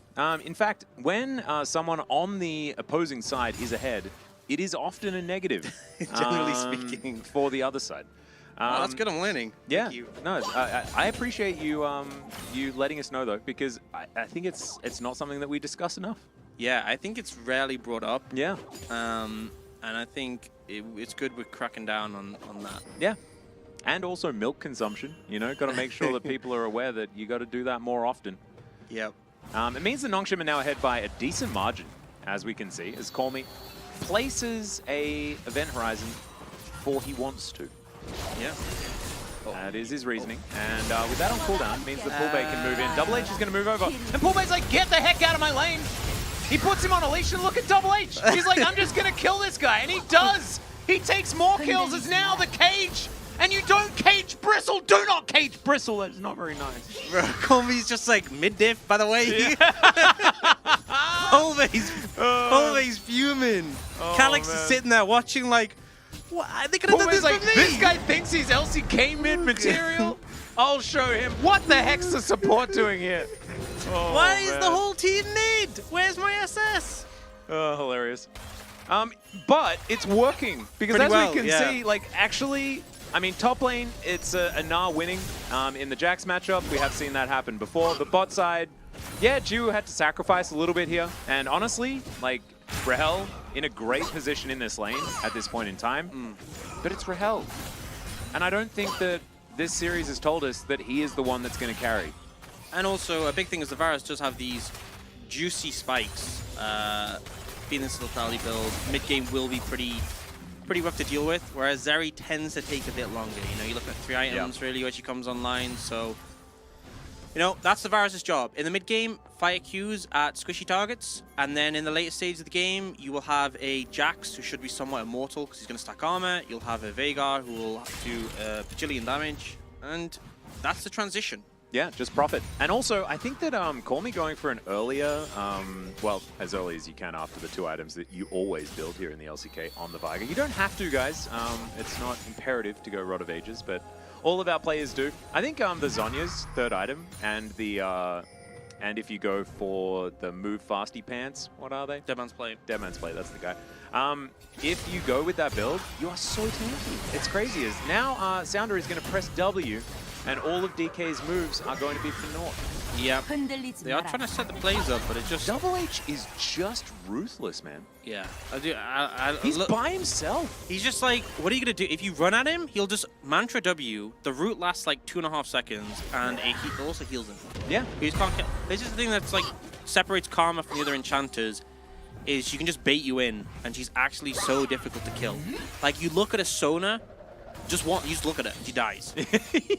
In fact, when someone on the opposing side is ahead, it is often a negative, Generally speaking. for the other side. Oh, that's good. I'm learning. Yeah. Thank you. No, I appreciate you you letting us know though, because I think it's not something that we discuss enough. Yeah, I think it's rarely brought up. Yeah. And I think it's good with cracking down on that. Yeah. And also milk consumption. You know, got to make sure that people are aware that you got to do that more often. Yep. It means the Nongshim are now ahead by a decent margin, as we can see, as Call Me places a event horizon for he wants to. Yeah. That is his reasoning. And with that on cooldown, it means that Poolbay can move in. Double H is going to move over. And Poolbay's like, get the heck out of my lane. He puts him on a leash and look at Double H. He's like, I'm just going to kill this guy. And he does. He takes more kills as now the cage. And you don't cage Bristle. Do not cage Bristle. That's not very nice. Colby's just like mid-diff, by the way. Colby's fuming. Calyx is sitting there watching like, what? They could have done this like, for me. this guy thinks he's LCK mid material. I'll show him. What the heck's the support doing here? Why is man. the whole team mid? Where's my SS? Oh, hilarious. But it's working because Pretty as well, we can yeah. see, like actually, I mean, top lane, it's a Nah winning. In the Jax matchup, we have seen that happen before. The bot side, yeah, Ju had to sacrifice a little bit here. And honestly, like, Rahel in a great position in this lane at this point in time. But it's Rahel. And I don't think that this series has told us that he is the one that's going to carry. And also, a big thing is the Varus does have these juicy spikes. Being this little tally build, mid-game will be pretty rough to deal with, whereas Zeri tends to take a bit longer. You know, you look at 3 items really when she comes online, so... You know, that's the Varus' job. In the mid-game, fire Qs at squishy targets, and then in the later stage of the game, you will have a Jax who should be somewhat immortal because he's going to stack armor. You'll have a Veigar who will do bajillion damage, and that's the transition. Yeah, just profit. And also, I think that Call Me going for an earlier, well, as early as you can after the 2 items that you always build here in the LCK on the Viger. You don't have to, guys. It's not imperative to go Rod of Ages, but all of our players do. I think the Zhonya's 3rd item and the and if you go for the Move Fasty Pants, what are they? Dead Man's Play. Dead Man's Play, that's the guy. If you go with that build, you are so tanky. It's crazy. As now Sounder is going to press W, and all of DK's moves are going to be for naught. Yeah, they are trying to set the plays up, but it just... Double H is just ruthless, man. Yeah. He's look, by himself. he's just like, what are you going to do? If you run at him, he'll just Mantra W. The root lasts like 2.5 seconds, and it also heals him. Yeah. He just can't kill. This is the thing that's like separates Karma from the other enchanters, is she can just bait you in, and she's actually so difficult to kill. Like, you look at a Sona, you just look at her, she dies.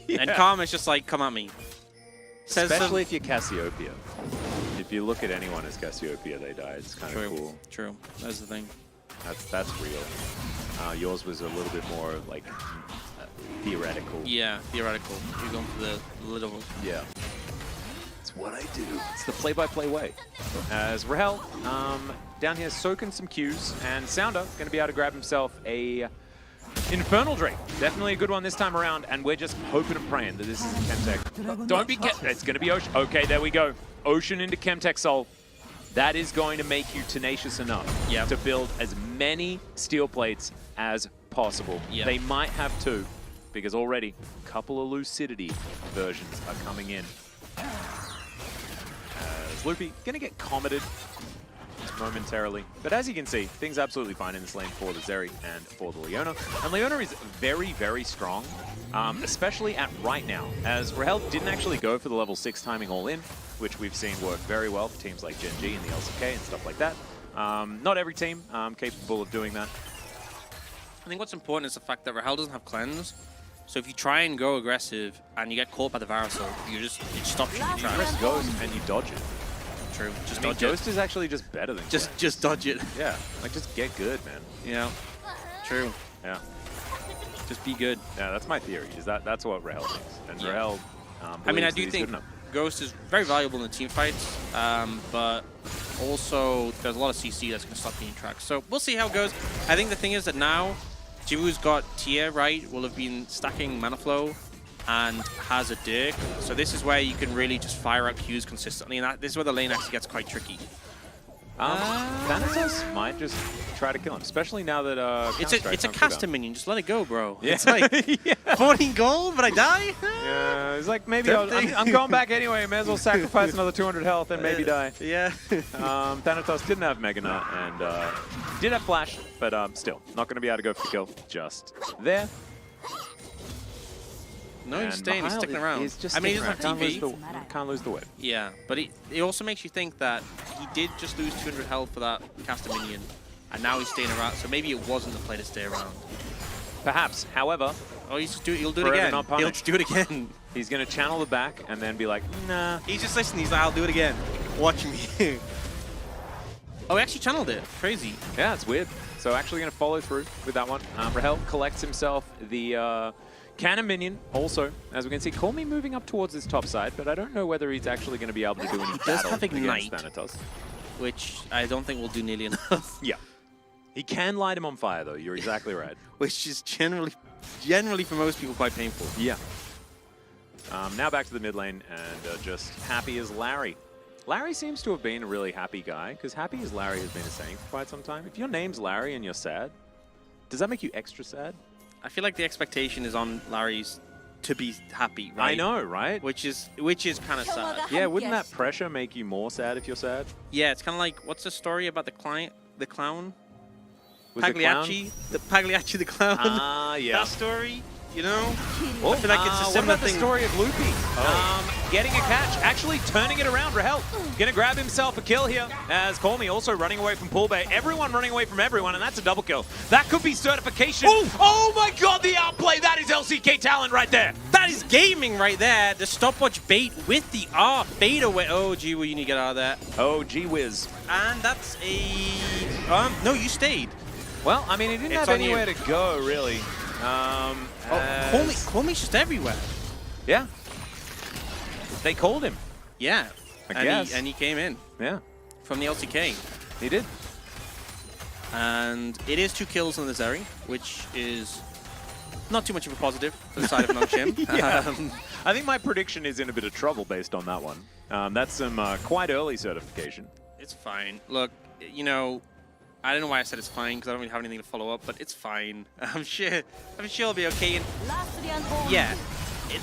Yeah. And Karma's just like, come at me. Says Especially if you're Cassiopeia. If you look at anyone as Cassiopeia, they die. It's kind of cool. True. That's the thing. That's real. Yours was a little bit more like theoretical. Yeah, theoretical. You're going for the literal. Yeah. It's what I do. It's the play-by-play way. As Rahel down here soaking some Qs, and Sounder going to be able to grab himself a Infernal Drake. Definitely a good one this time around, and we're just hoping and praying that this is Chemtech. Don't be it's going to be Ocean. Okay, there we go. Ocean into Chemtech Soul. That is going to make you tenacious enough to build as many steel plates as possible. They might have 2, because already a couple of Lucidity versions are coming in. As Loopy going to get commented momentarily. But as you can see, things absolutely fine in this lane for the Zeri and for the Leona. And Leona is very, very strong, especially at right now, as Rahel didn't actually go for the level 6 timing all in, which we've seen work very well for teams like Gen.G and the LCK and stuff like that. Not every team capable of doing that. I think what's important is the fact that Rahel doesn't have cleanse. So if you try and go aggressive and you get caught by the Varus, it stops you in your tracks. Press Ghost and you dodge it. True. Just I mean, dodge Ghost it. is actually just better than Cleanse. Just dodge it. Yeah, like just get good, man. Yeah. True. Yeah. Just be good. Yeah, that's my theory. Is that's what Rahel thinks, and Rahel. I mean, I believes do that he's think good enough. Ghost is very valuable in the team fights, but also there's a lot of CC that's going to stop you in tracks. So we'll see how it goes. I think the thing is that now Jiwoo's got Tia, right, will have been stacking Mana Flow and has a Dirk. So this is where you can really just fire out Qs consistently, and this is where the lane actually gets quite tricky. Thanatos might just try to kill him, especially now that It's a caster minion, just let it go, bro. Yeah. It's like 14 gold, but I die? Yeah, it's like maybe I'm going back anyway. May as well sacrifice another 200 health and maybe die. Yeah. Thanatos didn't have Mega Nut and did have Flash, but still not going to be able to go for the kill just there. No, he's staying. He's sticking around. He's just I mean, he sticking doesn't have around. TV. Can't lose the whip. Yeah, but it also makes you think that he did just lose 200 health for that caster minion, and now he's staying around. So maybe it wasn't the play to stay around. Perhaps. However, he'll do it forever again. not He'll punished. do it again. He's going to channel the back and then be like, nah. He's just listening. He's like, I'll do it again. Watch me. Oh, he actually channeled it. Crazy. Yeah, it's weird. So actually going to follow through with that one. Rahel collects himself the Cannon Minion also. As we can see, Call Me moving up towards his top side, but I don't know whether he's actually going to be able to do any battle have Ignite. against Thanatos. Which I don't think will do nearly enough. Yeah. He can light him on fire, though. You're exactly right. Which is generally for most people quite painful. Yeah. Now back to the mid lane, and just happy as Larry. Larry seems to have been a really happy guy, because happy as Larry has been saying for quite some time. If your name's Larry and you're sad, does that make you extra sad? I feel like the expectation is on Larry's to be happy, right? I know, right? Which is kind of sad. Yeah, wouldn't that pressure make you more sad if you're sad? Yeah, it's kind of like, what's the story about the clown? Was it clown? Pagliacci the clown. Ah, yeah. That story, you know? Oh, I feel like it's a what similar about thing. the story of Loopy? Getting a catch, actually turning it around. Rahel gonna grab himself a kill here as Colmy also running away from Pool Bay. Everyone running away from everyone, and that's a double kill. That could be certification. Oh my god, the outplay! That is LCK talent right there. That is gaming right there. The stopwatch bait with the R fade away. Oh, gee, well, you need to get out of there. Oh, gee whiz. And that's a... no, you stayed. Well, I mean, he didn't It's have on you. anywhere to go, really. Colmy's just everywhere. Yeah. They called him. Yeah. I guess. And he came in Yeah, from the LCK. he did. And it is 2 kills on the Zeri, which is not too much of a positive for the side of non-Shim. Yeah. I think my prediction is in a bit of trouble based on that one. That's some quite early certification. It's fine. Look, you know, I don't know why I said it's fine, because I don't really have anything to follow up, but it's fine. I'm sure it'll be okay. And yeah,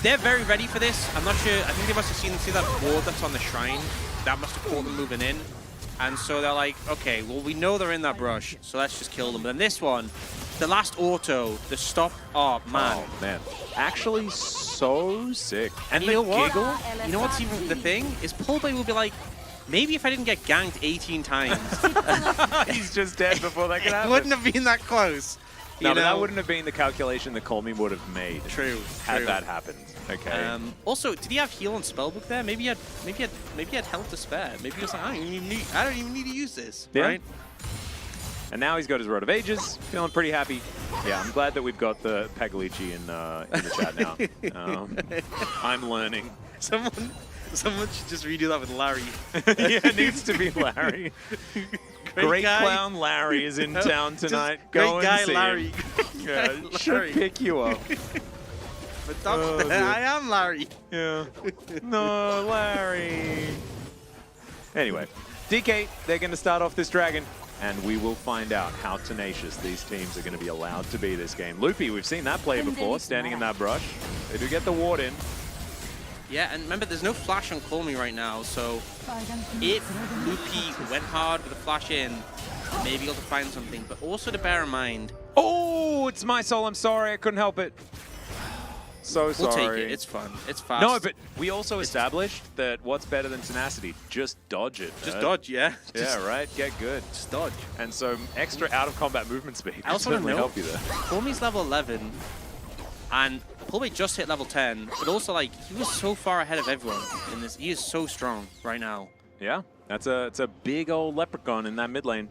they're very ready for this. I'm not sure. I think they must have see that ward that's on the shrine. That must have caught them moving in. And so they're like, okay, well, we know they're in that brush, so let's just kill them. But then this one, the last auto, the stop, oh, man. Oh, man. Actually, so sick. And the you know what? giggle? You know what's even the thing? Is Polbay will be like, maybe if I didn't get ganked 18 times, He's just dead before that can it happen. wouldn't have been that close. No, You but that know? wouldn't have been the calculation that Colmy would have made. True. Had true. that happened. Okay. Also, did he have heal and spellbook there? Maybe he had health to spare. Maybe he was like, I don't even need to use this. Yeah. Right? And now he's got his Road of Ages, feeling pretty happy. Yeah, I'm glad that we've got the Pagliacci in the chat now. I'm learning. Someone should just redo that with Larry. Yeah, it needs to be Larry. Great guy. clown Larry is in town tonight. Just Go great guy and see Larry. him. Yeah, Larry. should pick you up. But Oh, dude. I am Larry. Yeah. No, Larry. Anyway, DK, they're going to start off this dragon, and we will find out how tenacious these teams are going to be allowed to be this game. Loopy, we've seen that play before, standing in that brush. They do get the ward in. Yeah, and remember, there's no flash on Colmy right now, so if Loopy went hard with a flash in, maybe able to find something. But also to bear in mind, Oh, it's my soul. I'm sorry. I couldn't help it. So we'll sorry. take it. It's fun. It's fast. No, but we also established that what's better than tenacity? Just dodge it. just nerd. dodge, yeah. Yeah, right? Get good. Just dodge. And so extra out-of-combat movement speed I can also want to certainly know, help you there. Colmy's level 11, and Colby just hit level 10, but also, like, he was so far ahead of everyone in this. He is so strong right now. Yeah, it's a big old leprechaun in that mid lane.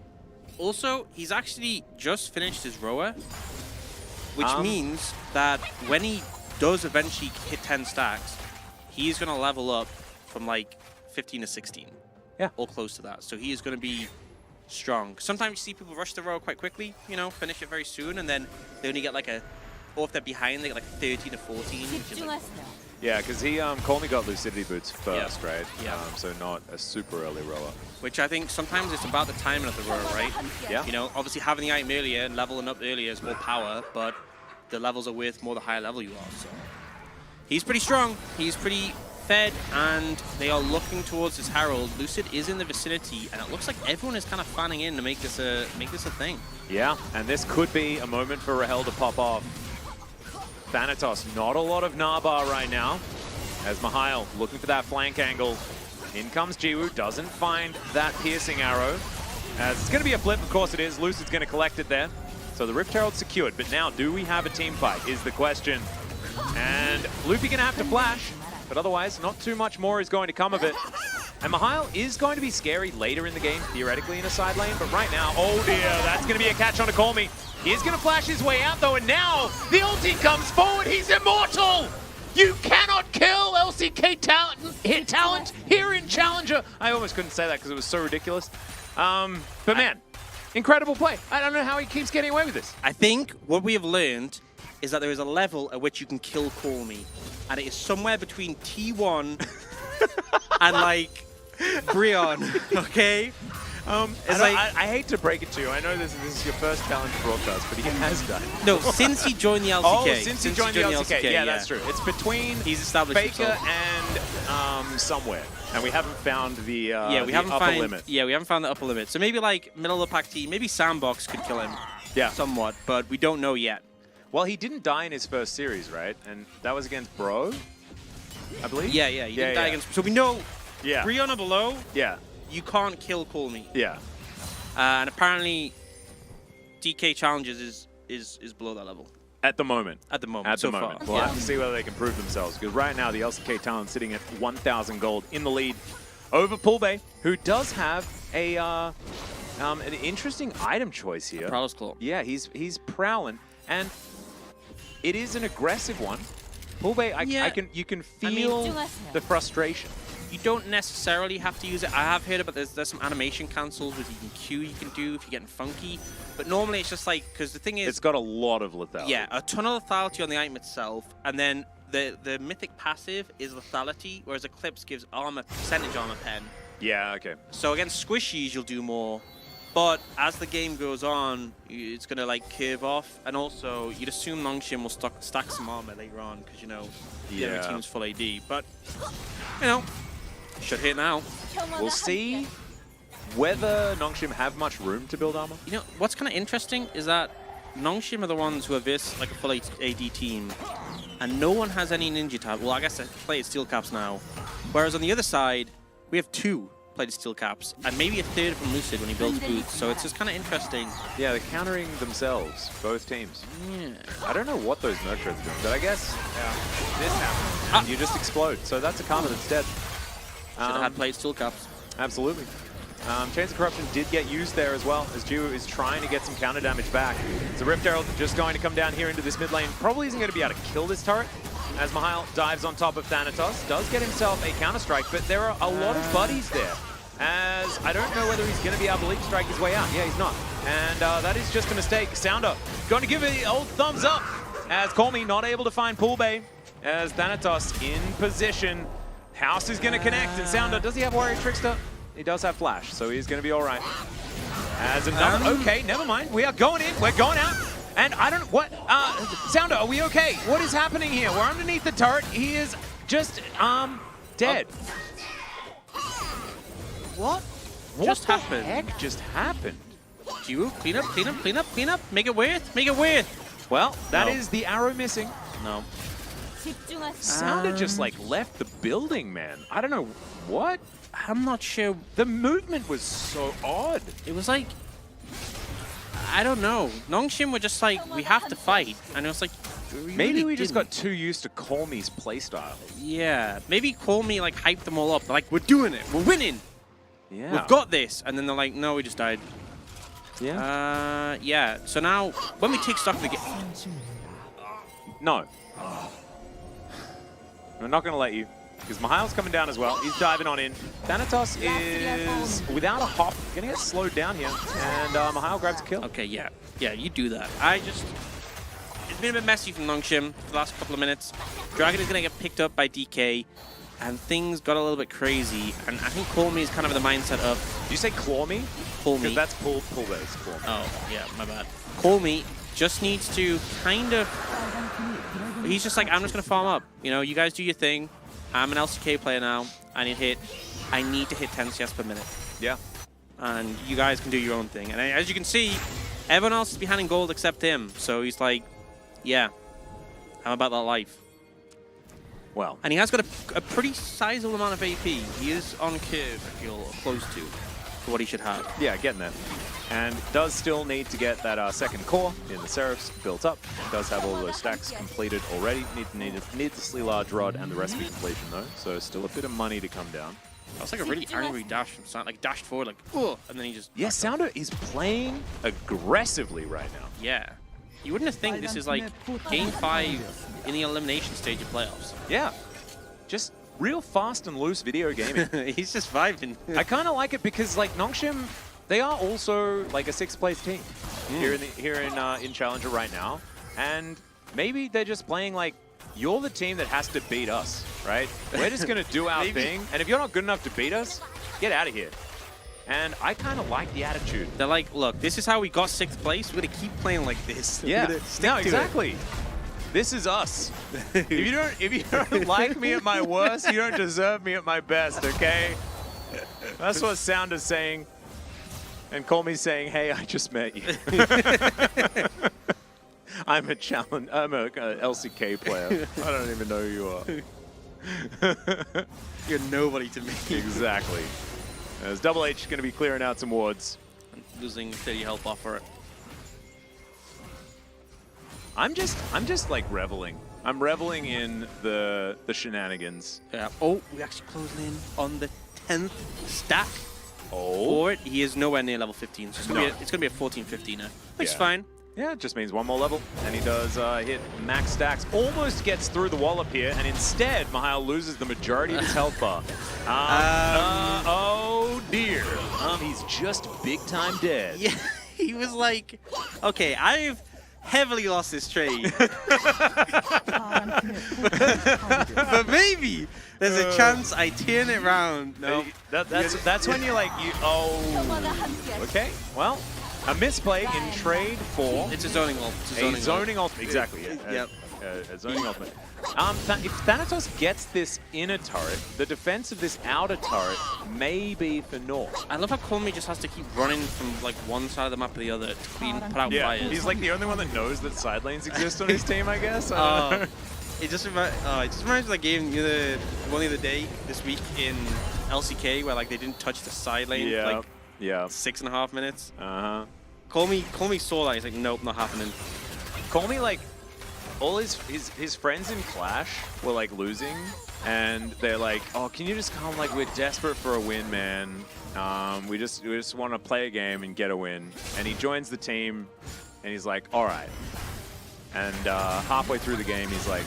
Also, he's actually just finished his rower, which means that when he does eventually hit 10 stacks, he's going to level up from like 15 to 16. Yeah. Or close to that. So he is going to be strong. Sometimes you see people rush the rower quite quickly, you know, finish it very soon, and then they only get like a, or if they're behind, they get like 13 to 14, which is like, Yeah, because he Colmy got lucidity boots first, right? Yeah. So not a super early rower. which I think sometimes it's about the timing of the rower, right? Yeah. You know, obviously having the item earlier and leveling up earlier is more power, but the levels are worth more the higher level you are. So he's pretty strong. He's pretty fed, and they are looking towards his Herald. Lucid is in the vicinity, and it looks like everyone is kind of fanning in to make this a thing. Yeah, and this could be a moment for Rahel to pop off. Thanatos, not a lot of Narbar right now, as Mihail looking for that flank angle. In comes Jiwoo, doesn't find that piercing arrow. As it's going to be a flip, of course it is. Lucid's going to collect it there. So the Rift Herald's secured, but now do we have a team fight is the question. And Loopy going to have to flash, but otherwise not too much more is going to come of it. And Mihail is going to be scary later in the game, theoretically in a side lane, but right now, oh dear, that's going to be a catch on to Colmy. He is going to flash his way out though, and now the ulti comes forward, he's immortal! You cannot kill LCK talent here in Challenger. I almost couldn't say that because it was so ridiculous. But man, incredible play. I don't know how he keeps getting away with this. I think what we have learned is that there is a level at which you can kill Colmy, and it is somewhere between T1 and like Breon, okay? It's like I hate to break it to you. I know this is your first challenge broadcast, but he has done. no, since he joined the LCK. Oh, since he joined the LCK. Yeah, that's true. It's between He's established Faker himself. and somewhere, and we haven't found the Yeah, we the haven't upper found. limit. Yeah, we haven't found the upper limit. So maybe like middle of the pack team, maybe Sandbox could kill him. Yeah. Somewhat, but we don't know yet. Well, he didn't die in his first series, right? And that was against Bro, I believe. Yeah, he didn't die against. So we know Yeah. Breon or below, Yeah. you can't kill Call Me. Yeah. And apparently, DK Challenges is below that level At the moment. at the moment. At so the moment. far. We'll Yeah. have to see whether they can prove themselves. Because right now, the LCK talent sitting at 1,000 gold in the lead over Poolbay, who does have a an interesting item choice here. Prowler's Claw. Yeah, he's prowling, and it is an aggressive one. Poolbay, you can feel the frustration. You don't necessarily have to use it. I have heard about there's some animation cancels with even Q you can do if you're getting funky. But normally it's just like, because the thing is... It's got a lot of lethality. Yeah, a ton of lethality on the item itself, and then the mythic passive is lethality, whereas Eclipse gives armor, percentage armor pen. Yeah, okay. So against squishies you'll do more, but as the game goes on, it's gonna like curve off, and also you'd assume Nongshim will stack some armor later on, because you know the other team's full AD. But you know, should hit now. We'll see whether Nongshim have much room to build armor. You know what's kind of interesting is that Nongshim are the ones who are this like a full AD team, and no one has any ninja type. Well, I guess they play steel caps now, whereas on the other side we have two played steel caps, and maybe a third from Lucid when he builds boots. So it's just kind of interesting. Yeah, they're countering themselves, both teams. Yeah. I don't know what those Merc Treads do, but I guess this happens. And you just explode. So that's a karma that's dead. Should have had played steel caps. Absolutely. Chains of Corruption did get used there as well, as Ju is trying to get some counter damage back. So Rift Herald just going to come down here into this mid lane. Probably isn't going to be able to kill this turret, as Mihail dives on top of Thanatos. Does get himself a counter strike, but there are a lot of buddies there. As I don't know whether he's going to be able to leap strike his way out. Yeah, he's not. And that is just a mistake. Sounder going to give it the old thumbs up, as Call Me not able to find Poolbay, as Thanatos in position. House is going to connect, and Sounder, does he have Warrior Trickster? He does have Flash, so he's going to be all right. As another, okay, never mind. We are going in, we're going out. And I don't, what, Sounder, are we okay? What is happening here? We're underneath the turret. He is just, dead. What? What Just the happened? heck just happened? Q, clean up, clean up, clean up, clean up. Make it worth, make it worth. Well, that No. is the arrow missing. No. Sounder just like left the building, man. I don't know what. I'm not sure. The movement was so odd. It was like, I don't know. Nongshim were just like, we have to fight. And it was like, Maybe we just got too used to Call Me's playstyle. Yeah. Maybe Call Me like hyped them all up. They're like, we're doing it. We're winning. Yeah. We've got this. And then they're like, no, we just died. Yeah. Yeah. So now, when we take stock of the game. No. We're not going to let you. Because Mihail's coming down as well. He's diving on in. Thanatos is, without a hop, going to get slowed down here. And Mihail grabs a kill. Okay, yeah. Yeah, you do that. It's been a bit messy from Nongshim for the last couple of minutes. Dragon is going to get picked up by DK. And things got a little bit crazy. And I think Call Me is kind of in the mindset of... Did you say Claw Me? Call Me. Because that's Poolbay's Claw Me. Oh, yeah, my bad. Call Me just needs to kind of... He's just like, I'm just going to farm up. You know, you guys do your thing. I'm an LCK player now. I need to hit 10 CS per minute. Yeah. And you guys can do your own thing. And as you can see, everyone else is behind in gold except him. So he's like, yeah, I'm about that life. Well. And he has got a pretty sizable amount of AP. He is on curve, I feel, or close to, for what he should have. Yeah, getting there. And does still need to get that second core in the Seraphs built up. Does have all those stacks completed already. Needlessly large rod and the recipe completion though. So still a bit of money to come down. That was like a really angry dash from Sound, like dashed forward, like, oh, and then he just... Yeah, Sounder is playing aggressively right now. Yeah. You wouldn't have think this is like game 5 in the elimination stage of playoffs. Yeah. Just real fast and loose video gaming. He's just vibing. I kind of like it because like Nongshim, they are also like a 6th place team here in Challenger right now, and maybe they're just playing like you're the team that has to beat us. right? We're just gonna do our thing, and if you're not good enough to beat us, get out of here. And I kind of like the attitude. They're like, look, this is how we got 6th place. We're gonna keep playing like this. Yeah, We're gonna stick no, to it. exactly. This is us. if you don't like me at my worst, you don't deserve me at my best, okay? That's what Sound is saying. And Call Me saying, hey, I just met you. I'm a LCK player. I don't even know who you are. You're nobody to me. Exactly. As Double H going to be clearing out some wards. Losing 30 health off for it. I'm just like reveling. I'm reveling in the shenanigans. Yeah. Oh, we actually closing in on the 10th stack. Oh. For it. He is nowhere near level 15, so it's gonna be a 14-15 now. Which is fine. Yeah, it just means one more level, and he does hit max stacks. Almost gets through the wall up here, and instead, Mihail loses the majority of his health bar. Oh dear. He's just big time dead. Yeah, he was like, okay, I've heavily lost this trade. But maybe there's a chance I turn it around. No. That's when you're like, okay, well, a misplay in trade for It's a zoning ult. a zoning ultimate. Exactly, yeah. Yep. A zoning ultimate. If Thanatos gets this inner turret, the defense of this outer turret may be for naught. I love how Call Me just has to keep running from like one side of the map to the other to put out fires. He's like the only one that knows that side lanes exist on his team, I guess. It just reminds me like game one the other day this week in LCK where like they didn't touch the side lane for like 6.5 minutes. Call me saw that. He's like, nope, not happening. Call Me, like, all his friends in Clash were like losing, and they're like, oh, can you just come? Like, we're desperate for a win, man. We just want to play a game and get a win. And he joins the team, and he's like, all right. And halfway through the game, he's like,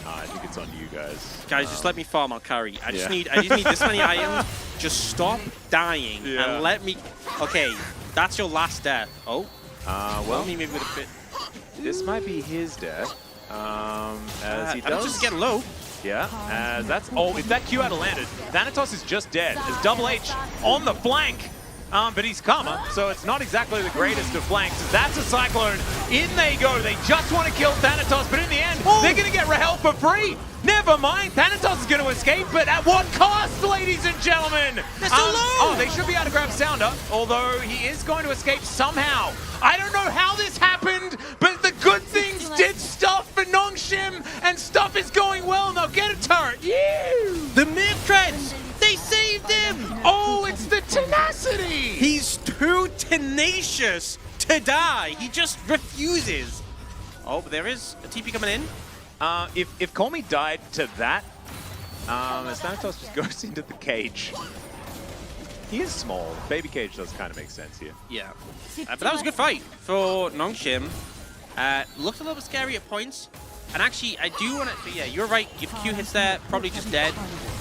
I think it's on you guys. Guys, just let me farm. I'll carry. I just need this many items. Just stop dying and let me. Okay, that's your last death. Oh. Well, maybe with a bit. This might be his death. As he does. I'm just getting low. Yeah, as that's. Oh, if that Q had landed, Thanatos is just dead. As Double H on the flank. But he's Karma, so it's not exactly the greatest of flanks. That's a Cyclone. In they go. They just want to kill Thanatos, but in the end, they're going to get Rahel for free. Never mind. Thanatos is going to escape, but at what cost, ladies and gentlemen? They're so low. Oh, they should be able to grab Sounder, although he is going to escape somehow. I don't know how this happened, but the good things did stuff for Nongshim, and stuff is going well. Now get a turret. The mid-treads! They saved him! Oh, it's the tenacity! He's too tenacious to die. He just refuses. Oh, but there is a TP coming in. If Call Me died to that, as Thanatos just goes into the cage. He is small. Baby cage does kind of make sense here. Yeah. But that was a good fight for Nongshim. Looked a little bit scary at points. And actually, I do want to... Yeah, you're right. If Q hits there, probably just dead.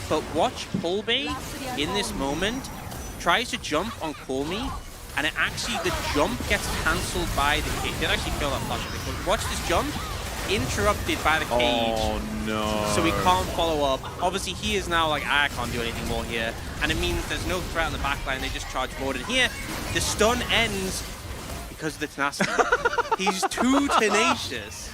But watch Polbay in this moment tries to jump on Call Me, and it actually, the jump gets cancelled by the cage. Did actually feel that flash. But watch this jump, interrupted by the cage. Oh, no. So he can't follow up. Obviously, he is now like, I can't do anything more here. And it means there's no threat on the backline. They just charge forward. And here, the stun ends because of the tenacity. He's too tenacious.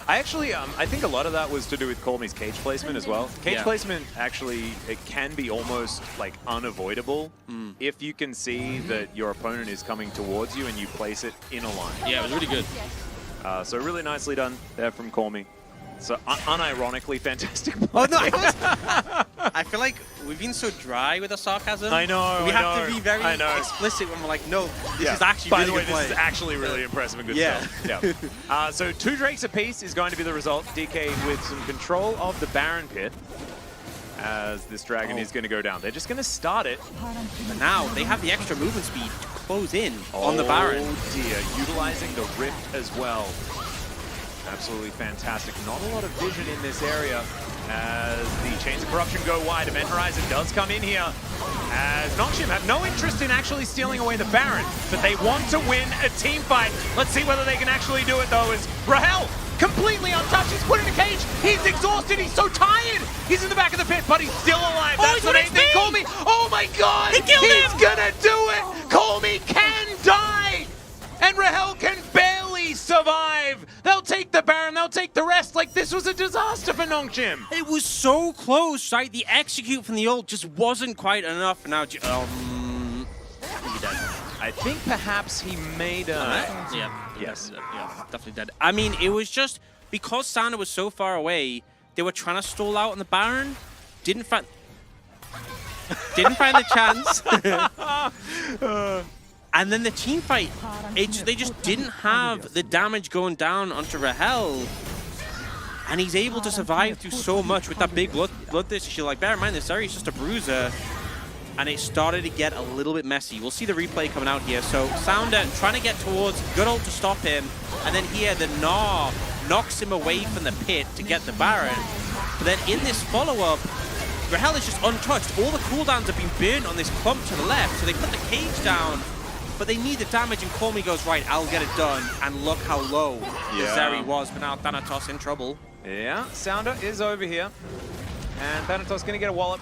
I actually, I think a lot of that was to do with Call Me's cage placement as well. Cage placement, actually, it can be almost, like, unavoidable if you can see that your opponent is coming towards you and you place it in a line. Yeah, it was really good. So really nicely done there from Call Me. So unironically fantastic play. Oh, no, I feel like we've been so dry with the sarcasm. I know, We have to be very explicit when we're like, no, this is actually By really the way, good play. this is actually really impressive and good stuff. Yeah. So 2 Drakes apiece is going to be the result. DK with some control of the Baron pit as this dragon is going to go down. They're just going to start it. But now they have the extra movement speed to close in on the Baron. Oh dear, utilizing the Rift as well. Absolutely fantastic. Not a lot of vision in this area as the Chains of Corruption go wide. Event Horizon does come in here as Nongshim have no interest in actually stealing away the Baron, but they want to win a team fight. Let's see whether they can actually do it though, as Rahel completely untouched. He's put in a cage. He's exhausted. He's so tired. He's in the back of the pit, but he's still alive. That's he's the on main thing. XP. Call me. Oh my God. He killed He's him. gonna do it. Call me can die. And Rahel can barely survive. They'll take the Baron. They'll take the rest. Like, this was a disaster for Nongshim. It was so close, right? The execute from the ult just wasn't quite enough. And now, you're dead. I think perhaps he made a... Yeah. Yes. Yeah, definitely dead. I mean, it was just because Sander was so far away, they were trying to stall out on the Baron. Didn't find the chance. And then the team fight, they just didn't have the damage going down onto Rahel. And he's able to survive through so much with that big bloodthirsty shield. Like, bear in mind, this Zeri's just a bruiser. And it started to get a little bit messy. We'll see the replay coming out here. So Sounder trying to get towards good ult to stop him. And then here, the Gnaw knocks him away from the pit to get the Baron. But then in this follow-up, Rahel is just untouched. All the cooldowns have been burnt on this clump to the left. So they put the cage down. But they need the damage, and Call Me goes, right, I'll get it done. And look how low the Zeri was. But now Thanatos in trouble. Yeah, Sounder is over here. And Thanatos going to get a wallop.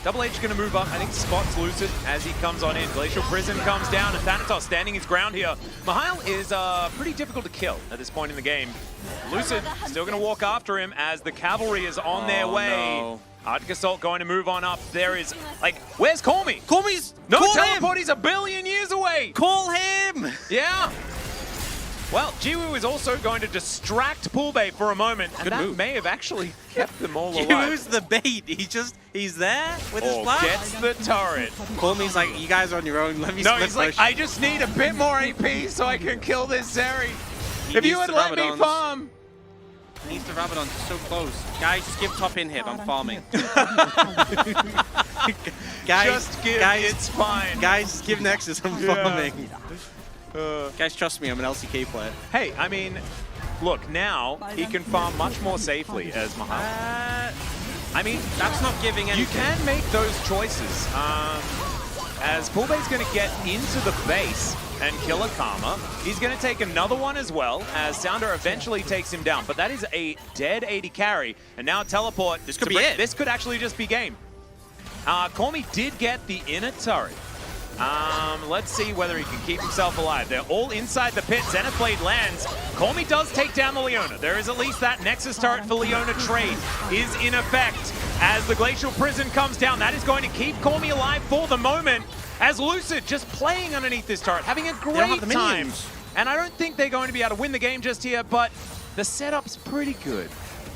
Double H going to move up. I think spots Lucid as he comes on in. Glacial Prison comes down, and Thanatos standing his ground here. Mihail is pretty difficult to kill at this point in the game. Lucid still going to walk after him as the cavalry is on their way. No. Arctic Assault going to move on up. There is, like, where's Call Me? Call Me's... No call teleport, him! he's a billion years away. Call him! Yeah. Well, Jiwoo is also going to distract Poolbay for a moment, and Good that move. may have actually kept them all alive. Jiwoo's the bait. He's there with his flash. Gets the turret. Call Me's like, you guys are on your own. Let me No, split he's like, push. I just need a bit more AP so I can kill this Zeri. He If you needs had the let me Rabadons. farm. He needs the Rabadon. So close. Guys, just give top in hip. I'm farming. guys, Just give, it's fine. Guys, just give Nexus. I'm Yeah. farming. Guys, trust me. I'm an LCK player. Hey, I mean, look, now he can farm much more safely as Mahal. I mean, That's not giving anything. you can make those choices. As Poolbay's going to get into the base and kill a Karma. He's going to take another one as well, as Sounder eventually takes him down. But that is a dead 80 carry. And now teleport. This could be it. This could actually just be game. Call Me did get the inner turret. Let's see whether he can keep himself alive. They're all inside the pit. Zenith Blade lands. Call Me does take down the Leona. There is at least that Nexus turret for Leona trade is in effect as the Glacial Prison comes down. That is going to keep Call Me alive for the moment as Lucid just playing underneath this turret, having a great don't have the time. minions. And I don't think they're going to be able to win the game just here, but the setup's pretty good.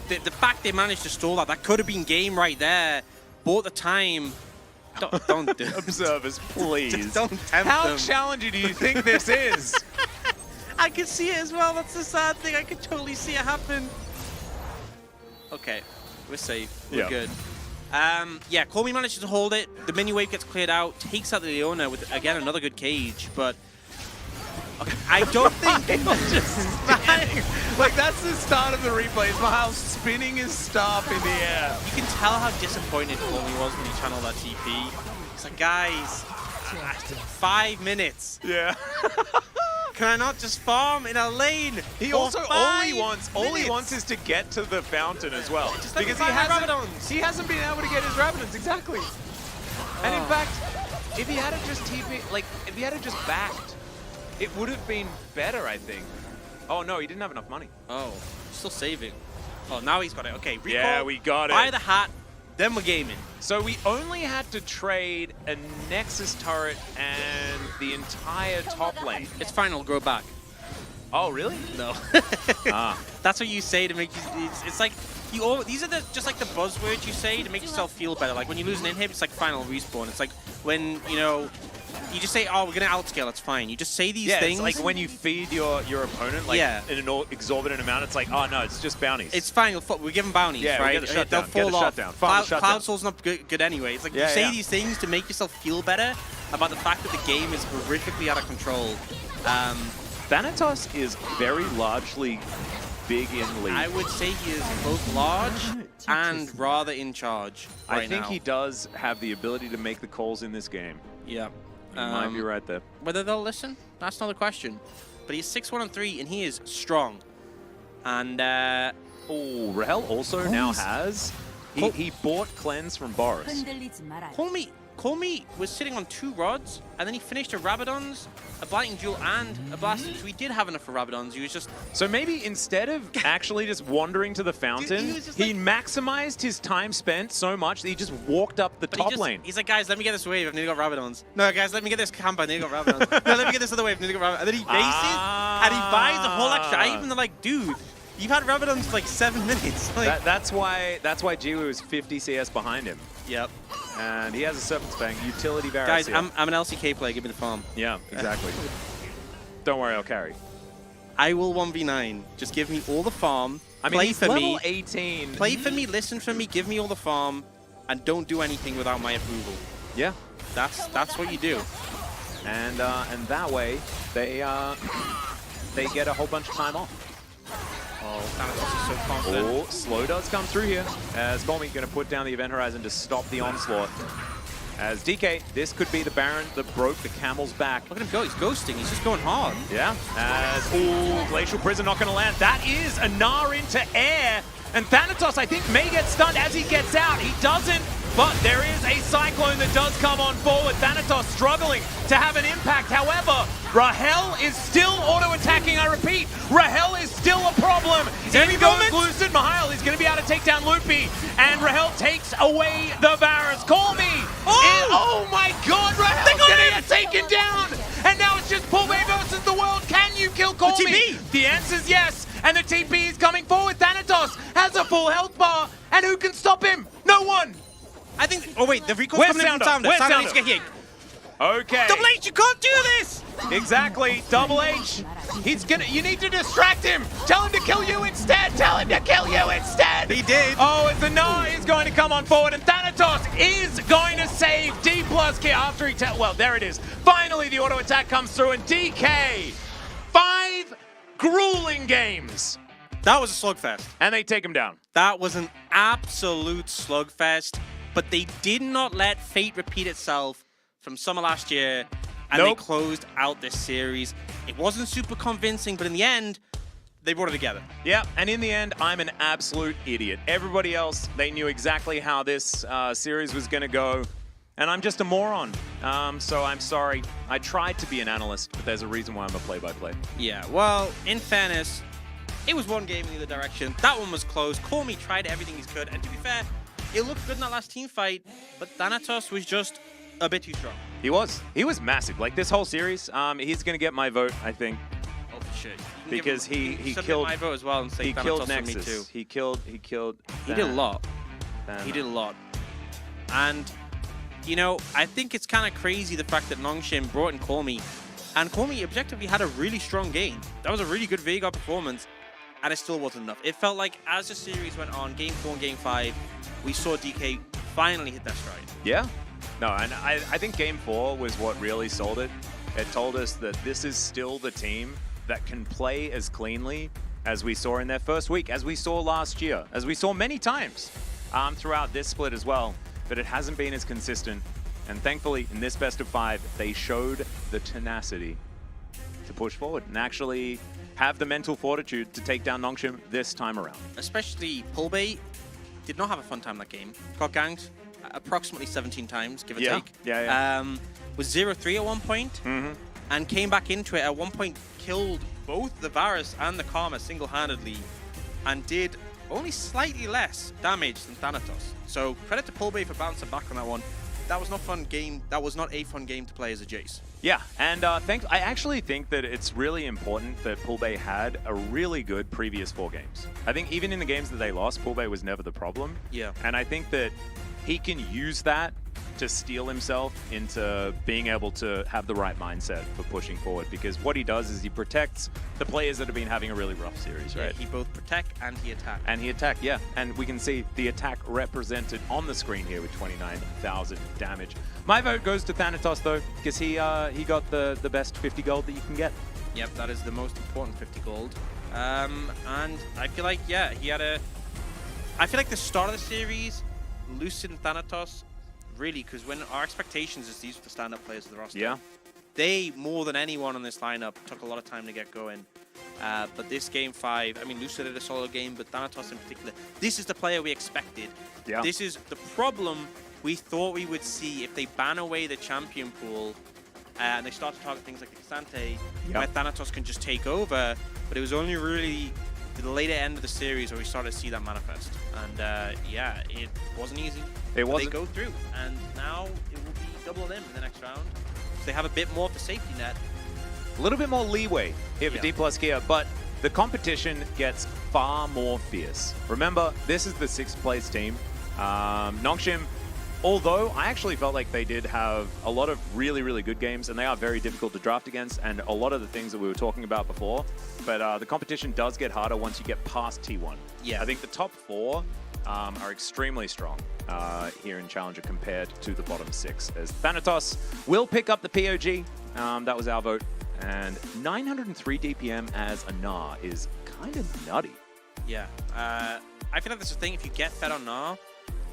The fact they managed to stall that could have been game right there. Bought the time. Don't do it. Observers, please. Just don't tempt How them. challenging do you think this is? I can see it as well. That's the sad thing. I can totally see it happen. Okay, we're safe. We're Yeah. good. Yeah, Call Me manages to hold it. The mini wave gets cleared out. Takes out the Leona with, again, another good cage. But okay, I don't think... Like, that's the start of the replay. It's Mahal spinning his staff in the air. You can tell how disappointed Call Me was when he channeled that TP. He's like, guys, 5 minutes. Yeah. Can I not just farm in a lane? He for also all he 5 wants minutes? is to get to the fountain as well. Just let me because find my Rabadons. he hasn't been able to get his Rabadons, exactly. And in fact, if he had just TP, like if he had just backed, it would have been better, I think. Oh no, he didn't have enough money. Oh, still saving. Oh, now he's got it. Okay, recall. Yeah, we got it. Buy the hat, then we're gaming. So we only had to trade a Nexus turret and the entire top lane. It's fine, I'll grow back. Oh, really? No. Ah. That's what you say to make you. It's like you. These are just like the buzzwords you say to make yourself feel better. Like when you lose an inhib, it's like final respawn. It's like when you just say, "Oh, we're gonna outscale." It's fine. You just say these things. It's like when you feed your opponent like in an exorbitant amount. It's like, oh no, it's just bounties. It's fine. We give them bounties, Yeah, we right? get a shutdown, They'll fall get a off. shutdown, farm the shutdown. Cloud Soul's not good anyway. It's like you say these things to make yourself feel better about the fact that the game is horrifically out of control. Thanatos is very largely big in league. I would say he is both large and rather in charge right I think now. he does have the ability to make the calls in this game. Yeah. You might be right there. Whether they'll listen, that's not the question. But he's 6-1-3 and he is strong. And Oh, Rahel also now has. He bought Cleanse from Boris. 흔들리지 말아요. Colmy was sitting on 2 rods, and then he finished a Rabadon's, a Blighting Jewel, and a Blasted. So he did have enough for Rabadon's. He was just... So maybe instead of actually just wandering to the fountain, he was just he maximized his time spent so much that he just walked up the top lane. He's like, guys, let me get this wave. I've nearly got Rabadon's. No, guys, let me get this camp. I nearly got Rabadon's. No, let me get this other wave. I've nearly got Rabadon's. And then he bases, and he buys a whole extra item. And they're like, dude, you've had Rabadon's for like 7 minutes. Like, That's why Jiwoo is 50 CS behind him. Yep. And he has a Serpent's Fang, utility Varus. Guys, here. I'm an LCK player. Give me the farm. Yeah, exactly. Don't worry, I'll carry. I will 1v9. Just give me all the farm. I mean, play he's for level me. 18. Play for me, listen for me, give me all the farm, and don't do anything without my approval. Yeah, That's what you do. and that way they get a whole bunch of time off. Oh, Thanatos is so confident. Oh, slow does come through here as Bommy going to put down the Event Horizon to stop the onslaught. As DK, this could be the Baron that broke the Camel's back. Look at him go, he's ghosting, he's just going hard. Yeah, as, ooh, Glacial Prison not going to land. That is a Gnar into air, and Thanatos, I think, may get stunned as he gets out. He doesn't, but there is a Cyclone that does come on forward. Thanatos struggling to have an impact. However, Rahel is still auto-attacking, I repeat. Rahel is still a problem. In goes Lucid Mihail. He's going to be able to take down Loopy, and Rahel takes away the Varus. Call me! Oh my god, Rahel's going to get taken down! And now it's just Pulbe versus the world. Can you kill Call The Me? TP. The answer's yes, and the TP is coming forward. Thanatos has a full health bar, and who can stop him? No one! I think, oh wait, the recall's Where's coming in from Sounder? Sounder. Where's Sounder needs to Sounder? get here. Okay. Double H, you can't do this! Exactly, Double H. He's gonna, you need to distract him. Tell him to kill you instead. Tell him to kill you instead. He did. Oh, it's a Gnar is going to come on forward, and Thanatos is going to save D+ Kid after he, well, there it is. Finally, the auto attack comes through, and DK, 5 grueling games, That was a slugfest. and they take him down. That was an absolute slugfest, but they did not let fate repeat itself from summer last year, and Nope. they closed out this series. It wasn't super convincing, but in the end, they brought it together. Yeah, and in the end, I'm an absolute idiot. Everybody else, they knew exactly how this series was going to go, and I'm just a moron. So I'm sorry. I tried to be an analyst, but there's a reason why I'm a play-by-play. Yeah, well, in fairness, it was one game in the other direction. That one was close. Call Me tried everything he could, and to be fair, it looked good in that last team fight, but Thanatos was just a bit too strong. He was massive. Like this whole series, he's going to get my vote, I think, Oh, for sure. because he Submit killed my vote as well and say he Thanatos killed for me Nexus. too. He killed. He did a lot. He did a lot. And, you know, I think it's kind of crazy the fact that Nongshim brought in Call Me, and Call Me objectively had a really strong game. That was a really good Veigar performance, and it still wasn't enough. It felt like as the series went on, Game 4 and Game 5, we saw DK finally hit that stride. Yeah. No, and I think Game 4 was what really sold it. It told us that this is still the team that can play as cleanly as we saw in their first week, as we saw last year, as we saw many times throughout this split as well. But it hasn't been as consistent. And thankfully, in this best of 5, they showed the tenacity to push forward and actually have the mental fortitude to take down Nongshim this time around. Especially Pulbe did not have a fun time that game. Got ganked approximately 17 times, give or Yeah. take. Yeah. Was 0-3 at one point, and came back into it. At one point, killed both the Varus and the Karma single-handedly, and did only slightly less damage than Thanatos. So credit to Pulbe for bouncing back on that one. That was not fun game. That was not a fun game to play as a Jace. Yeah, and I actually think that it's really important that Pulbe had a really good previous 4 games. I think even in the games that they lost, Pulbe was never the problem. Yeah. And I think that he can use that to steel himself into being able to have the right mindset for pushing forward, because what he does is he protects the players that have been having a really rough series, right? Yeah, he both protect and he attack. And he attacked, yeah. And we can see the attack represented on the screen here with 29,000 damage. My vote goes to Thanatos, though, because he got the best 50 gold that you can get. Yep, that is the most important 50 gold. And I feel like, yeah, he had a... I feel like the start of the series, Lucid and Thanatos, really, because when our expectations is these are the stand-up players of the roster. Yeah. they, more than anyone on this lineup, took a lot of time to get going. But this game 5, I mean, Lucid did a solid game, but Thanatos in particular, this is the player we expected. Yeah. This is the problem we thought we would see if they ban away the champion pool and they start to target things like Exante, where Thanatos can just take over. But it was only really the later end of the series where we started to see that manifest. And yeah, it wasn't easy. It wasn't. They go through, and now it will be double them in the next round. So they have a bit more of a safety net. A little bit more leeway here for D plus Kia, but the competition gets far more fierce. Remember, this is the 6th place team. Nongshim, although I actually felt like they did have a lot of really, really good games, and they are very difficult to draft against, and a lot of the things that we were talking about before, but the competition does get harder once you get past T1. Yeah. I think the top 4 are extremely strong here in Challenger compared to the bottom 6, as Thanatos will pick up the POG. That was our vote. And 903 DPM as a Gnar is kind of nutty. Yeah. I feel like that's the thing. If you get fed on Gnar,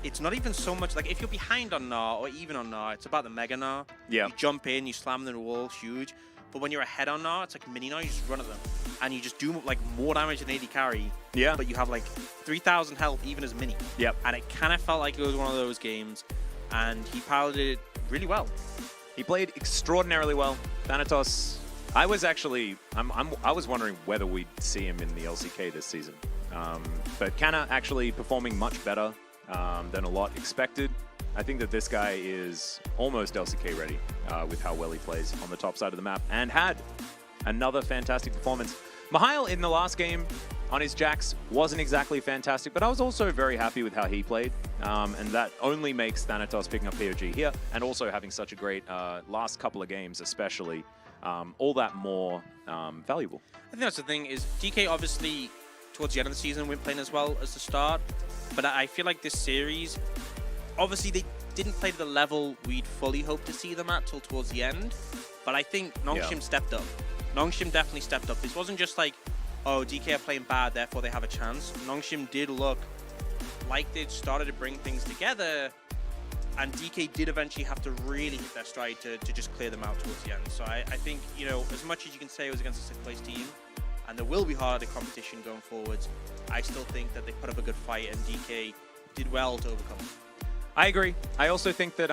it's not even so much like if you're behind on Gnar or even on Gnar, it's about the Mega Gnar. Yeah. You jump in, you slam them in the wall, huge. But when you're ahead on Gnar, it's like mini Gnar, you just run at them. And you just do like more damage than AD carry. Yeah. But you have like 3,000 health even as mini. Yep. And it kind of felt like it was one of those games. And he piloted it really well. He played extraordinarily well. Thanatos, I was actually, I was wondering whether we'd see him in the LCK this season. But Kana actually performing much better than a lot expected. I think that this guy is almost LCK ready with how well he plays on the top side of the map, and had another fantastic performance. Mihail in the last game on his Jax wasn't exactly fantastic, but I was also very happy with how he played. And that only makes Thanatos picking up POG here, and also having such a great last couple of games especially, all that more valuable. I think that's the thing is DK obviously towards the end of the season weren't playing as well as the start, but I feel like this series, obviously they didn't play to the level we'd fully hoped to see them at till towards the end, but I think Nongshim stepped up. Nongshim definitely stepped up. This wasn't just like, oh, DK are playing bad, therefore they have a chance. Nongshim did look like they'd started to bring things together, and DK did eventually have to really hit their stride to just clear them out towards the end. So I think, you know, as much as you can say it was against a 6th place team, and there will be harder competition going forwards, I still think that they put up a good fight, and DK did well to overcome it. I agree. I also think that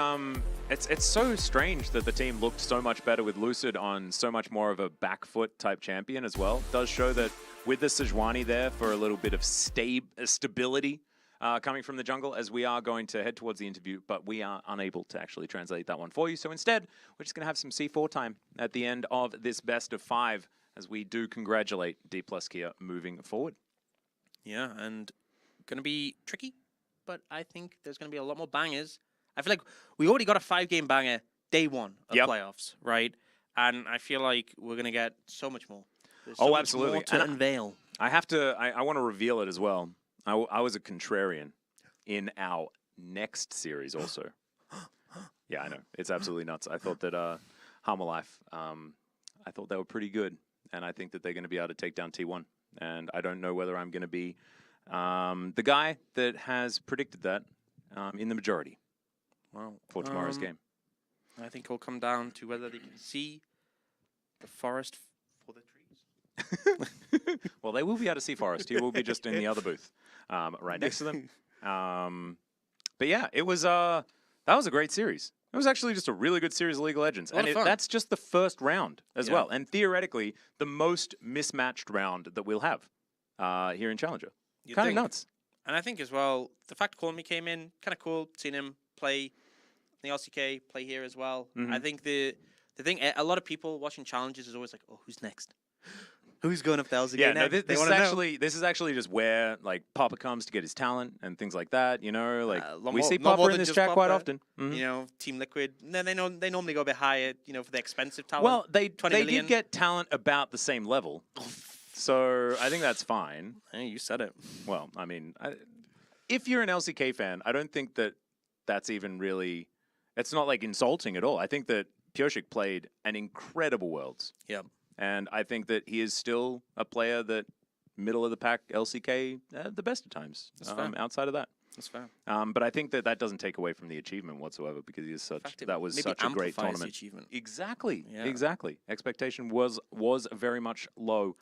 it's so strange that the team looked so much better with Lucid on so much more of a back foot type champion as well. It does show that with the Sejuani there for a little bit of stability coming from the jungle, as we are going to head towards the interview, but we are unable to actually translate that one for you. So instead, we're just going to have some C4 time at the end of this best of 5, as we do congratulate D plus Kia moving forward. Yeah, and going to be tricky, but I think there's going to be a lot more bangers. I feel like we already got a 5-game banger day 1 of playoffs, right? And I feel like we're going to get so much more. There's so much absolutely. more to unveil. I have to, I want to reveal it as well. I was a contrarian in our next series also. Yeah, I know. It's absolutely nuts. I thought that Harmer Life, I thought they were pretty good. And I think that they're going to be able to take down T1. And I don't know whether I'm going to be the guy that has predicted that in the majority for tomorrow's game. I think it'll come down to whether they can see the forest for the trees. Well, they will be able to see Forest. He will be just in the other booth right next to them. But yeah, it was that was a great series. It was actually just a really good series of League of Legends. And that's just the first round as well. And theoretically, the most mismatched round that we'll have here in Challenger. Kind of nuts. And I think as well, the fact Colmy came in, kind of cool, seeing him play the LCK, play here as well. I think the thing, a lot of people watching challenges is always like, oh, who's next? Who's going up the LCK Yeah, next? no, this is actually just where like Papa comes to get his talent and things like that. You know, like we see Papa in this chat quite often. You know, Team Liquid. Then they normally go a bit higher. You know, for the expensive talent. Well, they million. did get talent about the same level, so I think that's fine. Hey, you said it. Well, I mean, if you're an LCK fan, I don't think that that's even really. It's not like insulting at all. I think that Pioshik played an incredible Worlds. Yeah. And I think that he is still a player that middle of the pack LCK the best of times outside of that. That's fair. But I think that doesn't take away from the achievement whatsoever because he is In fact, it that was maybe such a great amplifies the tournament. achievement. Exactly. Yeah. Exactly. Expectation was very much low.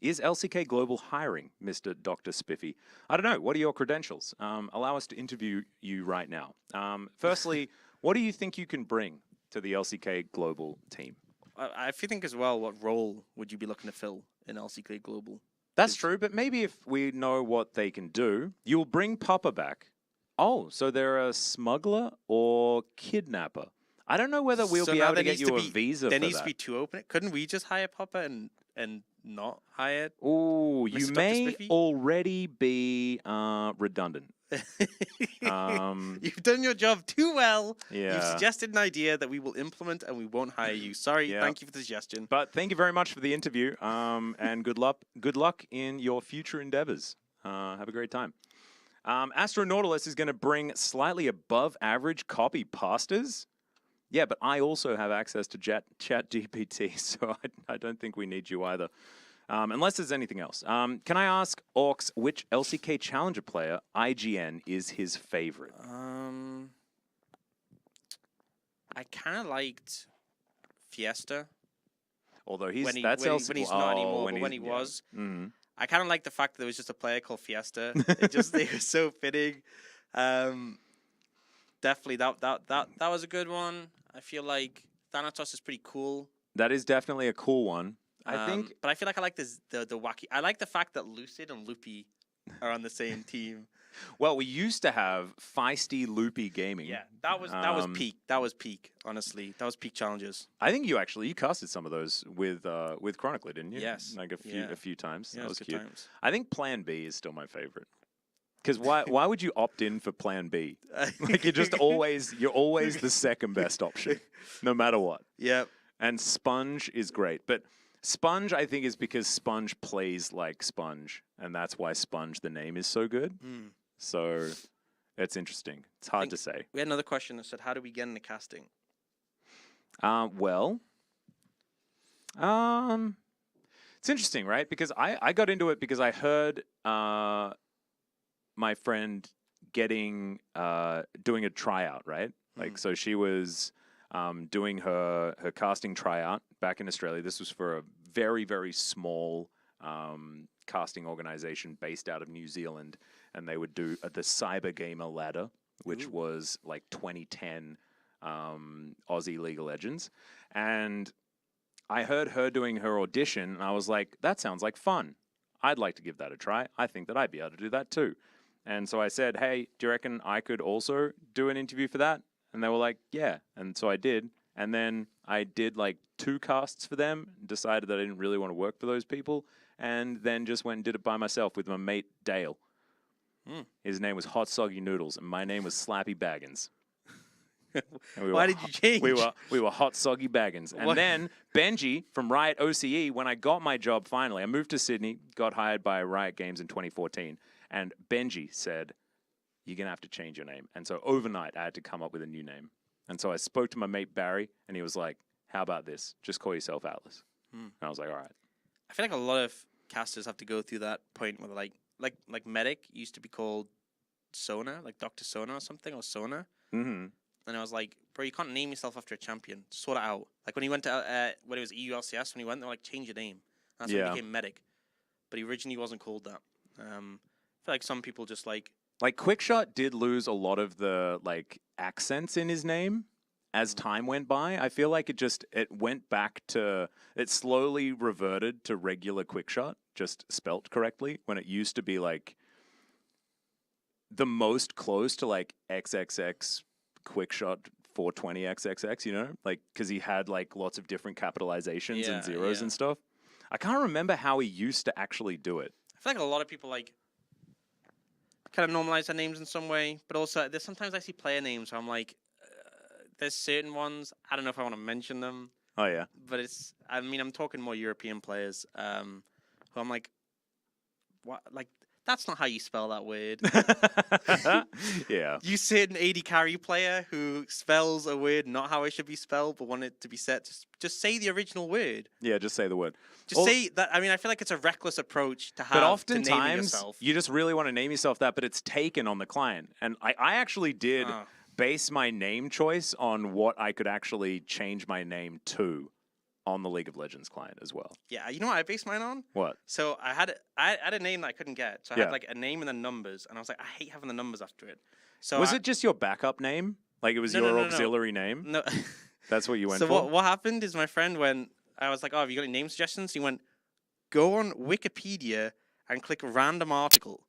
Is LCK Global hiring, Mr. Dr. Spiffy? I don't know. What are your credentials? Allow us to interview you right now. Firstly, what do you think you can bring to the LCK Global team? I think as well, what role would you be looking to fill in LCK Global? That's true, but maybe if we know what they can do, you'll bring Papa back. Oh, so they're a smuggler or kidnapper. I don't know whether we'll So be now able to there get needs you a be- visa There for needs that. to be two open. Couldn't we just hire Papa and not hire? Ooh, you Mr. Dr. may Spiffy? already be redundant. You've done your job too well. Yeah. You've suggested an idea that we will implement and we won't hire you. Sorry, Yeah. thank you for the suggestion. But thank you very much for the interview, and good luck in your future endeavors. Have a great time. Astro Nautilus is going to bring slightly above average copy pastas. Yeah, but I also have access to Chat GPT, so I don't think we need you either. Unless there's anything else. Can I ask Orcs which LCK Challenger player, IGN, is his favorite? I kind of liked Fiesta Although he's when that's when LCK. he's not anymore, but when he was. Mhm. I kind of like the fact that there was just a player called Fiesta. They were so fitting. Definitely that was a good one. I feel like Thanatos is pretty cool. That is definitely a cool one. I think. But I feel like I like the wacky. I like the fact that Lucid and Loopy are on the same team. Well, we used to have feisty, loopy gaming. Yeah, that was peak. That was peak. Honestly, that was peak challenges. I think you casted some of those with Chronicler, didn't you? Yes. Like a few times. Yeah, That was good cute. times. I think Plan B is still my favorite. Because why would you opt in for Plan B? Like you're always the second best option, no matter what. Yep. And Sponge is great, but Sponge I think is because Sponge plays like Sponge, and that's why Sponge the name is so good. So it's interesting. It's hard to say. We had another question that said, "How do we get into casting?" Well, it's interesting, right? Because I got into it because I heard my friend doing a tryout, right? Like, so she was doing her casting tryout back in Australia. This was for a very, very small casting organization based out of New Zealand, and they would do the Cyber Gamer Ladder, which was like 2010 Aussie League of Legends. And I heard her doing her audition, and I was like, that sounds like fun. I'd like to give that a try. I think that I'd be able to do that too. And so I said, hey, do you reckon I could also do an interview for that? And they were like, yeah. And so I did. And then I did like 2 casts for them, decided that I didn't really want to work for those people, and then just went and did it by myself with my mate Dale. His name was Hot Soggy Noodles, and my name was Slappy Baggins. Why did you change? We were Hot Soggy Baggins. And then Benji from Riot OCE, when I got my job finally, I moved to Sydney, got hired by Riot Games in 2014, and Benji said, you're going to have to change your name. And so overnight, I had to come up with a new name. And so I spoke to my mate Barry, and he was like, how about this? Just call yourself Atlas. And I was like, all right. I feel like a lot of casters have to go through that point where like Medic used to be called Sona, like Dr. Sona or something, or Sona. Mm-hmm. And I was like, bro, you can't name yourself after a champion. Sort it out. Like when he went to, when it was EULCS, when he went, they were like, change your name. And that's when he became Medic. But he originally wasn't called that. I feel like some people just like Quickshot did lose a lot of the like accents in his name as time went by. I feel like it went back to, it slowly reverted to regular Quickshot, just spelt correctly, when it used to be like the most close to like XXX Quickshot 420XXX, you know, like because he had like lots of different capitalizations and zeros and stuff. I can't remember how he used to actually do it. I feel like a lot of people like kind of normalize their names in some way, but also there's sometimes I see player names where I'm like, there's certain ones I don't know if I want to mention them. Oh yeah, but I'm talking more European players who I'm like, what? Like That's not how you spell that word. Yeah. You sit an AD carry player who spells a word not how it should be spelled, but want it to be said. Just say the original word. Yeah, just say the word. Just say that. I mean, I feel like it's a reckless approach to have But to naming oftentimes, yourself. you just really want to name yourself that, but it's taken on the client. And I actually did Oh. base my name choice on what I could actually change my name to on the League of Legends client as well. Yeah, you know what I based mine on? What? So I had a name that I couldn't get. So I Yeah. had like a name and then numbers, and I was like, I hate having the numbers after it. So Was it just your backup name? Like it was No, your no. auxiliary name? No. That's what you went So for? what happened is my friend went. I was like, oh, have you got any name suggestions? He went, go on Wikipedia and click random article.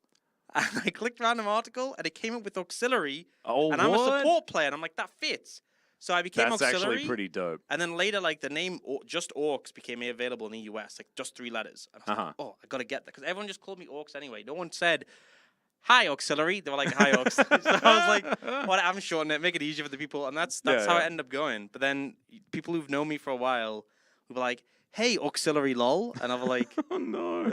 And I clicked random article, and it came up with auxiliary. Oh, and I'm a support player, and I'm like, that fits. So I became That's auxiliary. actually pretty dope. And then later, like the name just Orcs became available in the US, like just 3 letters. And I was like, oh, I gotta get that because everyone just called me Orcs anyway. No one said, "Hi Auxiliary." They were like, "Hi Orcs." So I was like, "What? I'm shortening it, make it easier for the people," and that's Yeah, how yeah. it ended up going. But then people who've known me for a while were like, "Hey Auxiliary, lol," and I was like, Oh no.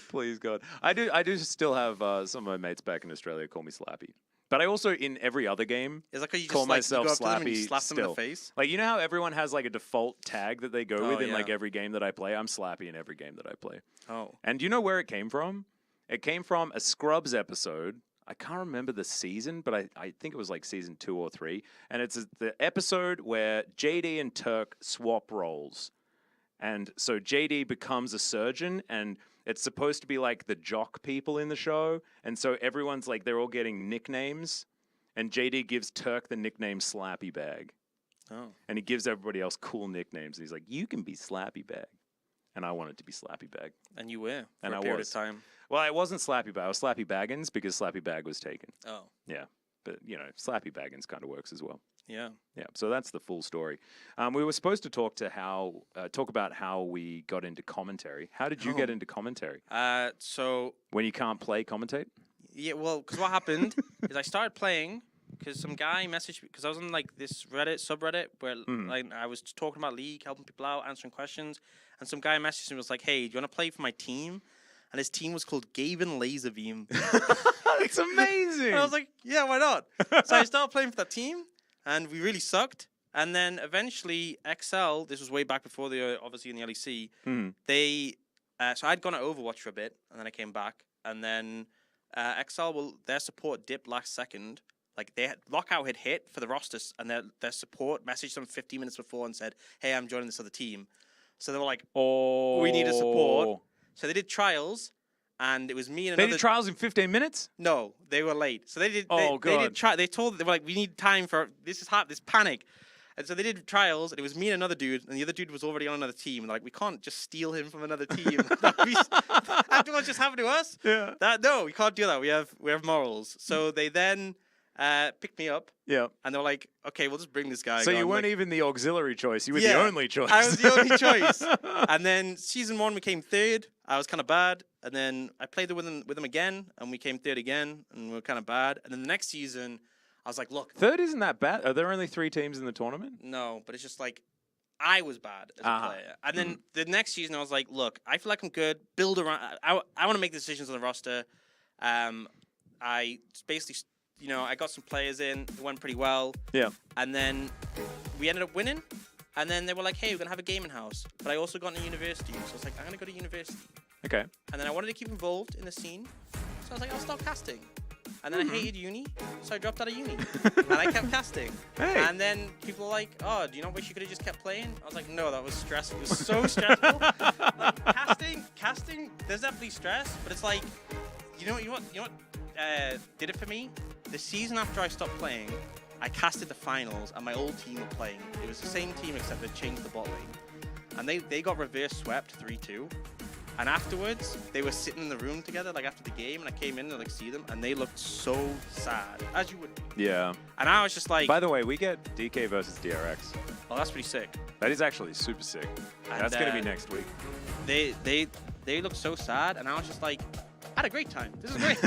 Please God. I do still have some of my mates back in Australia call me Slappy. But I also, in every other game, "Is that because you call just like myself you go up to them and you Slappy slap them in still. the face?" Like, you know how everyone has like a default tag that they go Oh, with in like yeah. every game that I play? I'm Slappy in every game that I play. Oh, And do you know where it came from? It came from a Scrubs episode. I can't remember the season, but I think it was like season 2 or 3. And it's the episode where JD and Turk swap roles. And so JD becomes a surgeon, and it's supposed to be like the jock people in the show. And so everyone's like, they're all getting nicknames. And JD gives Turk the nickname Slappy Bag. oh, And he gives everybody else cool nicknames. And he's like, you can be Slappy Bag. And I wanted to be Slappy Bag. and you were for And a I period was. of time. Well, I wasn't Slappy Bag. I was Slappy Baggins because Slappy Bag was taken. Oh, Yeah. But, you know, Slappy Baggins kind of works as well. yeah. Yeah, so that's the full story. We were supposed to talk about how we got into commentary. How did you get into commentary? So When you can't play, commentate? yeah, well, because what happened is I started playing because some guy messaged me because I was on like this Reddit subreddit where like I was talking about League, helping people out, answering questions, and some guy messaged me and was like, "Hey, do you want to play for my team?" And his team was called Gaven Laserbeam. That's amazing! And I was like, "Yeah, why not?" So I started playing for that team, and we really sucked. And then eventually, XL, this was way back before they were obviously in the LEC. They, so I'd gone to Overwatch for a bit, and then I came back, and then XL, their support dipped last second. Like lockout had hit for the rosters, and their support messaged them 15 minutes before and said, "Hey, I'm joining this other team." So they were like, Oh. "We need a support." So they did trials, and it was me and They another. did trials in 15 minutes? No, they were late. So they did. Oh, they did God. They told they were like, "We need time for this. Is hot. This panic." And so they did trials, and it was me and another dude, and the other dude was already on another team. And they're like, we can't just steal him from another team. After what just happened to us, Yeah. no, we can't do that. We have morals. So they then picked me up, Yeah. and they were like, okay, we'll just bring this guy. So you on. weren't Like, even the auxiliary choice. You were Yeah, the only choice. I was the only choice. And then season 1 we came 3rd. I was kind of bad. And then I played with them again, and we came 3rd again, and we were kind of bad. And then the next season, I was like, look, Third isn't that bad. Are there only 3 teams in the tournament? no, but it's just like I was bad as a player. And then the next season, I was like, look, I feel like I'm good. Build around. I want to make decisions on the roster. I basically, I got some players in. It went pretty well. Yeah. And then we ended up winning. And then they were like, hey, we're going to have a gaming house. But I also got into university. So I was like, I'm going to go to university. Okay. And then I wanted to keep involved in the scene. So I was like, I'll start casting. And then I hated uni, so I dropped out of uni. And I kept casting. Hey. And then people were like, oh, do you not wish you could have just kept playing? I was like, no, that was stressful. It was so stressful. Like, casting, there's definitely stress, but it's like, you know what did it for me? The season after I stopped playing, I casted the finals, and my old team were playing. It was the same team, except they changed the bot lane. And they got reverse swept 3-2. And afterwards, they were sitting in the room together, like after the game, and I came in and see them, and they looked so sad, as you would. Yeah. And I was just like, By the way, we get DK versus DRX. oh, that's pretty sick. That is actually super sick. And, That's going to be next week. They looked so sad, and I was just like, I had a great time. This is great.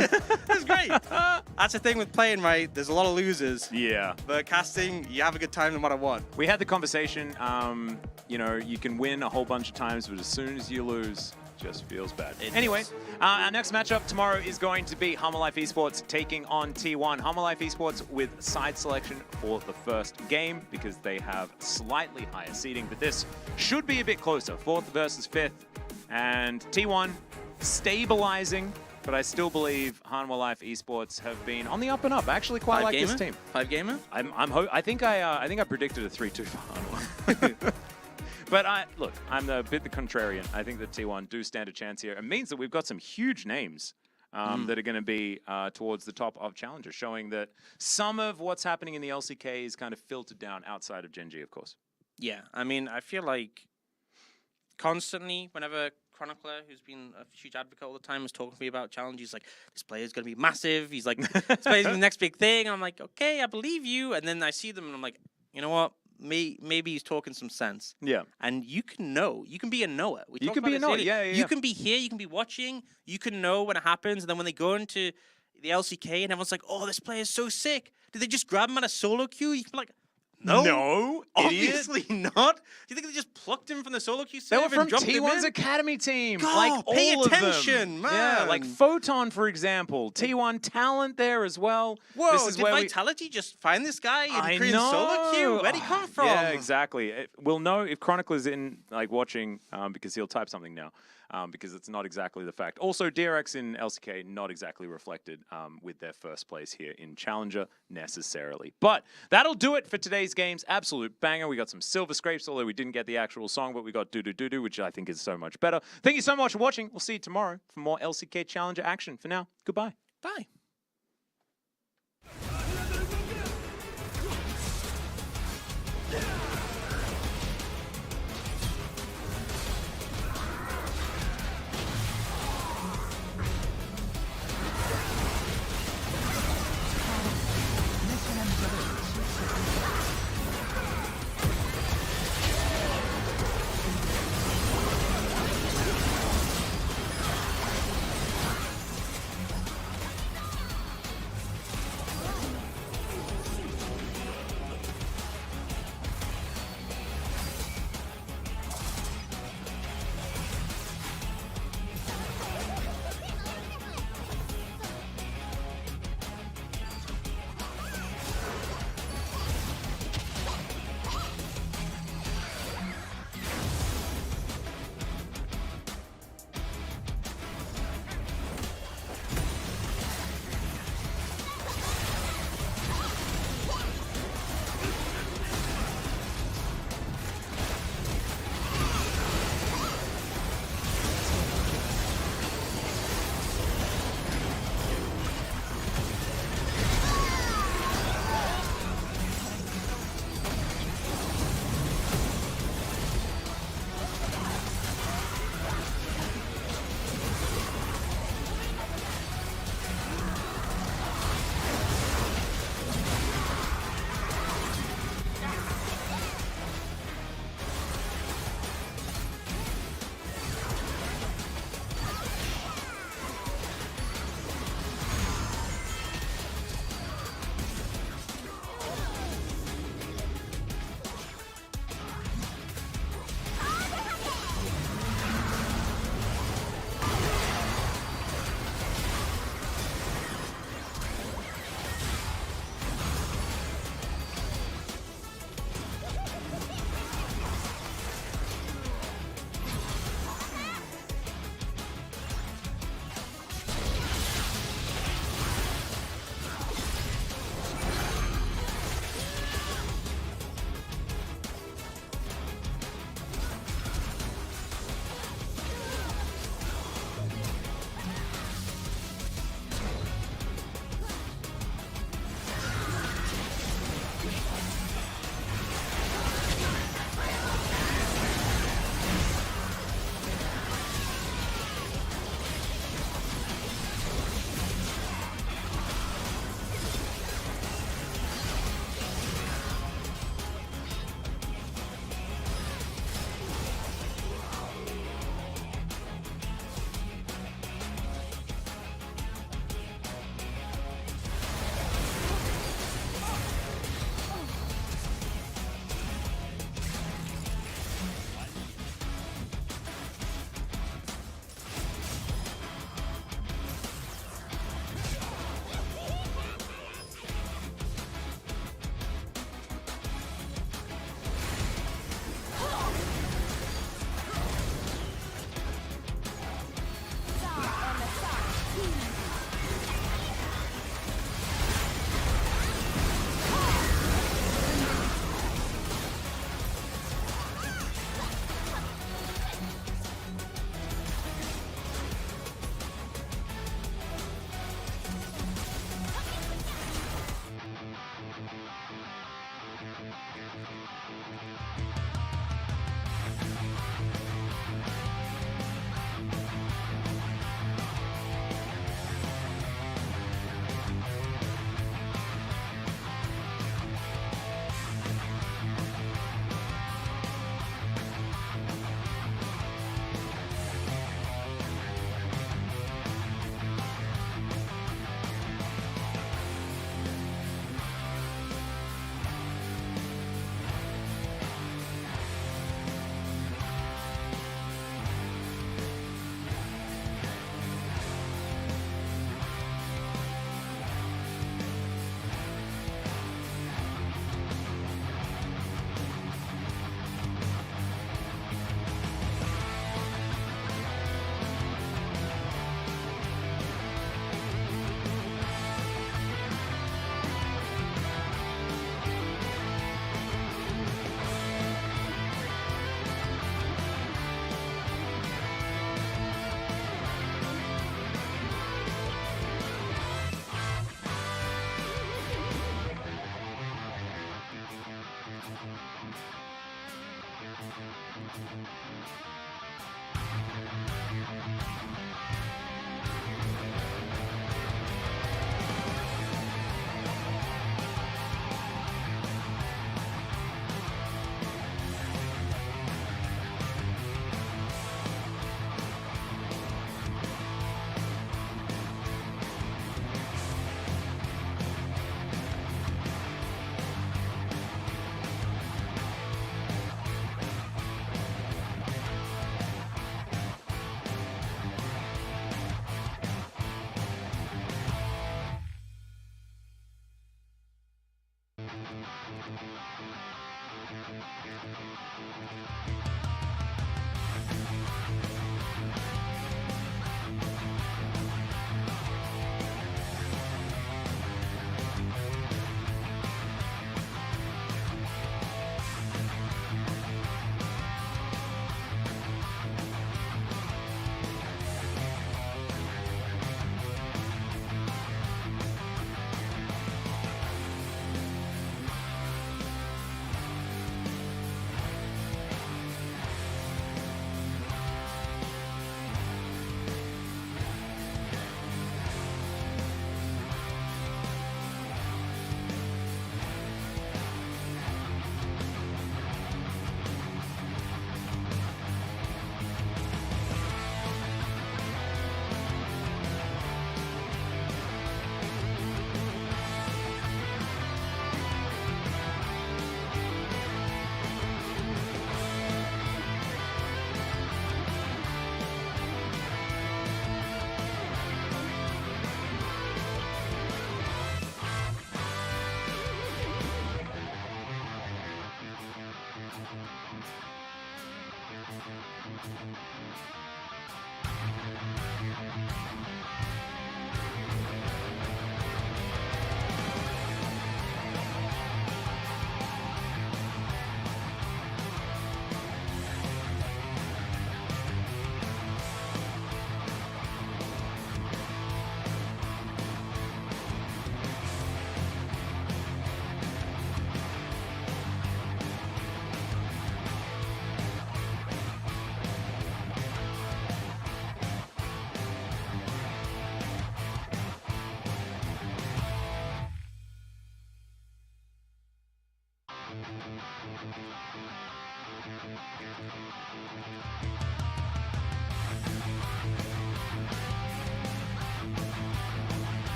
This is great. That's the thing with playing, right? There's a lot of losers. Yeah. But casting, you have a good time no matter what. We had the conversation, you can win a whole bunch of times, but as soon as you lose, Just feels bad. It Anyway, does. our next matchup tomorrow is going to be Hummer Life Esports taking on T1. Hummer Life Esports with side selection for the first game because they have slightly higher seeding, but this should be a bit closer. 4th versus 5th, and T1 stabilizing, but I still believe Hanwha Life Esports have been on the up and up. I actually quite like this team. 5 gamer? I think I predicted a 3-2 for Hanwha. But I'm a bit the contrarian. I think that T1 do stand a chance here. It means that we've got some huge names that are going to be towards the top of Challenger, showing that some of what's happening in the LCK is kind of filtered down outside of Gen.G, of course. Yeah, I mean, I feel like constantly, whenever Chronicler, who's been a huge advocate all the time, is talking to me about Challenge, he's like, this player's going to be massive. He's like, this player's the next big thing. And I'm like, okay, I believe you. And then I see them and I'm like, you know what? Maybe he's talking some sense. Yeah. And you can know. You can be a knower. You can be a knower, yeah. You can be here. You can be watching. You can know when it happens. And then when they go into the LCK and everyone's like, oh, this player's so sick. Did they just grab him at a solo queue? You can be like, no, obviously not. Do you think they just plucked him from the solo queue? They were from dropped him T1's in? academy team. God, like pay all attention, of them. man. Yeah, like Photon, for example. T1 talent there as well. Whoa, this is did where Vitality just find this guy I in Korean know. solo queue? Where'd he come from? Yeah, exactly. We'll know if Chronicler's in, like, watching, because he'll type something now, because it's not exactly the fact. Also, DRX in LCK, not exactly reflected with their first place here in Challenger, necessarily. But that'll do it for today's games. Absolute banger. We got some Silver Scrapes, although we didn't get the actual song, but we got Doo Doo Doo Doo, which I think is so much better. Thank you so much for watching. We'll see you tomorrow for more LCK Challenger action. For now, goodbye. Bye.